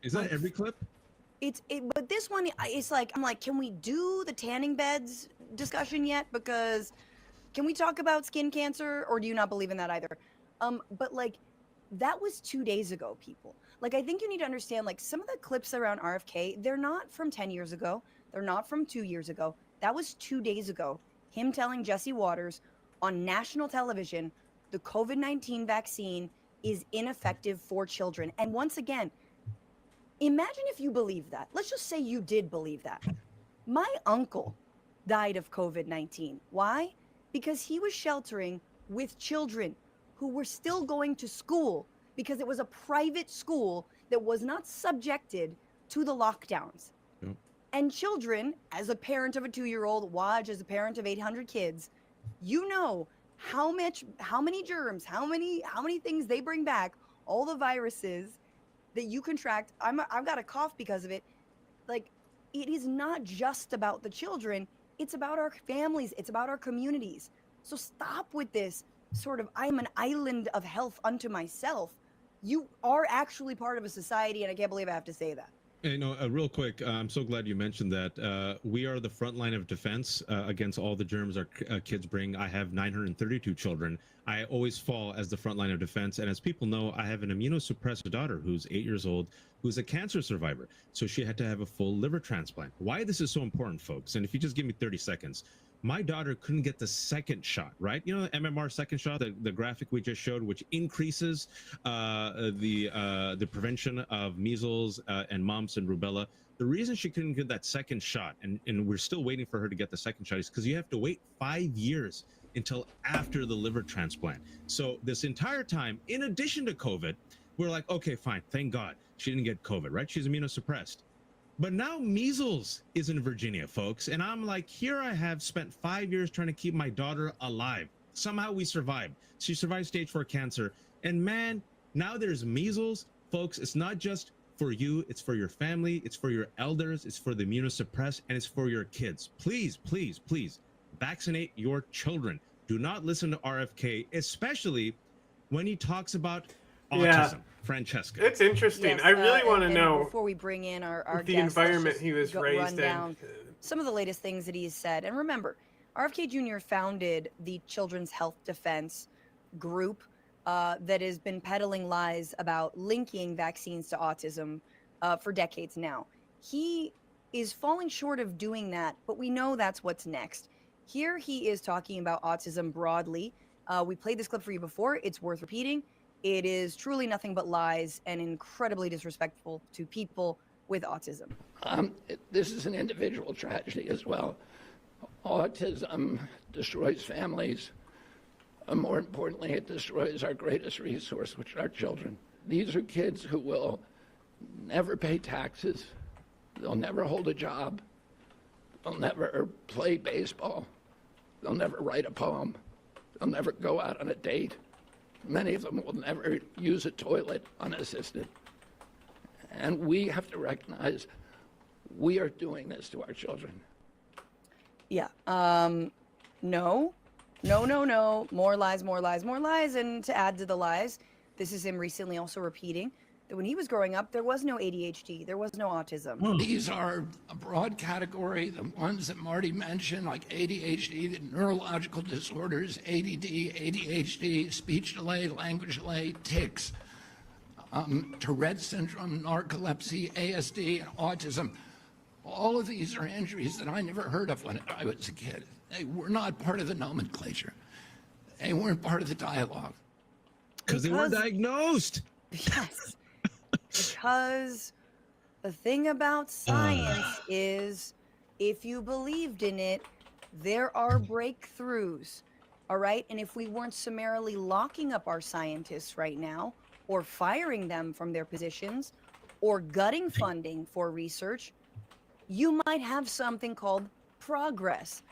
S17: Is that every clip?
S16: But this one, it's I'm like, can we do the tanning beds discussion yet? Because can we talk about skin cancer, or do you not believe in that either? But that was 2 days ago, people. I think you need to understand, some of the clips around RFK, they're not from 10 years ago. They're not from 2 years ago. That was 2 days ago. Him telling Jesse Waters on national television, the COVID-19 vaccine is ineffective for children. And once again, imagine if you believe that. Let's just say you did believe that. My uncle died of COVID-19. Why? Because he was sheltering with children who were still going to school because it was a private school that was not subjected to the lockdowns.
S17: Yep.
S16: And children, as a parent of a 2-year-old, Waj as a parent of 800 kids, how many germs, how many things they bring back, all the viruses that you contract. I've got a cough because of it. It is not just about the children. It's about our families. It's about our communities. So stop with this sort of, I'm an island of health unto myself. You are actually part of a society, and I can't believe I have to say that.
S17: Hey, real quick, I'm so glad you mentioned that. We are the front line of defense against all the germs our kids bring. I have 932 children. I always fall as the front line of defense. And as people know, I have an immunosuppressed daughter who's 8 years old, who's a cancer survivor. So she had to have a full liver transplant. Why this is so important, folks, and if you just give me 30 seconds, my daughter couldn't get the second shot, right? The MMR second shot, the graphic we just showed, which increases the prevention of measles and mumps and rubella. The reason she couldn't get that second shot, and we're still waiting for her to get the second shot, is because you have to wait 5 years until after the liver transplant. So this entire time, in addition to COVID, we're like, okay, fine, thank God she didn't get COVID, right? She's immunosuppressed. But now measles is in Virginia, folks. And I'm like, here I have spent 5 years trying to keep my daughter alive. Somehow we survived. She survived stage 4 cancer. And man, now there's measles. Folks, it's not just for you. It's for your family. It's for your elders. It's for the immunosuppressed. And it's for your kids. Please, please, please vaccinate your children. Do not listen to RFK, especially when he talks about autism.
S2: Yeah.
S17: Francesca.
S2: It's interesting.
S16: Yes,
S2: I really want to
S16: and
S2: know
S16: before we bring in our
S2: the
S16: guests, let's
S2: environment
S16: just
S2: he was raised
S16: run
S2: in.
S16: down some of the latest things that he's said. And remember, RFK Jr. founded the Children's Health Defense group that has been peddling lies about linking vaccines to autism for decades now. He is falling short of doing that, but we know that's what's next. Here he is talking about autism broadly. We played this clip for you before. It's worth repeating. It is truly nothing but lies and incredibly disrespectful to people with autism.
S13: This is an individual tragedy as well. Autism destroys families. And more importantly, it destroys our greatest resource, which are our children. These are kids who will never pay taxes. They'll never hold a job. They'll never play baseball. They'll never write a poem. They'll never go out on a date. Many of them will never use a toilet unassisted. And we have to recognize we are doing this to our children.
S16: Yeah. No. More lies, more lies, more lies. And to add to the lies, this is him recently also repeating that when he was growing up, there was no ADHD, there was no autism.
S13: These are a broad category. The ones that Marty mentioned, like ADHD, the neurological disorders, ADD, ADHD, speech delay, language delay, tics, Tourette syndrome, narcolepsy, ASD, and autism. All of these are injuries that I never heard of when I was a kid. They were not part of the nomenclature. They weren't part of the dialogue.
S17: Because they weren't diagnosed.
S16: Yes. Because the thing about science is if you believed in it, there are breakthroughs. All right? And if we weren't summarily locking up our scientists right now, or firing them from their positions, or gutting funding for research, you might have something called progress.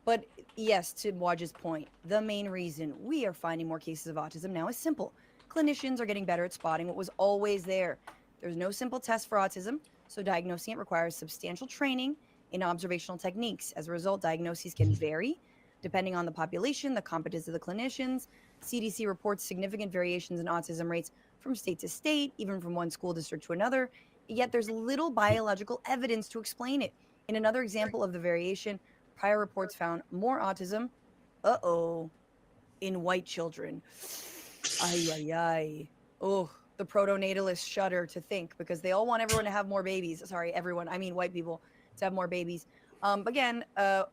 S16: But yes, to Waj's point, the main reason we are finding more cases of autism now is simple. Clinicians are getting better at spotting what was always there. There's no simple test for autism, so diagnosing it requires substantial training in observational techniques. As a result, diagnoses can vary depending on the population, the competence of the clinicians. CDC reports significant variations in autism rates from state to state, even from one school district to another, yet there's little biological evidence to explain it. In another example of the variation, prior reports found more autism, in white children. Ay, ay, ay. Oh, the proto-natalists shudder to think because they all want everyone to have more babies. Sorry, everyone. I mean white people to have more babies. Again,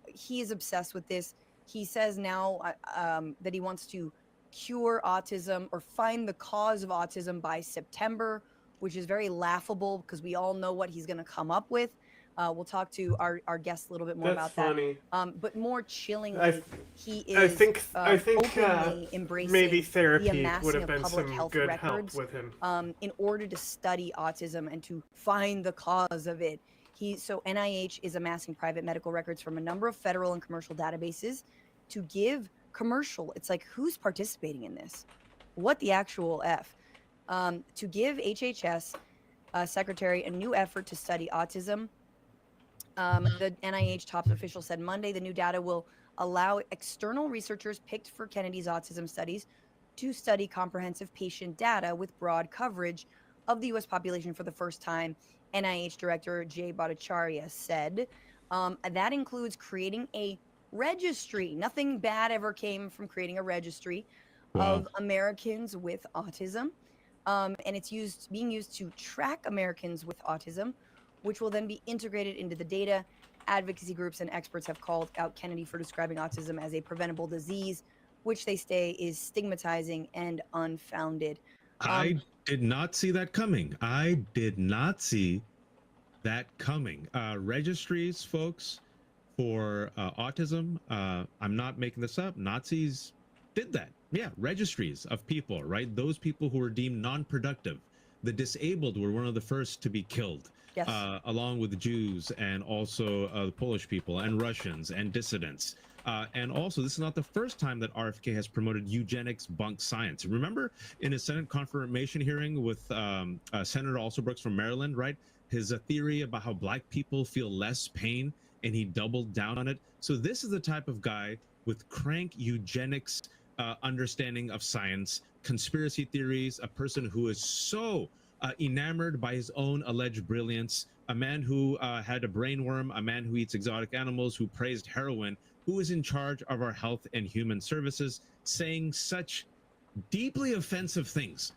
S16: he is obsessed with this. He says now that he wants to cure autism or find the cause of autism by September, which is very laughable because we all know what he's going to come up with. We'll talk to our guests a little bit more about
S2: funny.
S16: that. But more chillingly, he is
S2: I think
S16: openly embracing
S2: maybe
S16: the
S2: therapy
S16: amassing
S2: would have
S16: of
S2: been
S16: public
S2: some
S16: health
S2: good
S16: records
S2: help with him.
S16: in order to study autism and to find the cause of it. So NIH is amassing private medical records from a number of federal and commercial databases to give commercial. It's like, who's participating in this? What the actual F? To give HHS secretary a new effort to study autism. The NIH top official said Monday the new data will allow external researchers picked for Kennedy's autism studies to study comprehensive patient data with broad coverage of the U.S. population for the first time, NIH Director Jay Bhattacharya said. That includes creating a registry. Nothing bad ever came from creating a registry of Americans with autism. And it's being used to track Americans with autism, which will then be integrated into the data. Advocacy groups and experts have called out Kennedy for describing autism as a preventable disease, which they say is stigmatizing and unfounded.
S17: I did not see that coming. I did not see that coming. Registries, folks, for autism, I'm not making this up. Nazis did that. Yeah, registries of people, right? Those people who were deemed non-productive. The disabled were one of the first to be killed.
S16: Yes.
S17: Along with the Jews and also the Polish people and Russians and dissidents. And also, this is not the first time that RFK has promoted eugenics bunk science. Remember in his Senate confirmation hearing with Senator Alsobrooks from Maryland, right? His theory about how black people feel less pain, and he doubled down on it. So this is the type of guy with crank eugenics understanding of science, conspiracy theories, a person who is so enamored by his own alleged brilliance, a man who had a brainworm, a man who eats exotic animals, who praised heroin, who is in charge of our health and human services, saying such deeply offensive things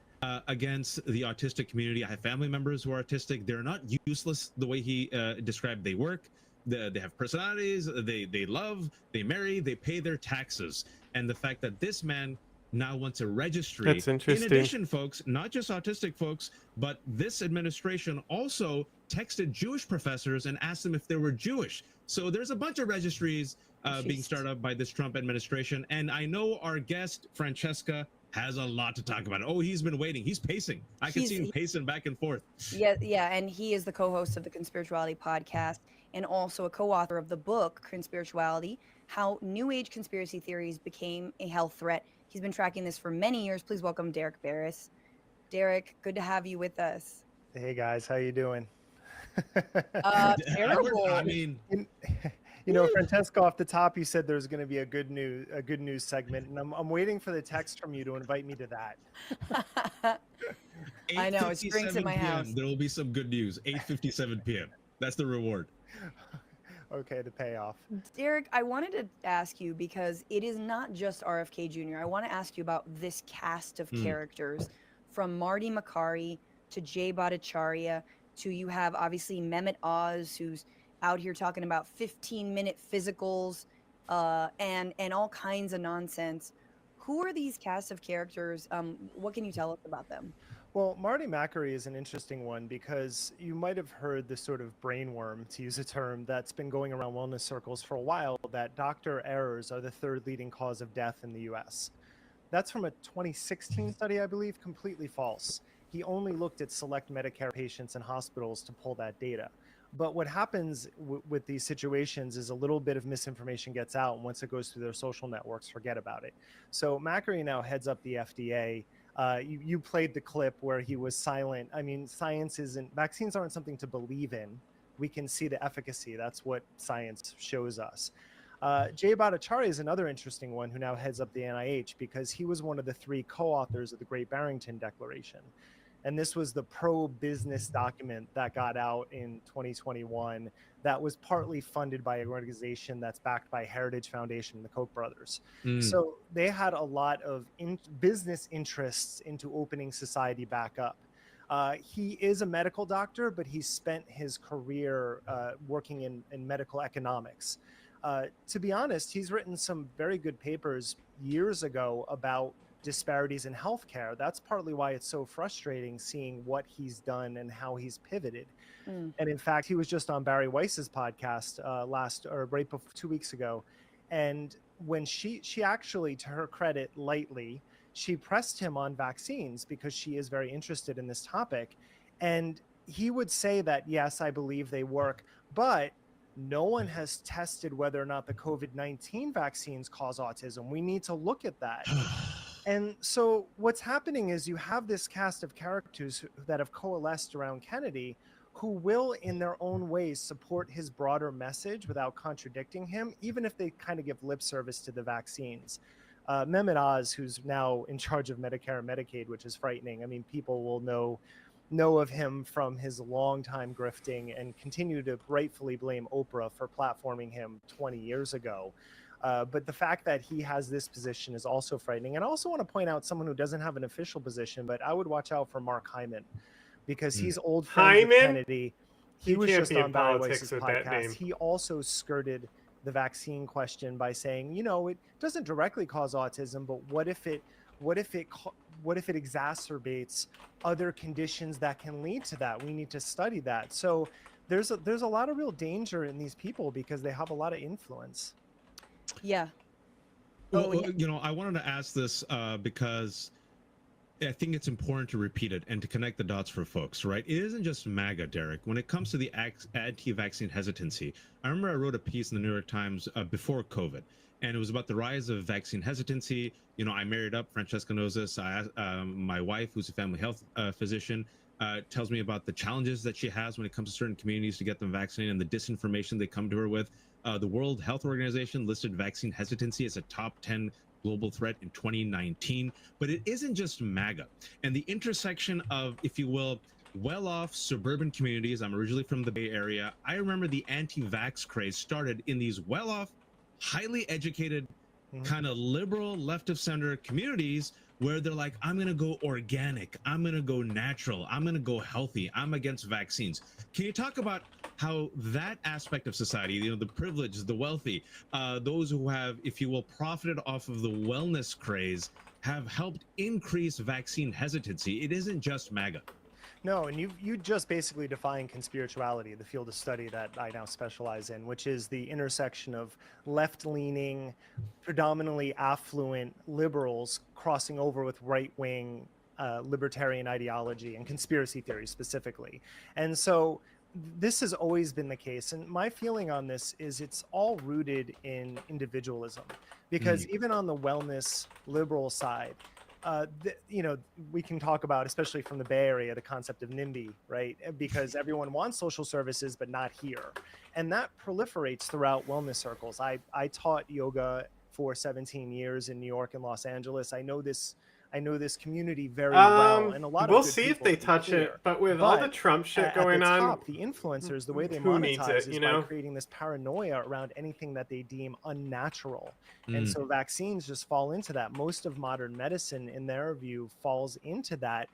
S17: against the autistic community. I have family members who are autistic. They're not useless the way he described they work. They have personalities, they love, they marry, they pay their taxes. And the fact that this man now wants a registry.
S2: That's interesting.
S17: In addition, folks, not just autistic folks, but this administration also texted Jewish professors and asked them if they were Jewish. So there's a bunch of registries being started up by this Trump administration. And I know our guest, Francesca, has a lot to talk about. Oh, he's been waiting. He's pacing. I can see him pacing back and forth.
S16: Yeah, and he is the co-host of the Conspirituality podcast and also a co-author of the book Conspirituality: How New Age Conspiracy Theories Became a Health Threat. He's been tracking this for many years. Please welcome Derek Barris. Derek, good to have you with us.
S5: Hey guys, how you doing?
S16: Terrible.
S5: I mean, you know, Francesca, off the top, you said there's going to be a good news segment, and I'm waiting for the text from you to invite me to that.
S16: I know, it's drinks in my house.
S17: There will be some good news. 8:57 p.m. That's the reward.
S5: Okay, the payoff.
S16: Derek, I wanted to ask you, because it is not just RFK Jr. I want to ask you about this cast of characters, from Marty Makary to Jay Bhattacharya to, you have obviously Mehmet Oz, who's out here talking about 15-minute physicals and all kinds of nonsense. Who are these cast of characters? What can you tell us about them?
S5: Well, Marty Makary is an interesting one because you might have heard the sort of brainworm, to use a term, that's been going around wellness circles for a while, that doctor errors are the third leading cause of death in the US. That's from a 2016 study, I believe, completely false. He only looked at select Medicare patients in hospitals to pull that data. But what happens with these situations is a little bit of misinformation gets out, and once it goes through their social networks, forget about it. So Makary now heads up the FDA. You played the clip where he was silent. I mean, vaccines aren't something to believe in. We can see the efficacy. That's what science shows us. Jay Bhattacharya is another interesting one who now heads up the NIH, because he was one of the 3 co-authors of the Great Barrington Declaration. And this was the pro-business document that got out in 2021 that was partly funded by an organization that's backed by Heritage Foundation and the Koch brothers. So they had a lot of business interests into opening society back up. He is a medical doctor, but he spent his career working in medical economics. To be honest, he's written some very good papers years ago about disparities in healthcare. That's partly why it's so frustrating seeing what he's done and how he's pivoted. And in fact, he was just on Barry Weiss's podcast right before 2 weeks ago. And when she actually, to her credit, lightly, she pressed him on vaccines because she is very interested in this topic. And he would say that, yes, I believe they work, but no one has tested whether or not the COVID-19 vaccines cause autism. We need to look at that. And so what's happening is you have this cast of characters that have coalesced around Kennedy, who will in their own ways support his broader message without contradicting him, even if they kind of give lip service to the vaccines. Mehmet Oz, who's now in charge of Medicare and Medicaid, which is frightening. I mean, people will know of him from his longtime grifting and continue to rightfully blame Oprah for platforming him 20 years ago. But the fact that he has this position is also frightening. And I also want to point out someone who doesn't have an official position, but I would watch out for Mark Hyman, because he's old friends with Kennedy. He was just on Barry Weiss's podcast. He also skirted the vaccine question by saying, you know, it doesn't directly cause autism, but what if it exacerbates other conditions that can lead to that? We need to study that. So there's a lot of real danger in these people because they have a lot of influence.
S16: Yeah.
S17: Well, you know, I wanted to ask this because I think it's important to repeat it and to connect the dots for folks, right? It isn't just MAGA, Derek. When it comes to the anti-vaccine hesitancy, I remember I wrote a piece in the New York Times before COVID, and it was about the rise of vaccine hesitancy. You know, I married up, Francesca knows this. My wife, who's a family health physician, tells me about the challenges that she has when it comes to certain communities to get them vaccinated and the disinformation they come to her with. The World Health Organization listed vaccine hesitancy as a top 10 global threat in 2019. But it isn't just MAGA. And the intersection of, if you will, well-off suburban communities. I'm originally from the Bay Area. I remember the anti-vax craze started in these well-off, highly educated, kind of liberal, left-of-center communities where they're like, I'm going to go organic. I'm going to go natural. I'm going to go healthy. I'm against vaccines. Can you talk about how that aspect of society, you know, the privileged, the wealthy, those who have, if you will, profited off of the wellness craze, have helped increase vaccine hesitancy? It isn't just MAGA.
S5: No, and you just basically define conspirituality, the field of study that I now specialize in, which is the intersection of left-leaning, predominantly affluent liberals crossing over with right-wing libertarian ideology and conspiracy theories specifically. And so this has always been the case. And my feeling on this is it's all rooted in individualism, because even on the wellness liberal side, we can talk about, especially from the Bay Area, the concept of NIMBY, right? Because everyone wants social services, but not here. And that proliferates throughout wellness circles. I taught yoga for 17 years in New York and Los Angeles. I know this community very well, and a lot of
S2: we'll
S5: good
S2: see if
S5: people,
S2: they
S5: to be
S2: touch
S5: clear.
S2: it, but with all the Trump shit going
S5: at the
S2: on,
S5: top, the influencers, the way they
S2: who needs
S5: monetize
S2: it,
S5: is
S2: you
S5: by
S2: know?
S5: creating this paranoia around anything that they deem unnatural. And so vaccines just fall into that. Most of modern medicine, in their view, falls into that.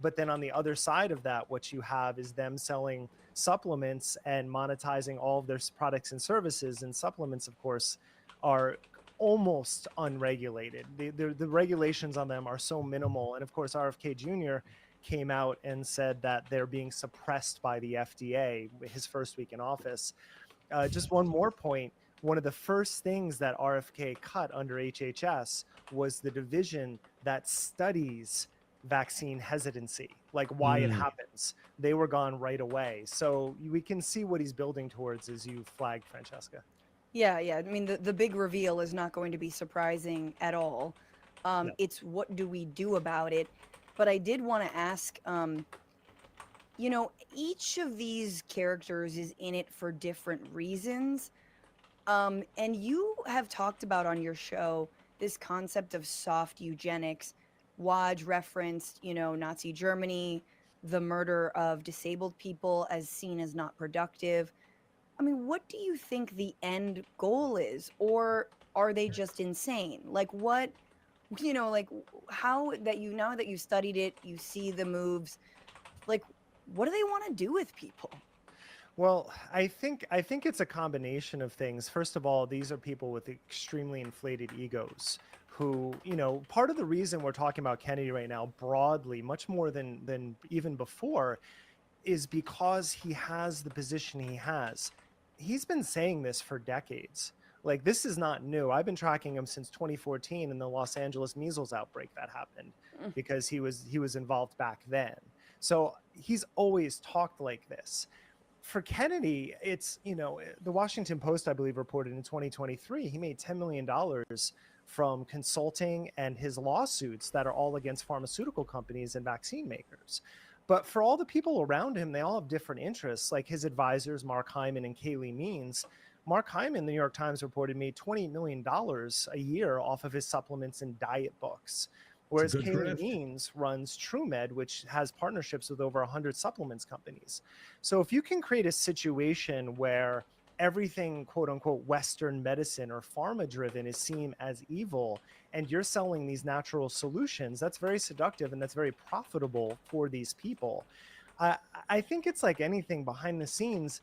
S5: But then on the other side of that, what you have is them selling supplements and monetizing all of their products and services. And supplements, of course, are almost unregulated. The regulations on them are so minimal. And of course, RFK Jr. came out and said that they're being suppressed by the FDA his first week in office. Just one more point. One of the first things that RFK cut under HHS was the division that studies vaccine hesitancy, like why it happens. They were gone right away. So we can see what he's building towards, as you flagged, Francesca.
S16: Yeah. I mean, the big reveal is not going to be surprising at all. It's what do we do about it? But I did want to ask, each of these characters is in it for different reasons. And you have talked about on your show this concept of soft eugenics. Waj referenced, Nazi Germany, the murder of disabled people as seen as not productive. I mean, what do you think the end goal is? Or are they just insane? Like what, how that now that you studied it, you see the moves, like what do they want to do with people?
S5: Well, I think it's a combination of things. First of all, these are people with extremely inflated egos who, part of the reason we're talking about Kennedy right now broadly, much more than even before, is because he has the position he has. He's been saying this for decades. Like, this is not new. I've been tracking him since 2014 in the Los Angeles measles outbreak that happened, because he was involved back then. So he's always talked like this. For Kennedy, it's, the Washington Post, I believe, reported in 2023, he made $10 million from consulting and his lawsuits that are all against pharmaceutical companies and vaccine makers. But for all the people around him, they all have different interests, like his advisors, Mark Hyman and Kayleigh Means. Mark Hyman, the New York Times reported, made $20 million a year off of his supplements and diet books. Whereas Kayleigh Means runs TrueMed, which has partnerships with over 100 supplements companies. So if you can create a situation where everything, quote unquote, Western medicine or pharma driven is seen as evil, and you're selling these natural solutions, that's very seductive and that's very profitable for these people. I think it's like anything behind the scenes.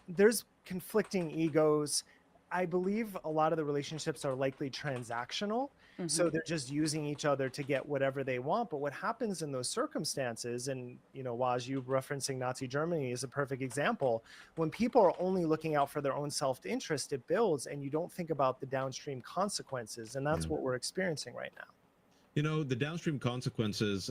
S5: There's conflicting egos. I believe a lot of the relationships are likely transactional. So they're just using each other to get whatever they want. But what happens in those circumstances, and, Waj, you referencing Nazi Germany is a perfect example. When people are only looking out for their own self-interest, it builds, and you don't think about the downstream consequences. And that's what we're experiencing right now.
S17: The downstream consequences,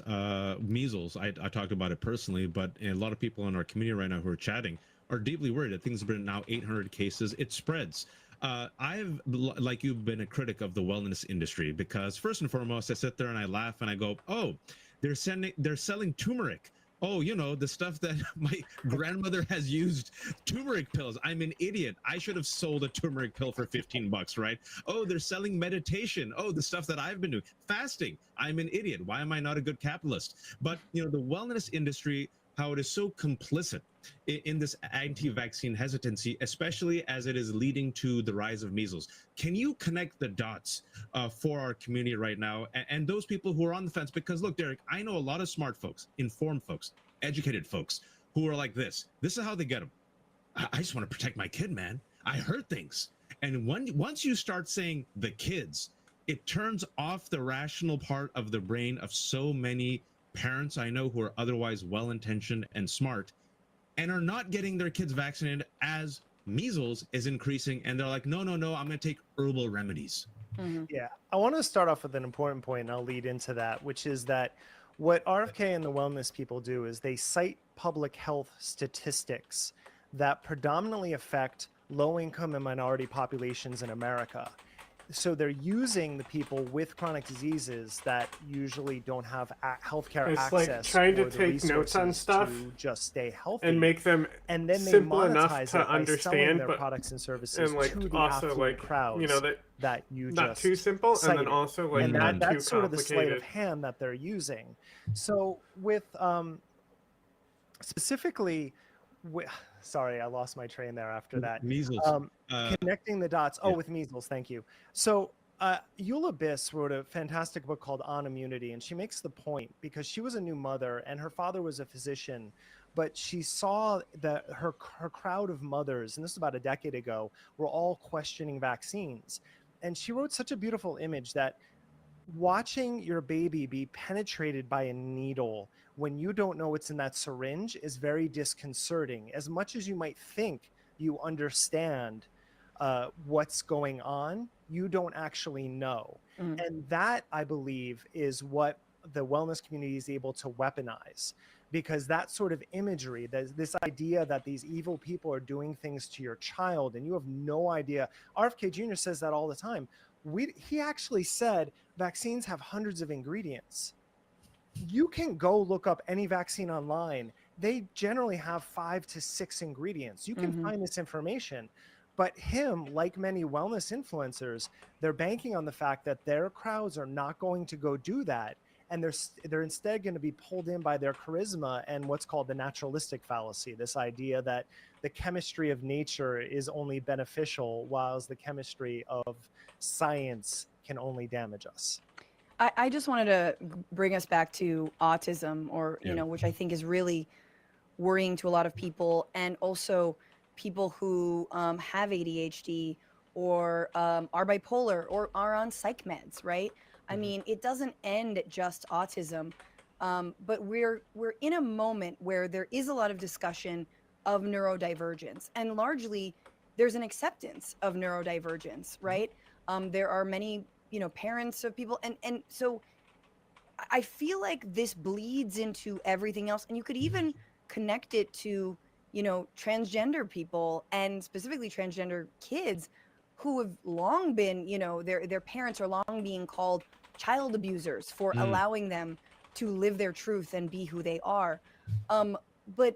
S17: measles, I talked about it personally, but a lot of people in our community right now who are chatting are deeply worried. I think there's been now 800 cases. It spreads. I've, like you've been a critic of the wellness industry, because first and foremost, I sit there and I laugh and I go, oh, they're selling turmeric. Oh, the stuff that my grandmother has used, turmeric pills. I'm an idiot. I should have sold a turmeric pill for $15, right? Oh, they're selling meditation. Oh, the stuff that I've been doing. Fasting. I'm an idiot. Why am I not a good capitalist? But, the wellness industry, how it is so complicit in this anti-vaccine hesitancy, especially as it is leading to the rise of measles. Can you connect the dots for our community right now and those people who are on the fence? Because look, Derek, I know a lot of smart folks, informed folks, educated folks who are like this. This is how they get them. I just want to protect my kid, man. I heard things. And once you start saying the kids, it turns off the rational part of the brain of so many parents I know who are otherwise well-intentioned and smart and are not getting their kids vaccinated as measles is increasing, and they're like, no, I'm going to take herbal remedies.
S5: Yeah, I want to start off with an important point, and I'll lead into that, which is that what RFK and the wellness people do is they cite public health statistics that predominantly affect low-income and minority populations in America. So they're using the people with chronic diseases that usually don't have healthcare
S2: It's
S5: access.
S2: like trying to
S5: or the
S2: take notes on
S5: resources
S2: stuff
S5: to just stay healthy
S2: and make them
S5: and then they
S2: simple enough
S5: monetize
S2: to
S5: it by selling
S2: understand,
S5: their
S2: but
S5: products and services
S2: and like
S5: to the
S2: also
S5: affluent
S2: like
S5: crowds
S2: that
S5: you
S2: not
S5: just
S2: too simple, and then
S5: cited.
S2: also like
S5: and
S2: not
S5: that's
S2: too
S5: sort of the sleight of
S2: complicated.
S5: hand that they're using. So with specifically sorry, I lost my train there after that.
S17: Measles.
S5: Connecting the dots. Oh, with measles. Thank you. So Eula Biss wrote a fantastic book called On Immunity, and she makes the point because she was a new mother and her father was a physician, but she saw that her crowd of mothers, and this was about a decade ago, were all questioning vaccines. And she wrote such a beautiful image that watching your baby be penetrated by a needle when you don't know what's in that syringe is very disconcerting. As much as you might think you understand what's going on, you don't actually know. And that, I believe, is what the wellness community is able to weaponize, because that sort of imagery, this idea that these evil people are doing things to your child and you have no idea. RFK Jr. says that all the time. He actually said vaccines have hundreds of ingredients. You can go look up any vaccine online. They generally have 5 to 6 ingredients. You can find this information. But him, like many wellness influencers, they're banking on the fact that their crowds are not going to go do that. And they're instead going to be pulled in by their charisma and what's called the naturalistic fallacy, this idea that the chemistry of nature is only beneficial, whilst the chemistry of science can only damage us.
S16: I just wanted to bring us back to autism, or, you know, which I think is really worrying to a lot of people, and also people who have ADHD or are bipolar or are on psych meds, right? I mean, it doesn't end at just autism, but we're in a moment where there is a lot of discussion of neurodivergence, and largely there's an acceptance of neurodivergence, right? There are many, you know, parents of people, and so I feel like this bleeds into everything else, and you could even connect it to, you know, transgender people, and specifically transgender kids who have long been, you know, their parents are long being called child abusers for allowing them to live their truth and be who they are. But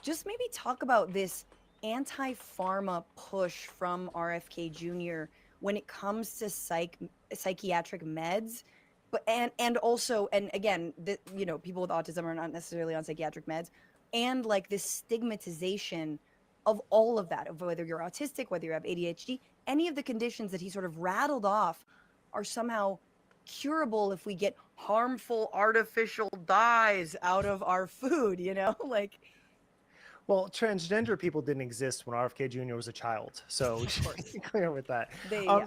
S16: just maybe talk about this anti-pharma push from RFK Jr. when it comes to psychiatric meds, but and also, and again, you know, people with autism are not necessarily on psychiatric meds, and like this stigmatization of all of that, of whether you're autistic, whether you have ADHD, any of the conditions that he sort of rattled off are somehow curable if we get harmful artificial dyes out of our food, you know, like.
S5: Well, transgender people didn't exist when RFK Jr. was a child, so we should be clear with that.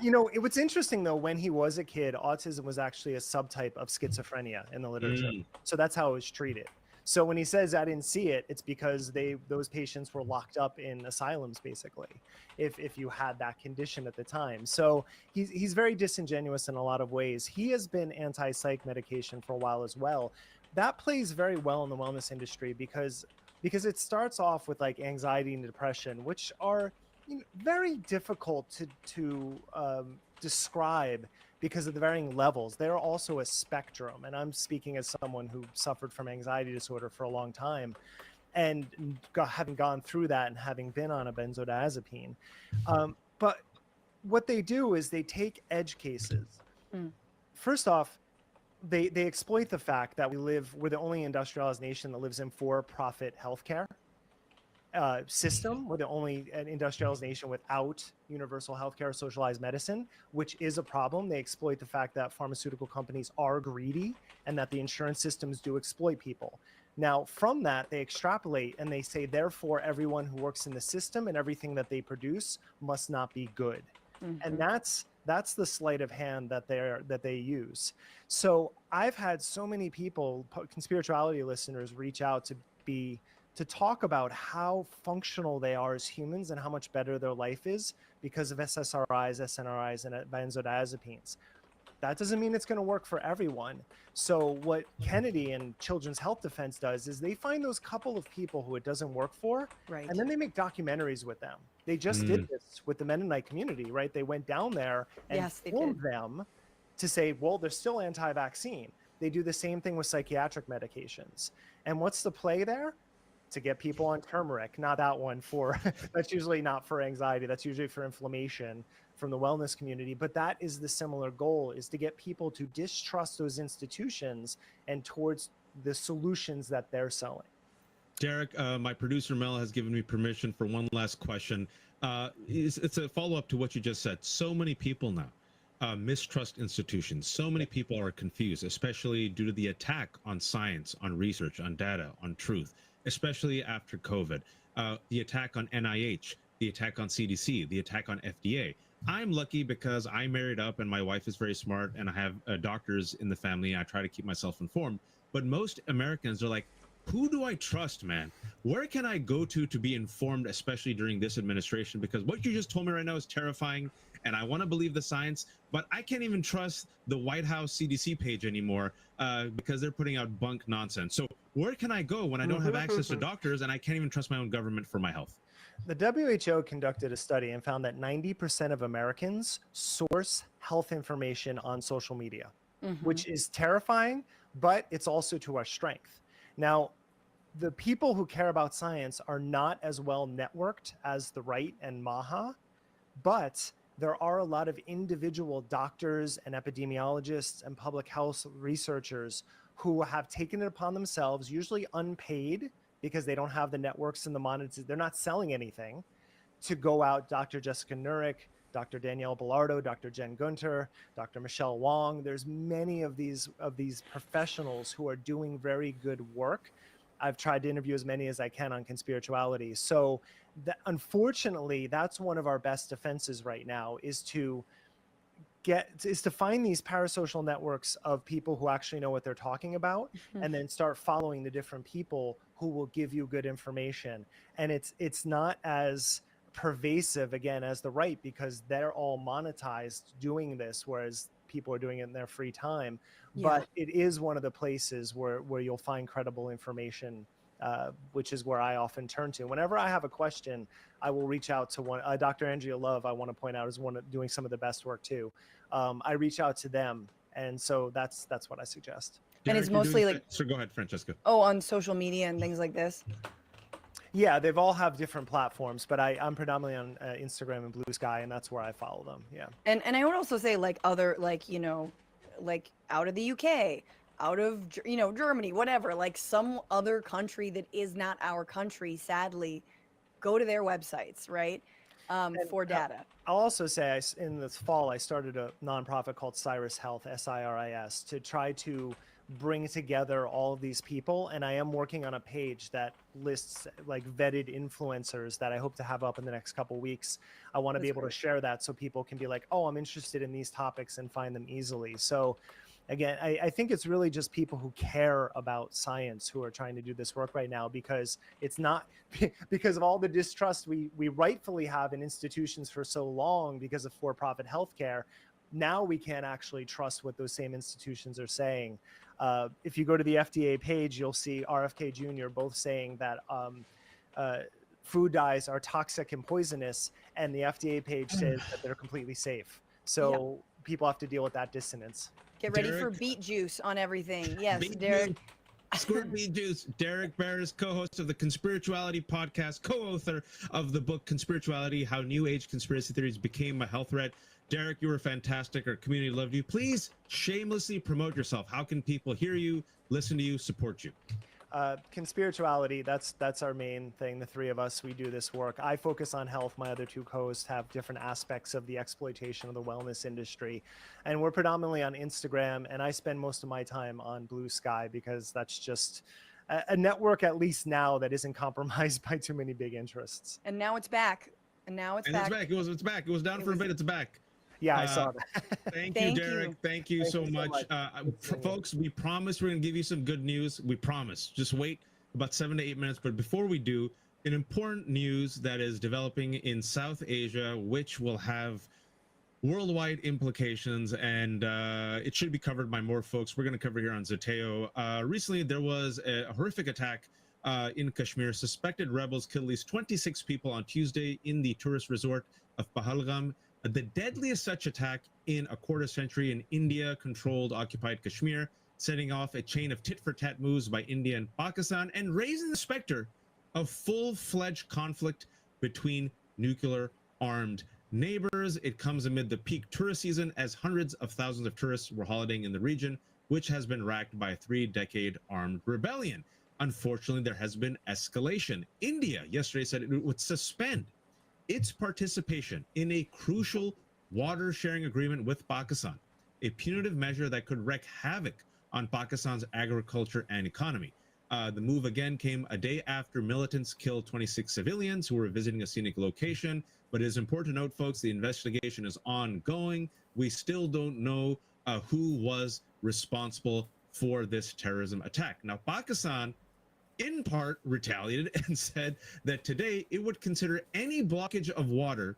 S5: You know, what's interesting though, when he was a kid, autism was actually a subtype of schizophrenia in the literature. So that's how it was treated. So when he says I didn't see it, it's because those patients were locked up in asylums, basically, if you had that condition at the time. So he's very disingenuous in a lot of ways. He has been anti-psych medication for a while as well. That plays very well in the wellness industry because it starts off with like anxiety and depression, which are, you know, very difficult to describe because of the varying levels. They're also a spectrum, and I'm speaking as someone who suffered from anxiety disorder for a long time, and having gone through that and having been on a benzodiazepine. But what they do is they take edge cases. First off, they exploit the fact that we're the only industrialized nation that lives in for-profit healthcare system. We're the only industrialized nation without universal healthcare or socialized medicine, which is a problem. They exploit the fact that pharmaceutical companies are greedy and that the insurance systems do exploit people. Now, from that, they extrapolate and they say, therefore, everyone who works in the system and everything that they produce must not be good. And that's That's the sleight of hand that they use. So I've had so many people, conspirituality listeners, reach out to talk about how functional they are as humans and how much better their life is because of SSRIs, SNRIs, and benzodiazepines. That doesn't mean it's going to work for everyone. So what Kennedy and Children's Health Defense does is they find those couple of people who it doesn't work for,
S16: right,
S5: and then they make documentaries with them. They just did this with the Mennonite community, right? They went down there and filmed them to say, well, they're still anti-vaccine. They do the same thing with psychiatric medications. And what's the play there? To get people on turmeric, not that one for, that's usually not for anxiety. That's usually for inflammation from the wellness community. But that is the similar goal, is to get people to distrust those institutions and towards the solutions that they're selling.
S17: Derek, my producer Mel has given me permission for one last question. It's a follow-up to what you just said. So many people now mistrust institutions. So many people are confused, especially due to the attack on science, on research, on data, on truth, especially after COVID. The attack on NIH, the attack on CDC, the attack on FDA. I'm lucky because I married up and my wife is very smart and I have doctors in the family. I try to keep myself informed. But most Americans are like, who do I trust, man? Where can I go to be informed, especially during this administration? Because what you just told me right now is terrifying, and I want to believe the science, but I can't even trust the White House CDC page anymore because they're putting out bunk nonsense. So where can I go when I don't have access to doctors and I can't even trust my own government for my health?
S5: The WHO conducted a study and found that 90% of Americans source health information on social media, which is terrifying, but it's also to our strength. Now, the people who care about science are not as well networked as the right and MAHA, but there are a lot of individual doctors and epidemiologists and public health researchers who have taken it upon themselves, usually unpaid because they don't have the networks and the monitors, they're not selling anything, to go out, Dr. Jessica Nurick, Dr. Danielle Belardo, Dr. Jen Gunter, Dr. Michelle Wong. There's many of these professionals who are doing very good work. I've tried to interview as many as I can on conspirituality. So unfortunately, that's one of our best defenses right now, is to find these parasocial networks of people who actually know what they're talking about, and then start following the different people who will give you good information. And it's not as pervasive, again, as the right, because they're all monetized doing this, whereas people are doing it in their free time. But it is one of the places where you'll find credible information, which is where I often turn to. Whenever I have a question, I will reach out to one. Dr. Andrea Love, I want to point out, is one doing some of the best work too. I reach out to them, and so that's what I suggest.
S16: And it's mostly like.
S17: So go ahead, Francesca.
S16: Oh, on social media and things like this.
S5: Yeah, they've all have different platforms, but I'm predominantly on Instagram and Blue Sky, and that's where I follow them. Yeah.
S16: And I would also say, like, other, like, you know, like out of the UK, out of, you know, Germany, whatever, like some other country that is not our country, sadly, go to their websites, right? For data.
S5: I'll also say in this fall, I started a nonprofit called Cyrus Health, SIRIS, to try to bring together all of these people. And I am working on a page that lists like vetted influencers that I hope to have up in the next couple weeks. I want to be able to share that so people can be like, oh, I'm interested in these topics, and find them easily. So again, I think it's really just people who care about science who are trying to do this work right now, because it's not because of all the distrust we rightfully have in institutions for so long because of for-profit healthcare. Now we can't actually trust what those same institutions are saying. If you go to the FDA page, you'll see RFK Jr. both saying that food dyes are toxic and poisonous, and the FDA page says that they're completely safe. So people have to deal with that dissonance.
S16: Get ready for beet juice on everything. Yes,
S17: Beet
S16: Derek.
S17: Squirt beet juice. Derek Barris, co-host of the Conspirituality podcast, co-author of the book Conspirituality: How New Age Conspiracy Theories Became a Health Threat. Derek, you were fantastic. Our community loved you. Please shamelessly promote yourself. How can people hear you, listen to you, support you?
S5: Conspirituality, that's our main thing. The three of us, we do this work. I focus on health. My other two co-hosts have different aspects of the exploitation of the wellness industry. And we're predominantly on Instagram, and I spend most of my time on Blue Sky because that's just a network, at least now, that isn't compromised by too many big interests.
S16: And now it's back. And now it's back.
S17: It's back. It was down for a bit. It's back.
S5: Yeah, I saw that.
S17: Thank you, Derek. Thank you so much. Folks, we promise we're going to give you some good news. We promise. Just wait about 7 to 8 minutes. But before we do, an important news that is developing in South Asia, which will have worldwide implications, and it should be covered by more folks. We're going to cover here on Zateo. Recently, there was a horrific attack in Kashmir. Suspected rebels killed at least 26 people on Tuesday in the tourist resort of Pahalgam. The deadliest such attack in a quarter century in India-controlled occupied Kashmir, setting off a chain of tit-for-tat moves by India and Pakistan, and raising the specter of full-fledged conflict between nuclear-armed neighbors. It comes amid the peak tourist season as hundreds of thousands of tourists were holidaying in the region, which has been racked by a 3-decade armed rebellion. Unfortunately, there has been escalation. India yesterday said it would suspend its participation in a crucial water sharing agreement with Pakistan, a punitive measure that could wreak havoc on Pakistan's agriculture and economy. The move again came a day after militants killed 26 civilians who were visiting a scenic location. But it is important to note, folks, the investigation is ongoing. We still don't know who was responsible for this terrorism attack. Now, Pakistan, in part, retaliated and said that today it would consider any blockage of water,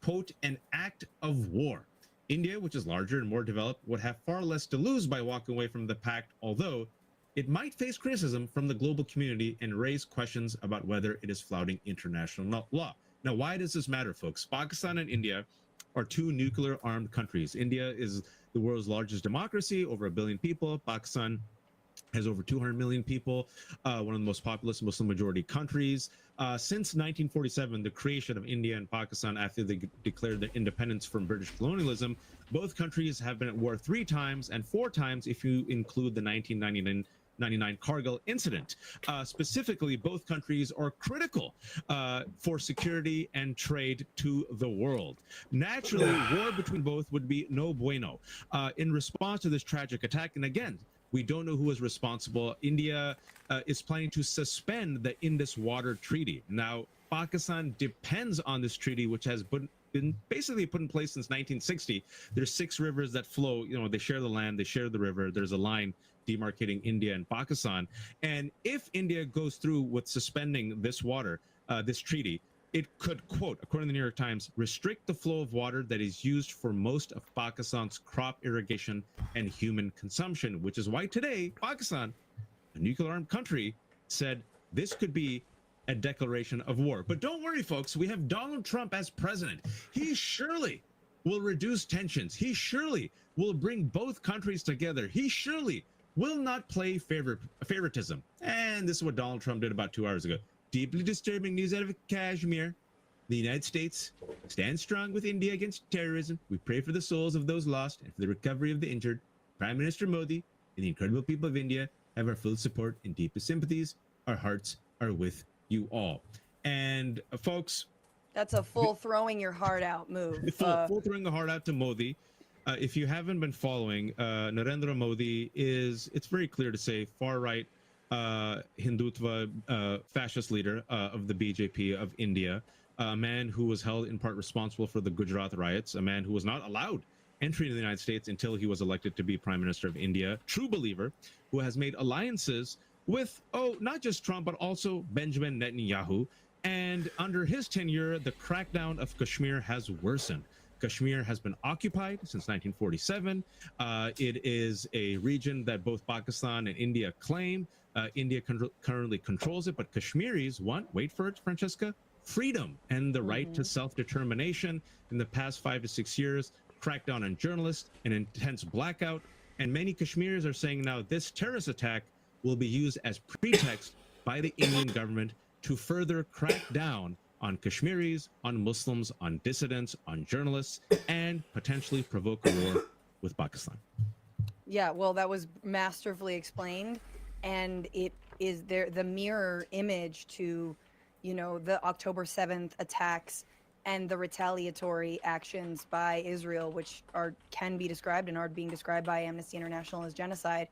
S17: quote, an act of war. India, which is larger and more developed, would have far less to lose by walking away from the pact, although it might face criticism from the global community and raise questions about whether it is flouting international law. Now, why does this matter, folks? Pakistan and India are two nuclear-armed countries. India is the world's largest democracy, over 1 billion people. Pakistan has over 200 million people, one of the most populous Muslim-majority countries. Since 1947, the creation of India and Pakistan after they declared their independence from British colonialism, both countries have been at war 3 times and 4 times if you include the 1999 Kargil incident. Specifically, both countries are critical for security and trade to the world. Naturally, war between both would be no bueno. In response to this tragic attack, and again, we don't know who is responsible. India is planning to suspend the Indus Water Treaty. Now, Pakistan depends on this treaty, which has been basically put in place since 1960. There's 6 rivers that flow. You know, they share the land, they share the river. There's a line demarcating India and Pakistan. And if India goes through with suspending this water, this treaty, it could, quote, according to the New York Times, restrict the flow of water that is used for most of Pakistan's crop irrigation and human consumption, which is why today Pakistan, a nuclear-armed country, said this could be a declaration of war. But don't worry, folks, we have Donald Trump as president. He surely will reduce tensions. He surely will bring both countries together. He surely will not play favoritism. And this is what Donald Trump did about 2 hours ago. Deeply disturbing news out of Kashmir. The United States stands strong with India against terrorism. We pray for the souls of those lost and for the recovery of the injured. Prime Minister Modi and the incredible people of India have our full support and deepest sympathies. Our hearts are with you all. And folks,
S16: that's a full throwing your heart out move.
S17: Full throwing the heart out to Modi. If you haven't been following, Narendra Modi is, it's very clear to say, far-right Hindutva fascist leader of the BJP of India, a man who was held in part responsible for the Gujarat riots, a man who was not allowed entry into the United States until he was elected to be Prime Minister of India, true believer, who has made alliances with, not just Trump, but also Benjamin Netanyahu. And under his tenure, the crackdown of Kashmir has worsened. Kashmir has been occupied since 1947. It is a region that both Pakistan and India claim. India currently controls it, but Kashmiris want, wait for it, Francesca, freedom and the right to self-determination. In the past 5 to 6 years, crackdown on journalists, an intense blackout, and many Kashmiris are saying now this terrorist attack will be used as pretext by the Indian government to further crack down on Kashmiris, on Muslims, on dissidents, on journalists, and potentially provoke a war with Pakistan.
S16: Yeah, well, that was masterfully explained, and it is there the mirror image to, you know, the October 7th attacks and the retaliatory actions by Israel, which can be described and are being described by Amnesty International as genocide,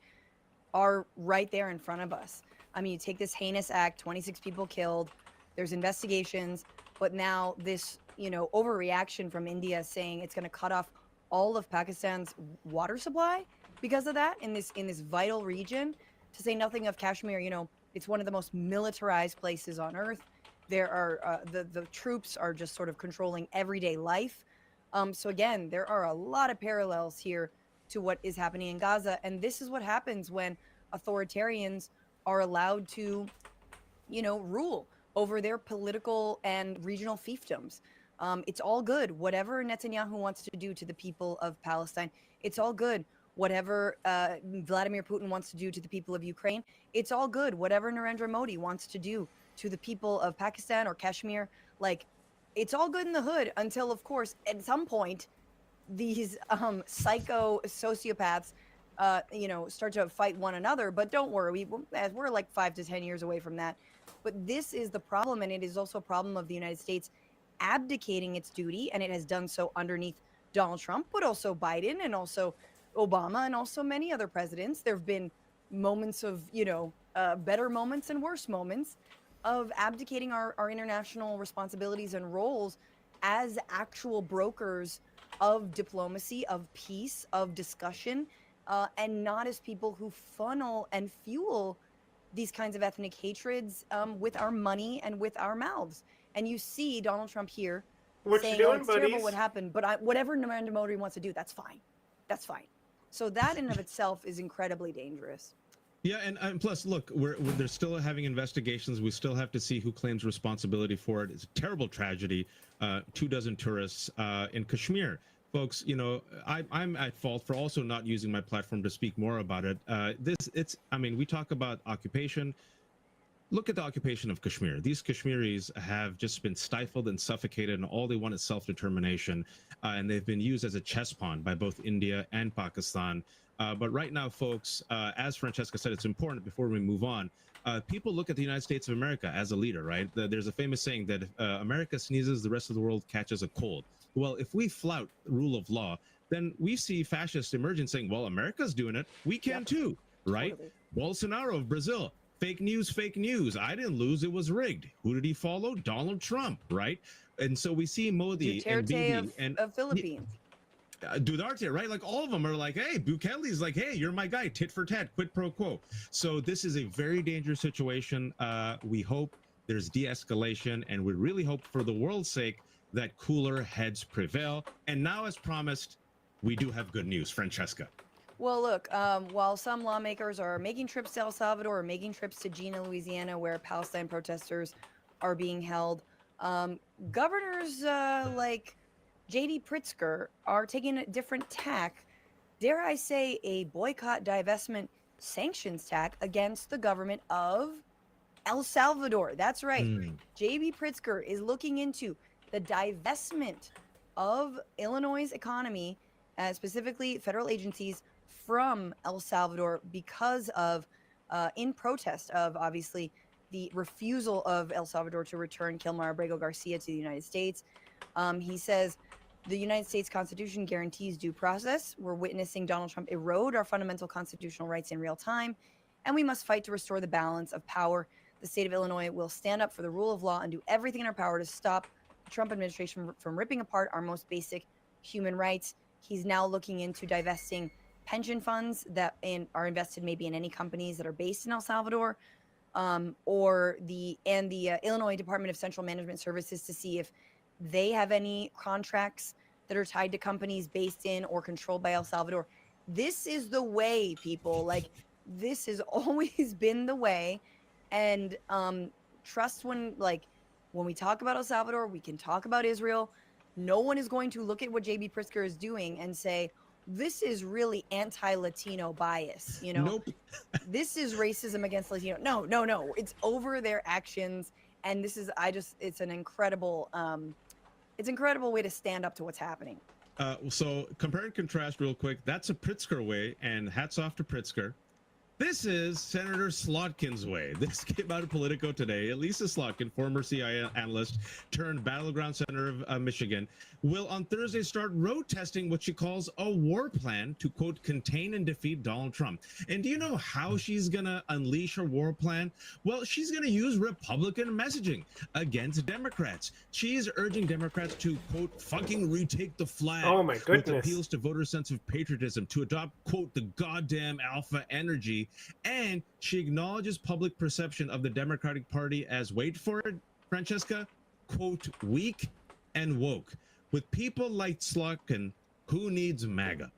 S16: are right there in front of us. I mean, you take this heinous act, 26 people killed, there's investigations, but now this, you know, overreaction from India saying it's going to cut off all of Pakistan's water supply because of that in this vital region, to say nothing of Kashmir. You know, it's one of the most militarized places on earth. There are the troops are just sort of controlling everyday life. So again, there are a lot of parallels here to what is happening in Gaza, and this is what happens when authoritarians are allowed to, you know, rule over their political and regional fiefdoms. It's all good. Whatever Netanyahu wants to do to the people of Palestine, it's all good. Whatever Vladimir Putin wants to do to the people of Ukraine, it's all good. Whatever Narendra Modi wants to do to the people of Pakistan or Kashmir, like, it's all good in the hood until, of course, at some point, these psycho sociopaths, you know, start to fight one another. But don't worry, we're like 5 to 10 years away from that. But this is the problem, and it is also a problem of the United States abdicating its duty, and it has done so underneath Donald Trump, but also Biden, and also Obama, and also many other presidents. There have been moments of, you know, better moments and worse moments of abdicating our international responsibilities and roles as actual brokers of diplomacy, of peace, of discussion, and not as people who funnel and fuel these kinds of ethnic hatreds with our money and with our mouths. And you see Donald Trump here saying, oh, it's terrible what happened, but whatever Narendra Modi wants to do, that's fine. That's fine. So that in and of itself is incredibly dangerous.
S17: Yeah, and plus, look, they're still having investigations. We still have to see who claims responsibility for it. It's a terrible tragedy. 24 tourists in Kashmir. Folks, you know, I'm at fault for also not using my platform to speak more about it. I mean, we talk about occupation. Look at the occupation of Kashmir. These Kashmiris have just been stifled and suffocated, and all they want is self-determination. And they've been used as a chess pawn by both India and Pakistan. But right now, folks, as Francesca said, it's important before we move on. People look at the United States of America as a leader, right? There's a famous saying that if America sneezes, the rest of the world catches a cold. Well, if we flout rule of law, then we see fascists emerging saying, well, America's doing it. We can too, right? Totally. Bolsonaro of Brazil. Fake news, fake news. I didn't lose. It was rigged. Who did he follow? Donald Trump, right? And so we see Modi and Bibi
S16: of Philippines.
S17: Duterte, right? Like all of them are like, hey, Bukele's like, hey, you're my guy, tit for tat, quid pro quo. So this is a very dangerous situation. We hope there's de-escalation, and we really hope for the world's sake that cooler heads prevail. And now, as promised, we do have good news. Francesca.
S16: Well, look, while some lawmakers are making trips to El Salvador or making trips to Gina, Louisiana, where Palestine protesters are being held, governors like J.D. Pritzker are taking a different tack, dare I say a boycott, divestment, sanctions tack against the government of El Salvador. That's right. J.B. Pritzker is looking into the divestment of Illinois' economy, specifically federal agencies, from El Salvador because of, in protest of, obviously, the refusal of El Salvador to return Kilmar Abrego Garcia to the United States. He says, the United States Constitution guarantees due process. We're witnessing Donald Trump erode our fundamental constitutional rights in real time, and we must fight to restore the balance of power. The state of Illinois will stand up for the rule of law and do everything in our power to stop the Trump administration from ripping apart our most basic human rights. He's now looking into divesting pension funds that are invested maybe in any companies that are based in El Salvador, or the Illinois Department of Central Management Services to see if they have any contracts that are tied to companies based in or controlled by El Salvador. This is the way, people. Like, this has always been the way. And trust when we talk about El Salvador, we can talk about Israel. No one is going to look at what J.B. Pritzker is doing and say, this is really anti-Latino bias, you know?
S17: Nope.
S16: This is racism against Latino. No. It's over their actions. And this is, it's an incredible, way to stand up to what's happening.
S17: So compare and contrast real quick. That's a Pritzker way, and hats off to Pritzker. This is Senator Slotkin's way. This came out of Politico today. Lisa Slotkin, former CIA analyst turned battleground senator of Michigan, will on Thursday start road testing what she calls a war plan to, quote, contain and defeat Donald Trump. And do you know how she's going to unleash her war plan? Well, she's going to use Republican messaging against Democrats. She is urging Democrats to, quote, fucking retake the flag.
S7: Oh, my
S17: With
S7: goodness.
S17: appeals to voter sense of patriotism, to adopt, quote, the goddamn alpha energy. And she acknowledges public perception of the Democratic Party as, wait for it, Francesca, quote, weak and woke. With people like Slotkin, who needs MAGA?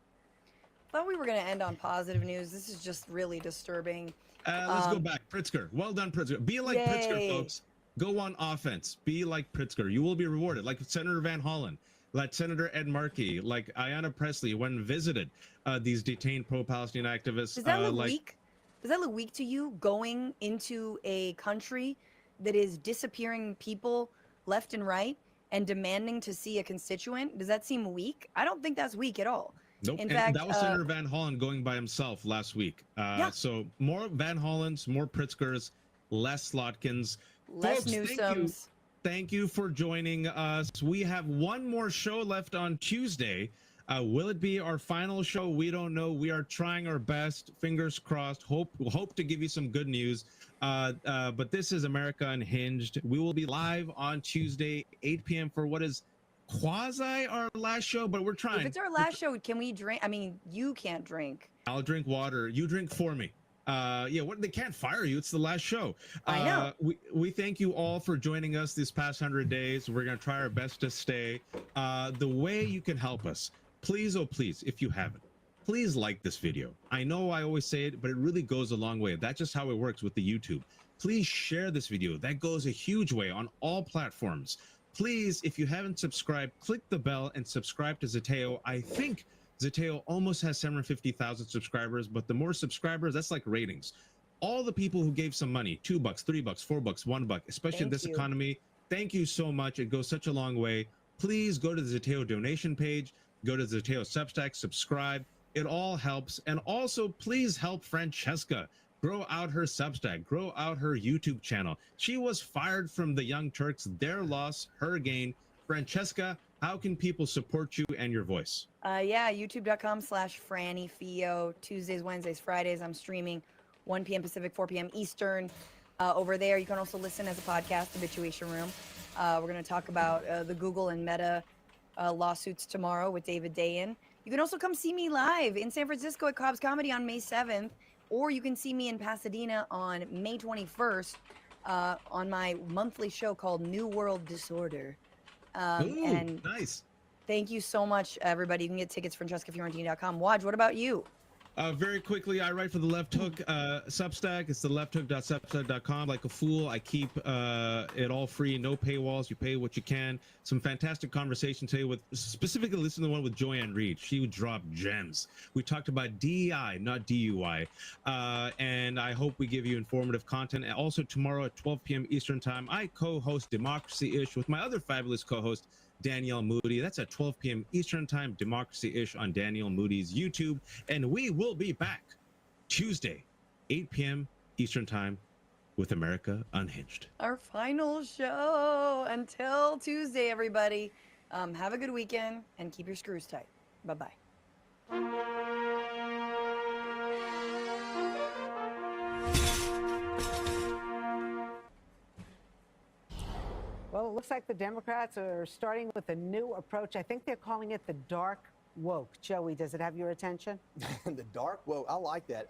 S16: Thought we were going to end on positive news. This is just really disturbing.
S17: Let's go back. Pritzker. Well done, Pritzker. Be like Pritzker, folks. Go on offense. Be like Pritzker. You will be rewarded. Like Senator Van Hollen, like Senator Ed Markey, like Ayanna Pressley, when visited these detained pro-Palestine activists.
S16: Does that look weak? Does that look weak to you, going into a country that is disappearing people left and right and demanding to see a constituent? Does that seem weak? I don't think that's weak at all.
S17: Nope.
S16: In
S17: And
S16: fact,
S17: that was Senator Van Hollen going by himself last week. So more Van Hollens, more Pritzkers, less Slotkins.
S16: Less
S17: Folks,
S16: Newsoms.
S17: Thank you for joining us. We have one more show left on Tuesday. Will it be our final show? We don't know. We are trying our best. Fingers crossed. Hope to give you some good news. But this is America Unhinged. We will be live on Tuesday, 8 p.m. for what is quasi our last show, but we're trying.
S16: If it's our last show, can we drink? I mean, you can't drink.
S17: I'll drink water. You drink for me. They can't fire you. It's the last show.
S16: I know.
S17: We thank you all for joining us these past 100 days. We're going to try our best to stay. The way you can help us, please, oh please, if you haven't, please like this video. I know I always say it, but it really goes a long way. That's just how it works with the YouTube. Please share this video. That goes a huge way on all platforms. Please, if you haven't subscribed, click the bell and subscribe to Zateo. I think Zateo almost has 750,000 subscribers, but the more subscribers, that's like ratings. All the people who gave some money, $2, $3, $4, $1, especially in this economy, thank you so much. It goes such a long way. Please go to the Zateo donation page, go to Zateo Substack, subscribe. It all helps. And also, please help Francesca grow out her Substack, grow out her YouTube channel. She was fired from the Young Turks. Their loss, her gain. Francesca, how can people support you and your voice?
S16: YouTube.com/FrannyFio. Tuesdays, Wednesdays, Fridays. I'm streaming 1 p.m. Pacific, 4 p.m. Eastern. Over there, you can also listen as a podcast, Habituation Room. We're going to talk about the Google and Meta lawsuits tomorrow with David Dayen. You can also come see me live in San Francisco at Cobb's Comedy on May 7th, or you can see me in Pasadena on May 21st on my monthly show called New World Disorder.
S17: And nice.
S16: Thank you so much, everybody. You can get tickets from FrancescaFiorentini.com. Waj, what about you?
S17: Very quickly, I write for the Left Hook Substack. It's the lefthook.substack.com. Like a fool, I keep it all free, no paywalls. You pay what you can. Some fantastic conversation today with, specifically listen to the one with Joanne Reed. She would drop gems. We talked about DEI, not DUI. And I hope we give you informative content. And also tomorrow at 12 p.m. Eastern Time, I co-host Democracy-ish with my other fabulous co-host, Danielle Moody. That's at 12 p.m. Eastern Time, Democracy-ish on Danielle Moody's YouTube. And we will be back Tuesday, 8 p.m. Eastern Time with America Unhinged.
S16: Our final show. Until Tuesday, everybody. Have a good weekend and keep your screws tight. Bye-bye.
S1: Well, it looks like the Democrats are starting with a new approach. I think they're calling it the dark woke. Joey, does it have your attention?
S11: The dark woke, I like that.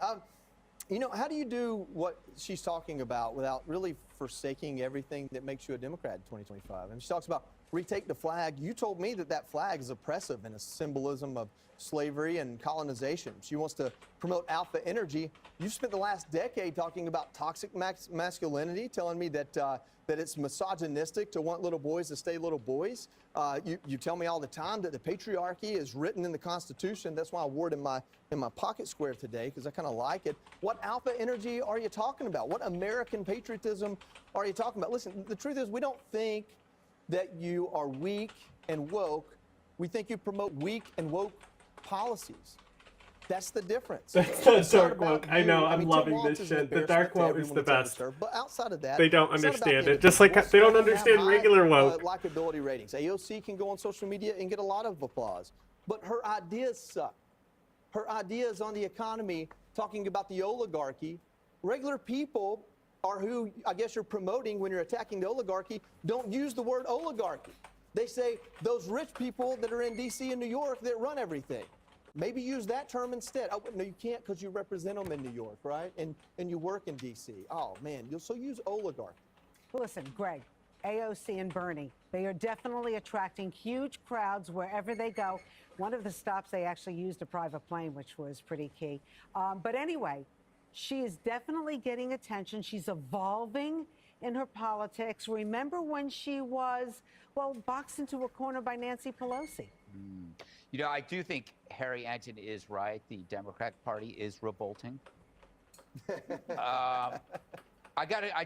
S11: You know, how do you do what she's talking about without really forsaking everything that makes you a Democrat in 2025? And she talks about retake the flag. You told me that that flag is oppressive and a symbolism of slavery and colonization. She wants to promote alpha energy. You've spent the last decade talking about toxic masculinity, telling me that that it's misogynistic to want little boys to stay little boys. You tell me all the time that the patriarchy is written in the Constitution. That's why I wore it in my pocket square today, because I kind of like it. What alpha energy are you talking about? What American patriotism are you talking about? Listen, the truth is we don't think that you are weak and woke. We think you promote weak and woke policies. That's the difference.
S2: That's not
S11: It's not
S2: dark
S11: about
S2: woke. I know,
S11: you.
S2: I'm
S11: Tim
S2: loving
S11: Walz
S2: this
S11: is an
S2: shit. The dark
S11: embarrassment to
S2: woke is
S11: everyone
S2: the
S11: that's ever
S2: best.
S11: served. But outside of that,
S2: They don't
S11: it's not about
S2: understand
S11: the
S2: it. Just like
S11: individuals.
S2: they don't
S11: Some of them
S2: understand
S11: have high,
S2: regular woke.
S11: Likability ratings. AOC can go on social media and get a lot of applause, but her ideas suck. Her ideas on the economy, talking about the oligarchy, regular people are who I guess you're promoting when you're attacking the oligarchy. Don't use the word oligarchy. They say those rich people that are in D.C. and New York that run everything. Maybe use that term instead. Oh, no, you can't because you represent them in New York, right? And you work in D.C. Oh, man, so use oligarchy.
S1: Well, listen, Greg, AOC and Bernie, they are definitely attracting huge crowds wherever they go. One of the stops, they actually used a private plane, which was pretty key. But anyway, she is definitely getting attention. She's evolving in her politics. Remember when she was, well, boxed into a corner by Nancy Pelosi?
S12: You know, I do think Harry Anton is right. The Democratic Party is revolting. I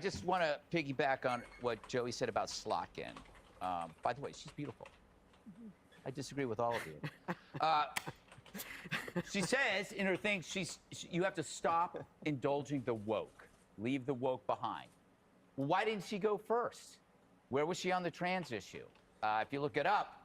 S12: just want to piggyback on what Joey said about Slotkin. By the way, she's beautiful. I disagree with all of you. She says in her thing, you have to stop indulging the woke. Leave the woke behind. Why didn't she go first? Where was she on the trans issue? If you look it up,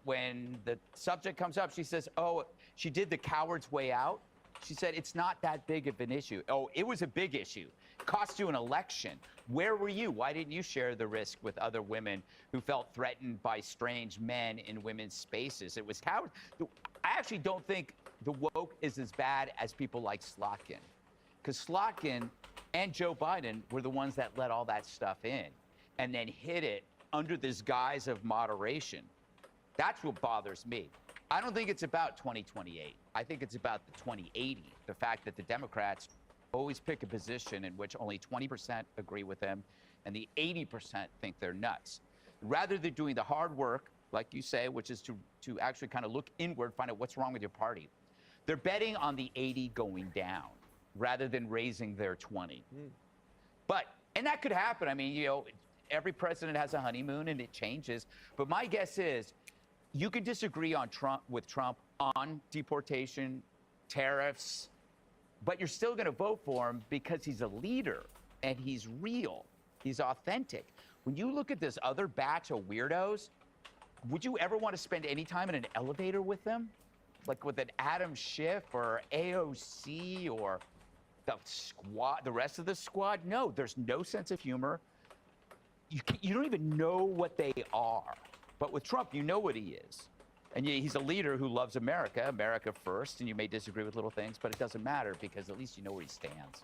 S12: when the subject comes up, she says, oh, she did the coward's way out. She said, it's not that big of an issue. Oh, it was a big issue. It cost you an election. Where were you? Why didn't you share the risk with other women who felt threatened by strange men in women's spaces? It was coward. I actually don't think the woke is as bad as people like Slotkin. Because Slotkin and Joe Biden were the ones that let all that stuff in and then hid it under this guise of moderation. That's what bothers me. I don't think it's about 2028. I think it's about the 2080. The fact that the Democrats always pick a position in which only 20% agree with them and the 80% think they're nuts. Rather than doing the hard work, like you say, which is to actually kind of look inward, find out what's wrong with your party, they're betting on the 80 going down rather than raising their 20. And that could happen. I mean, you know, every president has a honeymoon and it changes. But my guess is you could disagree with Trump on deportation, tariffs, but you're still going to vote for him because he's a leader and he's real. He's authentic. When you look at this other batch of weirdos, would you ever want to spend any time in an elevator with them? Like with an Adam Schiff or AOC or the squad, the rest of the squad? No, there's no sense of humor. You don't even know what they are. But with Trump, you know what he is. And he's a leader who loves America, America first, and you may disagree with little things, but it doesn't matter because at least you know where he stands.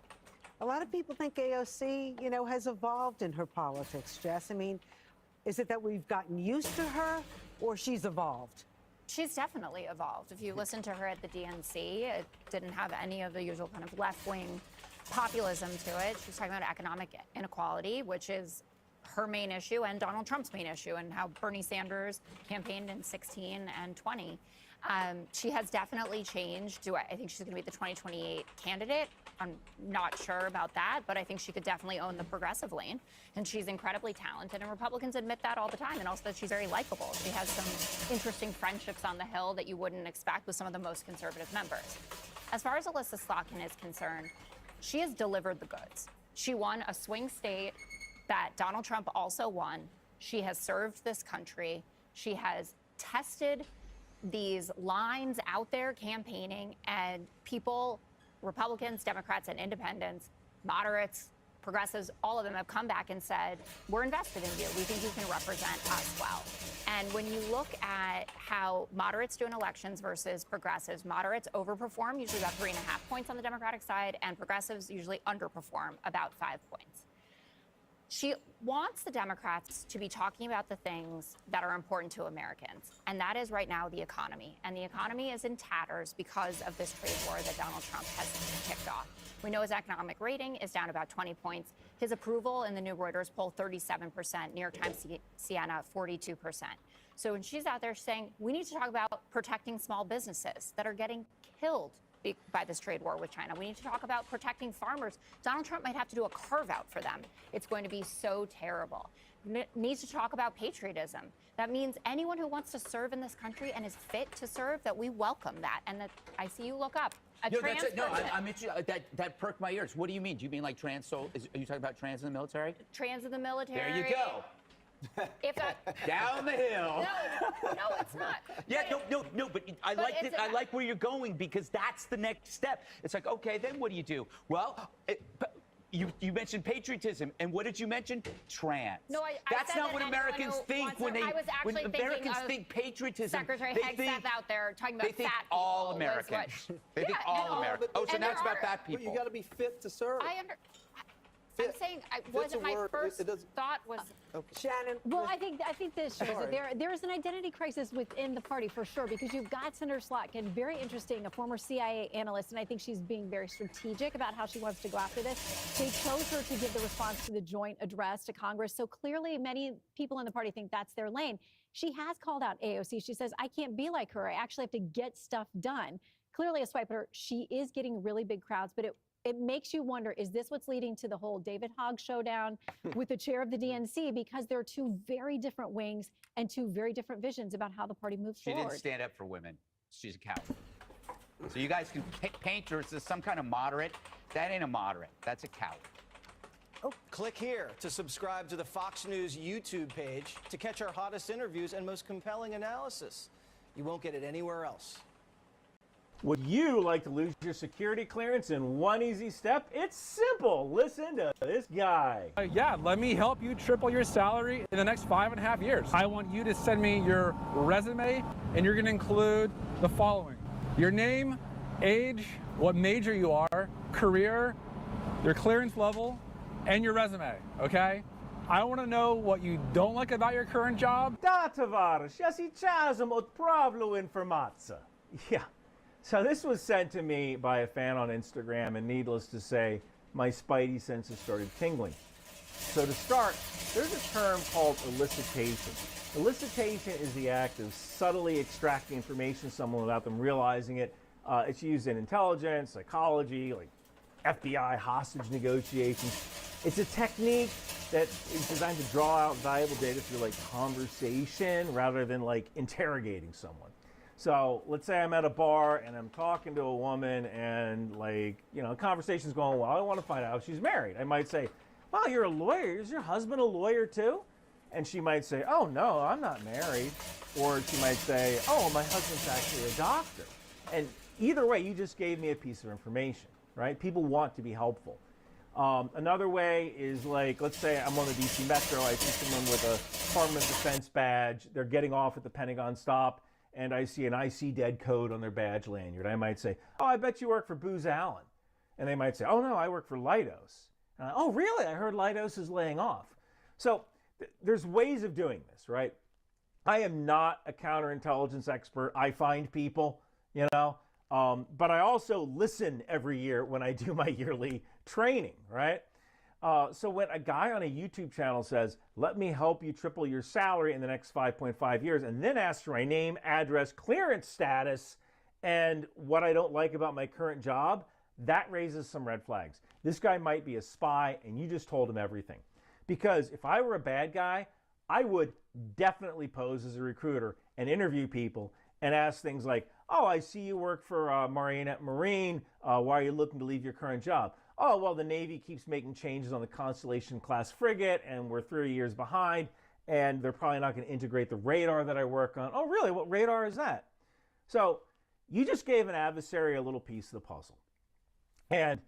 S1: A lot of people think AOC, you know, has evolved in her politics, Jess. I mean, is it that we've gotten used to her or she's evolved?
S14: She's definitely evolved. If you listen to her at the DNC, it didn't have any of the usual kind of left-wing populism to it. She was talking about economic inequality, which is her main issue and Donald Trump's main issue, and how Bernie Sanders campaigned in 16 and 20. She has definitely changed. I think she's going to be the 2028 candidate? I'm not sure about that, but I think she could definitely own the progressive lane. And she's incredibly talented, and Republicans admit that all the time, and also that she's very likable. She has some interesting friendships on the Hill that you wouldn't expect with some of the most conservative members. As far as Alyssa Slotkin is concerned, she has delivered the goods. She won a swing state that Donald Trump also won. She has served this country. She has tested these lines out there campaigning, and people, Republicans, Democrats, and independents, moderates, progressives, all of them have come back and said, we're invested in you. We think you can represent us well. And when you look at how moderates do in elections versus progressives, moderates overperform, usually about 3.5 points on the Democratic side, and progressives usually underperform about 5 points. She wants the Democrats to be talking about the things that are important to Americans, and that is right now the economy. And the economy is in tatters because of this trade war that Donald Trump has kicked off. We know his economic rating is down about 20 points. His approval in the new Reuters poll, 37%, New York Times Siena, 42%. So when she's out there saying, we need to talk about protecting small businesses that are getting killed by this trade war with China. We need to talk about protecting farmers. Donald Trump might have to do a carve-out for them. It's going to be so terrible. Needs to talk about patriotism. That means anyone who wants to serve in this country and is fit to serve, that we welcome that. And that I see you look up.
S12: I'm interested. That perked my ears. What do you mean? Do you mean like trans? So, are you talking about trans in the military?
S14: Trans in the military.
S12: There you go.
S14: If that,
S12: Down the hill.
S14: No, it's not.
S12: Yeah, no, but I like where you're going, because that's the next step. It's like, okay, then what do you do? Well, you mentioned patriotism, and what did you mention? Trans.
S14: No,
S12: that's
S14: said
S12: not what Americans think when Americans think patriotism.
S14: Secretary Hegseth out there talking about
S12: they think
S14: fat
S12: all
S14: people
S12: Americans. They think all Americans. Oh, so now it's about fat people.
S11: But you got to be fit to serve.
S14: I'm saying my first thought was
S1: Shannon.
S3: Well, I think this shows that there is an identity crisis within the party for sure, because you've got Senator Slotkin, very interesting, a former CIA analyst, and I think she's being very strategic about how she wants to go after this. They chose her to give the response to the joint address to Congress, so clearly many people in the party think that's their lane. She has called out AOC. She says, I can't be like her. I actually have to get stuff done. Clearly a swiper. She is getting really big crowds, but it makes you wonder, is this what's leading to the whole David Hogg showdown with the chair of the DNC? Because they're two very different wings and two very different visions about how the party moves forward.
S12: She didn't stand up for women. She's a coward. So you guys can paint her as some kind of moderate. That ain't a moderate. That's a coward.
S20: Oh, click here to subscribe to the Fox News YouTube page to catch our hottest interviews and most compelling analysis. You won't get it anywhere else.
S21: Would you like to lose your security clearance in one easy step? It's simple. Listen to this guy.
S22: Yeah, let me help you triple your salary in the next 5.5 years. I want you to send me your resume, and you're going to include the following: your name, age, what major you are, career, your clearance level, and your resume, okay? I want to know what you don't like about your current job.
S21: Da, tovarzysz, ja si czasem odpravlu informacja. Yeah. So this was sent to me by a fan on Instagram, and needless to say, my spidey senses started tingling. So to start, there's a term called elicitation. Elicitation is the act of subtly extracting information from someone without them realizing it. It's used in intelligence, psychology, like FBI hostage negotiations. It's a technique that is designed to draw out valuable data through like conversation rather than like interrogating someone. So let's say I'm at a bar and I'm talking to a woman, and like, you know, conversation's going well. I want to find out if she's married. I might say, "Wow, you're a lawyer. Is your husband a lawyer too?" And she might say, "Oh no, I'm not married." Or she might say, "Oh, my husband's actually a doctor." And either way, you just gave me a piece of information, right? People want to be helpful. Another way is like, let's say I'm on the DC Metro. I see someone with a Department of Defense badge. They're getting off at the Pentagon stop, and I see an IC dead code on their badge lanyard. I might say, "Oh, I bet you work for Booz Allen." And they might say, "Oh, no, I work for Leidos." And "Oh, really? I heard Leidos is laying off." So there's ways of doing this, right? I am not a counterintelligence expert. I find people, you know, but I also listen every year when I do my yearly training, right? So when a guy on a YouTube channel says, "Let me help you triple your salary in the next 5.5 years," and then asks for my name, address, clearance status, and what I don't like about my current job, that raises some red flags. This guy might be a spy, and you just told him everything. Because if I were a bad guy, I would definitely pose as a recruiter and interview people and ask things like, "Oh, I see you work for Marionette Marine. Why are you looking to leave your current job?" "Oh, well, the Navy keeps making changes on the Constellation-class frigate, and we're 30 years behind, and they're probably not going to integrate the radar that I work on." "Oh, really? What radar is that?" So you just gave an adversary a little piece of the puzzle. And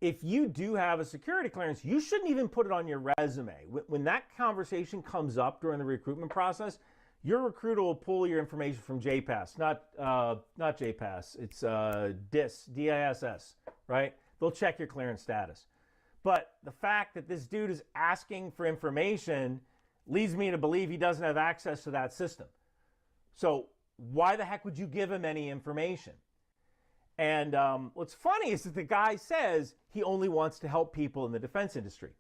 S21: if you do have a security clearance, you shouldn't even put it on your resume. When that conversation comes up during the recruitment process, your recruiter will pull your information from JPass, not JPass. It's DIS, D-I-S-S, right? They'll check your clearance status. But the fact that this dude is asking for information leads me to believe he doesn't have access to that system. So why the heck would you give him any information? And what's funny is that the guy says he only wants to help people in the defense industry.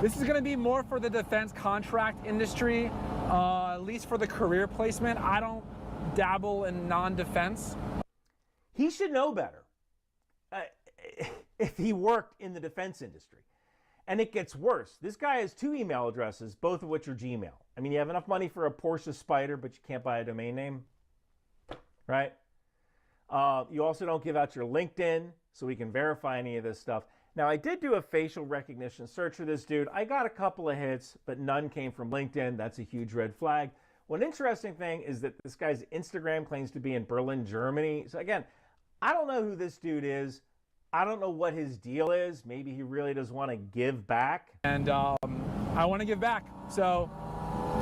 S22: This is going to be more for the defense contract industry, at least for the career placement. I don't dabble in non-defense.
S21: He should know better. if he worked in the defense industry. And it gets worse. This guy has 2 email addresses, both of which are Gmail. I mean, you have enough money for a Porsche Spider, but you can't buy a domain name, right? You also don't give out your LinkedIn, so we can verify any of this stuff. Now, I did do a facial recognition search for this dude. I got a couple of hits, but none came from LinkedIn. That's a huge red flag. One interesting thing is that this guy's Instagram claims to be in Berlin, Germany. So again, I don't know who this dude is. I don't know what his deal is. Maybe he really does want to give back.
S22: And I want to give back. So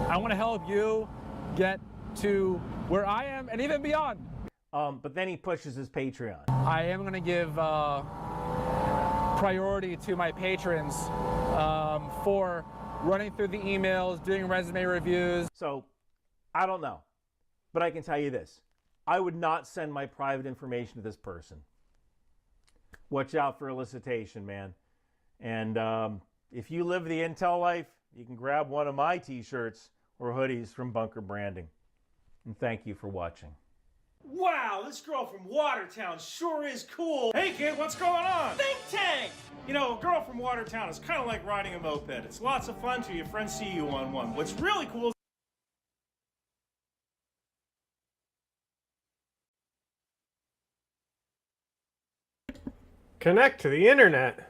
S22: I want to help you get to where I am and even beyond.
S21: But then he pushes his Patreon.
S22: I am going to give priority to my patrons for running through the emails, doing resume reviews.
S21: So I don't know. But I can tell you this. I would not send my private information to this person. Watch out for elicitation, man. And if you live the Intel life, you can grab one of my t-shirts or hoodies from Bunker Branding. And thank you for watching.
S6: Wow, this girl from Watertown sure is cool. Hey kid, what's going on? Think tank! You know, a girl from Watertown is kind of like riding a moped. It's lots of fun till your friends see you on one. What's really cool is
S2: Connect to the internet.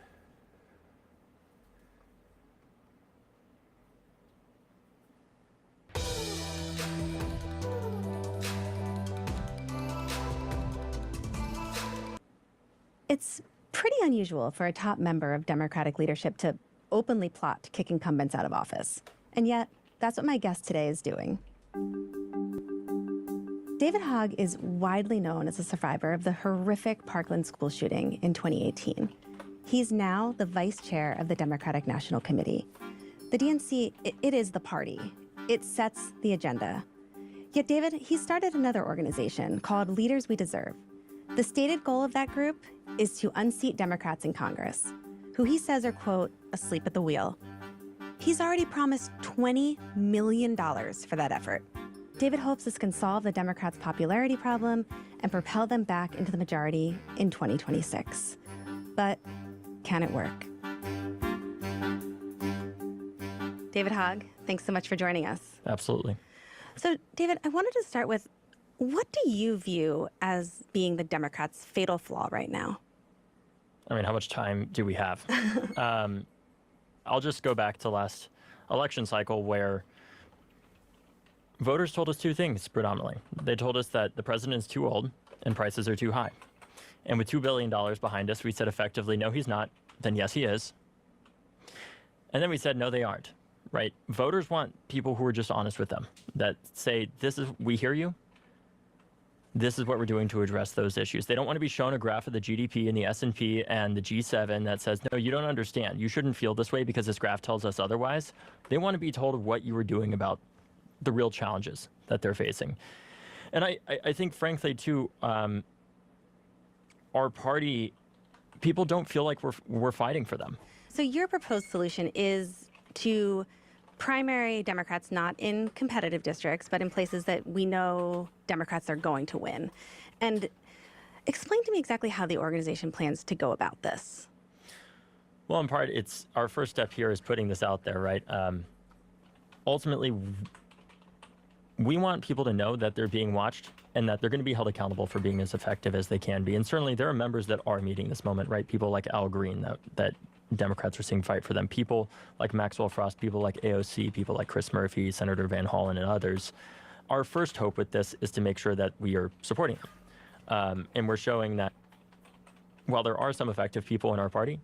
S15: It's pretty unusual for a top member of Democratic leadership to openly plot to kick incumbents out of office. And yet, that's what my guest today is doing. David Hogg is widely known as a survivor of the horrific Parkland school shooting in 2018. He's now the vice chair of the Democratic National Committee. The DNC, it is the party. It sets the agenda. Yet David, he started another organization called Leaders We Deserve. The stated goal of that group is to unseat Democrats in Congress, who he says are, quote, asleep at the wheel. He's already promised $20 million for that effort. David hopes this can solve the Democrats' popularity problem and propel them back into the majority in 2026. But can it work? David Hogg, thanks so much for joining us.
S23: Absolutely.
S15: So, David, I wanted to start with, what do you view as being the Democrats' fatal flaw right now?
S23: I mean, how much time do we have? I'll just go back to last election cycle where voters told us 2 things predominantly. They told us that the president's too old and prices are too high. And with $2 billion behind us, we said effectively, no, he's not. Then yes, he is. And then we said, no, they aren't, right? Voters want people who are just honest with them, that say, we hear you. This is what we're doing to address those issues. They don't want to be shown a graph of the GDP and the S&P and the G7 that says, no, you don't understand. You shouldn't feel this way because this graph tells us otherwise. They want to be told of what you were doing about the real challenges that they're facing. And I think, frankly, too, our party, people don't feel like we're fighting for them.
S15: So your proposed solution is to primary Democrats not in competitive districts, but in places that we know Democrats are going to win. And explain to me exactly how the organization plans to go about this.
S23: Well, in part, it's our first step here is putting this out there, right? Ultimately, we want people to know that they're being watched and that they're going to be held accountable for being as effective as they can be. And certainly there are members that are meeting this moment, right? People like Al Green that Democrats are seeing fight for them. People like Maxwell Frost, people like AOC, people like Chris Murphy, Senator Van Hollen, and others. Our first hope with this is to make sure that we are supporting them. And we're showing that while there are some effective people in our party,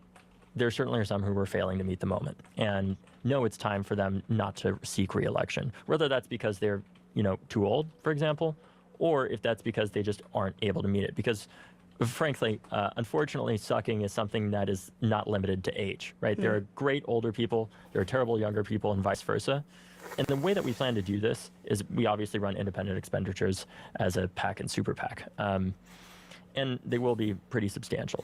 S23: there certainly are some who are failing to meet the moment. And no, it's time for them not to seek re-election, whether that's because they're too old, for example, or if that's because they just aren't able to meet it. Because frankly, unfortunately, sucking is something that is not limited to age, right? There are great older people, there are terrible younger people, and vice versa. And the way that we plan to do this is we obviously run independent expenditures as a PAC and super PAC. And they will be pretty substantial.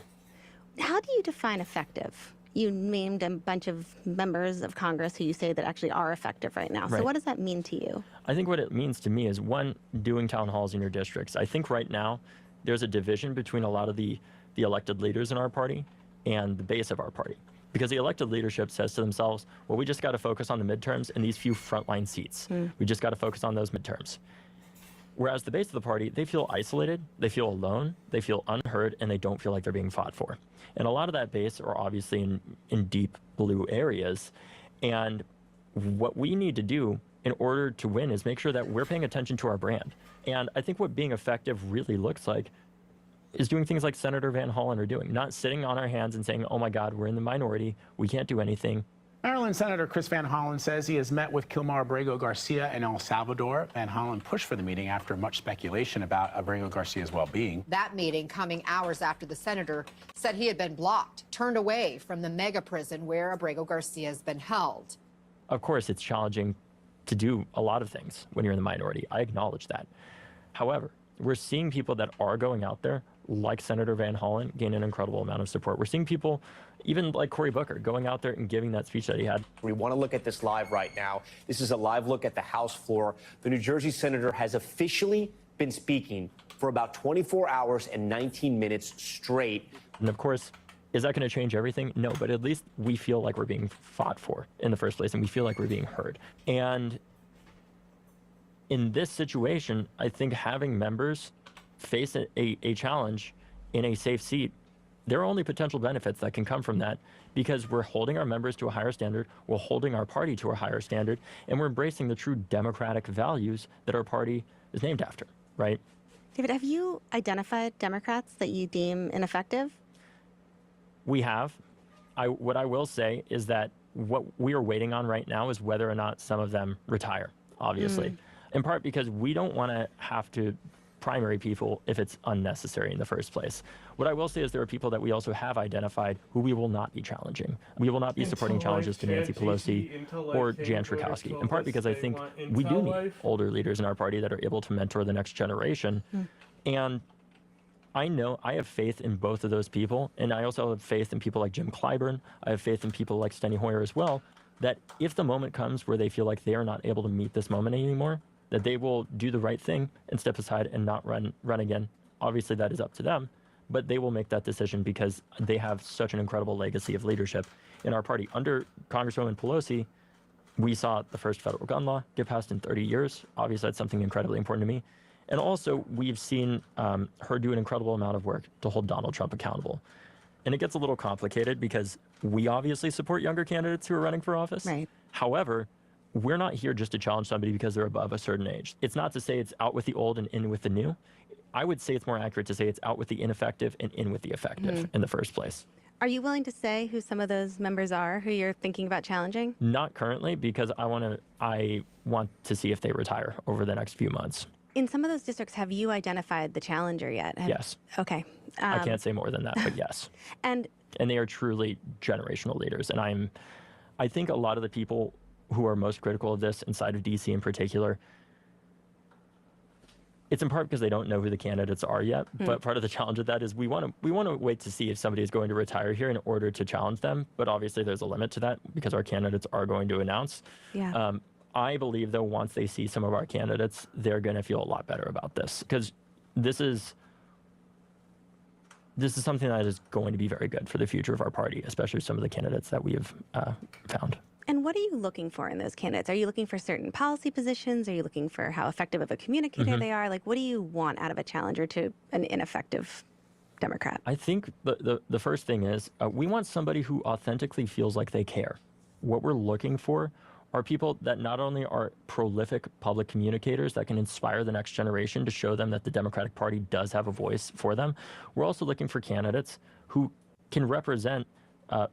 S15: How do you define effective? You named a bunch of members of Congress who you say that actually are effective right now. So what does that mean to you?
S23: I think what it means to me is, one, doing town halls in your districts. I think right now there's a division between a lot of the the elected leaders in our party and the base of our party. Because the elected leadership says to themselves, well, we just got to focus on the midterms and these few frontline seats. We just got to focus on those midterms. Whereas the base of the party, they feel isolated, they feel alone, they feel unheard, and they don't feel like they're being fought for. And a lot of that base are obviously in deep blue areas. And what we need to do in order to win is make sure that we're paying attention to our brand. And I think what being effective really looks like is doing things like Senator Van Hollen are doing, not sitting on our hands and saying, oh my God, we're in the minority, we can't do anything.
S4: Maryland Senator Chris Van Hollen says he has met with Kilmar Abrego Garcia in El Salvador. Van Hollen pushed for the meeting after much speculation about Abrego Garcia's well-being.
S8: That meeting coming hours after the senator said he had been blocked, turned away from the mega prison where Abrego Garcia has been held.
S23: Of course, it's challenging to do a lot of things when you're in the minority. I acknowledge that. However, we're seeing people that are going out there, like Senator Van Hollen, gain an incredible amount of support. We're seeing people, even like Cory Booker, going out there and giving that speech that he had.
S9: We want to look at this live right now. This is a live look at the House floor. The New Jersey senator has officially been speaking for about 24 hours and 19 minutes straight.
S23: And of course, is that going to change everything? No, but at least we feel like we're being fought for in the first place, and we feel like we're being heard. And in this situation, I think having members face a challenge in a safe seat, there are only potential benefits that can come from that, because we're holding our members to a higher standard, we're holding our party to a higher standard, and we're embracing the true democratic values that our party is named after, right?
S15: David, have you identified Democrats that you deem ineffective?
S23: We have. What I will say is that what we are waiting on right now is whether or not some of them retire, obviously. In part because we don't want to have to primary people if it's unnecessary in the first place. What I will say is there are people that we also have identified who we will not be challenging. We will not be supporting challenges to Nancy Pelosi or Jan Schakowsky, in part because I think we do need older leaders in our party that are able to mentor the next generation. And I know I have faith in both of those people, and I also have faith in people like Jim Clyburn. I have faith in people like Steny Hoyer as well, that if the moment comes where they feel like they are not able to meet this moment anymore, that they will do the right thing and step aside and not run again. Obviously, that is up to them, but they will make that decision because they have such an incredible legacy of leadership in our party. Under Congresswoman Pelosi, we saw the first federal gun law get passed in 30 years. Obviously, that's something incredibly important to me. And also, we've seen her do an incredible amount of work to hold Donald Trump accountable. And it gets a little complicated because we obviously support younger candidates who are running for office.
S15: Right.
S23: However, we're not here just to challenge somebody because they're above a certain age. It's not to say it's out with the old and in with the new. I would say it's more accurate to say it's out with the ineffective and in with the effective in the first place.
S15: Are you willing to say who some of those members are who you're thinking about challenging?
S23: Not currently, because I want to see if they retire over the next few months.
S15: In some of those districts, have you identified the challenger yet?
S23: Yes.
S15: Okay.
S23: I can't say more than that, but yes.
S15: And
S23: they are truly generational leaders. And I think a lot of the people who are most critical of this inside of DC in particular, it's in part because they don't know who the candidates are yet. But part of the challenge of that is we want to wait to see if somebody is going to retire here in order to challenge them. But obviously there's a limit to that because our candidates are going to announce.
S15: Yeah.
S23: I believe, though, once they see some of our candidates, they're going to feel a lot better about this, because this is something that is going to be very good for the future of our party, especially some of the candidates that we have found.
S15: And what are you looking for in those candidates? Are you looking for certain policy positions? Are you looking for how effective of a communicator they are? Like, what do you want out of a challenger to an ineffective Democrat?
S23: I think the first thing is we want somebody who authentically feels like they care. What we're looking for are people that not only are prolific public communicators that can inspire the next generation to show them that the Democratic Party does have a voice for them. We're also looking for candidates who can represent,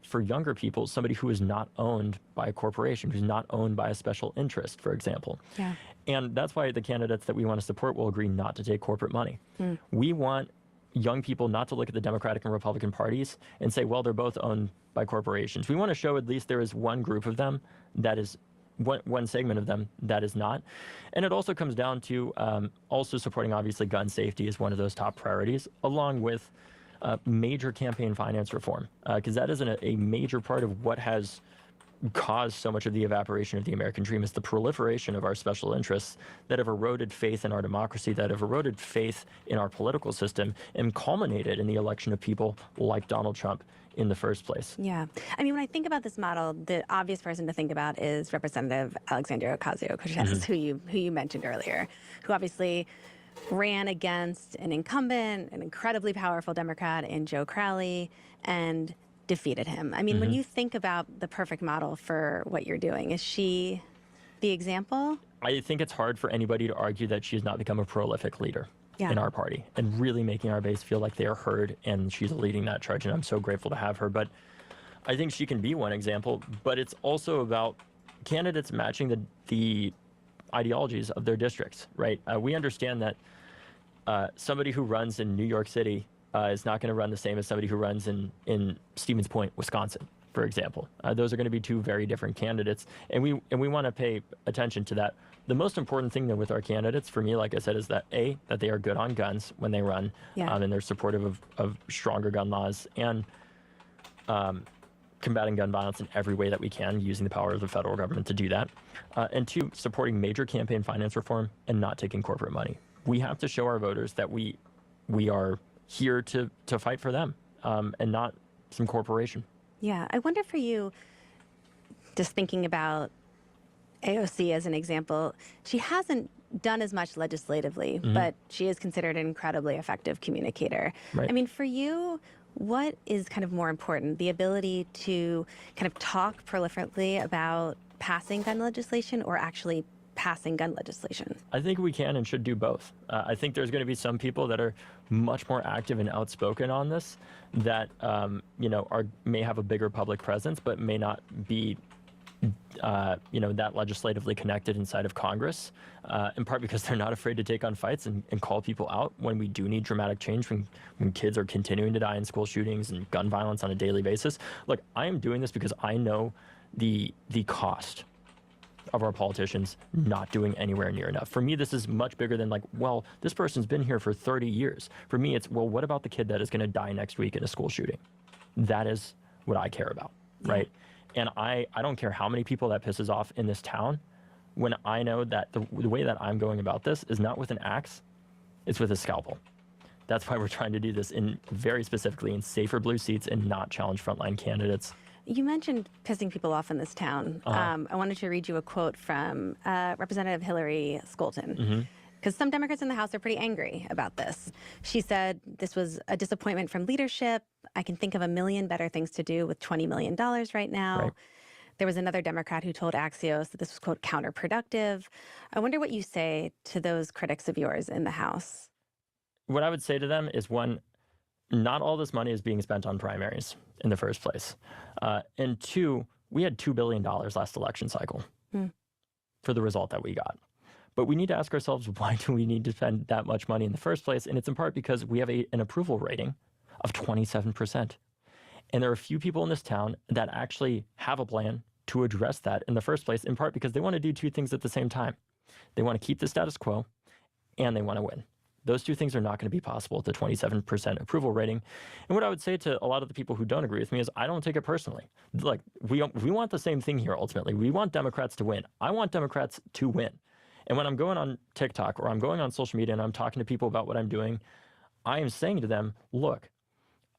S23: for younger people, somebody who is not owned by a corporation, who's not owned by a special interest, for example.
S15: Yeah.
S23: And that's why the candidates that we want to support will agree not to take corporate money. We want young people not to look at the Democratic and Republican parties and say, well, they're both owned by corporations. We want to show at least there is one group of them that is one segment of them that is not. And it also comes down to also supporting, obviously, gun safety is one of those top priorities, along with major campaign finance reform, because that isn't a major part of what has caused so much of the evaporation of the American dream is the proliferation of our special interests that have eroded faith in our democracy, that have eroded faith in our political system, and culminated in the election of people like Donald Trump in the first place.
S15: Yeah. I mean, when I think about this model, the obvious person to think about is Representative Alexandria Ocasio-Cortez, who you mentioned earlier, who obviously ran against an incumbent, an incredibly powerful Democrat in Joe Crowley, and defeated him. I mean, when you think about the perfect model for what you're doing, is she the example?
S23: I think it's hard for anybody to argue that she has not become a prolific leader in our party and really making our base feel like they are heard, and she's leading that charge, and I'm so grateful to have her. But I think she can be one example, but it's also about candidates matching the ideologies of their districts, right? We understand that somebody who runs in New York City is not going to run the same as somebody who runs in Stevens Point, Wisconsin, for example. Those are going to be two very different candidates, and we want to pay attention to that. The most important thing though with our candidates, for me, like I said, is that that they are good on guns when they run, and they're supportive of stronger gun laws and combating gun violence in every way that we can, using the power of the federal government to do that. And two, supporting major campaign finance reform and not taking corporate money. We have to show our voters that we are here to fight for them, and not some corporation.
S15: Yeah, I wonder for you, just thinking about AOC as an example, she hasn't done as much legislatively, but she is considered an incredibly effective communicator.
S23: Right.
S15: I mean, for you, what is kind of more important, the ability to kind of talk proliferately about passing gun legislation or actually passing gun legislation?
S23: I think we can and should do both. I think there's going to be some people that are much more active and outspoken on this that, may have a bigger public presence, but may not be, that legislatively connected inside of Congress, in part because they're not afraid to take on fights and call people out when we do need dramatic change, when kids are continuing to die in school shootings and gun violence on a daily basis. Look, I am doing this because I know the cost of our politicians not doing anywhere near enough. For me, this is much bigger than this person's been here for 30 years. For me, it's, what about the kid that is going to die next week in a school shooting? That is what I care about, right? And I don't care how many people that pisses off in this town when I know that the way that I'm going about this is not with an axe, it's with a scalpel. That's why we're trying to do this very specifically in safer blue seats and not challenge frontline candidates.
S15: You mentioned pissing people off in this town. I wanted to read you a quote from Representative Hillary Scholten, because some Democrats in the House are pretty angry about this. She said, "This was a disappointment from leadership. I can think of a million better things to do with $20 million right now." Right. There was another Democrat who told Axios that this was, quote, counterproductive. I wonder what you say to those critics of yours in the House.
S23: What I would say to them is, one, not all this money is being spent on primaries in the first place. And two, we had $2 billion last election cycle for the result that we got. But we need to ask ourselves, why do we need to spend that much money in the first place? And it's in part because we have an approval rating of 27%. And there are a few people in this town that actually have a plan to address that in the first place, in part because they want to do two things at the same time. They want to keep the status quo, and they want to win. Those two things are not going to be possible at the 27% approval rating. And what I would say to a lot of the people who don't agree with me is, I don't take it personally. Like, we want the same thing here ultimately. We want Democrats to win. I want Democrats to win. And when I'm going on TikTok or I'm going on social media and I'm talking to people about what I'm doing, I am saying to them, look,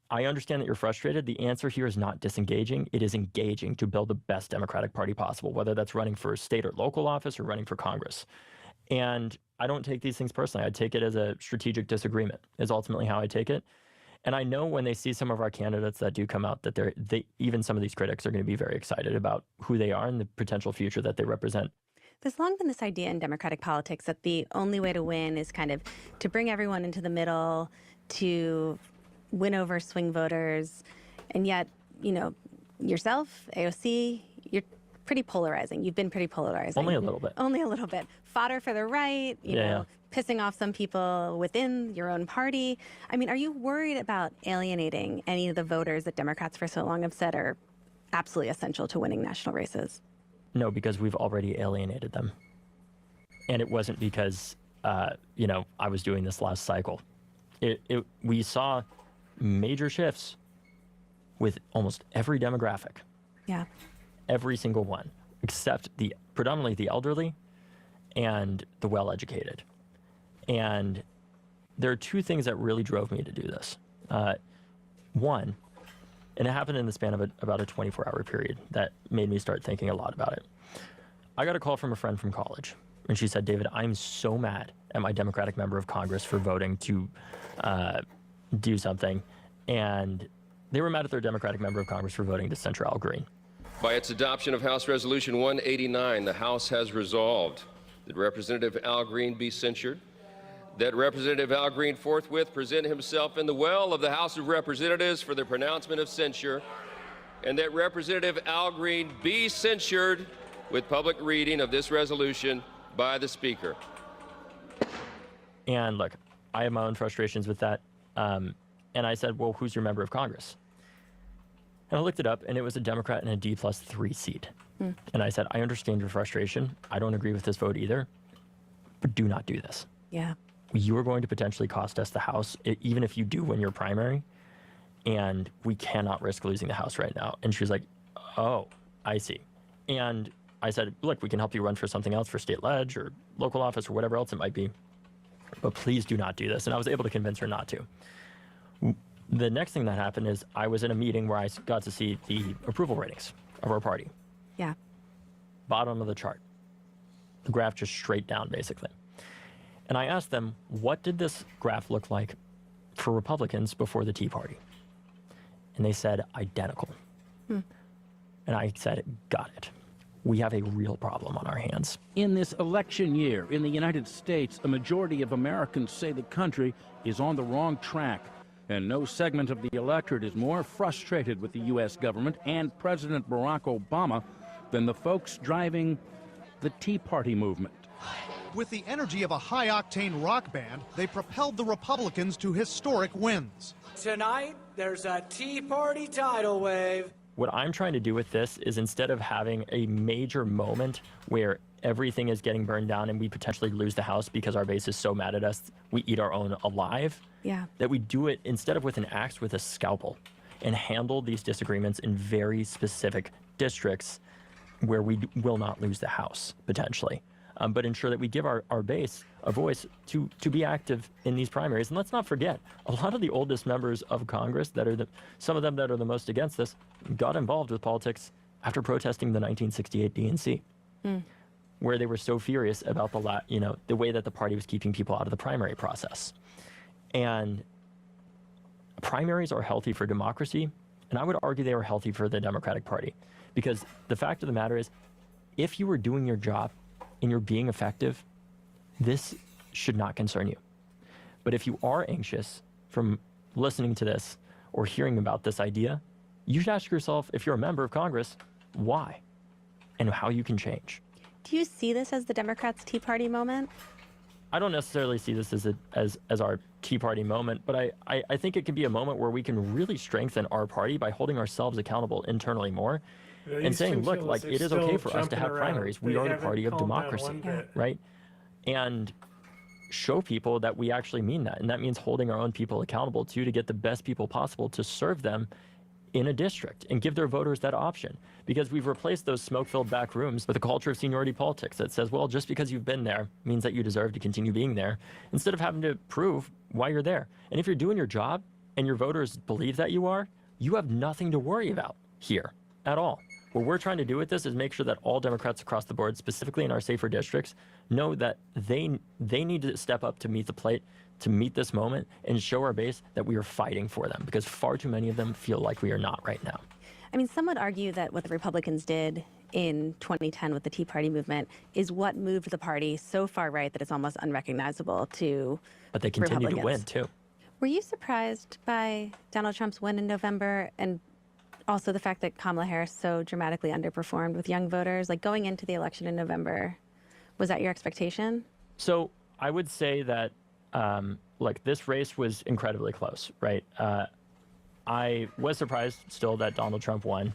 S23: I understand that you're frustrated. The answer here is not disengaging. It is engaging to build the best Democratic Party possible, whether that's running for state or local office or running for Congress. And I don't take these things personally. I take it as a strategic disagreement is ultimately how I take it. And I know when they see some of our candidates that do come out that even some of these critics are going to be very excited about who they are and the potential future that they represent.
S15: There's long been this idea in Democratic politics that the only way to win is kind of to bring everyone into the middle, to win over swing voters. And yet, yourself, AOC, you're pretty polarizing. You've been pretty polarizing.
S23: Only a little bit.
S15: Only a little bit. Fodder for the right, you know, pissing off some people within your own party. I mean, are you worried about alienating any of the voters that Democrats for so long have said are absolutely essential to winning national races?
S23: No, because we've already alienated them. And it wasn't because, I was doing this last cycle. We saw major shifts with almost every demographic.
S15: Yeah.
S23: every single one, except predominantly the elderly and the well-educated. And there are two things that really drove me to do this. One, and it happened in the span of about a 24-hour period that made me start thinking a lot about it. I got a call from a friend from college, and she said, David, I'm so mad at my Democratic member of Congress for voting to do something. And they were mad at their Democratic member of Congress for voting to censure Al Green.
S10: By its adoption of House Resolution 189, the House has resolved that Representative Al Green be censured, that Representative Al Green forthwith present himself in the well of the House of Representatives for the pronouncement of censure, and that Representative Al Green be censured with public reading of this resolution by the Speaker.
S23: And look, I have my own frustrations with that. And I said, well, who's your member of Congress? And I looked it up, and it was a Democrat in a D+3 seat. And I said, I understand your frustration. I don't agree with this vote either, but do not do this.
S15: Yeah.
S23: You are going to potentially cost us the House, even if you do win your primary, and we cannot risk losing the House right now. And she was like, oh, I see. And I said, look, we can help you run for something else, for state ledge or local office or whatever else it might be, but please do not do this. And I was able to convince her not to. The next thing that happened is I was in a meeting where I got to see the approval ratings of our party.
S15: Yeah.
S23: Bottom of the chart. The graph just straight down, basically. And I asked them, what did this graph look like for Republicans before the Tea Party? And they said, identical. And I said, got it. We have a real problem on our hands.
S18: In this election year in the United States, a majority of Americans say the country is on the wrong track. And no segment of the electorate is more frustrated with the U.S. government and President Barack Obama than the folks driving the Tea Party movement.
S19: With the energy of a high-octane rock band, they propelled the Republicans to historic wins.
S24: Tonight, there's a Tea Party tidal wave.
S23: What I'm trying to do with this is, instead of having a major moment where everything is getting burned down and we potentially lose the House because our base is so mad at us, we eat our own alive, that we do it instead of with an axe, with a scalpel, and handle these disagreements in very specific districts where we will not lose the House, potentially. But ensure that we give our base a voice to be active in these primaries. And let's not forget, a lot of the oldest members of Congress, that are some of them that are the most against this, got involved with politics after protesting the 1968 DNC, where they were so furious about the way that the party was keeping people out of the primary process. And primaries are healthy for democracy, and I would argue they are healthy for the Democratic Party, because the fact of the matter is, if you were doing your job and you're being effective, this should not concern you. But if you are anxious from listening to this or hearing about this idea, you should ask yourself, if you're a member of Congress, why and how you can change.
S15: Do you see this as the Democrats' Tea Party moment?
S23: I don't necessarily see this as our Tea Party moment, but I think it can be a moment where we can really strengthen our party by holding ourselves accountable internally more. And saying, look, like, it is okay for us to have primaries. We are the party of democracy, right? And show people that we actually mean that. And that means holding our own people accountable, too, to get the best people possible to serve them in a district and give their voters that option. Because we've replaced those smoke-filled back rooms with a culture of seniority politics that says, well, just because you've been there means that you deserve to continue being there, instead of having to prove why you're there. And if you're doing your job and your voters believe that you are, you have nothing to worry about here at all. What we're trying to do with this is make sure that all Democrats across the board, specifically in our safer districts, know that they need to step up to meet the plate, to meet this moment, and show our base that we are fighting for them, because far too many of them feel like we are not right now.
S15: I mean, some would argue that what the Republicans did in 2010 with the Tea Party movement is what moved the party so far right that it's almost unrecognizable to
S23: But they continue to win, too.
S15: Were you surprised by Donald Trump's win in November, and also the fact that Kamala Harris so dramatically underperformed with young voters? Like, going into the election in November, was that your expectation?
S23: So I would say that, this race was incredibly close, right? I was surprised still that Donald Trump won,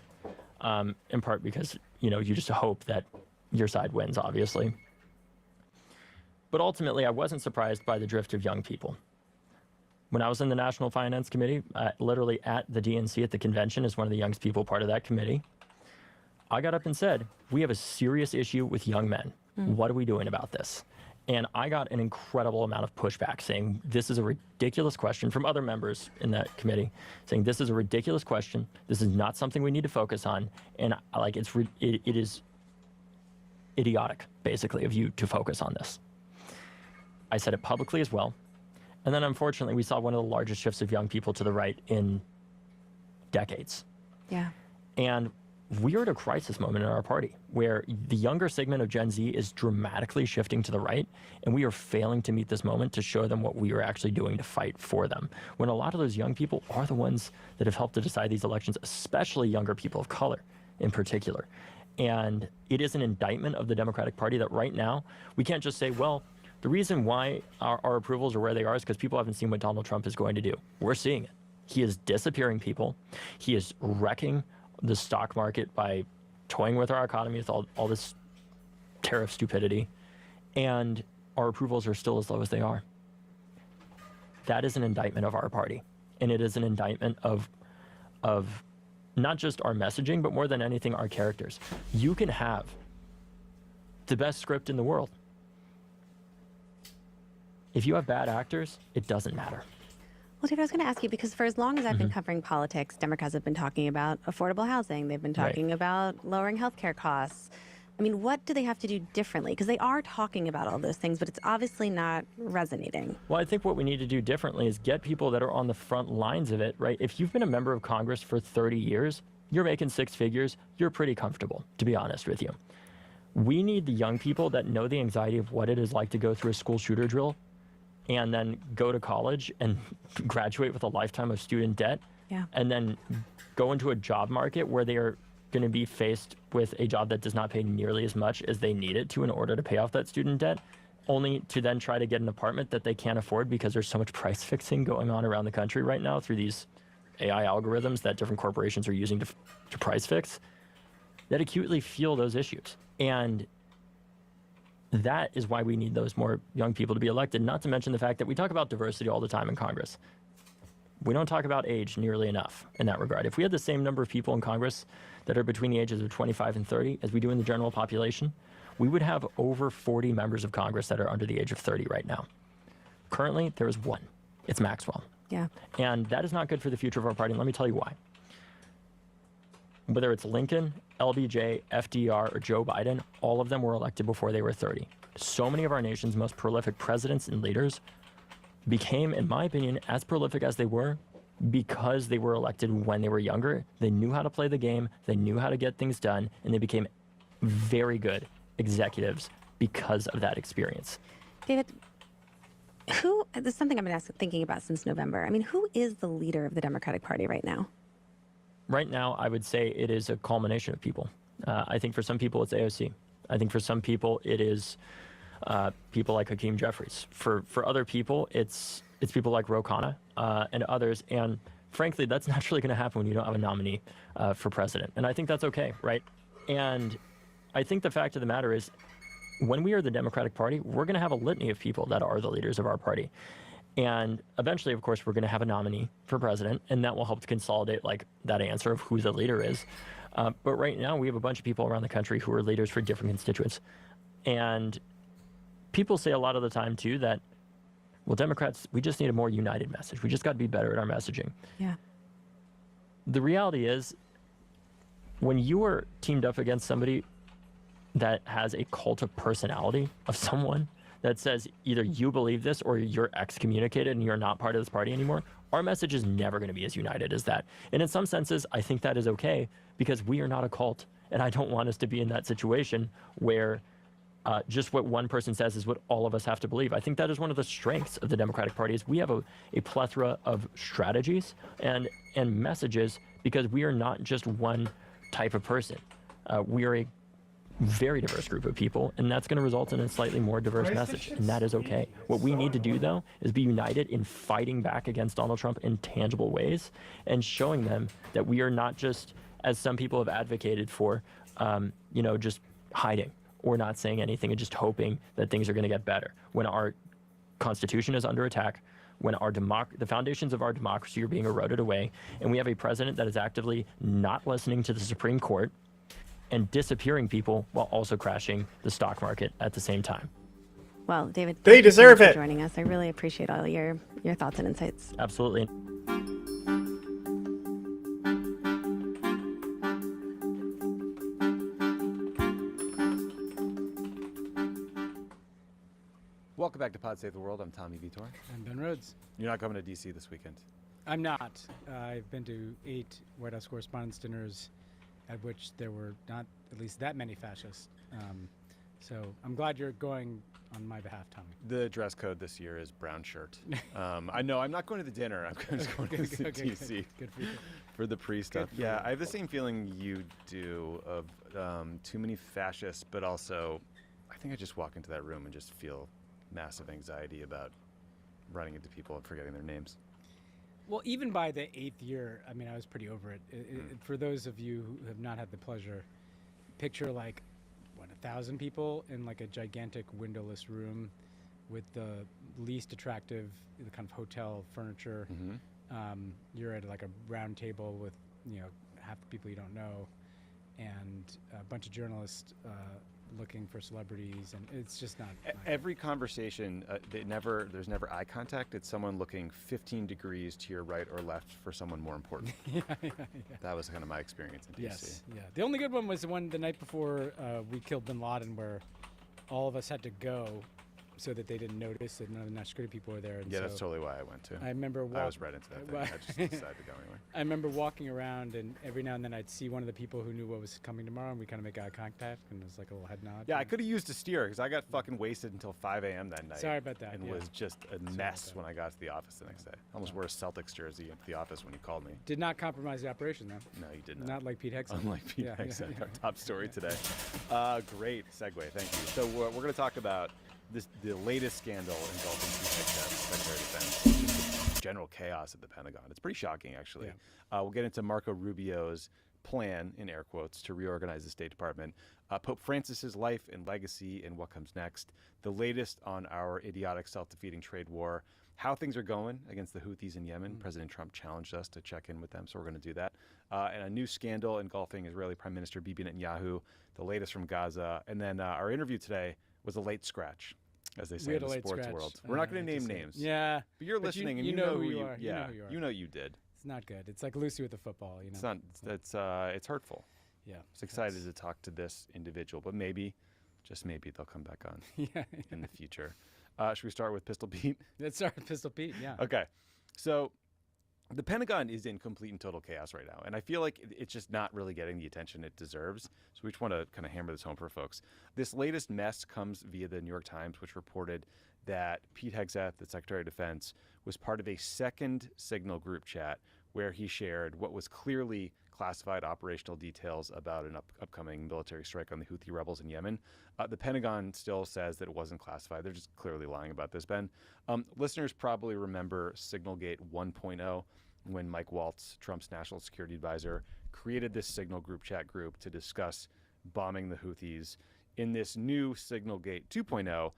S23: in part because, you just hope that your side wins, obviously. But ultimately, I wasn't surprised by the drift of young people. When I was in the National Finance Committee, literally at the DNC at the convention as one of the youngest people part of that committee, I got up and said, we have a serious issue with young men. What are we doing about this? And I got an incredible amount of pushback saying, this is a ridiculous question from other members in that committee saying, this is a ridiculous question. This is not something we need to focus on. And like, it is idiotic, basically, of you to focus on this. I said it publicly as well. And then unfortunately, we saw one of the largest shifts of young people to the right in decades.
S15: Yeah.
S23: And we are at a crisis moment in our party where the younger segment of Gen Z is dramatically shifting to the right, and we are failing to meet this moment to show them what we are actually doing to fight for them. When a lot of those young people are the ones that have helped to decide these elections, especially younger people of color in particular. And it is an indictment of the Democratic Party that right now, we can't just say, well, the reason why our approvals are where they are is because people haven't seen what Donald Trump is going to do. We're seeing it. He is disappearing people. He is wrecking the stock market by toying with our economy with all this tariff stupidity, and our approvals are still as low as they are. That is an indictment of our party, and it is an indictment of not just our messaging, but more than anything, our characters. You can have the best script in the world. If you have bad actors, it doesn't matter.
S15: Well, David, I was going to ask you, because for as long as I've been covering politics, Democrats have been talking about affordable housing. They've been talking about lowering healthcare costs. I mean, what do they have to do differently? Because they are talking about all those things, but it's obviously not resonating.
S23: Well, I think what we need to do differently is get people that are on the front lines of it, right? If you've been a member of Congress for 30 years, you're making six figures, you're pretty comfortable, to be honest with you. We need the young people that know the anxiety of what it is like to go through a school shooter drill and then go to college and graduate with a lifetime of student debt, and then go into a job market where they are going to be faced with a job that does not pay nearly as much as they need it to in order to pay off that student debt, only to then try to get an apartment that they can't afford because there's so much price fixing going on around the country right now through these AI algorithms that different corporations are using to price fix, that acutely feel those issues. And that is why we need those more young people to be elected, not to mention the fact that we talk about diversity all the time in Congress. We don't talk about age nearly enough in that regard. If we had the same number of people in Congress that are between the ages of 25 and 30 as we do in the general population, we would have over 40 members of Congress that are under the age of 30 right now. Currently, there is one. It's Maxwell.
S15: Yeah.
S23: And that is not good for the future of our party, and let me tell you why. Whether it's Lincoln, LBJ, FDR, or Joe Biden, all of them were elected before they were 30. So many of our nation's most prolific presidents and leaders became, in my opinion, as prolific as they were because they were elected when they were younger. They knew how to play the game, they knew how to get things done, and they became very good executives because of that experience.
S15: David, this is something I've been thinking about since November. I mean, who is the leader of the Democratic Party right now?
S23: Right now, I would say it is a culmination of people. I think for some people, it's AOC. I think for some people, it is people like Hakeem Jeffries. For other people, it's people like Ro Khanna and others. And frankly, that's naturally going to happen when you don't have a nominee for president. And I think that's okay, right? And I think the fact of the matter is, when we are the Democratic Party, we're going to have a litany of people that are the leaders of our party. And eventually, of course, we're going to have a nominee for president, and that will help to consolidate like that answer of who the leader is. But right now, we have a bunch of people around the country who are leaders for different constituents. And people say a lot of the time, too, that, well, Democrats, we just need a more united message. We just got to be better at our messaging.
S15: Yeah.
S23: The reality is, when you are teamed up against somebody that has a cult of personality of someone that says either you believe this or you're excommunicated and you're not part of this party anymore, our message is never going to be as united as that. And in some senses, I think that is okay because we are not a cult. And I don't want us to be in that situation where just what one person says is what all of us have to believe. I think that is one of the strengths of the Democratic Party is we have a plethora of strategies and messages because we are not just one type of person. We are a very diverse group of people, and that's going to result in a slightly more diverse message, and that is okay. What we need to do, though, is be united in fighting back against Donald Trump in tangible ways and showing them that we are not just, as some people have advocated for, just hiding or not saying anything and just hoping that things are going to get better. When our Constitution is under attack, when the foundations of our democracy are being eroded away, and we have a president that is actively not listening to the Supreme Court, and disappearing people while also crashing the stock market at the same time.
S15: Well, David,
S21: They
S15: thank you so
S21: deserve
S15: much
S21: it.
S15: for joining us. I really appreciate all your thoughts and insights.
S23: Absolutely.
S5: Welcome back to Pod Save the World. I'm Tommy Vitor.
S7: I'm Ben Rhodes.
S5: You're not coming to D.C. this weekend.
S7: I'm not. I've been to 8 White House Correspondents' dinners, at which there were not at least that many fascists. So I'm glad you're going on my behalf, Tommy.
S5: The dress code this year is brown shirt. I know I'm not going to the dinner. I'm just going to D.C.
S7: Good for you.
S5: For the pre-stuff.
S7: for
S5: Yeah,
S7: you.
S5: I have the same feeling you do of too many fascists, but also I think I just walk into that room and just feel massive anxiety about running into people and forgetting their names.
S7: Well, even by the 8th year, I mean, I was pretty over it. For those of you who have not had the pleasure, picture like, 1,000 people in like a gigantic windowless room with the least attractive the kind of hotel furniture. You're at like a round table with, half the people you don't know, and a bunch of journalists looking for celebrities, and it's just not.
S5: Every conversation, there's never eye contact. It's someone looking 15 degrees to your right or left for someone more important.
S7: Yeah.
S5: That was kind of my experience in DC.
S7: Yes, yeah. The only good one was the one the night before we killed Bin Laden, where all of us had to go so that they didn't notice that none of the national security people were there. And
S5: Yeah,
S7: so
S5: that's totally why I went too.
S7: I remember
S5: I was right into that thing. I just decided to go anyway.
S7: I remember walking around, and every now and then I'd see one of the people who knew what was coming tomorrow, and we kind of make eye contact, and it was like a little head nod.
S5: Yeah, I could have used a steer because I got fucking wasted until 5 a.m. that night.
S7: Sorry about that,
S5: And
S7: yeah.
S5: was just a mess when I got to the office the next day. I almost wore a Celtics jersey into the office when you called me.
S7: Did not compromise the operation, though.
S5: No, you did not.
S7: Not like Pete Hexon.
S5: Unlike Pete
S7: Yeah,
S5: Hexon,
S7: yeah.
S5: our top story today. Great segue, thank you. So we're going to talk about the latest scandal involving Pete Hexon, Secretary of Defense, just general chaos at the Pentagon. It's pretty shocking, actually. We'll get into Marco Rubio's plan, in air quotes, to reorganize the State Department, Pope Francis's life and legacy and what comes next, the latest on our idiotic self-defeating trade war, how things are going against the Houthis in Yemen. President Trump challenged us to check in with them, so we're going to do that. And a new scandal engulfing Israeli Prime Minister Bibi Netanyahu, the latest from Gaza. And then our interview today was a late scratch, as they say in the sports world. We're not going to name names.
S7: Yeah.
S5: But you're
S7: but
S5: listening, and
S7: you
S5: you
S7: know
S5: know
S7: who
S5: you
S7: are.
S5: Yeah,
S7: You know who you are.
S5: you know you did.
S7: It's not good. It's like Lucy with the football, you know.
S5: It's it's hurtful.
S7: Yeah.
S5: I was excited to talk to this individual, but maybe, just maybe, they'll come back on in the future. Should we start with Pistol Pete?
S7: Let's start with Pistol Pete, yeah.
S5: Okay. So the Pentagon is in complete and total chaos right now, and I feel like it's just not really getting the attention it deserves. So we just want to kind of hammer this home for folks. This latest mess comes via the New York Times, which reported that Pete Hegseth, the Secretary of Defense, was part of a second Signal group chat where he shared what was clearly classified operational details about an upcoming military strike on the Houthi rebels in Yemen. The Pentagon still says that it wasn't classified. They're just clearly lying about this, Ben. Listeners probably remember Signalgate 1.0 when Mike Waltz, Trump's national security advisor, created this Signal group chat group to discuss bombing the Houthis. In this new Signalgate 2.0,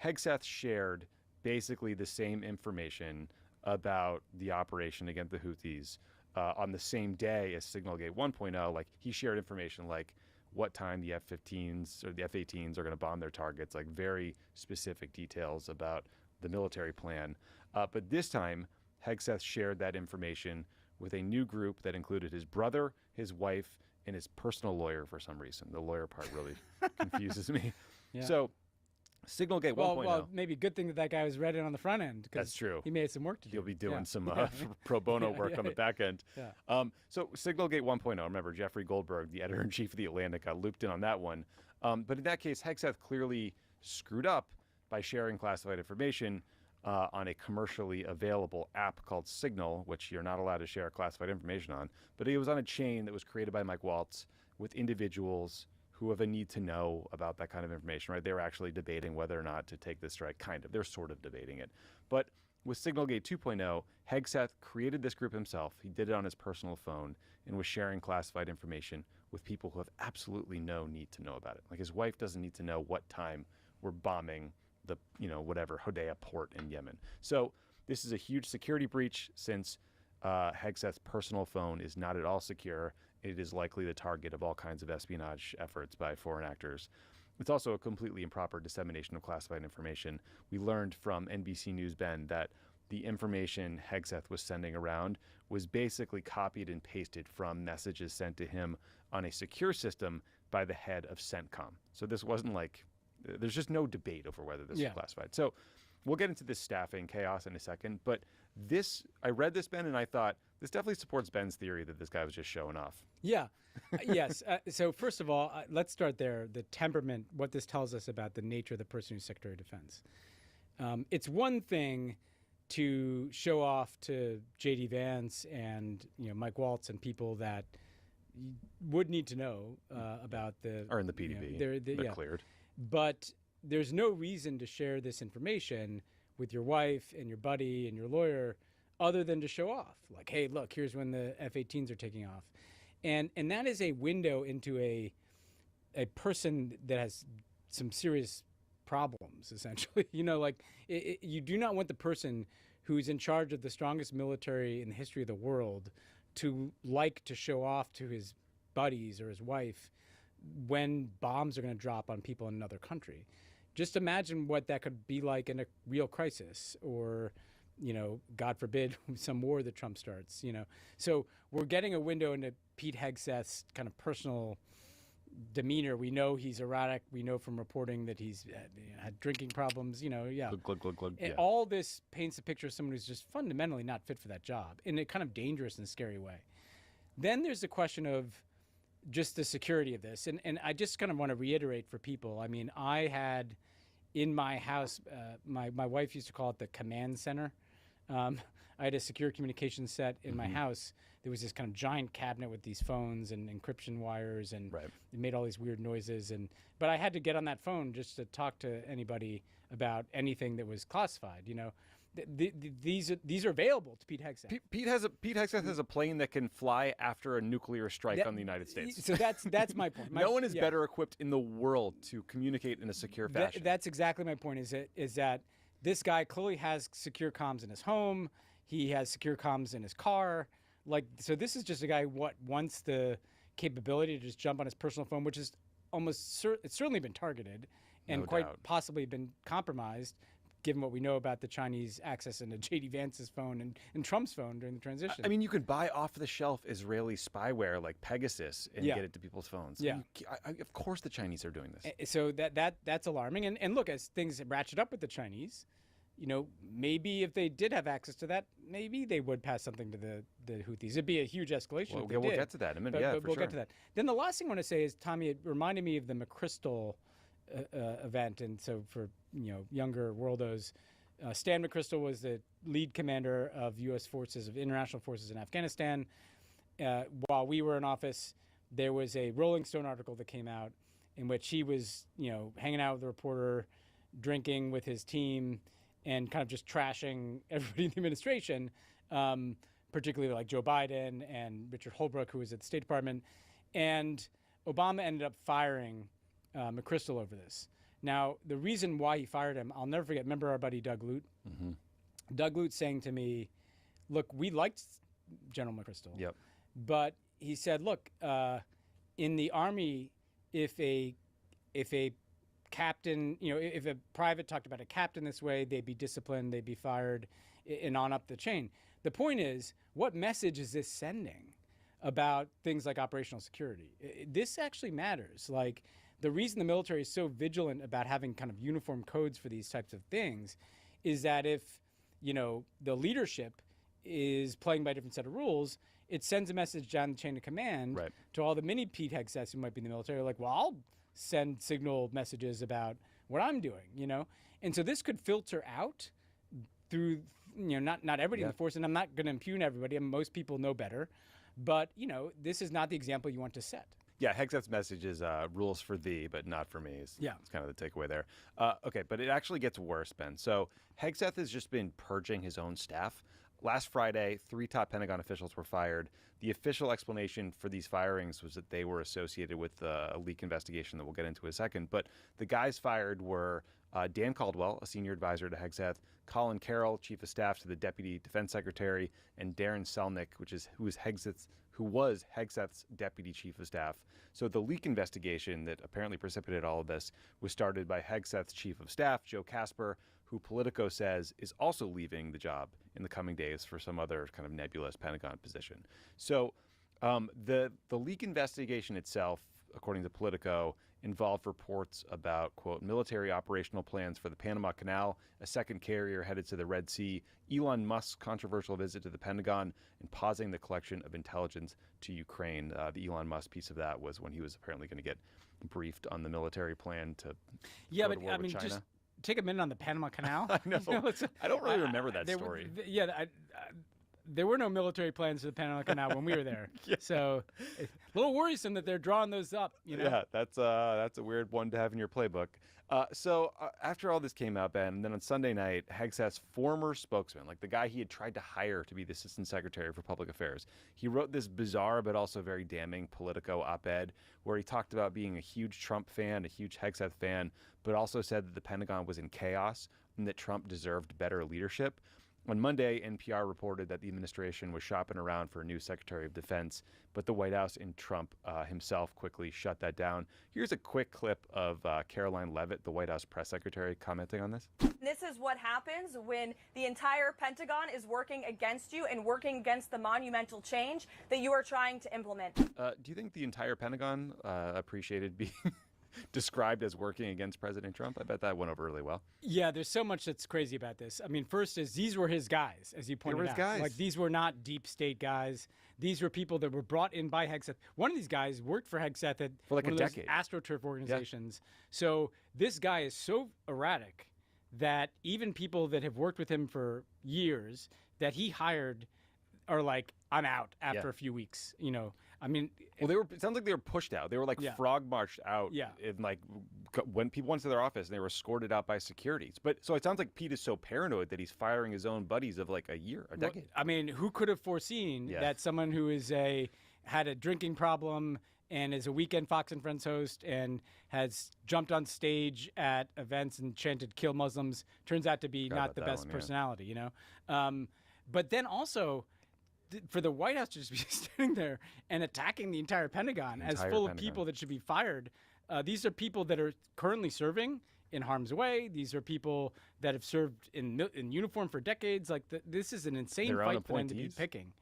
S5: Hegseth shared basically the same information about the operation against the Houthis on the same day as Signalgate 1.0. Like, he shared information like what time the F-15s or the F-18s are going to bomb their targets, like very specific details about the military plan. But this time, Hegseth shared that information with a new group that included his brother, his wife, and his personal lawyer for some reason. The lawyer part really confuses me.
S7: Yeah.
S5: So Signalgate 1.0.
S7: Well, maybe good thing that guy was read it on the front end. 'Cause
S5: That's true.
S7: He made some work to do.
S5: He'll be doing
S7: Yeah.
S5: some
S7: Yeah.
S5: pro bono
S7: Yeah,
S5: work
S7: yeah,
S5: on the back end.
S7: Yeah.
S5: So Signalgate 1.0, remember Jeffrey Goldberg, the editor-in-chief of The Atlantic, got looped in on that one. But in that case, Hegseth clearly screwed up by sharing classified information on a commercially available app called Signal, which you're not allowed to share classified information on. But it was on a chain that was created by Mike Waltz with individuals who have a need to know about that kind of information, right? They were actually debating whether or not to take this strike, kind of. They're sort of debating it. But with Signalgate 2.0, Hegseth created this group himself. He did it on his personal phone and was sharing classified information with people who have absolutely no need to know about it. Like, his wife doesn't need to know what time we're bombing the, whatever, Hodeidah port in Yemen. So this is a huge security breach since Hegseth's personal phone is not at all secure, It is likely the target of all kinds of espionage efforts by foreign actors. It's also a completely improper dissemination of classified information. We learned from NBC News, Ben, that the information Hegseth was sending around was basically copied and pasted from messages sent to him on a secure system by the head of CENTCOM. So this wasn't like, there's just no debate over whether this was classified. So we'll get into this staffing chaos in a second, but this, I read this, Ben, and I thought, this definitely supports Ben's theory that this guy was just showing off.
S7: Yeah. Yes. So first of all, let's start there. The temperament, what this tells us about the nature of the person who's Secretary of Defense. It's one thing to show off to J.D. Vance and Mike Waltz and people that you would need to know about the...
S5: Or in the PDB, they're cleared.
S7: But there's no reason to share this information with your wife and your buddy and your lawyer other than to show off. Like, hey, look, here's when the F-18s are taking off. And that is a window into a person that has some serious problems, essentially. You do not want the person who's in charge of the strongest military in the history of the world to show off to his buddies or his wife when bombs are going to drop on people in another country. Just imagine what that could be like in a real crisis, or God forbid, some war that Trump starts, So we're getting a window into Pete Hegseth's kind of personal demeanor. We know he's erratic. We know from reporting that he's had drinking problems,
S5: Glug, glug, glug, glug.
S7: And all this paints a picture of someone who's just fundamentally not fit for that job in a kind of dangerous and scary way. Then there's the question of just the security of this. And I just kind of want to reiterate for people. I mean, I had in my house, my wife used to call it the command center. I had a secure communications set in my house. There was this kind of giant cabinet with these phones and encryption wires, and it made all these weird noises. But I had to get on that phone just to talk to anybody about anything that was classified. These are available to Pete Hegseth.
S5: Pete Hegseth has a plane that can fly after a nuclear strike on the United States.
S7: So that's my point.
S5: No one is better equipped in the world to communicate in a secure fashion.
S7: That's exactly my point. Is that this guy clearly has secure comms in his home. He has secure comms in his car. So this is just a guy who wants the capability to just jump on his personal phone, which is it's certainly been targeted and quite possibly been compromised, given what we know about the Chinese access into J.D. Vance's phone and Trump's phone during the transition.
S5: I mean, you can buy off-the-shelf Israeli spyware like Pegasus and get it to people's phones.
S7: Yeah.
S5: Of course the Chinese are doing this.
S7: So that's alarming. And look, as things ratchet up with the Chinese, maybe if they did have access to that, maybe they would pass something to the Houthis. It'd be a huge escalation.
S5: Well,
S7: if they
S5: we'll
S7: did.
S5: get to that in a minute.
S7: But we'll get to that. Then the last thing I want to say is, Tommy, it reminded me of the McChrystal event. And so for younger worldos, Stan McChrystal was the lead commander of U.S. forces, of international forces in Afghanistan. While we were in office, there was a Rolling Stone article that came out in which he was, hanging out with a reporter, drinking with his team, and kind of just trashing everybody in the administration, particularly like Joe Biden and Richard Holbrooke, who was at the State Department. And Obama ended up firing McChrystal over this. Now, the reason why he fired him, I'll never forget. Remember our buddy Doug Lute? Mm-hmm. Doug Lute saying to me, look, we liked General McChrystal.
S5: Yep.
S7: But he said, look, in the Army, if a captain, if a private talked about a captain this way, they'd be disciplined, they'd be fired, and on up the chain. The point is, what message is this sending about things like operational security? This actually matters. Like, the reason the military is so vigilant about having kind of uniform codes for these types of things is that if, the leadership is playing by a different set of rules, it sends a message down the chain of command to all the mini Pete Hegseths who might be in the military, like, well, I'll send signal messages about what I'm doing, And so this could filter out through, not everybody in the force, and I'm not going to impugn everybody. I mean, most people know better. But, this is not the example you want to set.
S5: Yeah, Hegseth's message is rules for thee, but not for me. It's kind of the takeaway there. Okay, but it actually gets worse, Ben. So Hegseth has just been purging his own staff. Last Friday, 3 top Pentagon officials were fired. The official explanation for these firings was that they were associated with a leak investigation that we'll get into in a second. But the guys fired were Dan Caldwell, a senior advisor to Hegseth, Colin Carroll, chief of staff to the deputy defense secretary, and Darren Selnick, who was Hegseth's deputy chief of staff. So the leak investigation that apparently precipitated all of this was started by Hegseth's chief of staff, Joe Casper, who Politico says is also leaving the job in the coming days for some other kind of nebulous Pentagon position. So the leak investigation itself, according to Politico, involved reports about, quote, military operational plans for the Panama Canal, a second carrier headed to the Red Sea, Elon Musk's controversial visit to the Pentagon, and pausing the collection of intelligence to Ukraine. The Elon Musk piece of that was when he was apparently going to get briefed on the military plan to go to war with China.
S7: Just take a minute on the Panama Canal.
S5: I know. I don't really remember that story.
S7: There were no military plans for the Panama Canal when we were there. So it's a little worrisome that they're drawing those up.
S5: Yeah, that's a weird one to have in your playbook. So after all this came out, Ben, and then on Sunday night, Hegseth's former spokesman, like the guy he had tried to hire to be the assistant secretary for public affairs, he wrote this bizarre but also very damning Politico op-ed where he talked about being a huge Trump fan, a huge Hegseth fan, but also said that the Pentagon was in chaos and that Trump deserved better leadership. On Monday, NPR reported that the administration was shopping around for a new Secretary of Defense, but the White House and Trump himself quickly shut that down. Here's a quick clip of Caroline Leavitt, the White House press secretary, commenting on this.
S11: This is what happens when the entire Pentagon is working against you and working against the monumental change that you are trying to implement.
S5: Do you think the entire Pentagon appreciated being described as working against President Trump? I bet that went over really well.
S7: Yeah, there's so much that's crazy about this. I mean, first is these were his guys, as you pointed out.
S5: Guys.
S7: Like, these were not deep state guys. These were people that were brought in by Hegseth. One of these guys worked for Hegseth at
S5: for like
S7: one
S5: a
S7: of those
S5: decade.
S7: AstroTurf organizations. Yeah. So this guy is so erratic that even people that have worked with him for years that he hired are like, I'm out after a few weeks, I mean,
S5: well, it sounds like they were pushed out. They were like frog marched out.
S7: Yeah.
S5: And like when people went to their office and they were escorted out by securities. But so it sounds like Pete is so paranoid that he's firing his own buddies of like a decade.
S7: Well, I mean, who could have foreseen that someone who had a drinking problem and is a weekend Fox and Friends host and has jumped on stage at events and chanted "Kill Muslims" turns out to be not the best personality, But then also, for the White House to just be standing there and attacking the entire Pentagon as full of people that should be fired. These are people that are currently serving in harm's way. These are people that have served in uniform for decades. Like this is an insane fight for them to be picking.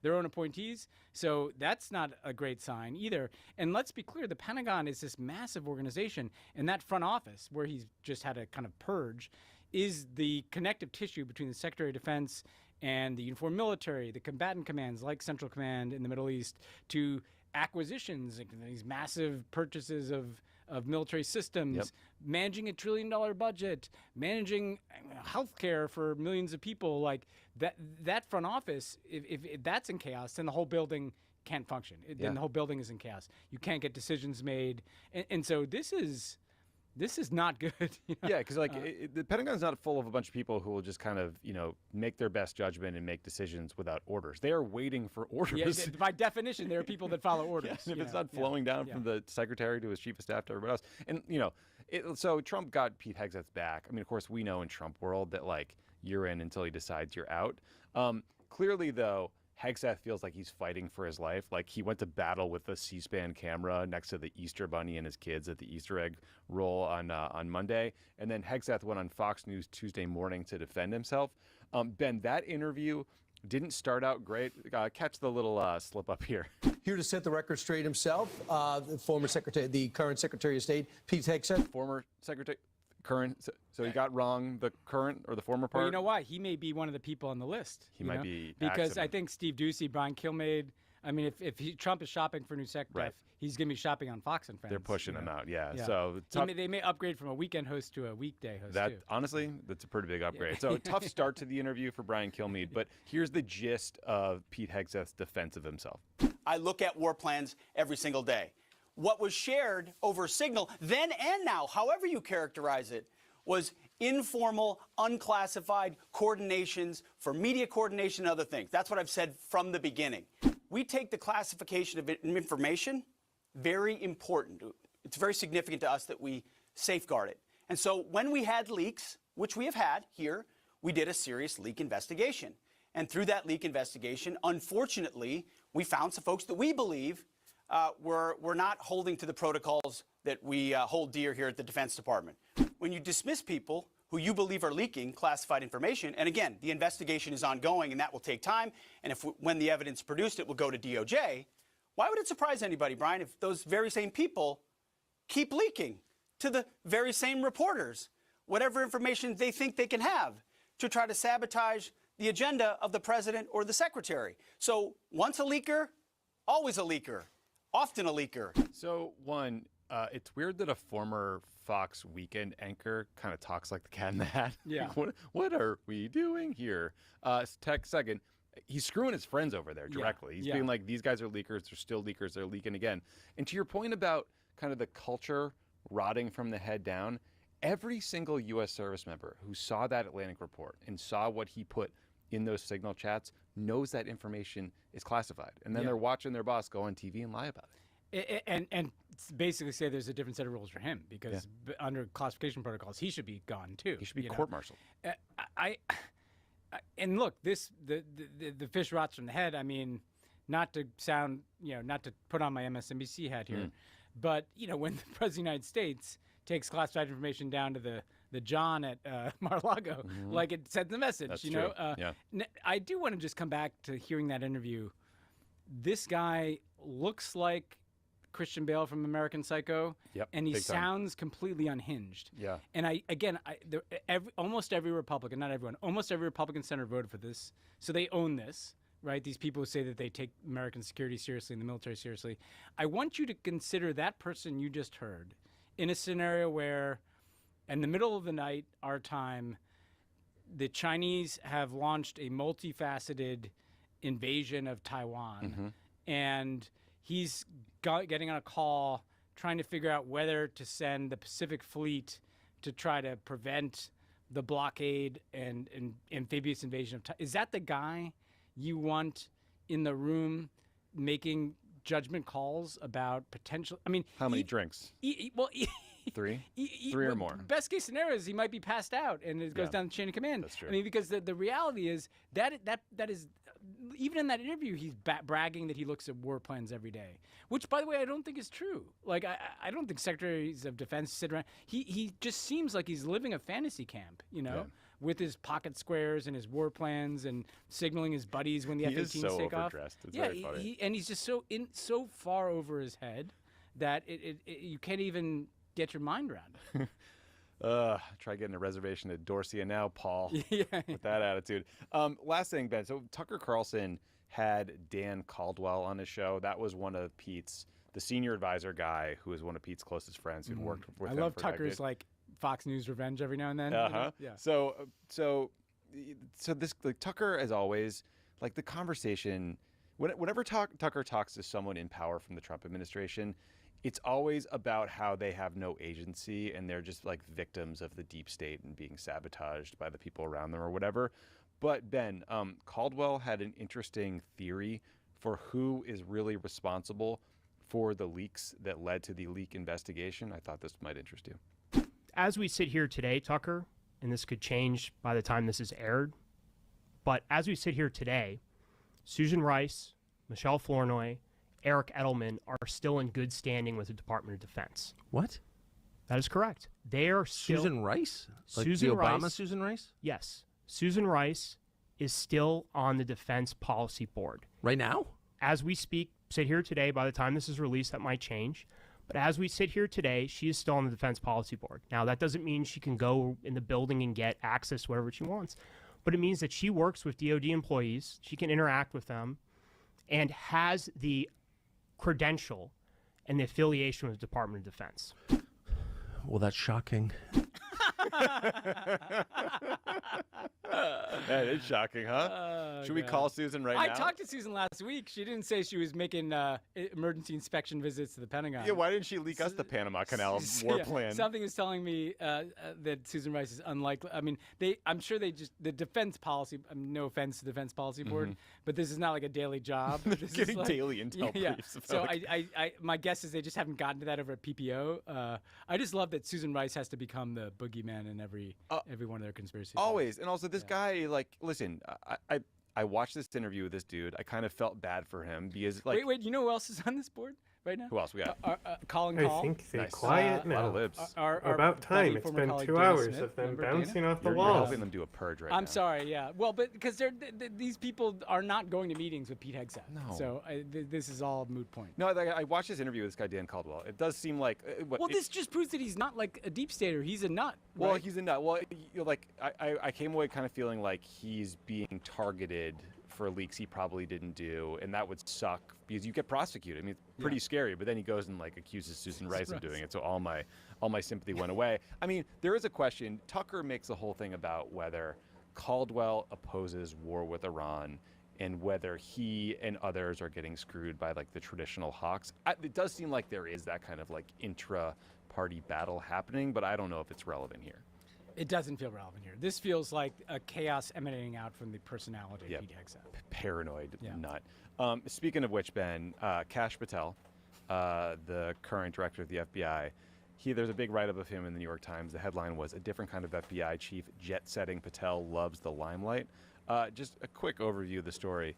S7: Their own appointees. So that's not a great sign either. And let's be clear, the Pentagon is this massive organization, and that front office where he's just had a kind of purge is the connective tissue between the Secretary of Defense and the uniformed military, the combatant commands like Central Command in the Middle East, to acquisitions, these massive purchases of military systems, managing $1 trillion budget, managing healthcare for millions of people. Like that front office, if that's in chaos, then the whole building can't function. Then the whole building is in chaos. You can't get decisions made. And so this is not good.
S5: Yeah, because the Pentagon's not full of a bunch of people who will just kind of, make their best judgment and make decisions without orders. They are waiting for orders.
S7: Yeah, by definition, there are people that follow orders.
S5: If it's not flowing down from the secretary to his chief of staff to everybody else. And, so Trump got Pete Hegseth back. I mean, of course, we know in Trump world that, you're in until he decides you're out. Clearly, though, Hegseth feels like he's fighting for his life. Like he went to battle with a C-SPAN camera next to the Easter Bunny and his kids at the Easter egg roll on Monday. And then Hegseth went on Fox News Tuesday morning to defend himself. Ben, that interview didn't start out great. Catch the little slip up here.
S13: Here to set the record straight himself, the current Secretary of State, Pete Hegseth.
S5: Former Secretary. Current, so he got wrong the current or the former part.
S7: Well, you know why? He may be one of the people on the list.
S5: He might be
S7: because I think Steve Doocy, Brian Kilmeade. I mean, if Trump is shopping for new secretary, he's going to be shopping on Fox and Friends.
S5: They're pushing him out, So
S7: they may upgrade from a weekend host to a weekday host.
S5: Honestly, that's a pretty big upgrade. So tough start to the interview for Brian Kilmeade, but here's the gist of Pete Hegseth's defense of himself.
S16: I look at war plans every single day. What was shared over Signal, then and now, however you characterize it, was informal, unclassified coordinations for media coordination and other things. That's what I've said from the beginning. We take the classification of information very important. It's very significant to us that we safeguard it. And so when we had leaks, which we have had here, we did a serious leak investigation. And through that leak investigation, unfortunately, we found some folks that we believe were not holding to the protocols that we hold dear here at the Defense Department. When you dismiss people who you believe are leaking classified information, and again, the investigation is ongoing and that will take time, and when the evidence produced, it will go to DOJ, why would it surprise anybody, Brian, if those very same people keep leaking to the very same reporters whatever information they think they can have to try to sabotage the agenda of the president or the secretary? So once a leaker, always a leaker, often a leaker.
S5: So it's weird that a former Fox weekend anchor kind of talks like the Cat in the Hat.
S7: Yeah.
S5: What are we doing here? Second, he's screwing his friends over there directly. He's being like, these guys are leakers. They're still leakers. They're leaking again. And to your point about kind of the culture rotting from the head down, every single U.S. service member who saw that Atlantic report and saw what he put in those signal chats knows that information is classified. And then they're watching their boss go on TV and lie about it.
S7: And basically say there's a different set of rules for him because under classification protocols, he should be gone too.
S5: He should be court-martialed.
S7: And look, the fish rots from the head. I mean, not to sound, not to put on my MSNBC hat here, but, when the President of the United States takes classified information down to the John at Mar-a-Lago, like it sends the message,
S5: That's
S7: you know?
S5: true.
S7: I do want to just come back to hearing that interview. This guy looks like Christian Bale from American Psycho, and he sounds completely unhinged.
S5: Yeah.
S7: And almost every Republican, not everyone, almost every Republican senator voted for this, so they own this, right? These people who say that they take American security seriously and the military seriously. I want you to consider that person you just heard in a scenario where, in the middle of the night, our time, the Chinese have launched a multifaceted invasion of Taiwan, and he's getting on a call trying to figure out whether to send the Pacific Fleet to try to prevent the blockade and amphibious invasion of Taiwan. Is that the guy you want in the room making judgment calls about potential? I mean,
S5: how many drinks? Three or more.
S7: Best case scenario is he might be passed out, and it goes down the chain of command.
S5: That's true.
S7: I mean, because the reality is that is, even in that interview, he's bragging that he looks at war plans every day, which, by the way, I don't think is true. Like, I don't think secretaries of defense sit around. He just seems like he's living a fantasy camp, with his pocket squares and his war plans and signaling his buddies when the F-18s take off.
S5: He is so overdressed. It's very funny.
S7: And he's just so far over his head that you can't even get your mind around it.
S5: Try getting a reservation at Dorsia now, Paul, with that attitude. Last thing, Ben. So Tucker Carlson had Dan Caldwell on his show. That was one of Pete's, the senior advisor guy who was one of Pete's closest friends who'd worked with him.
S7: I love
S5: for
S7: Tucker's like Fox News revenge every now and then. Yeah.
S5: So this, like, Tucker, as always, like, the conversation, whenever Tucker talks to someone in power from the Trump administration, it's always about how they have no agency and they're just like victims of the deep state and being sabotaged by the people around them or whatever. But Ben, Caldwell had an interesting theory for who is really responsible for the leaks that led to the leak investigation. I thought this might interest you.
S1: As we sit here today, Tucker, and this could change by the time this is aired, but as we sit here today, Susan Rice, Michelle Flournoy, Eric Edelman are still in good standing with the Department of Defense.
S13: What?
S1: That is correct. They are still...
S13: Susan Rice? Like
S1: Susan
S13: the Obama
S1: Rice,
S13: Susan Rice?
S1: Yes. Susan Rice is still on the Defense Policy Board.
S13: Right now?
S1: As we sit here today, by the time this is released, that might change. But as we sit here today, she is still on the Defense Policy Board. Now, that doesn't mean she can go in the building and get access to whatever she wants. But it means that she works with DoD employees, she can interact with them, and has the credential and the affiliation with the Department of Defense.
S13: Well, that's shocking.
S5: That is shocking, huh? Should we call Susan right
S7: I
S5: now?
S7: talked to Susan last week. She didn't say she was making emergency inspection visits to the Pentagon.
S5: Yeah, why didn't she leak us the Panama Canal war plan?
S7: Something is telling me that Susan Rice is unlikely. I mean, I'm sure the defense policy. I mean, no offense to the Defense Policy Board, but this is not like a daily job. This is
S5: Getting
S7: like,
S5: daily intel briefs.
S7: So
S5: About
S7: my guess is they just haven't gotten to that over at PPO. I just love that Susan Rice has to become the boogeyman in every one of their conspiracy.
S5: Always. And also this guy, like, listen, I watched this interview with this dude. I kind of felt bad for him because, like,
S7: wait, you know who else is on this board right now?
S5: Who else we got?
S7: Colin
S3: I
S7: Call.
S3: think they're
S5: Nice.
S3: quiet
S5: A lot
S3: now.
S5: of libs.
S3: About time. It's been 2 hours of them bouncing off the
S5: You're
S3: walls.
S5: helping them do a purge right now.
S7: I'm sorry, yeah. Well, but because these people are not going to meetings with Pete Hegseth.
S5: No.
S7: So this is all moot point.
S5: No, I watched this interview with this guy, Dan Caldwell. It does seem like...
S7: This just proves that he's not like a deep stater. He's a nut.
S5: Well,
S7: right?
S5: he's a nut. Well, like, I came away kind of feeling like he's being targeted for leaks he probably didn't do, and that would suck because you get prosecuted. I mean, it's pretty scary, but then he goes and, like, accuses Susan Rice of doing it, so all my sympathy went away. I mean, there is a question. Tucker makes a whole thing about whether Caldwell opposes war with Iran and whether he and others are getting screwed by, like, the traditional hawks. It does seem like there is that kind of, like, intra-party battle happening, but I don't know if it's relevant here.
S7: It doesn't feel relevant here. This feels like a chaos emanating out from the personality of Pete Hegseth.
S5: Paranoid nut. Speaking of which, Ben, Kash Patel, the current director of the FBI, there's a big write-up of him in the New York Times. The headline was, "A different kind of FBI chief, jet-setting Patel loves the limelight." Just a quick overview of the story.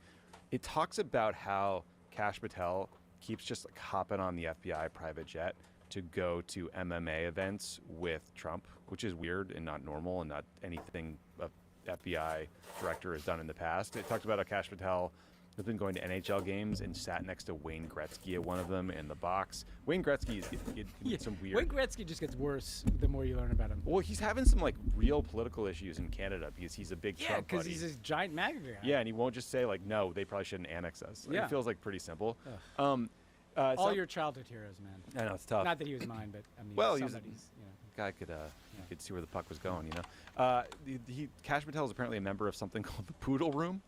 S5: It talks about how Kash Patel keeps just, like, hopping on the FBI private jet to go to MMA events with Trump, which is weird and not normal and not anything a FBI director has done in the past. It talked about how Kash Patel has been going to NHL games and sat next to Wayne Gretzky at one of them in the box. Wayne Gretzky is some weird...
S7: Wayne Gretzky just gets worse the more you learn about him.
S5: Well, he's having some, like, real political issues in Canada because he's a big Trump buddy.
S7: because he's a giant MAGA guy.
S5: Yeah, and he won't just say, like, no, they probably shouldn't annex us.
S7: Yeah.
S5: It feels, like, pretty simple.
S7: All your childhood heroes, man.
S5: I know, it's tough.
S7: Not that he was mine, but I mean,
S5: well,
S7: somebody's.
S5: Guy could see where the puck was going, you know. Kash Patel is apparently a member of something called the Poodle Room,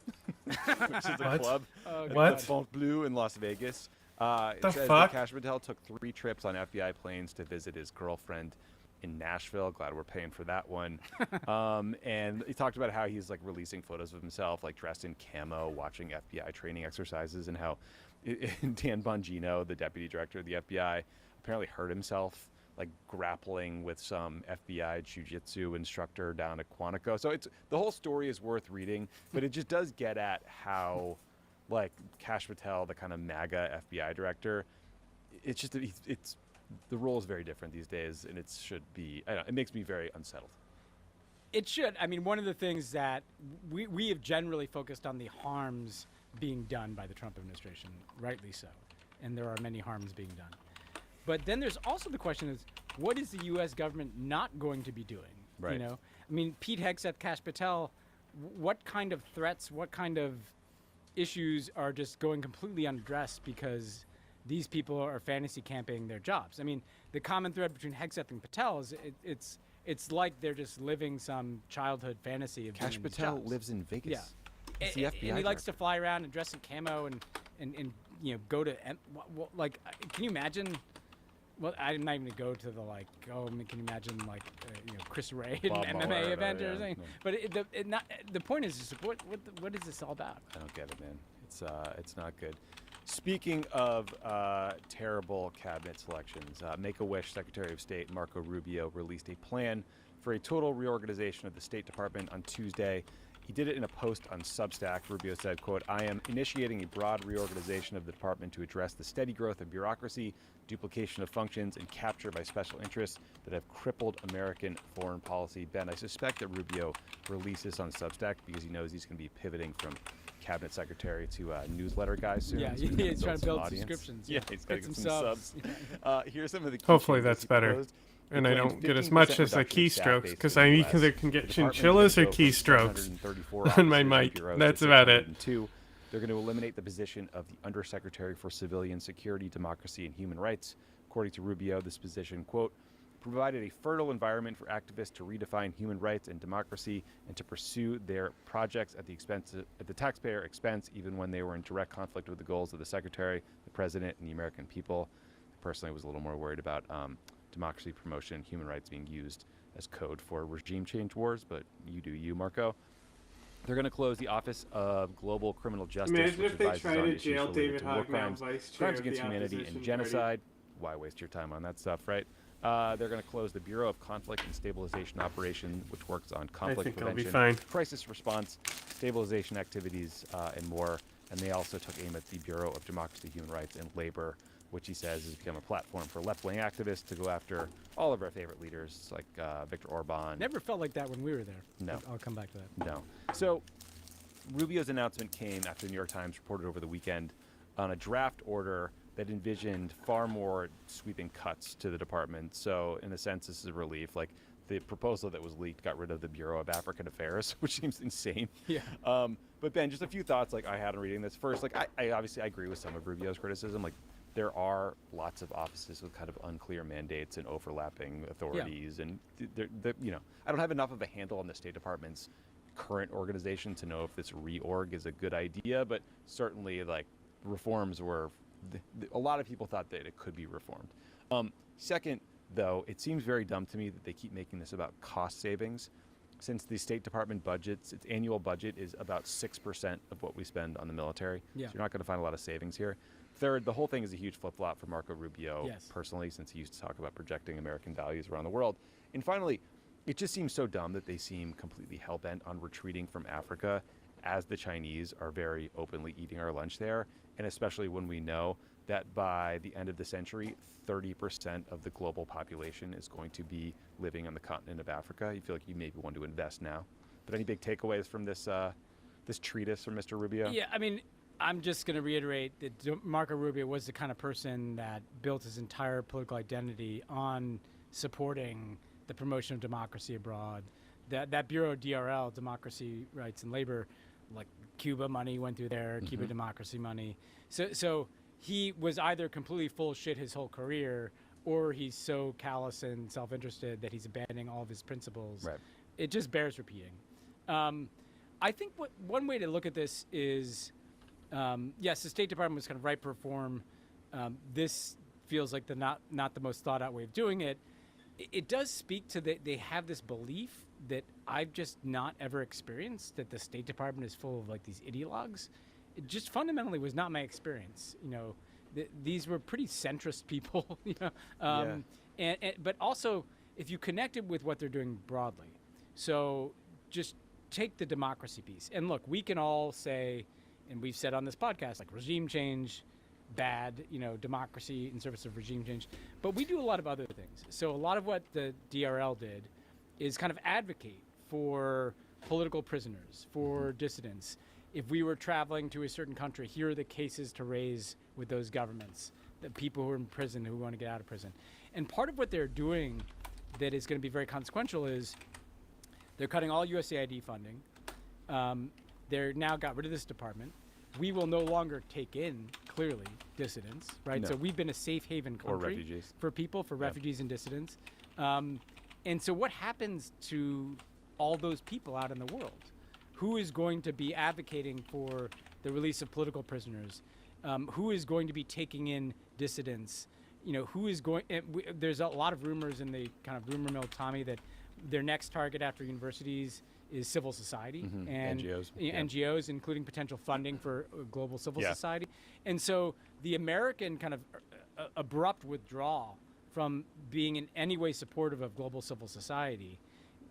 S5: which is a club at Font Bleu in Las Vegas. It says that Kash Patel took 3 trips on FBI planes to visit his girlfriend in Nashville. Glad we're paying for that one. And he talked about how he's, like, releasing photos of himself, like, dressed in camo, watching FBI training exercises, and how Dan Bongino, the deputy director of the FBI, apparently hurt himself, like, grappling with some FBI jiu-jitsu instructor down at Quantico. So the whole story is worth reading, but it just does get at how, like, Kash Patel, the kind of MAGA FBI director, it's just the role is very different these days, and it should be. I don't know, it makes me very unsettled.
S7: It should. I mean, one of the things that we have generally focused on the harms being done by the Trump administration, rightly so, and there are many harms being done. But then there's also the question is, what is the U.S. government not going to be doing?
S5: Right.
S7: You know, I mean, Pete Hegseth, Kash Patel, what kind of threats, what kind of issues are just going completely unaddressed because these people are fantasy camping their jobs? I mean, the common thread between Hegseth and Patel is it's like they're just living some childhood fantasy of
S5: Kash
S7: doing these
S5: Patel
S7: jobs.
S5: lives in Vegas.
S7: Yeah.
S5: He's the FBI
S7: and he likes
S5: director.
S7: to fly around and dress in camo and you know, go to like, can you imagine? Well, I'm not even gonna go to the, like, I mean, can you imagine, like, you know, Chris Ray at an MMA event or something?
S5: No.
S7: But the point is just what is this all about?
S5: I don't get it, man. It's not good. Speaking of terrible cabinet selections, Make-A-Wish Secretary of State Marco Rubio released a plan for a total reorganization of the State Department on Tuesday. He did it in a post on Substack. Rubio said, quote, "I am initiating a broad reorganization of the department to address the steady growth of bureaucracy, duplication of functions, and capture by special interests that have crippled American foreign policy." Ben, I suspect that Rubio releases on Substack because he knows he's going to be pivoting from cabinet secretary to newsletter guy soon.
S7: Yeah,
S5: so
S7: he's trying to build
S5: audience.
S7: subscriptions.
S5: Yeah, he's got to
S7: Get
S5: get
S7: some
S5: some subs. Here's some of the key
S3: Hopefully
S5: changes
S3: that's
S5: he
S3: better.
S5: proposed.
S3: And
S5: He
S3: I
S5: claims
S3: don't get as
S5: 15%
S3: much as the
S5: reduction in staff
S3: keystrokes
S5: base
S3: because
S5: in the
S3: I
S5: US.
S3: either can get
S5: The department's
S3: chinchillas
S5: gonna
S3: or
S5: go from
S3: keystrokes
S5: 734
S3: on my
S5: officers and
S3: mic.
S5: bureaus
S3: That's
S5: to
S3: about it.
S5: 602. They're going to eliminate the position of the Undersecretary for Civilian Security, Democracy, and Human Rights. According to Rubio, this position, quote, provided a fertile environment for activists to redefine human rights and democracy and to pursue their projects at the taxpayer expense, even when they were in direct conflict with the goals of the secretary, the president, and the American people. Personally, I was a little more worried about democracy promotion, human rights being used as code for regime change wars, but you do you, Marco. They're going to close the Office of Global Criminal Justice,
S3: Imagine
S5: which
S3: if they
S5: advises
S3: try
S5: on
S3: to
S5: issues
S3: jail
S5: related
S3: David
S5: to war
S3: Hogg, now
S5: crimes,
S3: vice chair
S5: crimes
S3: of
S5: against
S3: the
S5: humanity,
S3: opposition
S5: and
S3: party.
S5: genocide. Why waste your time on that stuff, right? They're going to close the Bureau of Conflict and Stabilization Operation, which works on conflict
S3: think I'll be
S5: prevention,
S3: fine.
S5: crisis response, stabilization activities, and more. And they also took aim at the Bureau of Democracy, Human Rights, and Labor, which he says has become a platform for left-wing activists to go after all of our favorite leaders, like Viktor Orban.
S7: Never felt like that when we were there.
S5: No.
S7: I'll come back to that.
S5: No. So Rubio's announcement came after the New York Times reported over the weekend on a draft order that envisioned far more sweeping cuts to the department. So in a sense, this is a relief. Like, the proposal that was leaked got rid of the Bureau of African Affairs, which seems insane.
S7: Yeah.
S5: But Ben, just a few thoughts like I had on reading this. First, like I obviously agree with some of Rubio's criticism. Like, there are lots of offices with kind of unclear mandates and overlapping authorities, and you know, I don't have enough of a handle on the State Department's current organization to know if this reorg is a good idea. But certainly, like, reforms were. A lot of people thought that it could be reformed. Second, though, it seems very dumb to me that they keep making this about cost savings, since the State Department its annual budget is about 6% of what we spend on the military.
S7: Yeah.
S5: So you're not going to find a lot of savings here. Third, the whole thing is a huge flip-flop for Marco Rubio
S7: Yes.
S5: personally, since he used to talk about projecting American values around the world. And finally, it just seems so dumb that they seem completely hell-bent on retreating from Africa, as the Chinese are very openly eating our lunch there, and especially when we know that by the end of the century, 30% of the global population is going to be living on the continent of Africa. You feel like you maybe want to invest now. But any big takeaways from this this treatise from Mr. Rubio?
S7: Yeah, I mean, I'm just going to reiterate that Marco Rubio was the kind of person that built his entire political identity on supporting the promotion of democracy abroad. That Bureau of DRL, Democracy, Rights, and Labor, like Cuba money went through there, Cuba democracy money. So he was either completely full of shit his whole career, or he's so callous and self-interested that he's abandoning all of his principles.
S5: Right.
S7: It just bears repeating. I think one way to look at this is, yes, the State Department was kind of ripe for reform. This feels like the not the most thought out way of doing it. It does speak to they have this belief that I've just not ever experienced, that the State Department is full of like these ideologues. It just fundamentally was not my experience. You know, these were pretty centrist people. You know, but also if you connect it with what they're doing broadly. So just take the democracy piece, and look, we can all say, and we've said on this podcast, like regime change, bad, you know, democracy in service of regime change. But we do a lot of other things. So a lot of what the DRL did is kind of advocate for political prisoners, for dissidents. If we were traveling to a certain country, here are the cases to raise with those governments, the people who are in prison who want to get out of prison. And part of what they're doing that is going to be very consequential is they're cutting all USAID funding. They're now got rid of this department. We will no longer take in, clearly, dissidents, right?
S5: No.
S7: So we've been a safe haven country
S5: Or refugees.
S7: for people, for refugees and dissidents. And so what happens to all those people out in the world? Who is going to be advocating for the release of political prisoners? Who is going to be taking in dissidents? You know, who is going? There's a lot of rumors in the kind of rumor mill, Tommy, that their next target after universities is civil society and
S5: NGOs.
S7: NGOs, including potential funding for global civil society. And so the American kind of abrupt withdrawal from being in any way supportive of global civil society,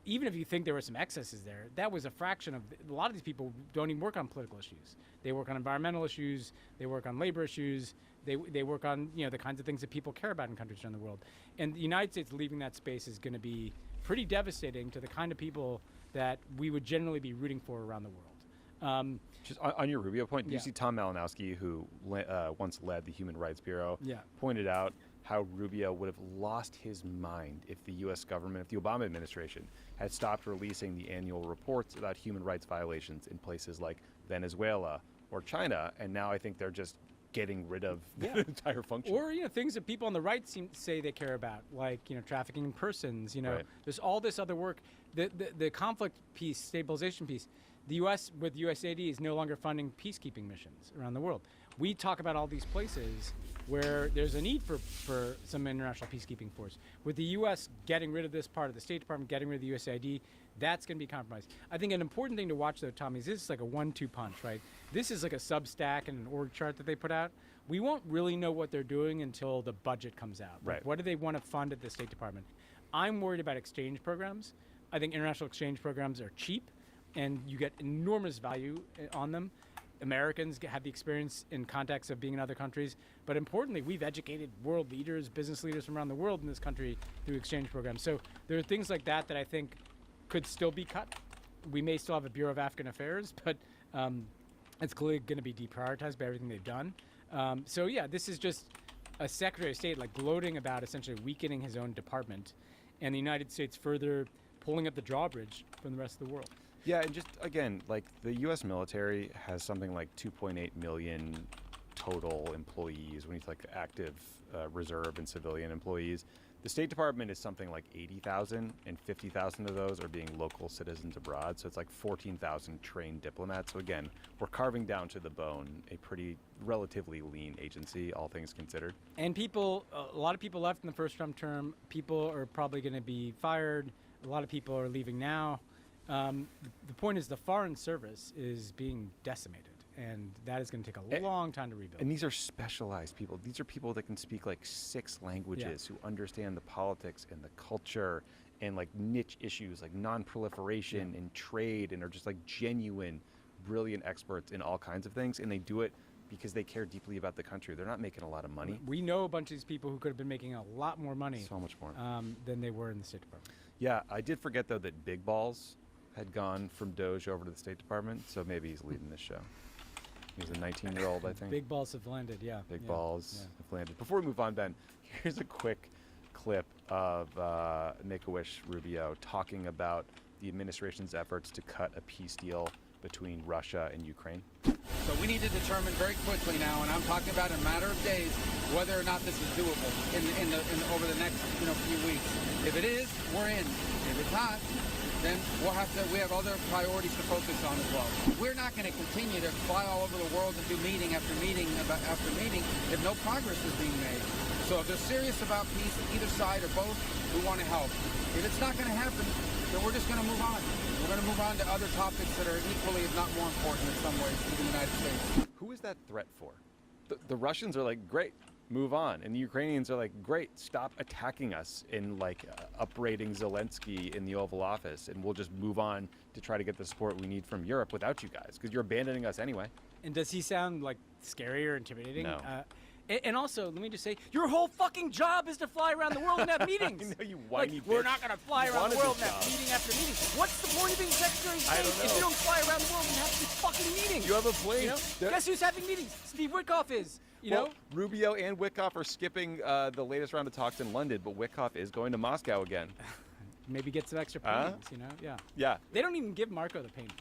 S7: even if you think there were some excesses there, that was a fraction of, a lot of these people don't even work on political issues. They work on environmental issues, they work on labor issues, they work on, you know, the kinds of things that people care about in countries around the world. And the United States leaving that space is going to be pretty devastating to the kind of people that we would generally be rooting for around the world.
S5: Just on your Rubio point, do you
S7: Yeah.
S5: see Tom Malinowski, who once led the Human Rights Bureau,
S7: Yeah.
S5: pointed out how Rubio would have lost his mind if the U.S. government, if the Obama administration, had stopped releasing the annual reports about human rights violations in places like Venezuela or China, and now I think they're just getting rid of the entire function.
S7: Or, things that people on the right say they care about, like, trafficking in persons, There's all this other work. The conflict piece, stabilization piece, the U.S. with USAID is no longer funding peacekeeping missions around the world. We talk about all these places where there's a need for some international peacekeeping force. With the U.S. getting rid of this part of the State Department, getting rid of the USAID, that's going to be compromised. I think an important thing to watch, though, Tommy, is this is like a 1-2 punch, right? This is like a Substack and an org chart that they put out. We won't really know what they're doing until the budget comes out.
S5: Right.
S7: Like, what do they want to fund at the State Department? I'm worried about exchange programs. I think international exchange programs are cheap, and you get enormous value on them. Americans have the experience in context of being in other countries, but importantly, we've educated world leaders, business leaders from around the world in this country through exchange programs. So there are things like that I think could still be cut. We may still have a Bureau of African Affairs, but it's clearly going to be deprioritized by everything they've done. So yeah, this is just a Secretary of State gloating about essentially weakening his own department, and the United States further pulling up the drawbridge from the rest of the world.
S5: Yeah, and just, again, the U.S. military has something like 2.8 million total employees when you take active reserve and civilian employees. The State Department is something like 80,000, and 50,000 of those are being local citizens abroad. So it's like 14,000 trained diplomats. So again, we're carving down to the bone a pretty relatively lean agency, all things considered.
S7: And a lot of people left in the first Trump term. People are probably going to be fired. A lot of people are leaving now. The point is the Foreign Service is being decimated, and that is going to take a long time to rebuild.
S5: And these are specialized people. These are people that can speak like 6 languages, who understand the politics and the culture and like niche issues like non-proliferation and trade, and are just like genuine, brilliant experts in all kinds of things. And they do it because they care deeply about the country. They're not making a lot of money.
S7: We know a bunch of these people who could have been making a lot more money.
S5: So much more.
S7: Than they were in the State Department.
S5: Yeah, I did forget, though, that Big Balls had gone from Doge over to the State Department, so maybe he's leading this show. He's a 19-year-old, I think.
S7: Big balls have landed, yeah.
S5: Big balls have landed. Before we move on, Ben, here's a quick clip of Make-A-Wish Rubio talking about the administration's efforts to cut a peace deal between Russia and Ukraine.
S12: So we need to determine very quickly now, and I'm talking about in a matter of days, whether or not this is doable over the next few weeks. If it is, we're in. If it's not, then we have other priorities to focus on as well. We're not going to continue to fly all over the world and do meeting after meeting after meeting if no progress is being made. So if they're serious about peace, either side or both, we want to help. If it's not going to happen, then we're just going to move on. We're going to move on to other topics that are equally, if not more important in some ways, to the United States.
S5: Who is that threat for? The Russians are like, great, move on. And the Ukrainians are like, great, stop attacking us and like uprating Zelensky in the Oval Office, and we'll just move on to try to get the support we need from Europe without you guys, because you're abandoning us anyway.
S7: And does he sound like scary or intimidating?
S5: No.
S7: And also, let me just say, your whole fucking job is to fly around the world and have meetings.
S5: I know, you whiny
S7: We're
S5: bitch.
S7: not going to fly
S5: You
S7: around the
S5: wanted
S7: world
S5: this
S7: and have
S5: job.
S7: meeting after meeting. What's the point of being Secretary of
S5: I
S7: State
S5: don't
S7: if you
S5: know.
S7: don't fly around the world and have these fucking meetings?
S5: You have a plane.
S7: Guess who's having meetings? Steve Witkoff is. You know?
S5: Rubio and Witkoff are skipping the latest round of talks in London, but Witkoff is going to Moscow again.
S7: Maybe get some extra paintings, Yeah.
S5: Yeah.
S7: They don't even give Marco the paintings.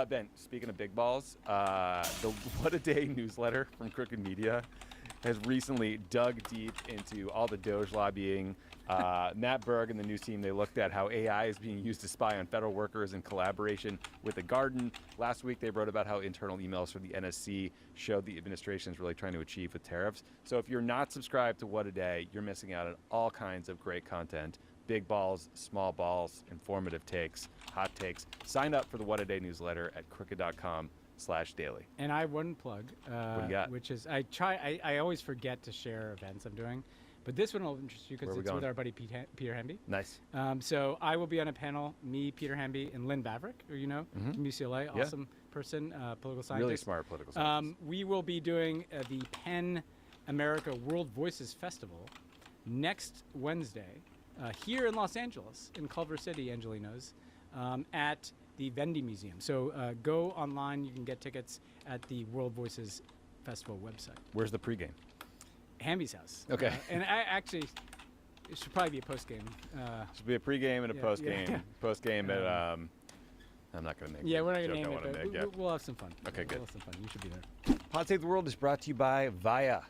S5: Ben, speaking of big balls, the What a Day newsletter from Crooked Media has recently dug deep into all the Doge lobbying. Matt Berg and the news team, they looked at how AI is being used to spy on federal workers in collaboration with the Garden. Last week, they wrote about how internal emails from the NSC showed the administration is really trying to achieve with tariffs. So if you're not subscribed to What a Day, you're missing out on all kinds of great content. Big balls, small balls, informative takes, hot takes. Sign up for the What a Day newsletter at crooked.com/daily.
S7: And I have one plug,
S5: What do you got?
S7: which is I always forget to share events I'm doing, but this one will interest you
S5: Where
S7: because
S5: are we
S7: it's with
S5: going?
S7: our buddy Peter Hemby.
S5: Nice.
S7: So I will be on a panel, me, Peter Hemby, and Lynn Vavrick, who you know,
S5: Mhm.
S7: from UCLA,
S5: Yeah.
S7: awesome person, political scientist.
S5: Really smart political scientist.
S7: We will be doing the PEN America World Voices Festival next Wednesday here in Los Angeles, in Culver City, Angelinos, at the Vendy Museum. So go online. You can get tickets at the World Voices Festival website.
S5: Where's the pregame?
S7: Hamby's house.
S5: Okay.
S7: And I actually, it should probably be a postgame.
S5: Should be a pregame and a
S7: yeah,
S5: postgame.
S7: yeah.
S5: Postgame at I'm not gonna make.
S7: Yeah,
S5: the
S7: we're not
S5: joke
S7: going to
S5: I
S7: name
S5: wanna
S7: it,
S5: make,
S7: but
S5: yeah.
S7: we'll have some fun.
S5: Okay, good.
S7: We'll have some fun. You should be there.
S5: Pod Save the World is brought to you by Via.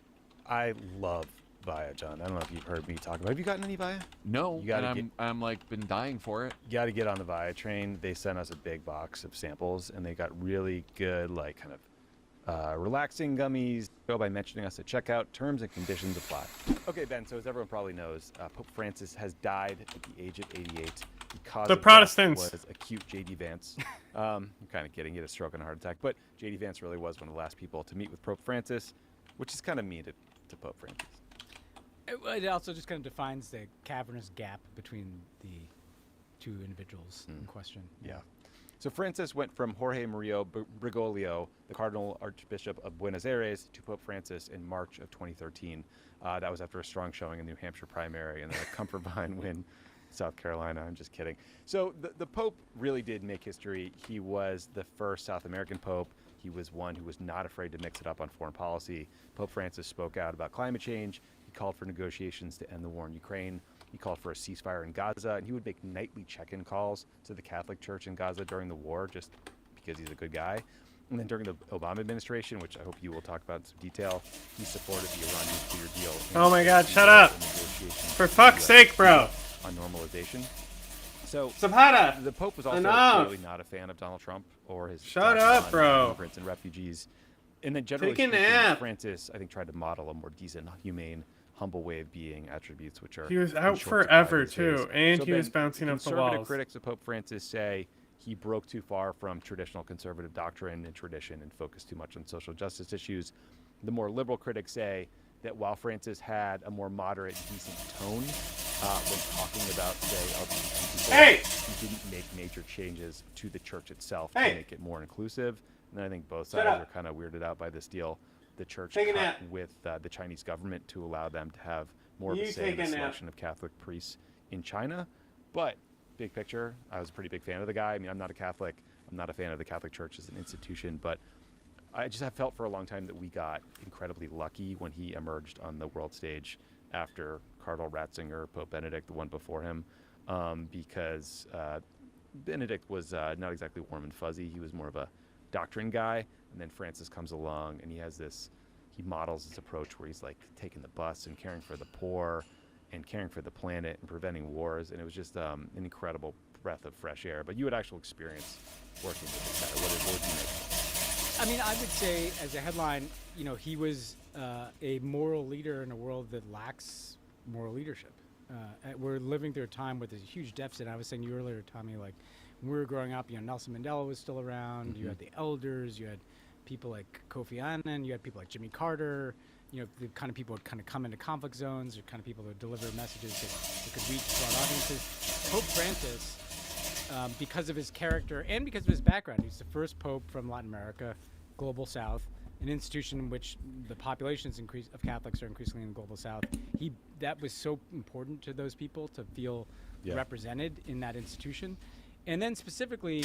S5: I love Via, John. I don't know if you've heard me talk about it. Have you gotten any Via?
S14: No,
S5: You gotta
S14: and I'm like been dying for it.
S5: You got to get on the Via train. They sent us a big box of samples, and they got really good, like, kind of relaxing gummies. Go by mentioning us at checkout. Terms and conditions apply. Okay, Ben, so as everyone probably knows, Pope Francis has died at the age of 88. The cause
S3: The
S5: of
S3: Protestants.
S5: death was acute J.D. Vance. I'm kind of kidding. He had a stroke and a heart attack. But J.D. Vance really was one of the last people to meet with Pope Francis, which is kind of mean to Pope Francis.
S7: It also just kind of defines the cavernous gap between the two individuals in question.
S5: Yeah. So Francis went from Jorge Maria Bergoglio, the Cardinal Archbishop of Buenos Aires, to Pope Francis in March of 2013. That was after a strong showing in the New Hampshire primary and then a comfort behind win in South Carolina. I'm just kidding. So the Pope really did make history. He was the first South American Pope. He was one who was not afraid to mix it up on foreign policy. Pope Francis spoke out about climate change. He called for negotiations to end the war in Ukraine. He called for a ceasefire in Gaza, and he would make nightly check-in calls to the Catholic Church in Gaza during the war, just because he's a good guy. And then during the Obama administration, which I hope you will talk about in some detail, he supported the Iran nuclear deal.
S3: Oh my God, shut up. For fuck's sake, bro.
S5: On normalization. So
S3: Zapata,
S5: the Pope was also
S3: enough.
S5: clearly not a fan of Donald Trump or his
S3: Shut
S5: attacks
S3: up,
S5: on
S3: bro.
S5: immigrants and refugees. And then generally
S3: Take a
S5: speaking,
S3: nap.
S5: Francis, I think, tried to model a more decent, humane, humble way of being, attributes which are
S3: He was
S5: in
S3: out
S5: short
S3: forever,
S5: supply these
S3: too,
S5: days.
S3: and
S5: So
S3: he was
S5: Ben,
S3: bouncing off the
S5: conservative
S3: walls.
S5: critics of Pope Francis say he broke too far from traditional conservative doctrine and tradition and focused too much on social justice issues. The more liberal critics say that while Francis had a more moderate, decent tone when talking about, say, LGBT people, he didn't make major changes to the church itself to make it more inclusive. And I think both sides are kind of weirded out by this deal. The church cut with the Chinese government to allow them to have more of a say in the selection of Catholic priests in China. But big picture, I was a pretty big fan of the guy. I mean, I'm not a Catholic. I'm not a fan of the Catholic Church as an institution, but I just have felt for a long time that we got incredibly lucky when he emerged on the world stage after Cardinal Ratzinger, Pope Benedict, the one before him, because Benedict was not exactly warm and fuzzy. He was more of a doctrine guy, and then Francis comes along and he models this approach where he's like taking the bus and caring for the poor and caring for the planet and preventing wars, and it was just an incredible breath of fresh air. But you had actual experience working with this guy. What would you make?
S7: I mean, I would say as a headline, he was a moral leader in a world that lacks moral leadership. We're living through a time with a huge deficit. I was saying to you earlier, Tommy, like when we were growing up, Nelson Mandela was still around.
S5: Mm-hmm.
S7: You had the elders. You had people like Kofi Annan. You had people like Jimmy Carter. The kind of people who kind of come into conflict zones, or kind of people who deliver messages that could reach broad audiences. Pope Francis, because of his character and because of his background, he's the first pope from Latin America, Global South, an institution in which the populations of Catholics are increasingly in the Global South. That was so important to those people to feel represented in that institution. And then specifically,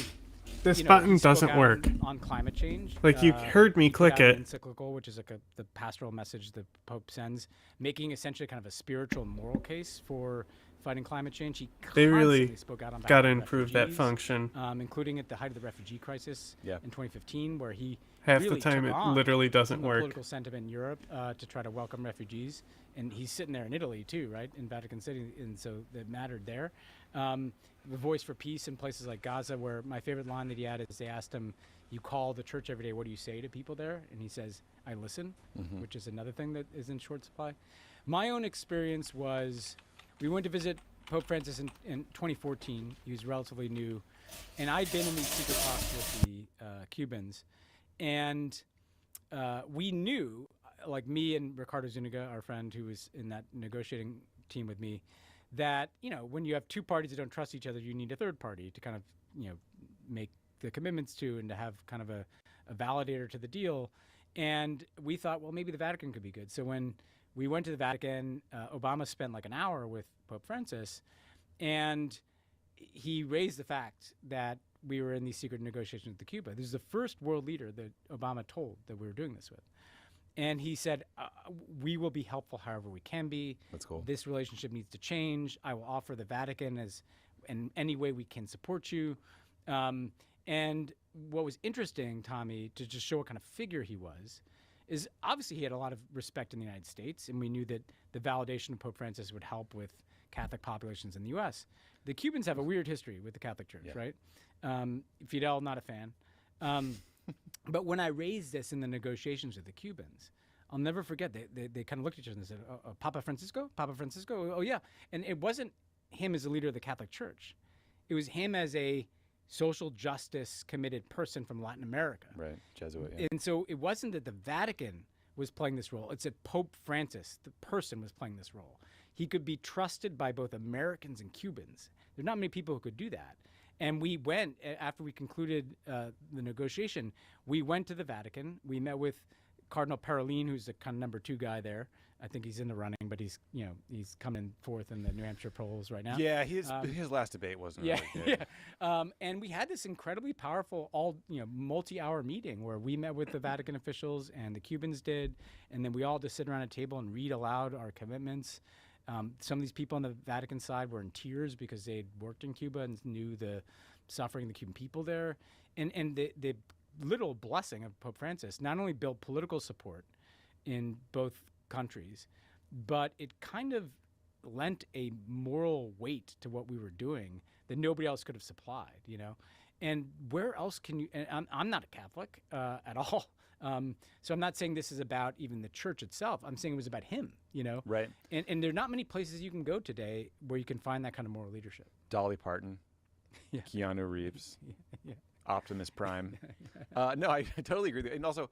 S3: this button doesn't work
S7: on climate change.
S3: Like you heard me click
S7: An
S3: it.
S7: encyclical, which is like the pastoral message the Pope sends, making essentially kind of a spiritual moral case for fighting climate change. He
S3: They really
S7: spoke out on
S3: got to
S7: behalf of
S3: improve that
S7: refugees,
S3: function.
S7: including at the height of the refugee crisis in 2015, where he
S3: Half
S7: really
S3: the time
S7: took
S3: it
S7: on
S3: literally doesn't
S7: the
S3: work.
S7: Political sentiment in Europe to try to welcome refugees, and he's sitting there in Italy too, right, in Vatican City, and so that mattered there. The voice for peace in places like Gaza, where my favorite line that he had is they asked him, "You call the church every day. What do you say to people there?" And he says, "I listen," which is another thing that is in short supply. My own experience was, we went to visit Pope Francis in 2014. He was relatively new, and I'd been in these secret talks with the Cubans, and we knew, like me and Ricardo Zuniga, our friend who was in that negotiating team with me, that when you have two parties that don't trust each other, you need a third party to kind of make the commitments to, and to have kind of a validator to the deal. And we thought, well, maybe the Vatican could be good. So when we went to the Vatican, Obama spent like an hour with Pope Francis, and he raised the fact that we were in these secret negotiations with Cuba. This is the first world leader that Obama told that we were doing this with. And he said, we will be helpful however we can be.
S5: That's cool.
S7: This relationship needs to change. I will offer the Vatican in any way we can support you. And what was interesting, Tommy, to just show what kind of figure he was, is obviously he had a lot of respect in the United States, and we knew that the validation of Pope Francis would help with Catholic populations in the U.S. The Cubans have a weird history with the Catholic Church, right? Fidel, not a fan. But when I raised this in the negotiations with the Cubans, I'll never forget, they kind of looked at each other and said, Papa Francisco? Papa Francisco? Oh, yeah. And it wasn't him as a leader of the Catholic Church. It was him as a social justice committed person from Latin America.
S5: Right, Jesuit, yeah.
S7: And so it wasn't that the Vatican was playing this role. It's that Pope Francis, the person, was playing this role. He could be trusted by both Americans and Cubans. There are not many people who could do that. And we went, after we concluded the negotiation, we went to the Vatican. We met with Cardinal Parolin, who's the kind of number 2 guy there. I think he's in the running, but he's coming forth in the New Hampshire polls right now.
S5: Yeah, his last debate wasn't really good.
S7: Yeah. And we had this incredibly powerful, multi-hour meeting where we met with the Vatican officials and the Cubans did, and then we all just sit around a table and read aloud our commitments. Some of these people on the Vatican side were in tears because they'd worked in Cuba and knew the suffering of the Cuban people there. And the little blessing of Pope Francis not only built political support in both countries, but it kind of lent a moral weight to what we were doing that nobody else could have supplied, And where else can you, and I'm not a Catholic at all. So I'm not saying this is about even the church itself. I'm saying it was about him,
S5: Right.
S7: And there are not many places you can go today where you can find that kind of moral leadership.
S5: Dolly Parton,
S7: Yeah.
S5: Keanu Reeves,
S7: Yeah.
S5: Optimus Prime. No, I totally agree with you. And also,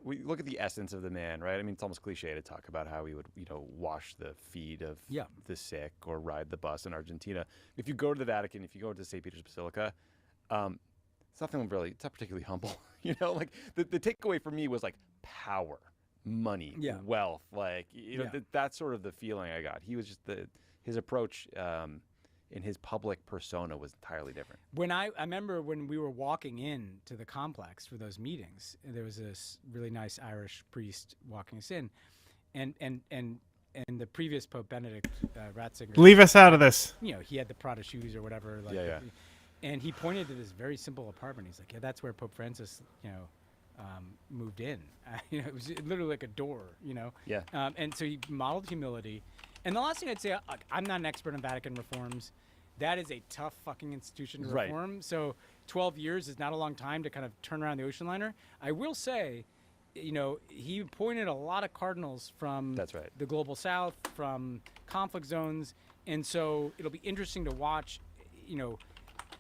S5: we look at the essence of the man, right? I mean, it's almost cliche to talk about how he would, wash the feet of the sick or ride the bus in Argentina. If you go to the Vatican, if you go to St. Peter's Basilica, it's nothing really, it's not particularly humble. The takeaway for me was power, money, wealth. That's sort of the feeling I got. He was just his approach in his public persona was entirely different.
S7: When I remember when we were walking in to the complex for those meetings, there was this really nice Irish priest walking us in, and the previous Pope Benedict Ratzinger.
S3: Leave us out of this.
S7: He had the Prada shoes or whatever. And he pointed to this very simple apartment. He's like, "Yeah, that's where Pope Francis, moved in. It was literally like a door,
S5: Yeah.
S7: And so he modeled humility. And the last thing I'd say, I'm not an expert on Vatican reforms. That is a tough fucking institution to reform. So 12 years is not a long time to kind of turn around the ocean liner. I will say, he appointed a lot of cardinals from the global south, from conflict zones. And so it'll be interesting to watch,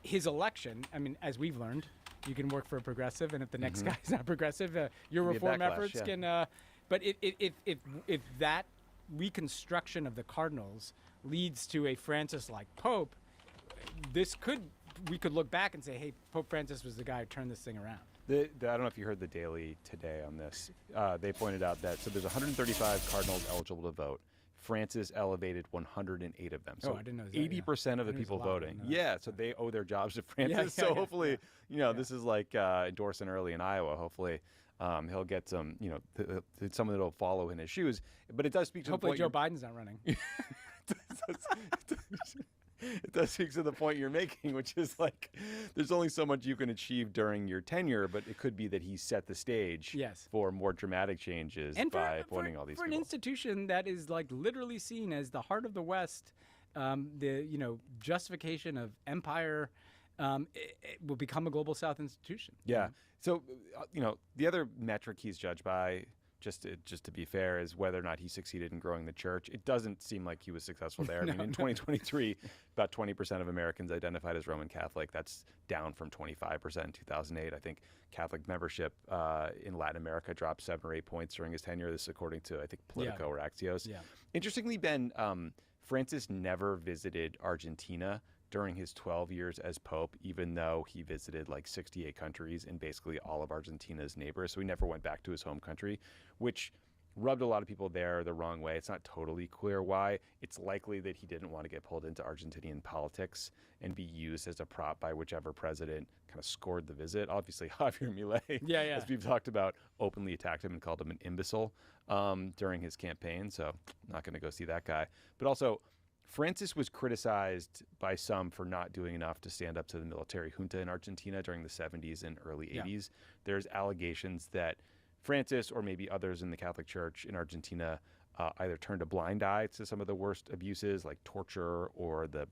S7: his election. I mean, as we've learned, you can work for a progressive, and if the next guy's not progressive, your reform efforts can. But if that reconstruction of the cardinals leads to a Francis-like Pope, we could look back and say, hey, Pope Francis was the guy who turned this thing around.
S5: I don't know if you heard the Daily today on this. They pointed out that there's 135 cardinals eligible to vote. Francis elevated 108 of them. So
S7: I didn't know that.
S5: 80% of the people voting. So they owe their jobs to Francis. Hopefully, this is like endorsing early in Iowa. Hopefully, he'll get some, someone that'll follow in his shoes. But it does speak to
S7: hopefully
S5: the point.
S7: Joe Biden's not running.
S5: It does speak to the point you're making, which is there's only so much you can achieve during your tenure, but it could be that he set the stage for more dramatic changes by appointing all these
S7: people. For an
S5: people.
S7: institution that is literally seen as the heart of the West, the justification of empire, it will become a global South institution.
S5: Yeah. So the other metric he's judged by, just to be fair, is whether or not he succeeded in growing the church. It doesn't seem like he was successful there. In 2023, about 20% of Americans identified as Roman Catholic. That's down from 25% in 2008. I think Catholic membership in Latin America dropped 7 or 8 points during his tenure. This is according to, I think, Politico or Axios.
S7: Yeah.
S5: Interestingly, Ben, Francis never visited Argentina during his 12 years as Pope, even though he visited 68 countries and basically all of Argentina's neighbors. So he never went back to his home country, which rubbed a lot of people there the wrong way. It's not totally clear why. It's likely that he didn't want to get pulled into Argentinian politics and be used as a prop by whichever president kind of scored the visit. Obviously, Javier Milei, as we've talked about, openly attacked him and called him an imbecile during his campaign. So not going to go see that guy. But also, Francis was criticized by some for not doing enough to stand up to the military junta in Argentina during the 70s and early 80s. There's allegations that Francis or maybe others in the Catholic Church in Argentina either turned a blind eye to some of the worst abuses like torture or the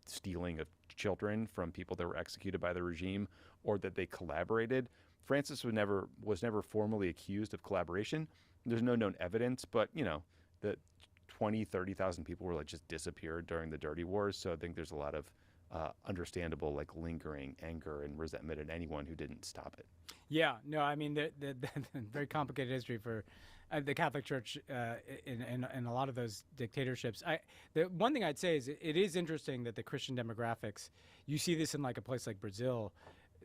S5: stealing of children from people that were executed by the regime, or that they collaborated. Francis was never formally accused of collaboration. There's no known evidence, but that 30,000 people were just disappeared during the Dirty Wars. So I think there's a lot of understandable lingering anger and resentment at anyone who didn't stop it.
S7: Yeah, no, I mean the very complicated history for the Catholic Church in a lot of those dictatorships. The one thing I'd say is it is interesting that the Christian demographics, you see this in a place like Brazil,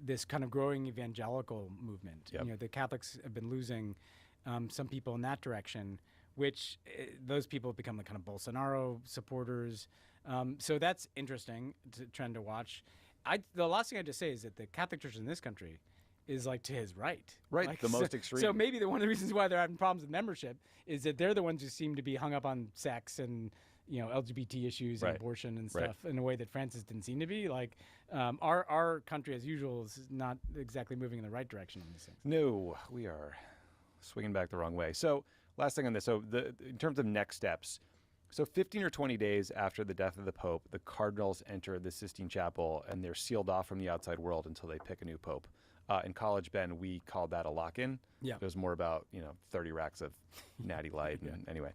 S7: this kind of growing evangelical movement.
S5: Yep.
S7: The Catholics have been losing some people in that direction, which those people have become the kind of Bolsonaro supporters. So that's interesting trend to watch. The last thing I'd just say is that the Catholic Church in this country is to his right.
S5: Right, the most extreme.
S7: So maybe one of the reasons why they're having problems with membership is that they're the ones who seem to be hung up on sex and LGBT issues and abortion and stuff in a way that Francis didn't seem to be. Our country, as usual, is not exactly moving in the right direction on these things.
S5: No, we are swinging back the wrong way. So last thing on this. So in terms of next steps, so 15 or 20 days after the death of the Pope, the cardinals enter the Sistine Chapel and they're sealed off from the outside world until they pick a new Pope. In college, Ben, we called that a lock-in.
S7: Yeah.
S5: It was more about 30 racks of Natty Light. And anyway,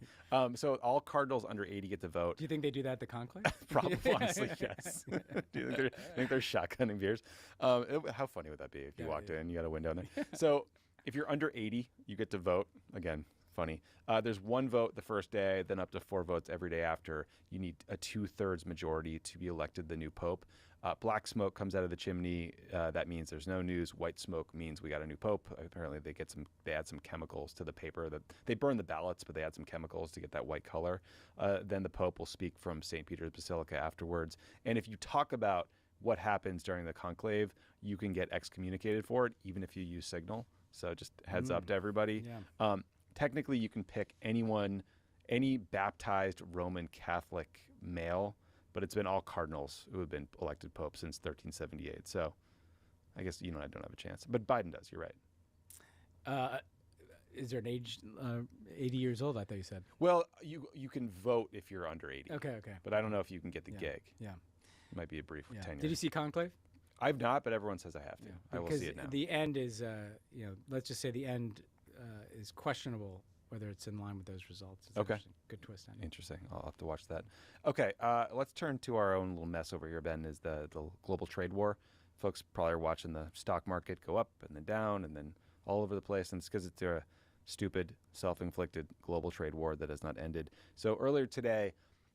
S5: so all cardinals under 80 get to vote.
S7: Do you think they do that at the conclave?
S5: Probably, honestly, yes. Do you think they're shotgunning beers? How funny would that be if you walked in, you got a window in there? So if you're under 80, you get to vote. Again, funny. There's one vote the first day, then up to 4 votes every day after. You need a 2/3 majority to be elected the new Pope. Black smoke comes out of the chimney. That means there's no news. White smoke means we got a new Pope. Apparently, they add some chemicals to the paper. That they burn the ballots, but they add some chemicals to get that white color. Then the Pope will speak from St. Peter's Basilica afterwards. And if you talk about what happens during the conclave, you can get excommunicated for it, even if you use Signal. So just heads up to everybody.
S7: Yeah.
S5: Technically, you can pick any baptized Roman Catholic male, but it's been all cardinals who have been elected pope since 1378. So I guess I don't have a chance. But Biden does, you're right.
S7: Is there an age, 80 years old, I thought you said?
S5: Well, you can vote if you're under 80.
S7: Okay.
S5: But I don't know if you can get the gig.
S7: Yeah.
S5: It might be a brief tenure.
S7: Did you see Conclave?
S5: I've not, but everyone says I have to.
S7: Yeah.
S5: I will see it now.
S7: The end is, let's just say the end is questionable whether it's in line with those results. It's
S5: Okay.
S7: Good twist on it.
S5: Interesting. I'll have to watch that. Okay, let's turn to our own little mess over here, Ben, is the global trade war. Folks probably are watching the stock market go up and then down and then all over the place, and it's because it's a stupid, self-inflicted global trade war that has not ended. So earlier today,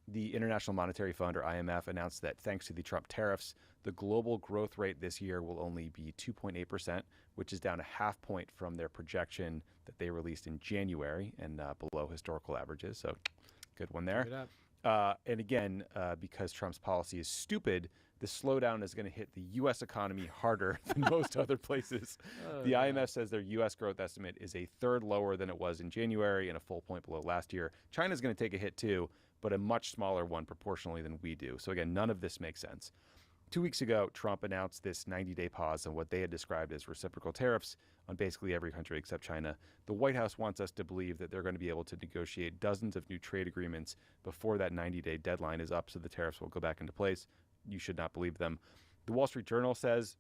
S5: the International Monetary Fund, or IMF, announced that thanks to the Trump tariffs, the global growth rate this year will only be 2.8%, which is down a half point from their projection that they released in January and below historical averages. So good one there.
S7: Keep it up.
S5: And again, because Trump's policy is stupid, the slowdown is going to hit the U.S. economy harder than most other places. The IMF says their U.S. growth estimate is a third lower than it was in January and a full point below last year. China's going to take a hit too, but a much smaller one proportionally than we do. So again, none of this makes sense. 2 weeks ago, Trump announced this 90-day pause on what they had described as reciprocal tariffs on basically every country except China. The White House wants us to believe that they're going to be able to negotiate dozens of new trade agreements before that 90-day deadline is up, so the tariffs will go back into place. You should not believe them. The Wall Street Journal says,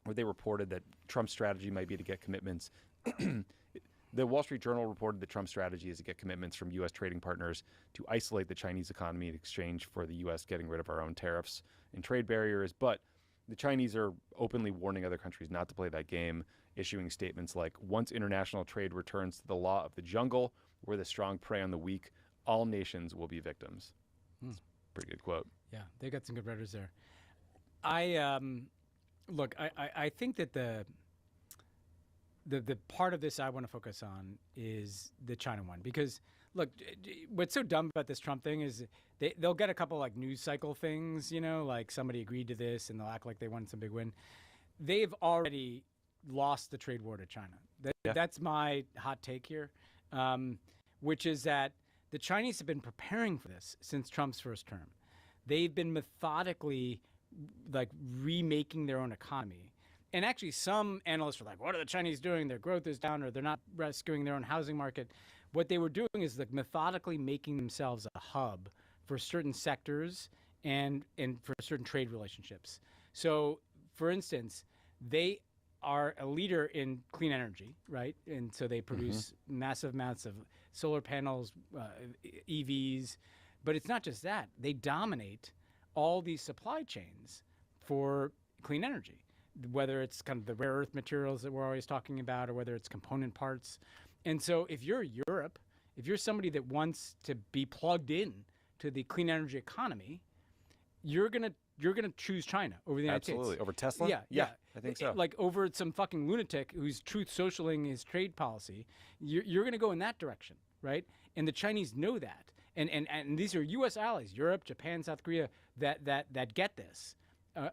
S5: or they reported that Trump's strategy might be to get commitments. The Wall Street Journal reported that Trump's strategy is to get commitments from U.S. trading partners to isolate the Chinese economy in exchange for the U.S. getting rid of our own tariffs and trade barriers. But the Chinese are openly warning other countries not to play that game, issuing statements like, once international trade returns to the law of the jungle, where the strong prey on the weak, all nations will be victims. It's a pretty good quote.
S7: Yeah, they got some good writers there. I think that the part of this I want to focus on is the China one, because look, what's so dumb about this Trump thing is they'll get a couple like news cycle things, like somebody agreed to this and they'll act like they won some big win. They've already lost the trade war to China. That's my hot take here, which is that the Chinese have been preparing for this since Trump's first term. They've been methodically like remaking their own economy. And actually, some analysts are like, what are the Chinese doing? Their growth is down, or they're not rescuing their own housing market. What they were doing is like methodically making themselves a hub for certain sectors and for certain trade relationships. So, for instance, they are a leader in clean energy, right? And so they produce massive amounts of solar panels, EVs. But it's not just that. They dominate all these supply chains for clean energy, whether it's kind of the rare earth materials that we're always talking about, or whether it's component parts. And so if you're Europe, if you're somebody that wants to be plugged in to the clean energy economy, you're gonna choose China over the United States.
S5: Absolutely. Over Tesla?
S7: Yeah,
S5: I think so.
S7: Like over some fucking lunatic who's truth socialing his trade policy, you're gonna go in that direction, right? And the Chinese know that. And these are U.S. allies, Europe, Japan, South Korea, that get this.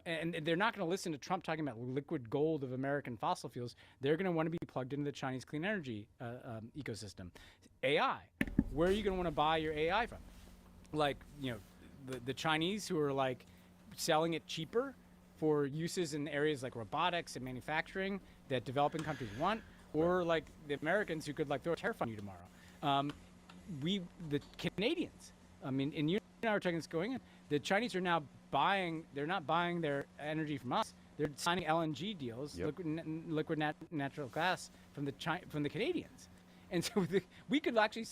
S7: And they're not going to listen to Trump talking about liquid gold of American fossil fuels. They're going to want to be plugged into the Chinese clean energy ecosystem. AI, where are you going to want to buy your AI from? Like, you know, the Chinese who are like selling it cheaper for uses in areas like robotics and manufacturing that developing countries want, or like the Americans who could like throw a tariff on you tomorrow. The Canadians, I mean, and you and I were talking this going in, the Chinese are now they're not buying their energy from us. They're signing LNG deals, liquid natural gas from the Canadians. And so we could actually,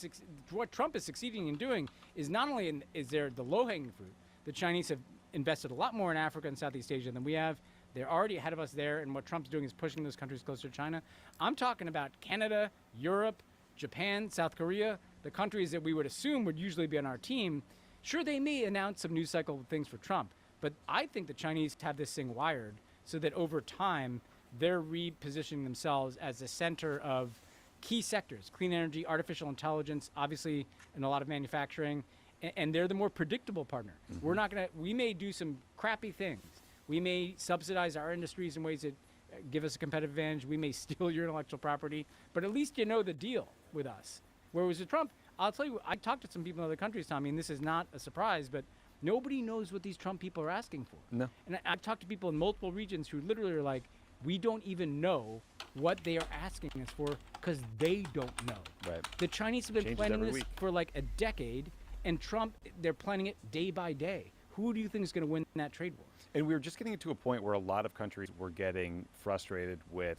S7: what Trump is succeeding in doing is not only is there the low-hanging fruit, the Chinese have invested a lot more in Africa and Southeast Asia than we have. They're already ahead of us there, and what Trump's doing is pushing those countries closer to China. I'm talking about Canada, Europe, Japan, South Korea, the countries that we would assume would usually be on our team. Sure, they may announce some news cycle things for Trump, but I think the Chinese have this thing wired so that over time, they're repositioning themselves as the center of key sectors, clean energy, artificial intelligence, obviously, and a lot of manufacturing, and they're the more predictable partner. We may do some crappy things. We may subsidize our industries in ways that give us a competitive advantage. We may steal your intellectual property, but at least you know the deal with us. Whereas with Trump, I'll tell you, I talked to some people in other countries, Tommy, and this is not a surprise, but nobody knows what these Trump people are asking for.
S5: No.
S7: And I've talked to people in multiple regions who literally are like, we don't even know what they are asking us for because they don't know.
S5: Right.
S7: The Chinese have been
S5: Changes
S7: planning
S5: every
S7: this
S5: week.
S7: for like a decade, and Trump, they're planning it day by day. Who do you think is going to win that trade war?
S5: And we were just getting to a point where a lot of countries were getting frustrated with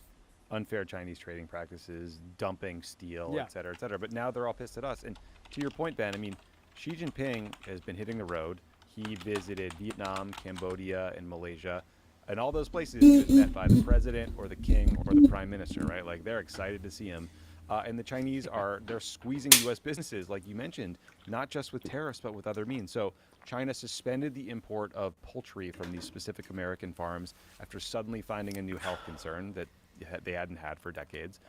S5: unfair Chinese trading practices, dumping steel, et cetera, et cetera. But now they're all pissed at us. And to your point, Ben, I mean, Xi Jinping has been hitting the road. He visited Vietnam, Cambodia, and Malaysia. And all those places he was met by the president or the king or the prime minister, right? Like, they're excited to see him. And the Chinese they're squeezing U.S. businesses, like you mentioned, not just with tariffs, but with other means. So China suspended the import of poultry from these specific American farms after suddenly finding a new health concern that they hadn't had for decades.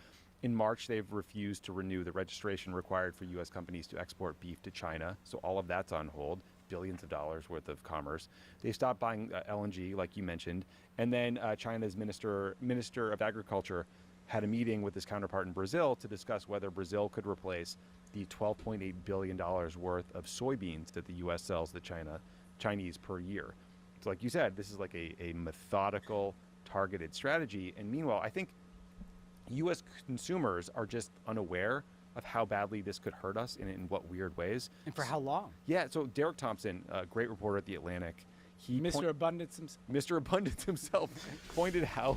S5: In March, they've refused to renew the registration required for U.S. companies to export beef to China. So all of that's on hold, billions of dollars worth of commerce. They stopped buying LNG, like you mentioned. And then China's Minister of Agriculture had a meeting with his counterpart in Brazil to discuss whether Brazil could replace the $12.8 billion worth of soybeans that the U.S. sells to Chinese per year. So like you said, this is like a methodical, targeted strategy. And meanwhile, I think U.S. consumers are just unaware of how badly this could hurt us and in what weird ways.
S7: And for how long?
S5: Yeah, so Derek Thompson, a great reporter at The Atlantic,
S7: Mr. Abundance himself.
S5: Mr. Abundance himself pointed how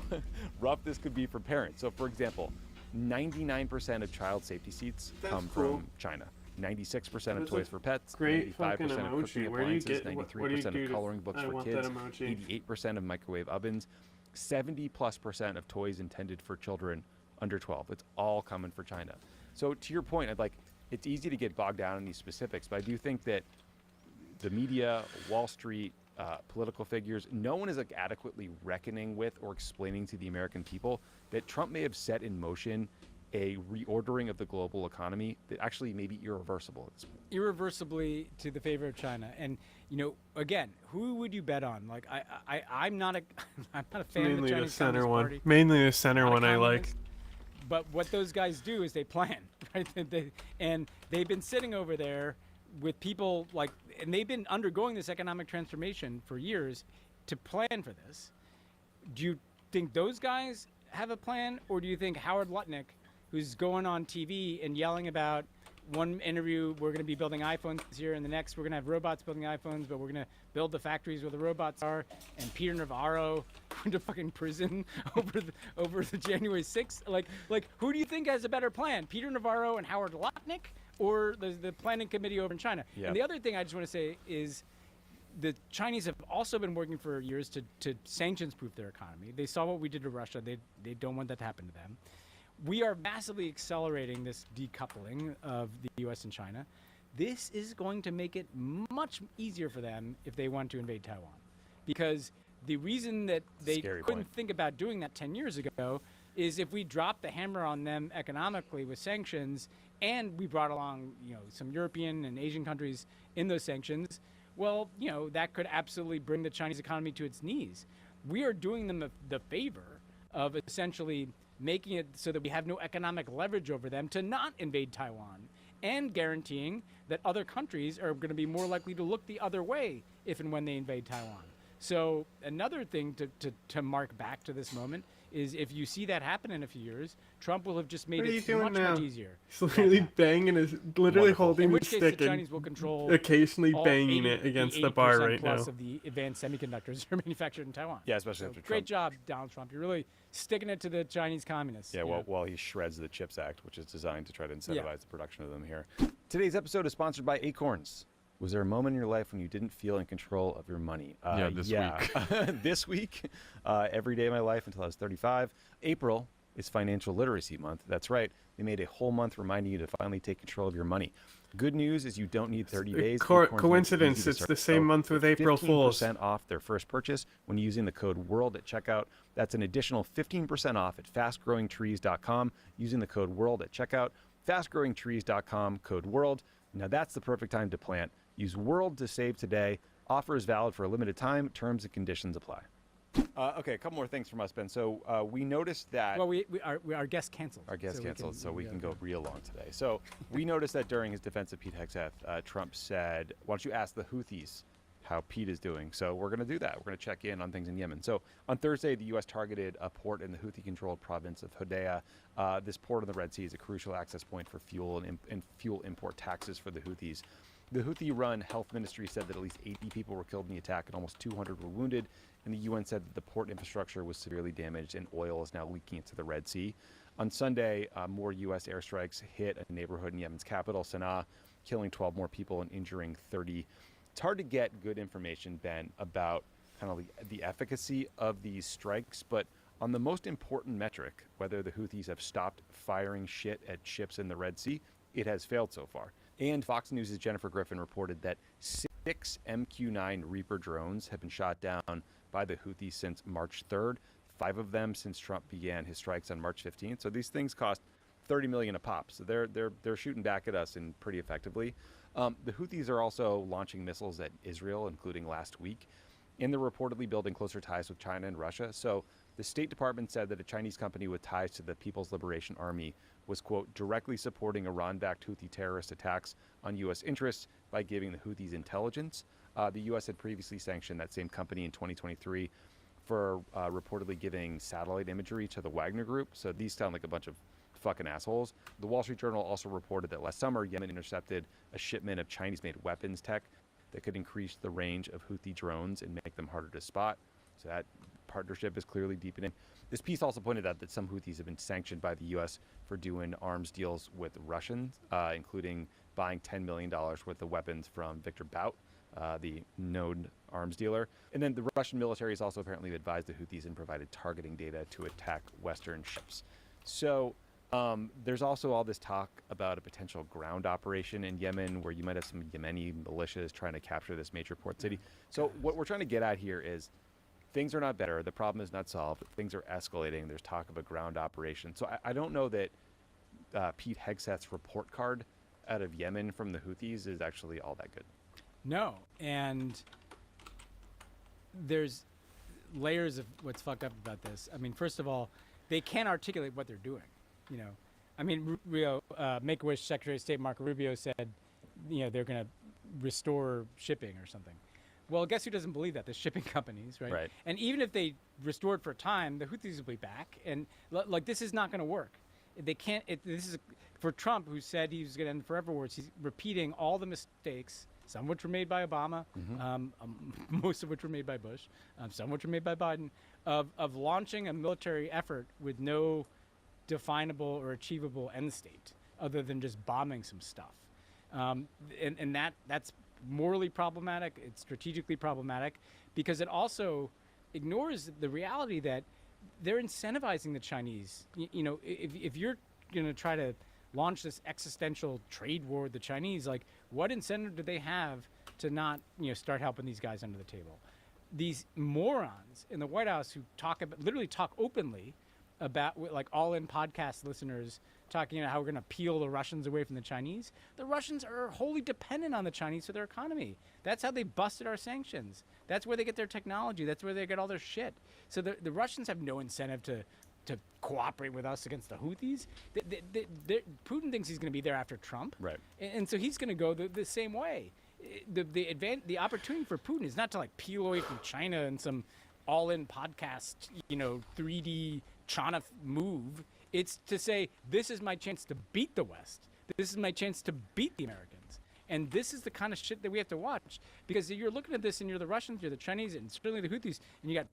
S5: rough this could be for parents. So, for example, 99% of child safety seats come from China. 96% of toys for pets, 95% of cooking appliances, 93% of coloring books for kids, 88% of microwave ovens, 70+% of toys intended for children under 12. It's all coming for China. So to your point, it's easy to get bogged down in these specifics, but I do think that the media, Wall Street, political figures, no one is adequately reckoning with or explaining to the American people that Trump may have set in motion a reordering of the global economy that actually may be irreversible at this point.
S7: Irreversibly to the favor of China. And, again, who would you bet on? Like, I'm not a fan of the Chinese Communist Party.
S3: Mainly the center one I like.
S7: But what those guys do is they plan, right? And they've been sitting over there with people and they've been undergoing this economic transformation for years to plan for this. Do you think those guys have a plan, or do you think Howard Lutnick, who's going on TV and yelling about one interview, we're going to be building iPhones here, and the next we're going to have robots building iPhones, but we're going to build the factories where the robots are, and Peter Navarro went to fucking prison over the January 6th? Like who do you think has a better plan, Peter Navarro and Howard Lutnick, or the planning committee over in China?
S5: Yeah.
S7: And the other thing I just want to say is the Chinese have also been working for years to sanctions-proof their economy. They saw what we did to Russia. They don't want that to happen to them. We are massively accelerating this decoupling of the U.S. and China. This is going to make it much easier for them if they want to invade Taiwan. Because the reason that they couldn't think about doing that 10 years ago is if we dropped the hammer on them economically with sanctions, and we brought along, some European and Asian countries in those sanctions, well, that could absolutely bring the Chinese economy to its knees. We are doing them the favor of essentially making it so that we have no economic leverage over them to not invade Taiwan, and guaranteeing that other countries are going to be more likely to look the other way if and when they invade Taiwan. So another thing to mark back to this moment is if you see that happen in a few years, Trump will have just made it much easier.
S3: He's literally banging literally holding the stick
S7: the Chinese will control
S3: occasionally
S7: all
S3: banging it against the bar right now.
S7: Plus of the advanced semiconductors are manufactured in Taiwan.
S5: Yeah, especially after Trump.
S7: Great job, Donald Trump. You're really sticking it to the Chinese communists.
S5: Yeah, while he shreds the CHIPS Act, which is designed to try to incentivize the production of them here. Today's episode is sponsored by Acorns. Was there a moment in your life when you didn't feel in control of your money?
S14: This week.
S5: This week, every day of my life until I was 35. April is Financial Literacy Month. That's right. They made a whole month reminding you to finally take control of your money. Good news is you don't need 30 days.
S3: Coincidence, it's the same month with April Fools.
S5: 15% off their first purchase when using the code WORLD at checkout. That's an additional 15% off at fastgrowingtrees.com using the code WORLD at checkout. Fastgrowingtrees.com, code WORLD. Now that's the perfect time to plant. Use WORLD to save today. Offer is valid for a limited time. Terms and conditions apply. Okay, a couple more things from us, Ben. So we noticed that...
S7: Well, our guest canceled.
S5: Our guest canceled, so we can go real long today. So we noticed that during his defense of Pete Hegseth, Trump said, why don't you ask the Houthis how Pete is doing? So we're going to do that. We're going to check in on things in Yemen. So on Thursday, the U.S. targeted a port in the Houthi-controlled province of Hodeidah. This port in the Red Sea is a crucial access point for fuel and fuel import taxes for the Houthis. The Houthi-run health ministry said that at least 80 people were killed in the attack and almost 200 were wounded. And the UN said that the port infrastructure was severely damaged and oil is now leaking into the Red Sea. On Sunday, more U.S. airstrikes hit a neighborhood in Yemen's capital, Sana'a, killing 12 more people and injuring 30. It's hard to get good information, Ben, about kind of the efficacy of these strikes, but on the most important metric, whether the Houthis have stopped firing shit at ships in the Red Sea, it has failed so far. And Fox News' Jennifer Griffin reported that 6 MQ-9 Reaper drones have been shot down by the Houthis since March 3rd, 5 of them since Trump began his strikes on March 15th. So these things cost $30 million a pop. So they're shooting back at us and pretty effectively. The Houthis are also launching missiles at Israel, including last week, and they're reportedly building closer ties with China and Russia. So the State Department said that a Chinese company with ties to the People's Liberation Army was, quote, directly supporting Iran-backed Houthi terrorist attacks on U.S. interests by giving the Houthis intelligence. The U.S. had previously sanctioned that same company in 2023 for reportedly giving satellite imagery to the Wagner Group. So these sound like a bunch of fucking assholes. The Wall Street Journal also reported that last summer, Yemen intercepted a shipment of Chinese-made weapons tech that could increase the range of Houthi drones and make them harder to spot. So that partnership is clearly deepening. This piece also pointed out that some Houthis have been sanctioned by the U.S. for doing arms deals with Russians, including buying $10 million worth of weapons from Victor Bout, the known arms dealer. And then the Russian military has also apparently advised the Houthis and provided targeting data to attack Western ships. So there's also all this talk about a potential ground operation in Yemen where you might have some Yemeni militias trying to capture this major port city. So what we're trying to get at here is things are not better. The problem is not solved. Things are escalating. There's talk of a ground operation. So I don't know that Pete Hegseth's report card out of Yemen from the Houthis is actually all that good.
S7: No, and there's layers of what's fucked up about this. I mean, first of all, they can't articulate what they're doing. I mean, Make-A-Wish Secretary of State Marco Rubio said, they're going to restore shipping or something. Well, guess who doesn't believe that? The shipping companies, right?
S5: Right.
S7: And even if they restored for a time, the Houthis will be back. And like this is not going to work. They can't. This is for Trump, who said he was going to end the forever wars. He's repeating all the mistakes, some of which were made by Obama, most of which were made by Bush, some of which were made by Biden, of launching a military effort with no definable or achievable end state other than just bombing some stuff. And that's morally problematic. It's strategically problematic because it also ignores the reality that they're incentivizing the Chinese. You know, if you're going to try to launch this existential trade war with the Chinese, like what incentive do they have to not, start helping these guys under the table? These morons in the White House who literally talk openly about, like All In podcast listeners talking about how we're going to peel the Russians away from the Chinese. The Russians are wholly dependent on the Chinese for their economy. That's how they busted our sanctions. That's where they get their technology. That's where they get all their shit. So the Russians have no incentive to cooperate with us against the Houthis. Putin thinks he's going to be there after Trump.
S5: Right.
S7: And so he's going to go the same way. The opportunity for Putin is not to like peel away from China in some All-In podcast, 3D China move. It's to say, this is my chance to beat the West. This is my chance to beat the Americans. And this is the kind of shit that we have to watch. Because you're looking at this and you're the Russians, you're the Chinese, and certainly the Houthis, and you got,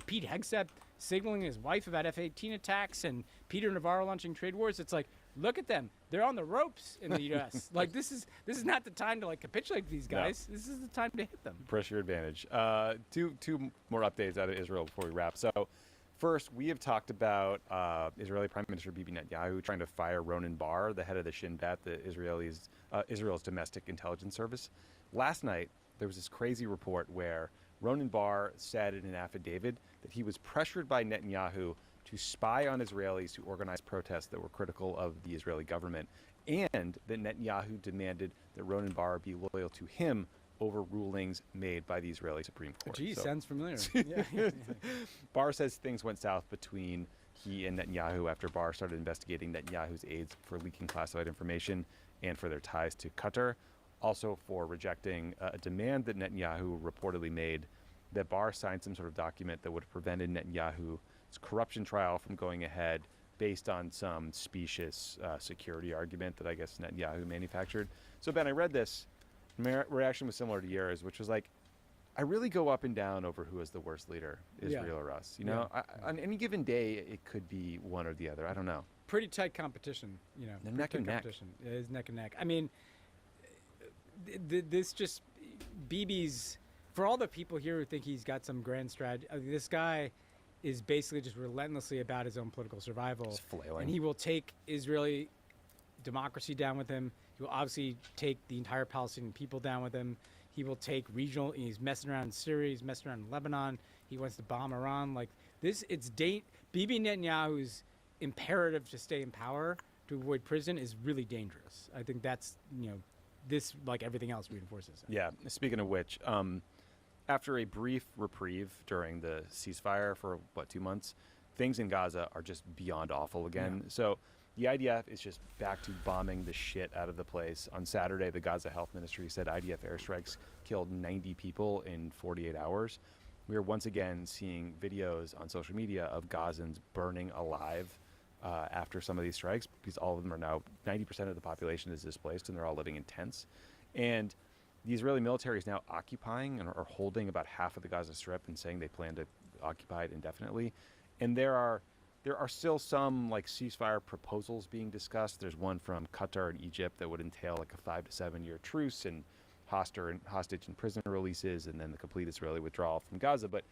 S7: Pete Hegseth signaling his wife about F-18 attacks and Peter Navarro launching trade wars. It's like, look at them. They're on the ropes in the U.S. Like, this is not the time to, like, capitulate to these guys. No. This is the time to hit them.
S5: Press your advantage. Two more updates out of Israel before we wrap. So, first, we have talked about Israeli Prime Minister Bibi Netanyahu trying to fire Ronen Bar, the head of the Shin Bet, Israel's domestic intelligence service. Last night, there was this crazy report where Ronen Bar said in an affidavit that he was pressured by Netanyahu to spy on Israelis who organized protests that were critical of the Israeli government, and that Netanyahu demanded that Ronen Bar be loyal to him over rulings made by the Israeli Supreme Court.
S7: Geez, sounds familiar. Yeah.
S5: Bar says things went south between he and Netanyahu after Bar started investigating Netanyahu's aides for leaking classified information and for their ties to Qatar, also for rejecting a demand that Netanyahu reportedly made that Bar signed some sort of document that would have prevented Netanyahu's corruption trial from going ahead based on some specious security argument that I guess Netanyahu manufactured. So Ben, I read this. My reaction was similar to yours, which was like, I really go up and down over who is the worst leader, Israel or us. On any given day, it could be one or the other. I don't know.
S7: Pretty tight competition,
S5: They're neck and neck.
S7: It is neck and neck. I mean, this just Bibi's, for all the people here who think he's got some grand strategy, this guy is basically just relentlessly about his own political survival.
S5: Just flailing.
S7: And he will take Israeli democracy down with him. He will obviously take the entire Palestinian people down with him. He will take regional, he's messing around in Syria, he's messing around in Lebanon. He wants to bomb Iran. Like this, Bibi Netanyahu's imperative to stay in power, to avoid prison, is really dangerous. I think that's, this, like everything else, reinforces that.
S5: Yeah, speaking of which, after a brief reprieve during the ceasefire for, 2 months, things in Gaza are just beyond awful again. Yeah. So the IDF is just back to bombing the shit out of the place. On Saturday, the Gaza Health Ministry said IDF airstrikes killed 90 people in 48 hours. We are once again seeing videos on social media of Gazans burning alive after some of these strikes, because all of them are now, 90% of the population is displaced and they're all living in tents. And the Israeli military is now occupying and are holding about half of the Gaza Strip and saying they plan to occupy it indefinitely. And there are still some like ceasefire proposals being discussed. There's one from Qatar and Egypt that would entail like a 5 to 7 year truce and hostage and prisoner releases, and then the complete Israeli withdrawal from Gaza. But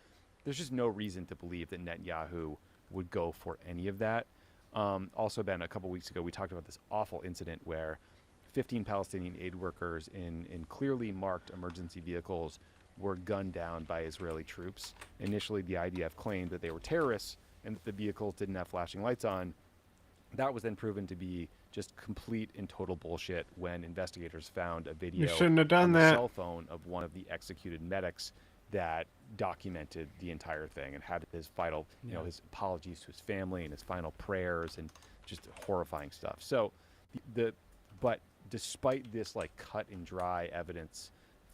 S5: there's just no reason to believe that Netanyahu would go for any of that. Also, Ben, a couple weeks ago, we talked about this awful incident where 15 Palestinian aid workers in clearly marked emergency vehicles were gunned down by Israeli troops. Initially, the IDF claimed that they were terrorists and that the vehicles didn't have flashing lights on. That was then proven to be just complete and total bullshit when investigators found a video
S3: shouldn't have done
S5: on the
S3: that.
S5: cell phone of one of the executed medics that documented the entire thing and had his final, his apologies to his family and his final prayers and just horrifying stuff. So, but despite this like cut and dry evidence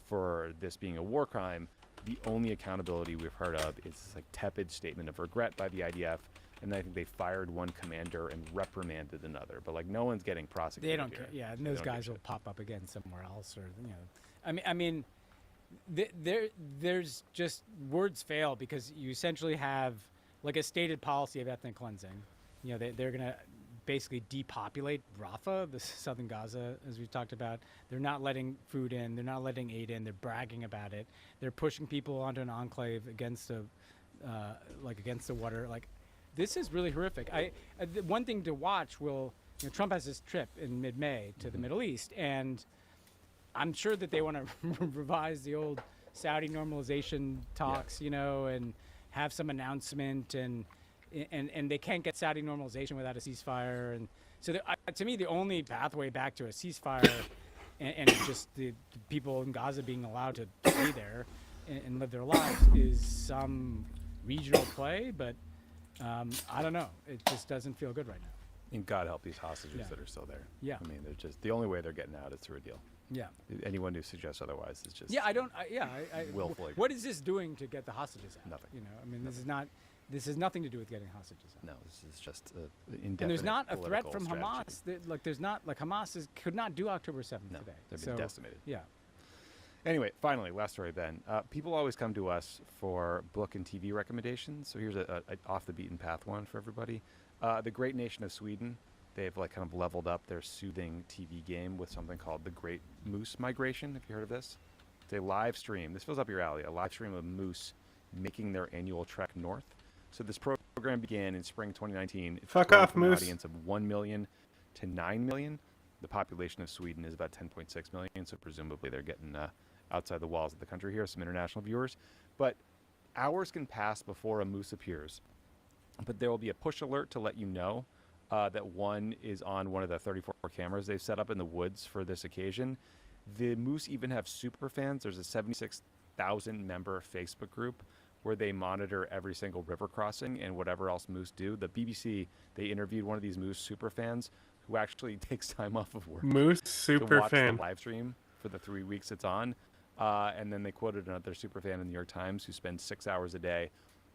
S5: for this being a war crime, the only accountability we've heard of is this like tepid statement of regret by the IDF, and I think they fired one commander and reprimanded another. But like no one's getting prosecuted.
S7: They don't care. Yeah, and those guys will pop up again somewhere else, or I mean, there's just words fail because you essentially have like a stated policy of ethnic cleansing. They're gonna basically depopulate Rafah, the southern Gaza, as we talked about. They're not letting food in. They're not letting aid in. They're bragging about it. They're pushing people onto an enclave against against the water. Like, this is really horrific. One thing to watch Trump has this trip in mid-May to the Middle East, and I'm sure that they want to revise the old Saudi normalization talks, and have some announcement and they can't get Saudi normalization without a ceasefire. And so to me, the only pathway back to a ceasefire and just the people in Gaza being allowed to stay there and live their lives is some regional play. But I don't know. It just doesn't feel good right now.
S5: And God help these hostages that are still there.
S7: Yeah.
S5: I mean, they're just the only way they're getting out is through a deal.
S7: Yeah.
S5: Anyone who suggests otherwise is just willfully.
S7: What is this doing to get the hostages out?
S5: Nothing.
S7: I mean, this has nothing to do with getting hostages out.
S5: No, this is just indefinite.
S7: And there's not a threat
S5: political
S7: from
S5: strategy.
S7: Hamas. There's not Hamas could not do October 7th today.
S5: They've been decimated.
S7: Yeah.
S5: Anyway, finally, last story then. People always come to us for book and TV recommendations. So here's a off the beaten path one for everybody. The great nation of Sweden. They've kind of leveled up their soothing TV game with something called the Great Moose Migration. Have you heard of this? It's a live stream. This fills up your alley. A live stream of moose making their annual trek north. So this program began in spring 2019. It's
S3: Fuck
S5: grown
S3: off,
S5: from an
S3: moose.
S5: audience of 1 million to 9 million. The population of Sweden is about 10.6 million, so presumably they're getting outside the walls of the country here, some international viewers. But hours can pass before a moose appears. But there will be a push alert to let you know that one is on one of the 34 cameras they've set up in the woods for this occasion. The moose even have super fans. There's a 76,000 member Facebook group where they monitor every single river crossing and whatever else moose do. The BBC, they interviewed one of these moose super fans who actually takes time off of work
S3: Moose
S5: to
S3: super
S5: watch
S3: fan.
S5: the live stream for the 3 weeks it's on. And then they quoted another super fan in the New York Times who spends 6 hours a day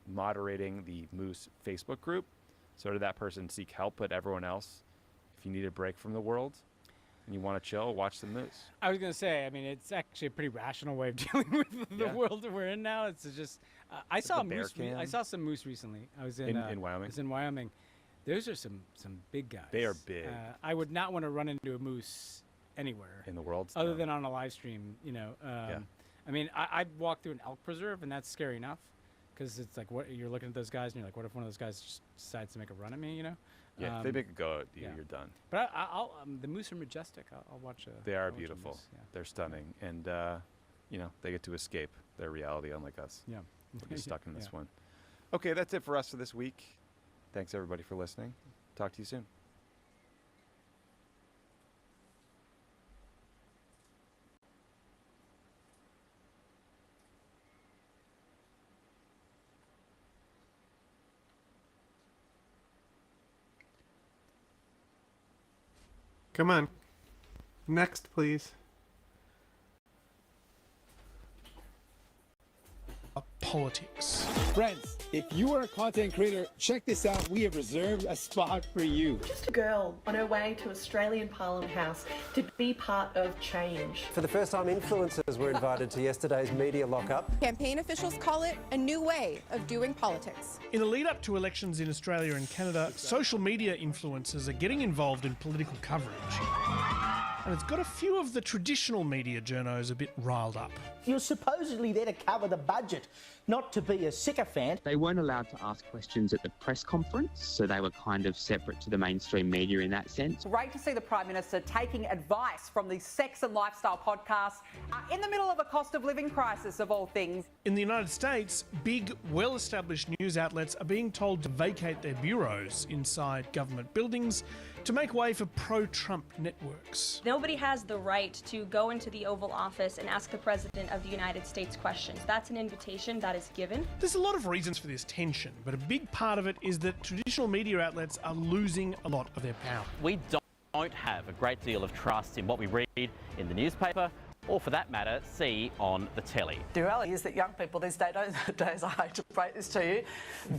S5: moderating the moose Facebook group. So did that person seek help, but everyone else, if you need a break from the world and you want to chill, watch the moose.
S7: I was going to say, I mean, it's actually a pretty rational way of dealing with the world that we're in now. It's just, I saw a moose. I saw some moose recently. I was in
S5: Wyoming.
S7: I was in Wyoming. Those are some big guys.
S5: They are big.
S7: I would not want to run into a moose anywhere
S5: in the world,
S7: other than on a live stream. I mean, I walked through an elk preserve, and that's scary enough. Because it's like, what you're looking at those guys, and you're like, what if one of those guys just decides to make a run at me?
S5: Yeah, if they make a go at you, you're done.
S7: But I'll the moose are majestic. I'll watch.
S5: They are beautiful. They're stunning, and they get to escape their reality, unlike us.
S7: Yeah,
S5: we're just stuck in this one. Okay, that's it for us for this week. Thanks everybody for listening. Talk to you soon.
S3: Come on. Next, please.
S6: Politics.
S17: Friends, if you are a content creator, check this out. We have reserved a spot for you.
S20: Just a girl on her way to Australian Parliament House to be part of change.
S22: For the first time, influencers were invited to yesterday's media lockup.
S25: Campaign officials call it a new way of doing politics.
S6: In the lead up to elections in Australia and Canada, social media influencers are getting involved in political coverage. And it's got a few of the traditional media journos a bit riled up.
S26: You're supposedly there to cover the budget, not to be a sycophant.
S27: They weren't allowed to ask questions at the press conference, so they were kind of separate to the mainstream media in that sense.
S28: Great to see the Prime Minister taking advice from the sex and lifestyle podcast in the middle of a cost of living crisis, of all things.
S6: In the United States, big, well-established news outlets are being told to vacate their bureaus inside government buildings to make way for pro-Trump networks.
S29: Nobody has the right to go into the Oval Office and ask the President of the United States questions. That's an invitation that is given.
S6: There's a lot of reasons for this tension, but a big part of it is that traditional media outlets are losing a lot of their power.
S30: We don't have a great deal of trust in what we read in the newspaper
S2: or for that matter, see on the telly.
S4: The reality is that young people these days, I hate to break this to you,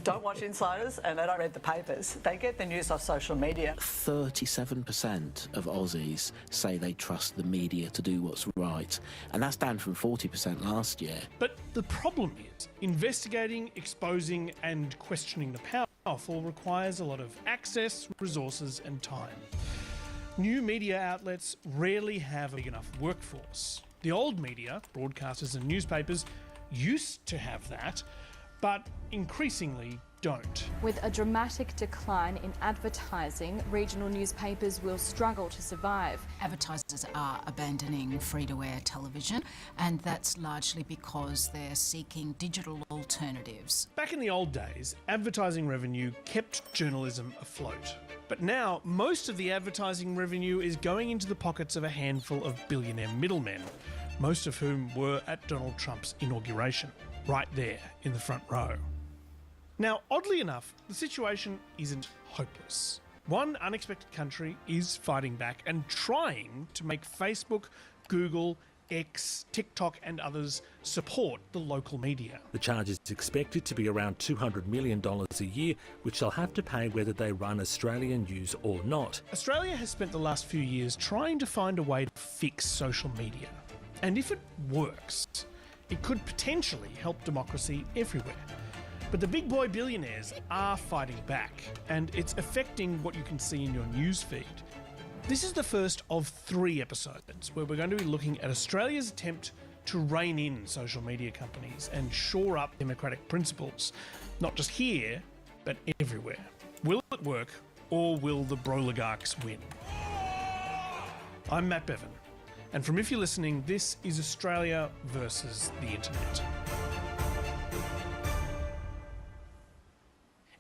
S4: don't watch Insiders and they don't read the papers. They get their news off social media.
S8: 37% of Aussies say they trust the media to do what's right, and that's down from 40% last year.
S6: But the problem is, investigating, exposing and questioning the powerful requires a lot of access, resources and time. New media outlets rarely have a big enough workforce. The old media, broadcasters and newspapers, used to have that, but increasingly don't.
S9: With a dramatic decline in advertising, regional newspapers will struggle to survive.
S10: Advertisers are abandoning free-to-air television, and that's largely because they're seeking digital alternatives.
S6: Back in the old days, advertising revenue kept journalism afloat. But now, most of the advertising revenue is going into the pockets of a handful of billionaire middlemen, most of whom were at Donald Trump's inauguration, right there in the front row. Now, oddly enough, the situation isn't hopeless. One unexpected country is fighting back and trying to make Facebook, Google, X, TikTok and others support the local media.
S18: The charge is expected to be around $200 million a year, which they'll have to pay whether they run Australian news or not.
S6: Australia has spent the last few years trying to find a way to fix social media. And if it works, it could potentially help democracy everywhere. But the big boy billionaires are fighting back, and it's affecting what you can see in your newsfeed. This is the first of 3 episodes where we're going to be looking at Australia's attempt to rein in social media companies and shore up democratic principles, not just here, but everywhere. Will it work, or will the broligarchs win? I'm Matt Bevan, and from If You're Listening, this is Australia versus the Internet.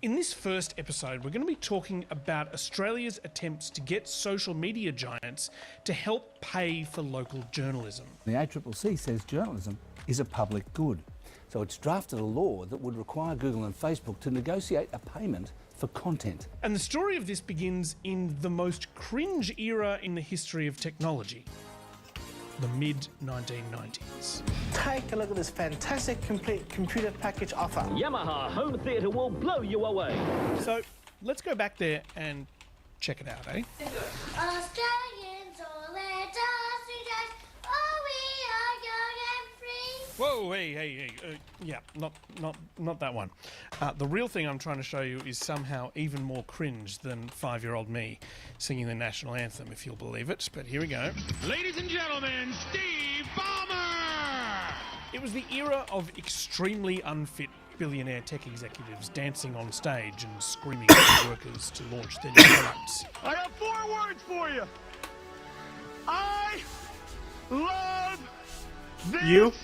S6: In this first episode, we're going to be talking about Australia's attempts to get social media giants to help pay for local journalism.
S19: The ACCC says journalism is a public good. So it's drafted a law that would require Google and Facebook to negotiate a payment for content.
S6: And the story of this begins in the most cringe era in the history of technology, the mid-1990s.
S26: Take a look at this fantastic complete computer package offer.
S21: Yamaha home theatre will blow you away.
S6: So let's go back there and check it out, eh?
S24: Australians, all their dust, oh, we are young and free.
S6: Whoa, hey, yeah, not that one. The real thing I'm trying to show you is somehow even more cringe than 5-year-old me singing the national anthem, if you'll believe it. But here we go.
S30: Ladies and gentlemen, Steve Ballmer!
S6: It was the era of extremely unfit billionaire tech executives dancing on stage and screaming at workers to launch their new products.
S30: I have 4 words for you. I love this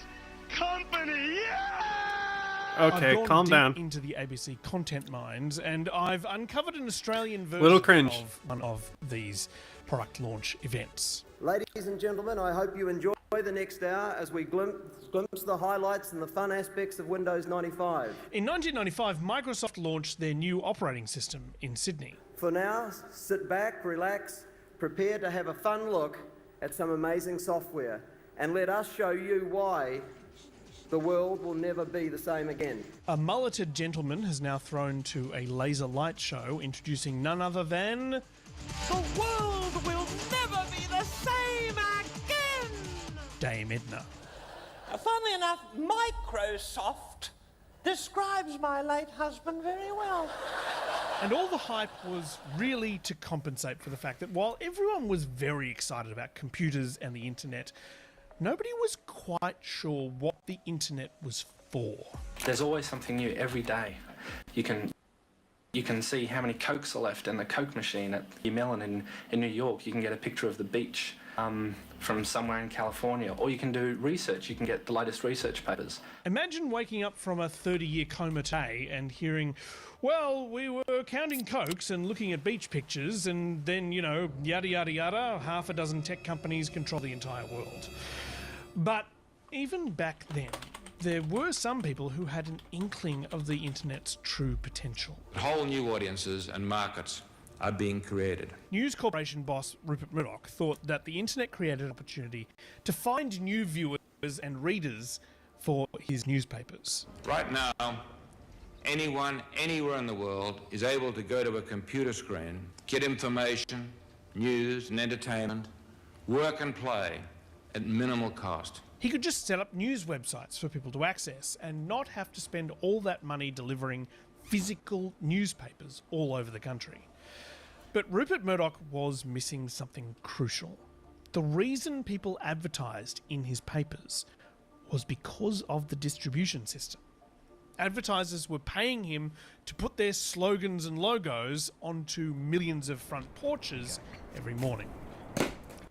S30: company. Yeah!
S3: Okay,
S6: I've
S3: calm
S6: gone
S3: down.
S6: deep into the ABC content mines, and I've uncovered an Australian version
S3: Little cringe.
S6: of one of these product launch events.
S31: Ladies and gentlemen, I hope you enjoy the next hour as we glimpse the highlights and the fun aspects of Windows 95.
S6: In 1995, Microsoft launched their new operating system in Sydney.
S31: For now, sit back, relax, prepare to have a fun look at some amazing software, and let us show you why the world will never be the same again.
S6: A mulleted gentleman has now thrown to a laser light show introducing none other than...
S24: The world will never be the same again!
S6: Dame Edna.
S24: Funnily enough, Microsoft describes my late husband very well.
S6: And all the hype was really to compensate for the fact that while everyone was very excited about computers and the internet, nobody was quite sure what the internet was for.
S32: There's always something new every day. You can see how many Cokes are left in the Coke machine at the Mellon in New York. You can get a picture of the beach from somewhere in California, or you can do research. You can get the latest research papers.
S6: Imagine waking up from a 30-year coma today and hearing, well, we were counting Cokes and looking at beach pictures, and then, you know, yada, yada, yada, half a dozen tech companies control the entire world. But even back then, there were some people who had an inkling of the internet's true potential.
S33: Whole new audiences and markets
S1: are being created.
S6: News Corporation boss Rupert Murdoch thought that the internet created an opportunity to find new viewers and readers for his newspapers.
S1: Right now, anyone, anywhere in the world is able to go to a computer screen, get information, news and entertainment, work and play at minimal cost.
S6: He could just set up news websites for people to access and not have to spend all that money delivering physical newspapers all over the country. But Rupert Murdoch was missing something crucial. The reason people advertised in his papers was because of the distribution system. Advertisers were paying him to put their slogans and logos onto millions of front porches every morning.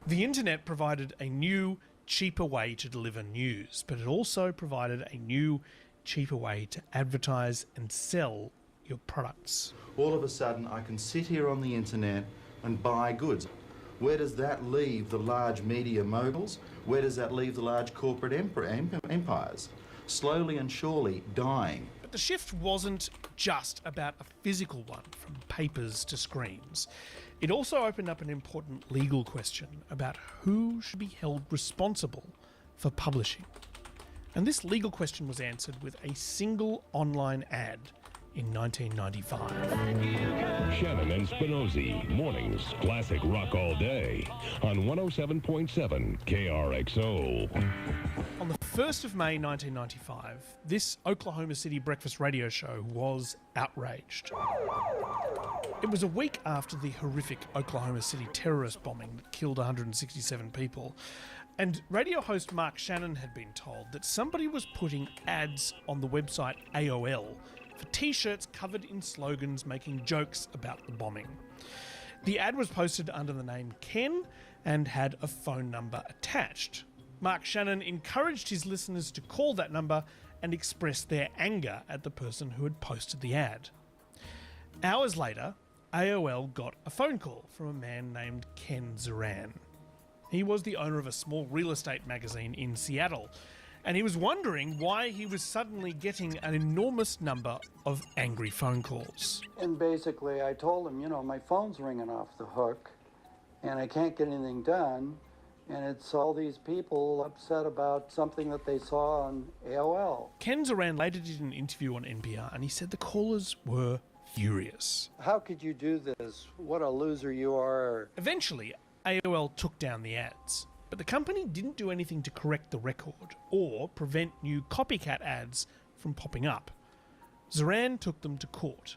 S6: The internet provided a new, cheaper way to deliver news, but it also provided a new, cheaper way to advertise and sell your products.
S5: All of a sudden, I can sit here on the internet and buy goods. Where does that leave the large media moguls? Where does that leave the large corporate empires? Slowly and surely dying.
S6: But the shift wasn't just about a physical one, from papers to screens. It also opened up an important legal question about who should be held responsible for publishing. And this legal question was answered with a single online ad in 1995.
S7: Shannon and Spinozzi, mornings, classic rock all day on 107.7 KRXO.
S6: On the 1st of May 1995, this Oklahoma City breakfast radio show was outraged. It was a week after the horrific Oklahoma City terrorist bombing that killed 167 people, and radio host Mark Shannon had been told that somebody was putting ads on the website AOL for t-shirts covered in slogans making jokes about the bombing. The ad was posted under the name Ken and had a phone number attached. Mark Shannon encouraged his listeners to call that number and express their anger at the person who had posted the ad. Hours later, AOL got a phone call from a man named Ken Zoran. He was the owner of a small real estate magazine in Seattle, and he was wondering why he was suddenly getting an enormous number of angry phone calls.
S11: And basically I told him, you know, my phone's ringing off the hook and I can't get anything done, and it's all these people upset about something that they saw on AOL.
S6: Ken Zoran later did an interview on NPR and he said the callers were furious.
S11: How could you do this? What a loser you are.
S6: Eventually, AOL took down the ads, but the company didn't do anything to correct the record or prevent new copycat ads from popping up. Zoran took them to court.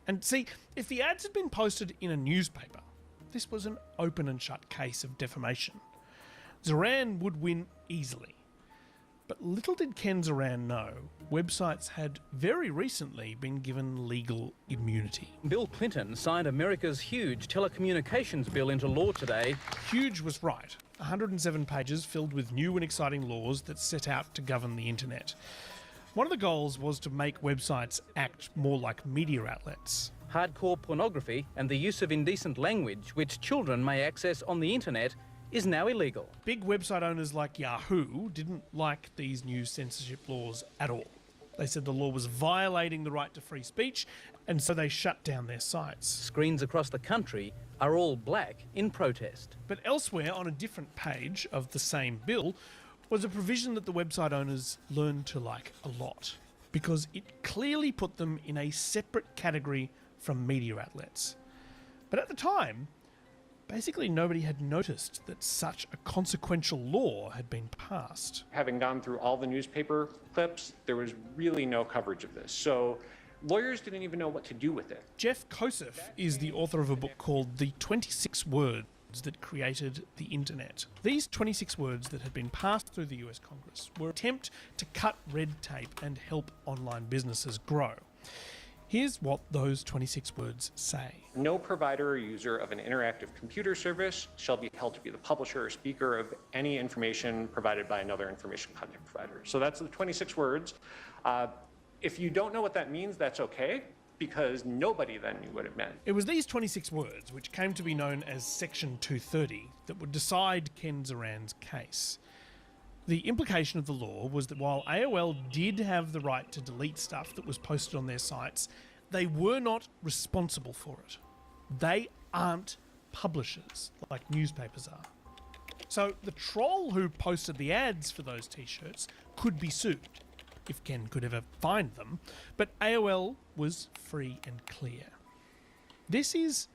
S6: And see, if the ads had been posted in a newspaper, this was an open and shut case of defamation. Zoran would win easily. But little did Ken Zoran know, websites had very recently been given legal immunity.
S12: Bill Clinton signed America's huge telecommunications bill into law today.
S6: Huge was right. 107 pages filled with new and exciting laws that set out to govern the internet. One of the goals was to make websites act more like media outlets.
S12: Hardcore pornography and the use of indecent language which children may access on the internet is now illegal.
S6: Big website owners like Yahoo didn't like these new censorship laws at all. They said the law was violating the right to free speech, and so they shut down their sites.
S12: Screens across the country are all black in protest.
S6: But elsewhere on a different page of the same bill was a provision that the website owners learned to like a lot, because it clearly put them in a separate category from media outlets. But at the time, basically nobody had noticed that such a consequential law had been passed.
S13: Having gone through all the newspaper clips, there was really no coverage of this. So lawyers didn't even know what to do with it.
S6: Jeff Kosef is the author of a book called The 26 Words That Created the Internet. These 26 words that had been passed through the US Congress were an attempt to cut red tape and help online businesses grow. Here's what those 26 words say.
S13: No provider or user of an interactive computer service shall be held to be the publisher or speaker of any information provided by another information content provider. So that's the 26 words. If you don't know what that means, that's okay, because nobody then knew what it meant.
S6: It was these 26 words, which came to be known as Section 230, that would decide Ken Zoran's case. The implication of the law was that while AOL did have the right to delete stuff that was posted on their sites, they were not responsible for it. They aren't publishers like newspapers are. So the troll who posted the ads for those t-shirts could be sued, if Ken could ever find them, but AOL was free and clear. This is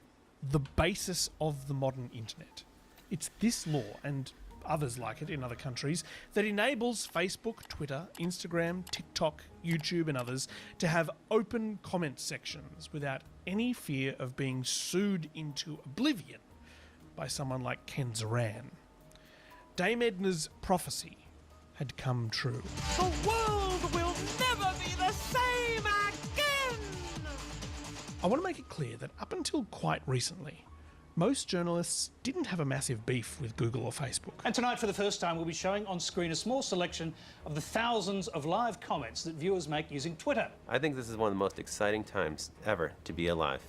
S6: the basis of the modern internet. It's this law, and others like it in other countries, that enables Facebook, Twitter, Instagram, TikTok, YouTube and others to have open comment sections without any fear of being sued into oblivion by someone like Ken Zaran. Dame Edna's prophecy had come true.
S2: The world will never be the same again!
S6: I want to make it clear that up until quite recently, most journalists didn't have a massive beef with Google or Facebook.
S14: And tonight, for the first time, we'll be showing on screen a small selection of the thousands of live comments that viewers make using Twitter.
S15: I think this is one of the most exciting times ever to be alive,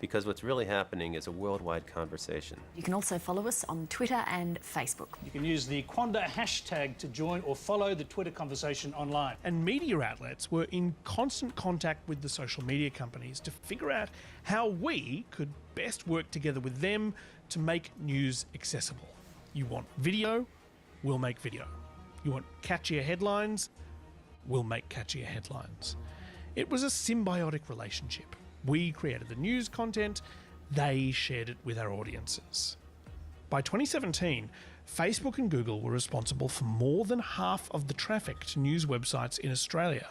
S15: because what's really happening is a worldwide conversation.
S16: You can also follow us on Twitter and Facebook.
S14: You can use the Quanda hashtag to join or follow the Twitter conversation online.
S6: And media outlets were in constant contact with the social media companies to figure out how we could best work together with them to make news accessible. You want video? We'll make video. You want catchier headlines? We'll make catchier headlines. It was a symbiotic relationship. We created the news content, they shared it with our audiences. By 2017, Facebook and Google were responsible for more than half of the traffic to news websites in Australia.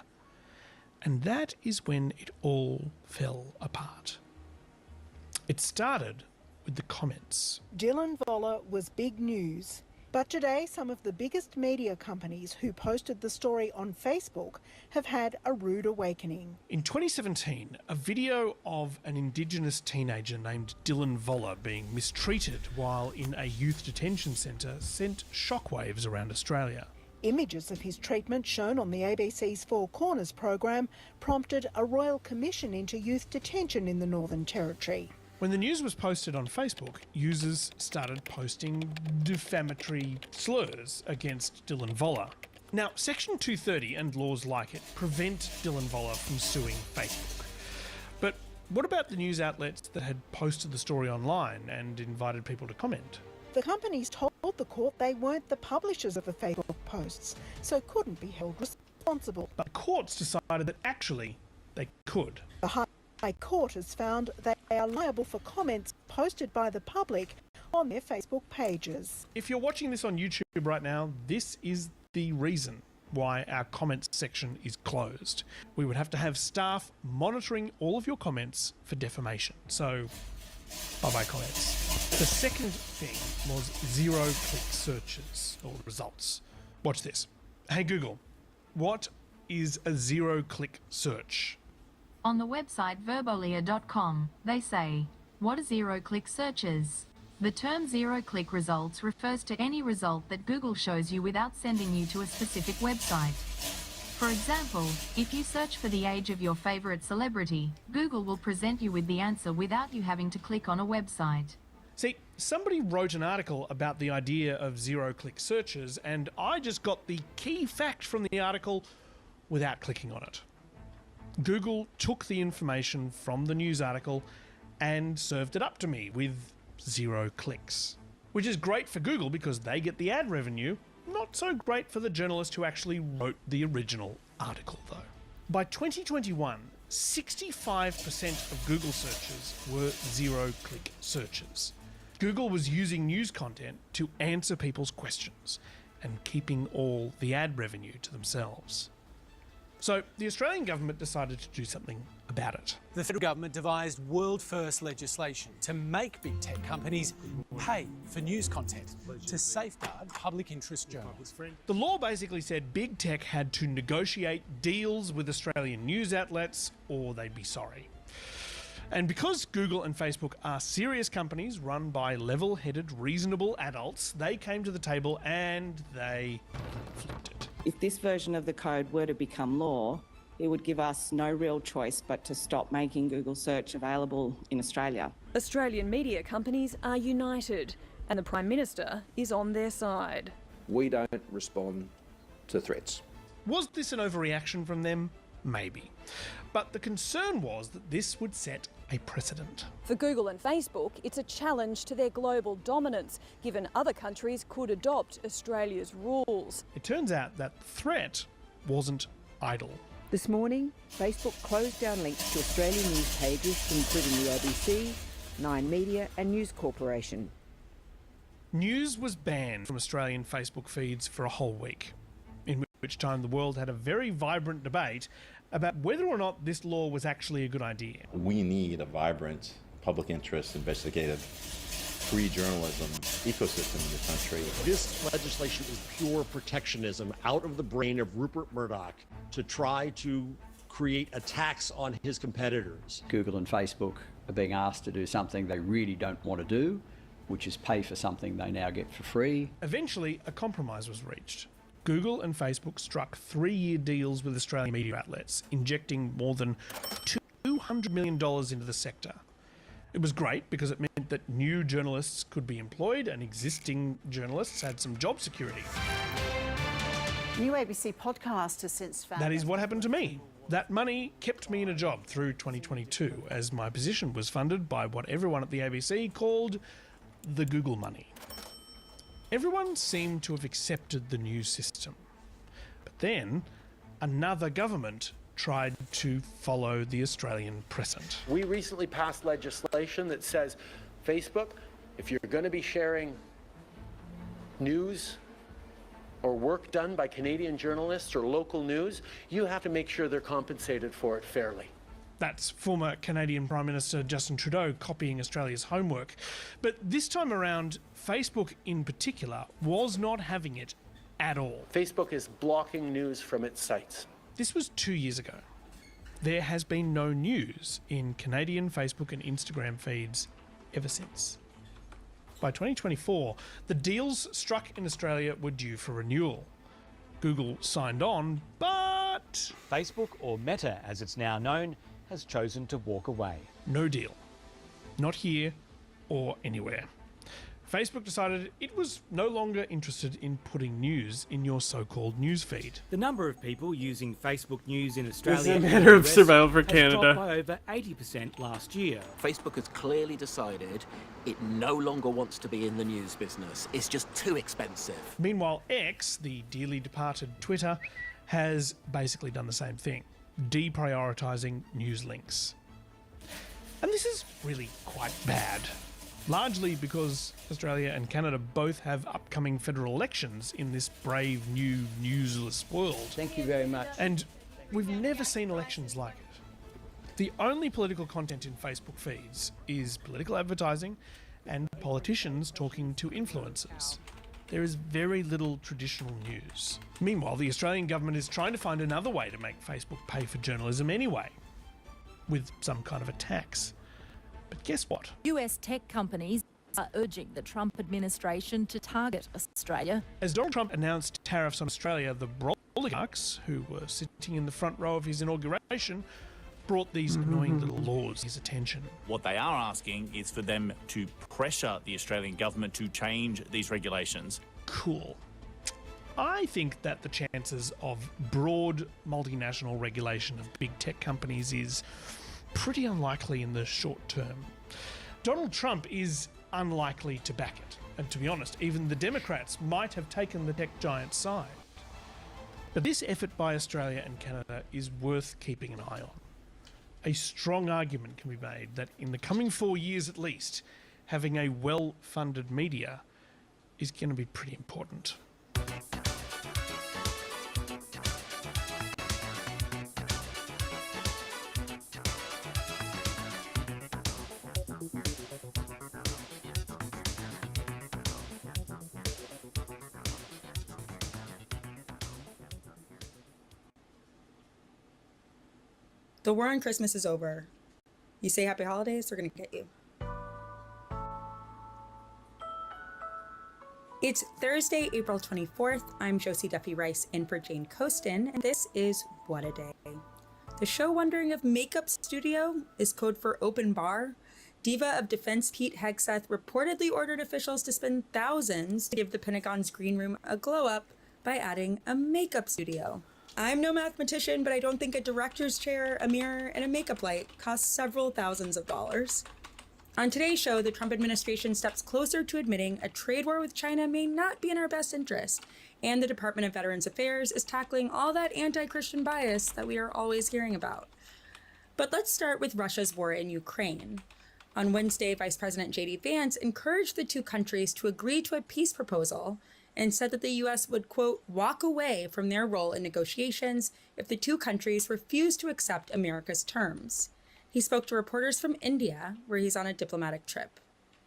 S6: And that is when it all fell apart. It started with the comments.
S17: Dylan Voller was big news. But today, some of the biggest media companies who posted the story on Facebook have had a rude awakening.
S6: In 2017, a video of an Indigenous teenager named Dylan Voller being mistreated while in a youth detention centre sent shockwaves around Australia.
S17: Images of his treatment shown on the ABC's Four Corners program prompted a royal commission into youth detention in the Northern Territory.
S6: When the news was posted on Facebook, users started posting defamatory slurs against Dylan Voller. Now, Section 230 and laws like it prevent Dylan Voller from suing Facebook. But what about the news outlets that had posted the story online and invited people to comment?
S17: The companies told the court they weren't the publishers of the Facebook posts, so couldn't be held responsible.
S6: But courts decided that actually they could.
S17: The High Court has found they are liable for comments posted by the public on their Facebook pages.
S6: If you're watching this on YouTube right now, this is the reason why our comments section is closed. We would have to have staff monitoring all of your comments for defamation. So, bye-bye comments. The second thing was zero-click searches or results. Watch this. Hey Google, what is a zero-click search?
S20: On the website verbolia.com, they say, what are zero-click searches? The term zero-click results refers to any result that Google shows you without sending you to a specific website. For example, if you search for the age of your favorite celebrity, Google will present you with the answer without you having to click on a website.
S6: See, somebody wrote an article about the idea of zero-click searches, and I just got the key fact from the article without clicking on it. Google took the information from the news article and served it up to me with 0 clicks. Which is great for Google because they get the ad revenue, not so great for the journalist who actually wrote the original article though. By 2021, 65% of Google searches were 0-click searches. Google was using news content to answer people's questions and keeping all the ad revenue to themselves. So the Australian government decided to do something about it.
S22: The federal government devised world-first legislation to make big tech companies pay for news content to safeguard public interest journalism.
S6: The law basically said big tech had to negotiate deals with Australian news outlets or they'd be sorry. And because Google and Facebook are serious companies run by level-headed, reasonable adults, they came to the table and they flipped it.
S23: If this version of the code were to become law, it would give us no real choice but to stop making Google search available in Australia.
S25: Australian media companies are united, and the Prime Minister is on their side.
S27: We don't respond to threats.
S6: Was this an overreaction from them? Maybe. But the concern was that this would set a precedent.
S25: For Google and Facebook, it's a challenge to their global dominance, given other countries could adopt Australia's rules.
S6: It turns out that the threat wasn't idle.
S3: This morning, Facebook closed down links to Australian news pages, including the ABC, Nine Media and News Corporation.
S6: News was banned from Australian Facebook feeds for a whole week, in which time the world had a very vibrant debate about whether or not this law was actually a good idea.
S4: We need a vibrant public interest, investigative, free journalism ecosystem in the country.
S8: This legislation is pure protectionism out of the brain of Rupert Murdoch to try to create attacks on his competitors.
S9: Google and Facebook are being asked to do something they really don't want to do, which is pay for something they now get for free.
S6: Eventually, a compromise was reached. Google and Facebook struck 3-year deals with Australian media outlets, injecting more than $200 million into the sector. It was great because it meant that new journalists could be employed and existing journalists had some job security.
S10: New ABC podcast has since found...
S6: That is what happened to me. That money kept me in a job through 2022, as my position was funded by what everyone at the ABC called the Google money. Everyone seemed to have accepted the new system. But then, another government tried to follow the Australian precedent.
S18: We recently passed legislation that says, Facebook, if you're going to be sharing news or work done by Canadian journalists or local news, you have to make sure they're compensated for it fairly.
S6: That's former Canadian Prime Minister Justin Trudeau copying Australia's homework. But this time around, Facebook in particular was not having it at all.
S18: Facebook is blocking news from its sites.
S6: This was 2 years ago. There has been no news in Canadian Facebook and Instagram feeds ever since. By 2024, the deals struck in Australia were due for renewal. Google signed on, but...
S19: Facebook, or Meta as it's now known, has chosen to walk away.
S6: No deal. Not here or anywhere. Facebook decided it was no longer interested in putting news in your so-called news feed.
S21: The number of people using Facebook News in Australia
S26: It's a matter of survival for
S21: has
S26: Canada.
S21: dropped by over 80% last year.
S28: Facebook has clearly decided it no longer wants to be in the news business. It's just too expensive.
S6: Meanwhile, X, the dearly departed Twitter, has basically done the same thing, deprioritising news links. And this is really quite bad. Largely because Australia and Canada both have upcoming federal elections in this brave new newsless world.
S9: Thank you very much.
S6: And we've never seen elections like it. The only political content in Facebook feeds is political advertising and politicians talking to influencers. There is very little traditional news. Meanwhile, the Australian government is trying to find another way to make Facebook pay for journalism anyway, with some kind of a tax. But guess what?
S29: US tech companies are urging the Trump administration to target Australia.
S6: As Donald Trump announced tariffs on Australia, the oligarchs, who were sitting in the front row of his inauguration, brought these annoying little laws to his attention.
S30: What they are asking is for them to pressure the Australian government to change these regulations.
S6: Cool. I think that the chances of broad multinational regulation of big tech companies is pretty unlikely in the short term. Donald Trump is unlikely to back it. And to be honest, even the Democrats might have taken the tech giant's side. But this effort by Australia and Canada is worth keeping an eye on. A strong argument can be made that in the coming 4 years at least, having a well-funded media is going to be pretty important.
S33: The war on Christmas is over. You say happy holidays, they're gonna get you. It's Thursday, April 24th. I'm Josie Duffy Rice in for Jane Coaston, and this is What a Day. The show Wondering If Makeup Studio is code for open bar. Diva of Defense Pete Hegseth reportedly ordered officials to spend thousands to give the Pentagon's green room a glow up by adding a makeup studio. I'm no mathematician, but I don't think a director's chair, a mirror, and a makeup light cost several thousands of dollars. On today's show, the Trump administration steps closer to admitting a trade war with China may not be in our best interest, and the Department of Veterans Affairs is tackling all that anti-Christian bias that we are always hearing about. But let's start with Russia's war in Ukraine. On Wednesday, Vice President J.D. Vance encouraged the two countries to agree to a peace proposal and said that the U.S. would, quote, walk away from their role in negotiations if the two countries refuse to accept America's terms. He spoke to reporters from India, where he's on a diplomatic trip.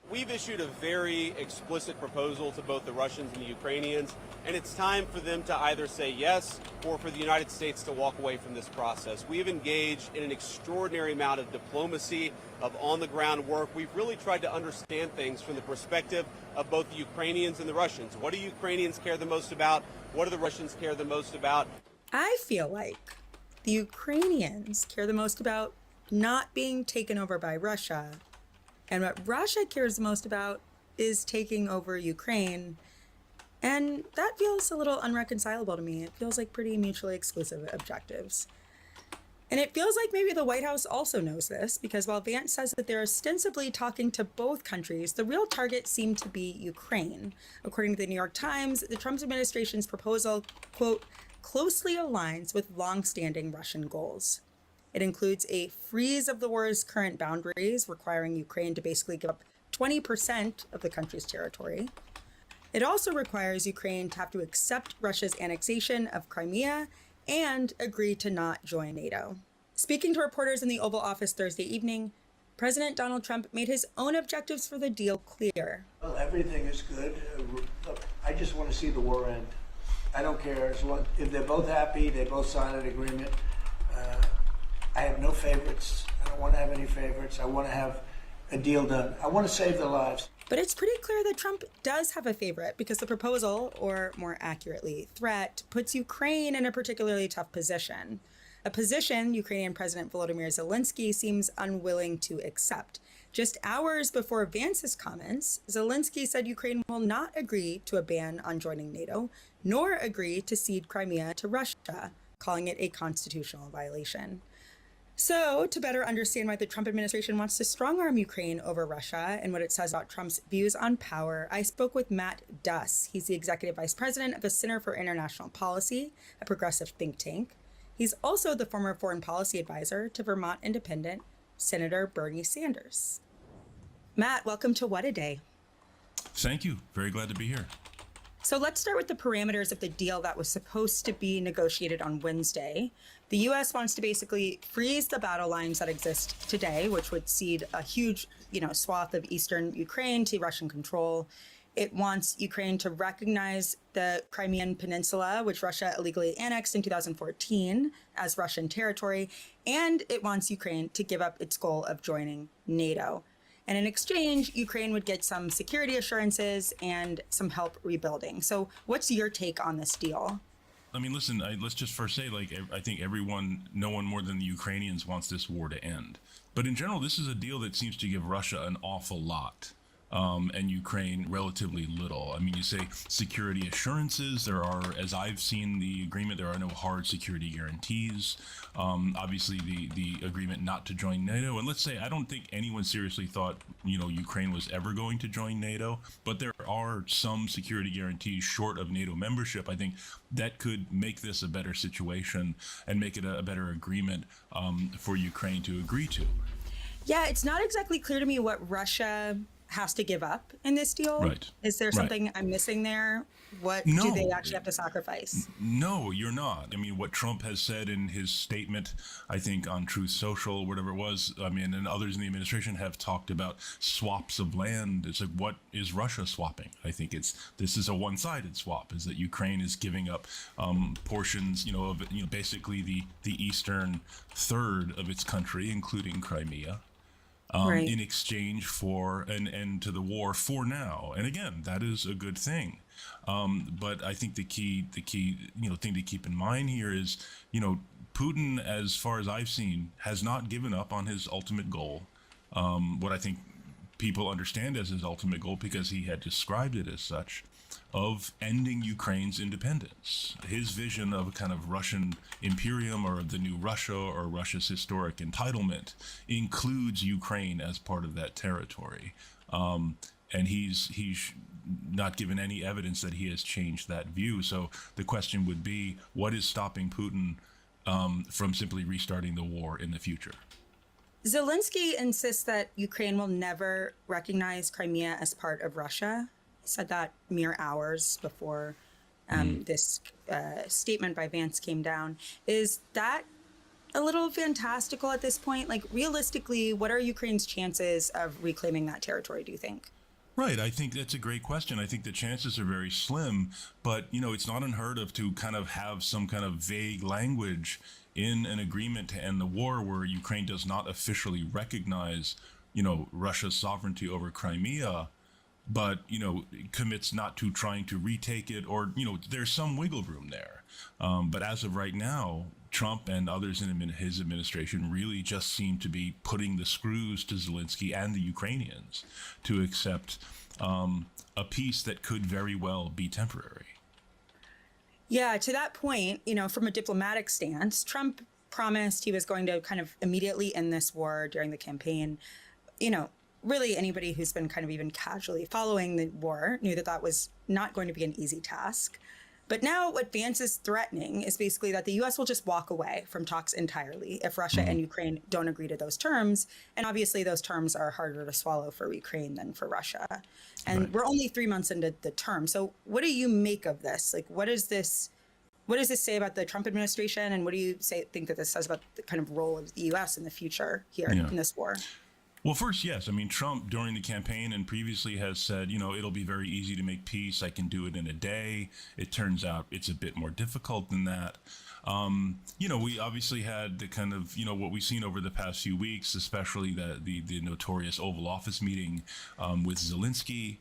S1: We've issued a very explicit proposal to both the Russians and the Ukrainians, and it's time for them to either say yes or for the United States to walk away from this process. We have engaged in an extraordinary amount of diplomacy, of on-the-ground work. We've really tried to understand things from the perspective of both the Ukrainians and the Russians. What do Ukrainians care the most about? What do the Russians care the most about?
S33: I feel like the Ukrainians care the most about not being taken over by Russia, and what Russia cares the most about is taking over Ukraine. And that feels a little unreconcilable to me. It feels like pretty mutually exclusive objectives. And it feels like maybe the White House also knows this, because while Vance says that they're ostensibly talking to both countries, the real target seemed to be Ukraine. According to the New York Times, the Trump administration's proposal, quote, closely aligns with longstanding Russian goals. It includes a freeze of the war's current boundaries, requiring Ukraine to basically give up 20% of the country's territory. It also requires Ukraine to have to accept Russia's annexation of Crimea and agree to not join NATO. Speaking to reporters in the Oval Office Thursday evening, President Donald Trump made his own objectives for the deal clear.
S2: Well, everything is good. Look, I just want to see the war end. I don't care. As long, if they're both happy, they both sign an agreement. I have no favorites. I don't want to have any favorites. I want to have a deal done. I want to save their lives.
S33: But it's pretty clear that Trump does have a favorite, because the proposal, or more accurately, threat, puts Ukraine in a particularly tough position. A position Ukrainian President Volodymyr Zelensky seems unwilling to accept. Just hours before Vance's comments, Zelensky said Ukraine will not agree to a ban on joining NATO, nor agree to cede Crimea to Russia, calling it a constitutional violation. So, to better understand why the Trump administration wants to strong-arm Ukraine over Russia and what it says about Trump's views on power, I spoke with Matt Duss. He's the executive vice president of the Center for International Policy, a progressive think tank. He's also the former foreign policy advisor to Vermont independent Senator Bernie Sanders. Matt, welcome to What a Day.
S5: Thank you. Very glad to be here.
S33: So let's start with the parameters of the deal that was supposed to be negotiated on Wednesday. The U.S. wants to basically freeze the battle lines that exist today, which would cede a huge, swath of eastern Ukraine to Russian control. It wants Ukraine to recognize the Crimean Peninsula, which Russia illegally annexed in 2014, as Russian territory. And it wants Ukraine to give up its goal of joining NATO. And in exchange, Ukraine would get some security assurances and some help rebuilding. So what's your take on this deal?
S5: I mean, listen, let's just first say, I think no one more than the Ukrainians wants this war to end. But in general, this is a deal that seems to give Russia an awful lot. And Ukraine relatively little. I mean, you say security assurances. There are, as I've seen the agreement, there are no hard security guarantees. Obviously, the agreement not to join NATO. And let's say, I don't think anyone seriously thought, Ukraine was ever going to join NATO. But there are some security guarantees short of NATO membership. I think that could make this a better situation and make it a better agreement for Ukraine to agree to.
S33: Yeah, it's not exactly clear to me what Russia has to give up in this deal.
S5: Right.
S33: Is there something I'm missing there? What do they actually have to sacrifice?
S5: No, you're not. I mean, what Trump has said in his statement, I think on Truth Social, whatever it was, and others in the administration have talked about swaps of land. It's like, what is Russia swapping? I think this is a one-sided swap, is that Ukraine is giving up portions, of basically the eastern third of its country, including Crimea. In exchange for an end to the war for now. And again, that is a good thing. But I think the key thing to keep in mind here is, Putin, as far as I've seen, has not given up on his ultimate goal. What I think people understand as his ultimate goal, because he had described it as such, of ending Ukraine's independence. His vision of a kind of Russian imperium or the new Russia or Russia's historic entitlement includes Ukraine as part of that territory. And he's not given any evidence that he has changed that view. So the question would be, what is stopping Putin from simply restarting the war in the future?
S33: Zelensky insists that Ukraine will never recognize Crimea as part of Russia. He said that mere hours before this statement by Vance came down. Is that a little fantastical at this point? Like, realistically, what are Ukraine's chances of reclaiming that territory, do you think?
S5: Right. I think that's a great question. I think the chances are very slim, but, you know, it's not unheard of to kind of have some kind of vague language in an agreement to end the war where Ukraine does not officially recognize, you know, Russia's sovereignty over Crimea, but, you know, commits not to trying to retake it, or, you know, there's some wiggle room there. But as of right now, Trump and others in his administration really just seem to be putting the screws to Zelensky and the Ukrainians to accept a peace that could very well be temporary.
S33: Yeah, to that point, you know, from a diplomatic stance, Trump promised he was going to kind of immediately end this war during the campaign. You know, really anybody who's been kind of even casually following the war knew that that was not going to be an easy task. But now what Vance is threatening is basically that the U.S. will just walk away from talks entirely if Russia and Ukraine don't agree to those terms. And obviously those terms are harder to swallow for Ukraine than for Russia. And we're only 3 months into the term. So what do you make of this? Like, what does this say about the Trump administration? And what do you think that this says about the kind of role of the U.S. in the future here in this war?
S5: Well, first, yes. I mean, Trump during the campaign and previously has said, you know, it'll be very easy to make peace. I can do it in a day. It turns out it's a bit more difficult than that. You know, we obviously had the kind of, you know, what we've seen over the past few weeks, especially the notorious Oval Office meeting with Zelensky,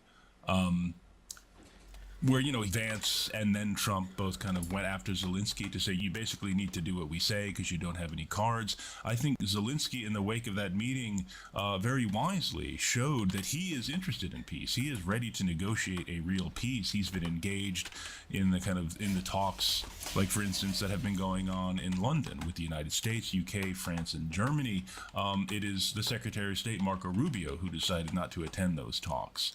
S5: where, you know, Vance and then Trump both kind of went after Zelensky to say, you basically need to do what we say because you don't have any cards. I think Zelensky, in the wake of that meeting, very wisely showed that he is interested in peace. He is ready to negotiate a real peace. He's been engaged in the talks, like, for instance, that have been going on in London with the United States, UK, France, and Germany. It is the Secretary of State, Marco Rubio, who decided not to attend those talks.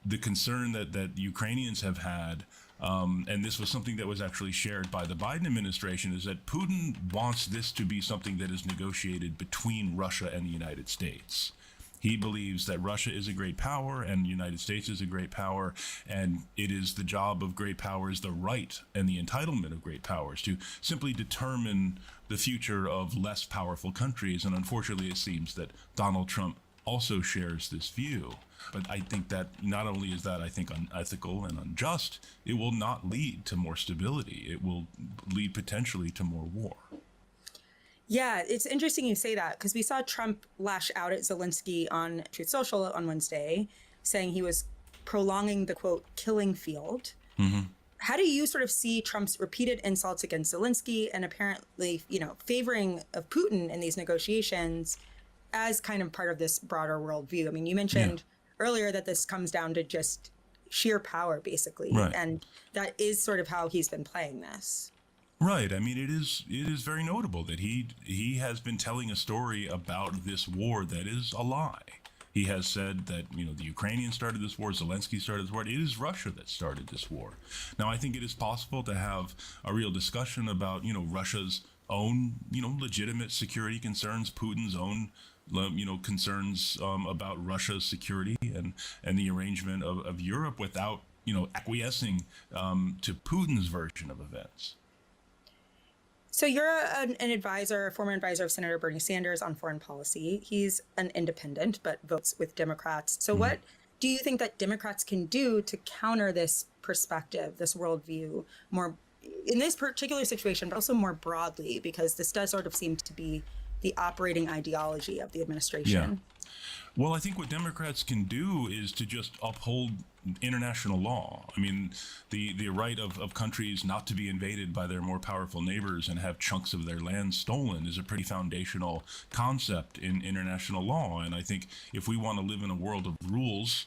S5: The concern that Ukrainians have had, and this was something that was actually shared by the Biden administration, is that Putin wants this to be something that is negotiated between Russia and the United States. He believes that Russia is a great power and the United States is a great power, and it is the job of great powers, the right and the entitlement of great powers, to simply determine the future of less powerful countries. And unfortunately, it seems that Donald Trump also shares this view. But I think that not only is that, I think, unethical and unjust, it will not lead to more stability. It will lead potentially to more war.
S33: Yeah, it's interesting you say that, because we saw Trump lash out at Zelensky on Truth Social on Wednesday, saying he was prolonging the, quote, killing field. How do you sort of see Trump's repeated insults against Zelensky and apparently, you know, favoring of Putin in these negotiations as kind of part of this broader worldview? I mean, you mentioned earlier that this comes down to just sheer power, basically. And that is sort of how he's been playing this.
S5: Right. I mean, it is very notable that he has been telling a story about this war that is a lie. He has said that, you know, the Ukrainians started this war, Zelensky started this war. It is Russia that started this war. Now, I think it is possible to have a real discussion about, you know, Russia's own, you know, legitimate security concerns, Putin's own, you know, concerns about Russia's security and the arrangement of Europe without, you know, acquiescing to Putin's version of events.
S33: So you're an advisor, a former advisor of Senator Bernie Sanders on foreign policy. He's an independent, but votes with Democrats. So what do you think that Democrats can do to counter this perspective, this worldview, more in this particular situation, but also more broadly, because this does sort of seem to be the operating ideology of the administration?
S5: Well, I think what Democrats can do is to just uphold international law. I mean, the right of countries not to be invaded by their more powerful neighbors and have chunks of their land stolen is a pretty foundational concept in international law. And I think if we want to live in a world of rules,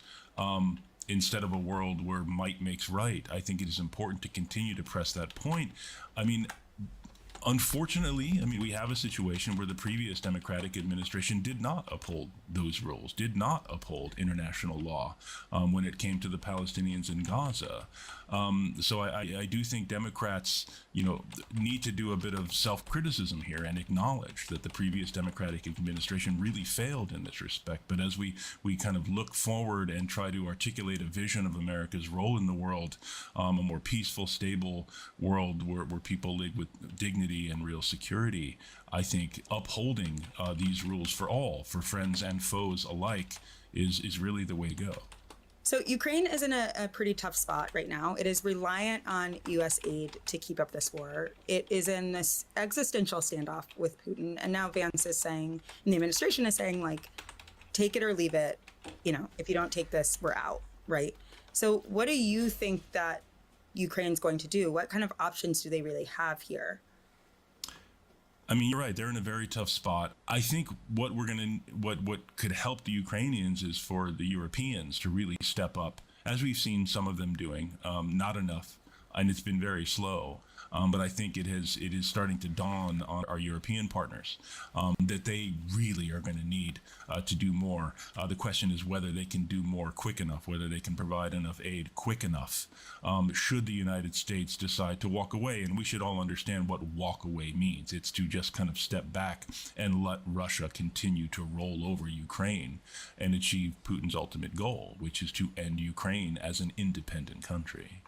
S5: instead of a world where might makes right. I think it is important to continue to press that point. I mean, unfortunately, we have a situation where the previous Democratic administration did not uphold those rules, did not uphold international law when it came to the Palestinians in Gaza. So I do think Democrats, need to do a bit of self-criticism here and acknowledge that the previous Democratic administration really failed in this respect. But as we kind of look forward and try to articulate a vision of America's role in the world, a more peaceful, stable world where people live with dignity and real security, I think upholding these rules for all, for friends and foes alike, is really the way to go.
S33: So Ukraine is in a pretty tough spot right now. It is reliant on U.S. aid to keep up this war. It is in this existential standoff with Putin. And now Vance is saying, and the administration is saying, like, take it or leave it. If you don't take this, we're out, right? So what do you think that Ukraine's going to do? What kind of options do they really have here?
S5: You're right. They're in a very tough spot. I think what could help the Ukrainians is for the Europeans to really step up, as we've seen some of them doing. Not enough, and it's been very slow. But I think it is starting to dawn on our European partners that they really are going to need to do more. The question is whether they can do more quick enough, whether they can provide enough aid quick enough. Should the United States decide to walk away, and we should all understand what walk away means. It's to just kind of step back and let Russia continue to roll over Ukraine and achieve Putin's ultimate goal, which is to end Ukraine as an independent country.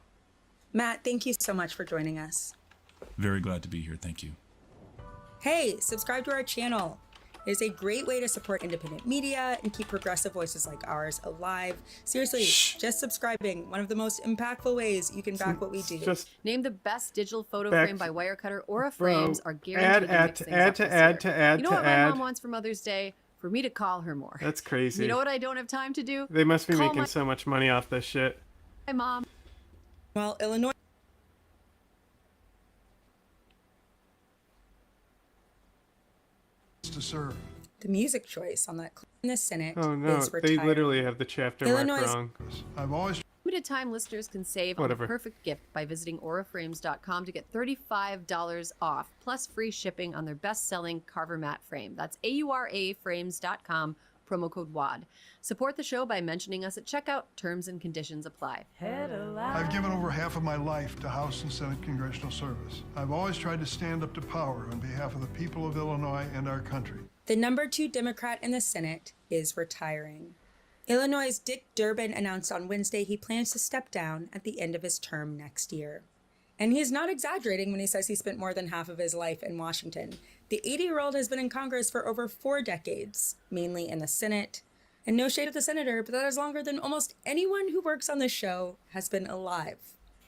S33: Matt, thank you so much for joining us.
S5: Very glad to be here. Thank you.
S33: Hey, subscribe to our channel. It is a great way to support independent media and keep progressive voices like ours alive. Seriously, just subscribing, one of the most impactful ways you can back what we do.
S7: Name the best digital photo frame by Wirecutter. Aura frames are guaranteed to mix things up this year. You know what my mom wants for Mother's Day? For me to call her more.
S11: That's crazy.
S7: You know what I don't have time to do?
S11: They must be
S7: Call
S11: making so much money off this shit.
S7: my mom.
S33: Well, Illinois.
S12: To serve.
S33: The music choice on that clip in the Senate
S11: Oh no,
S33: is
S11: they
S33: retiring.
S11: literally have the chapter mark wrong.
S12: I've always
S7: Limited time listeners can save on the perfect gift by visiting auraframes.com to get $35 off, plus free shipping on their best-selling Carver Mat frame. That's AURAFrames.com, promo code WAD. Support the show by mentioning us at checkout. Terms and conditions apply.
S12: I've given over half of my life to House and Senate congressional service. I've always tried to stand up to power on behalf of the people of Illinois and our country.
S33: The number 2 Democrat in the Senate is retiring. Illinois' Dick Durbin announced on Wednesday he plans to step down at the end of his term next year. And he's not exaggerating when he says he spent more than half of his life in Washington. The 80-year-old has been in Congress for over 4 decades, mainly in the Senate. And no shade at the senator, but that is longer than almost anyone who works on this show has been alive.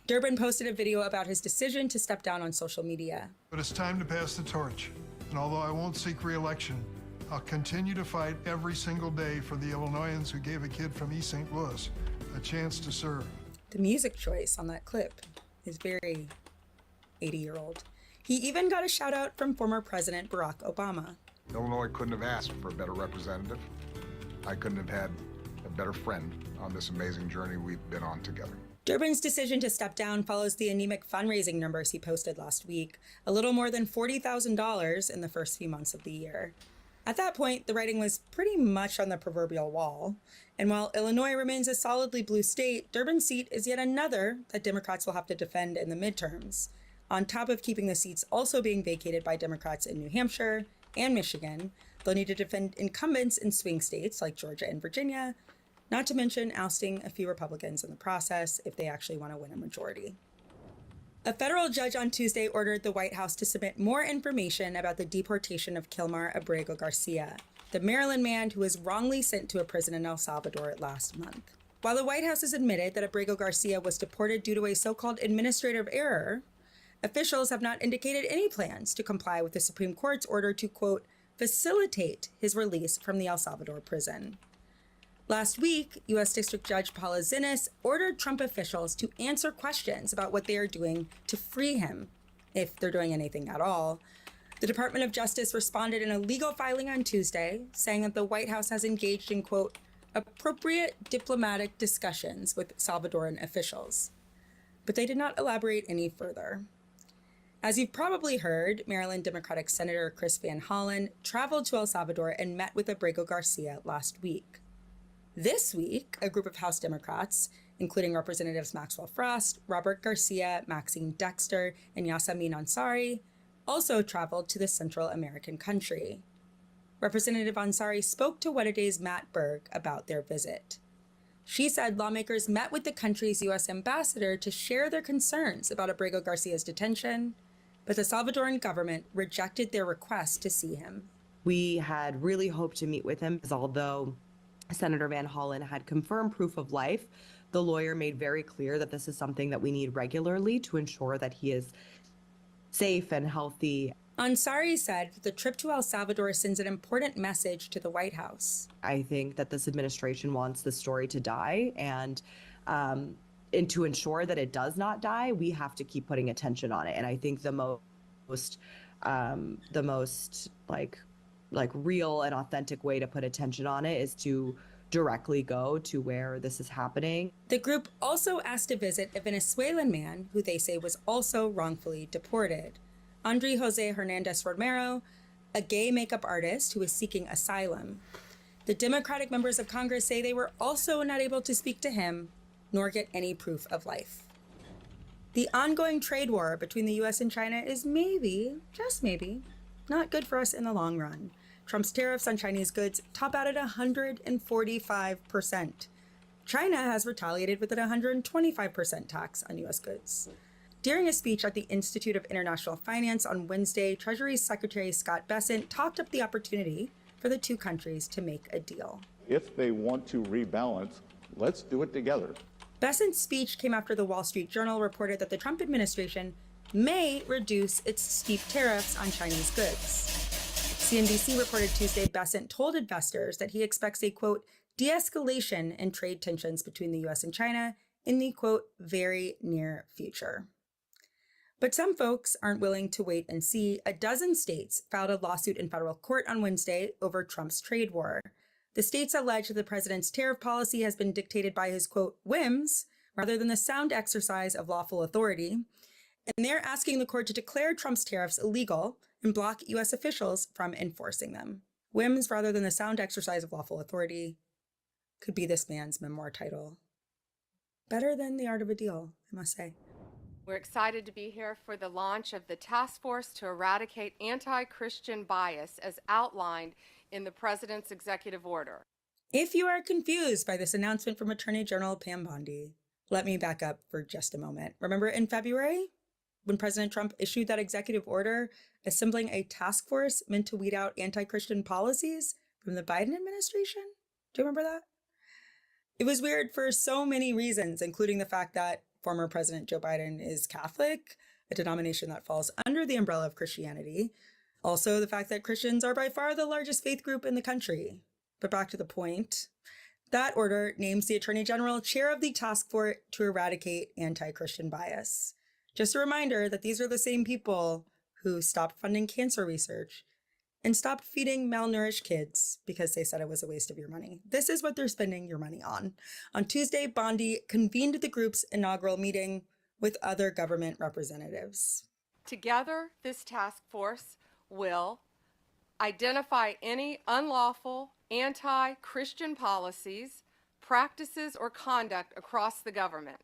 S33: Durbin posted a video about his decision to step down on social media.
S12: But it's time to pass the torch. And although I won't seek re-election, I'll continue to fight every single day for the Illinoisans who gave a kid from East St. Louis a chance to serve.
S33: The music choice on that clip is very 80-year-old. He even got a shout out from former President Barack Obama.
S13: Illinois couldn't have asked for a better representative. I couldn't have had a better friend on this amazing journey we've been on together.
S33: Durbin's decision to step down follows the anemic fundraising numbers he posted last week, a little more than $40,000 in the first few months of the year. At that point, the writing was pretty much on the proverbial wall. And while Illinois remains a solidly blue state, Durbin's seat is yet another that Democrats will have to defend in the midterms, on top of keeping the seats also being vacated by Democrats in New Hampshire and Michigan. They'll need to defend incumbents in swing states like Georgia and Virginia, not to mention ousting a few Republicans in the process if they actually want to win a majority. A federal judge on Tuesday ordered the White House to submit more information about the deportation of Kilmar Abrego Garcia, the Maryland man who was wrongly sent to a prison in El Salvador last month. While the White House has admitted that Abrego Garcia was deported due to a so-called administrative error, officials have not indicated any plans to comply with the Supreme Court's order to, quote, facilitate his release from the El Salvador prison. Last week, U.S. District Judge Paula Zinnes ordered Trump officials to answer questions about what they are doing to free him, if they're doing anything at all. The Department of Justice responded in a legal filing on Tuesday, saying that the White House has engaged in, quote, appropriate diplomatic discussions with Salvadoran officials. But they did not elaborate any further. As you've probably heard, Maryland Democratic Senator Chris Van Hollen traveled to El Salvador and met with Abrego Garcia last week. This week, a group of House Democrats, including Representatives Maxwell Frost, Robert Garcia, Maxine Dexter, and Yasamin Ansari, also traveled to the Central American country. Representative Ansari spoke to What A Day's Matt Berg about their visit. She said lawmakers met with the country's U.S. ambassador to share their concerns about Abrego Garcia's detention, but the Salvadoran government rejected their request to see him.
S14: We had really hoped to meet with him, because although Senator Van Hollen had confirmed proof of life, the lawyer made very clear that this is something that we need regularly to ensure that he is safe and healthy.
S33: Ansari said that the trip to El Salvador sends an important message to the White House.
S14: I think that this administration wants the story to die, and to ensure that it does not die, we have to keep putting attention on it. And I think the most like real and authentic way to put attention on it is to directly go to where this is happening.
S33: The group also asked to visit a Venezuelan man who they say was also wrongfully deported. Andre Jose Hernandez Romero, a gay makeup artist who is seeking asylum. The Democratic members of Congress say they were also not able to speak to him, nor get any proof of life. The ongoing trade war between the US and China is maybe, just maybe, not good for us in the long run. Trump's tariffs on Chinese goods top out at 145%. China has retaliated with an 125% tax on US goods. During a speech at the Institute of International Finance on Wednesday, Treasury Secretary Scott Bessent talked up the opportunity for the two countries to make a deal.
S15: If they want to rebalance, let's do it together.
S33: Bessent's speech came after the Wall Street Journal reported that the Trump administration may reduce its steep tariffs on Chinese goods. CNBC reported Tuesday Bessent told investors that he expects a, quote, de-escalation in trade tensions between the US and China in the, quote, very near future. But some folks aren't willing to wait and see. A dozen states filed a lawsuit in federal court on Wednesday over Trump's trade war. The states allege that the president's tariff policy has been dictated by his, quote, whims, rather than the sound exercise of lawful authority. And they're asking the court to declare Trump's tariffs illegal and block U.S. officials from enforcing them. Whims rather than the sound exercise of lawful authority could be this man's memoir title. Better than The Art of a Deal, I must say.
S16: We're excited to be here for the launch of the Task Force to Eradicate Anti-Christian Bias as outlined in the President's executive order.
S33: If you are confused by this announcement from Attorney General Pam Bondi, let me back up for just a moment. Remember in February, when President Trump issued that executive order assembling a task force meant to weed out anti-Christian policies from the Biden administration? Do you remember that? It was weird for so many reasons, including the fact that former President Joe Biden is Catholic, a denomination that falls under the umbrella of Christianity. Also, the fact that Christians are by far the largest faith group in the country. But back to the point. That order names the Attorney General chair of the task force to eradicate anti-Christian bias. Just a reminder that these are the same people who stopped funding cancer research and stopped feeding malnourished kids because they said it was a waste of your money. This is what they're spending your money on. On Tuesday, Bondi convened the group's inaugural meeting with other government representatives.
S16: Together, this task force will identify any unlawful anti-Christian policies, practices, or conduct across the government,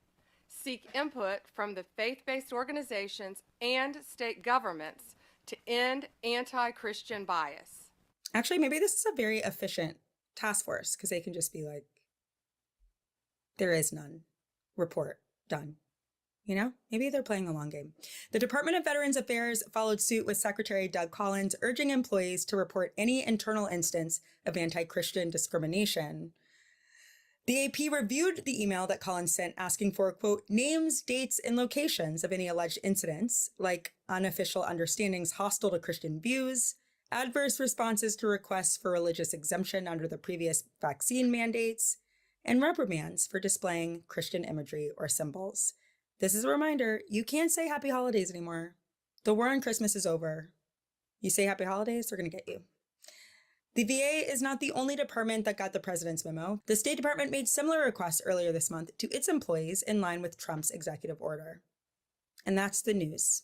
S16: seek input from the faith-based organizations and state governments to end anti-Christian bias.
S33: Actually, maybe this is a very efficient task force because they can just be like, there is none. Report. Done. You know, maybe they're playing the long game. The Department of Veterans Affairs followed suit with Secretary Doug Collins, urging employees to report any internal instance of anti-Christian discrimination. The AP reviewed the email that Collins sent asking for, quote, names, dates, and locations of any alleged incidents, like unofficial understandings hostile to Christian views, adverse responses to requests for religious exemption under the previous vaccine mandates, and reprimands for displaying Christian imagery or symbols. This is a reminder, you can't say happy holidays anymore. The war on Christmas is over. You say happy holidays, they're going to get you. The VA is not the only department that got the president's memo. The State Department made similar requests earlier this month to its employees in line with Trump's executive order. And that's the news.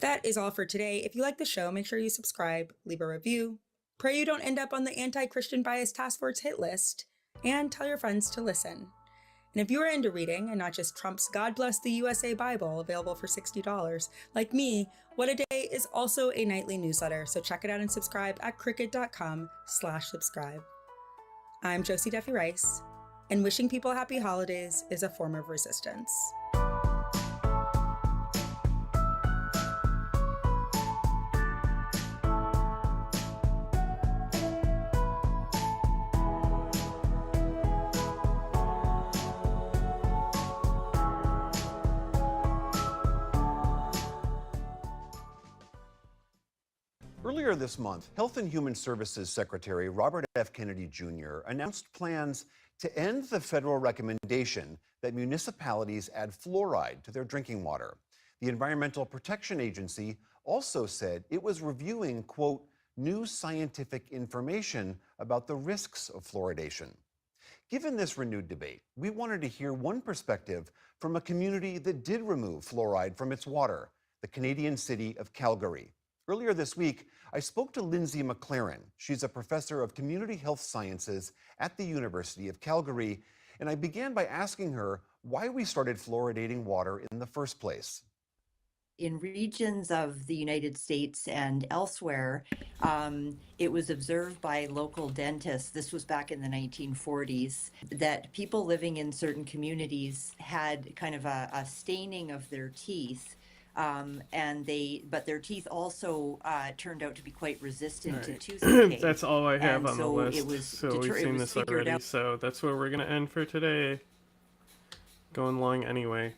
S33: That is all for today. If you like the show, make sure you subscribe, leave a review, pray you don't end up on the Anti-Christian Bias Task Force hit list, and tell your friends to listen. And if you are into reading and not just Trump's God Bless the USA Bible, available for $60, like me, What a Day is also a nightly newsletter, so check it out and subscribe at cricket.com/subscribe. I'm Josie Duffy Rice, and wishing people happy holidays is a form of resistance.
S3: Earlier this month, Health and Human Services Secretary Robert F. Kennedy Jr. announced plans to end the federal recommendation that municipalities add fluoride to their drinking water. The Environmental Protection Agency also said it was reviewing, quote, new scientific information about the risks of fluoridation. Given this renewed debate, we wanted to hear one perspective from a community that did remove fluoride from its water, the Canadian city of Calgary. Earlier this week, I spoke to Lindsay McLaren. She's a professor of community health sciences at the University of Calgary, and I began by asking her why we started fluoridating water in the first place.
S4: In regions of the United States and elsewhere, it was observed by local dentists, this was back in the 1940s, that people living in certain communities had kind of a staining of their teeth. But their teeth also turned out to be quite resistant to tooth decay.
S11: That's all I have
S4: And
S11: on the
S4: so
S11: list.
S4: it was
S11: So we've seen this already. So that's where we're going to end for today. Going long anyway.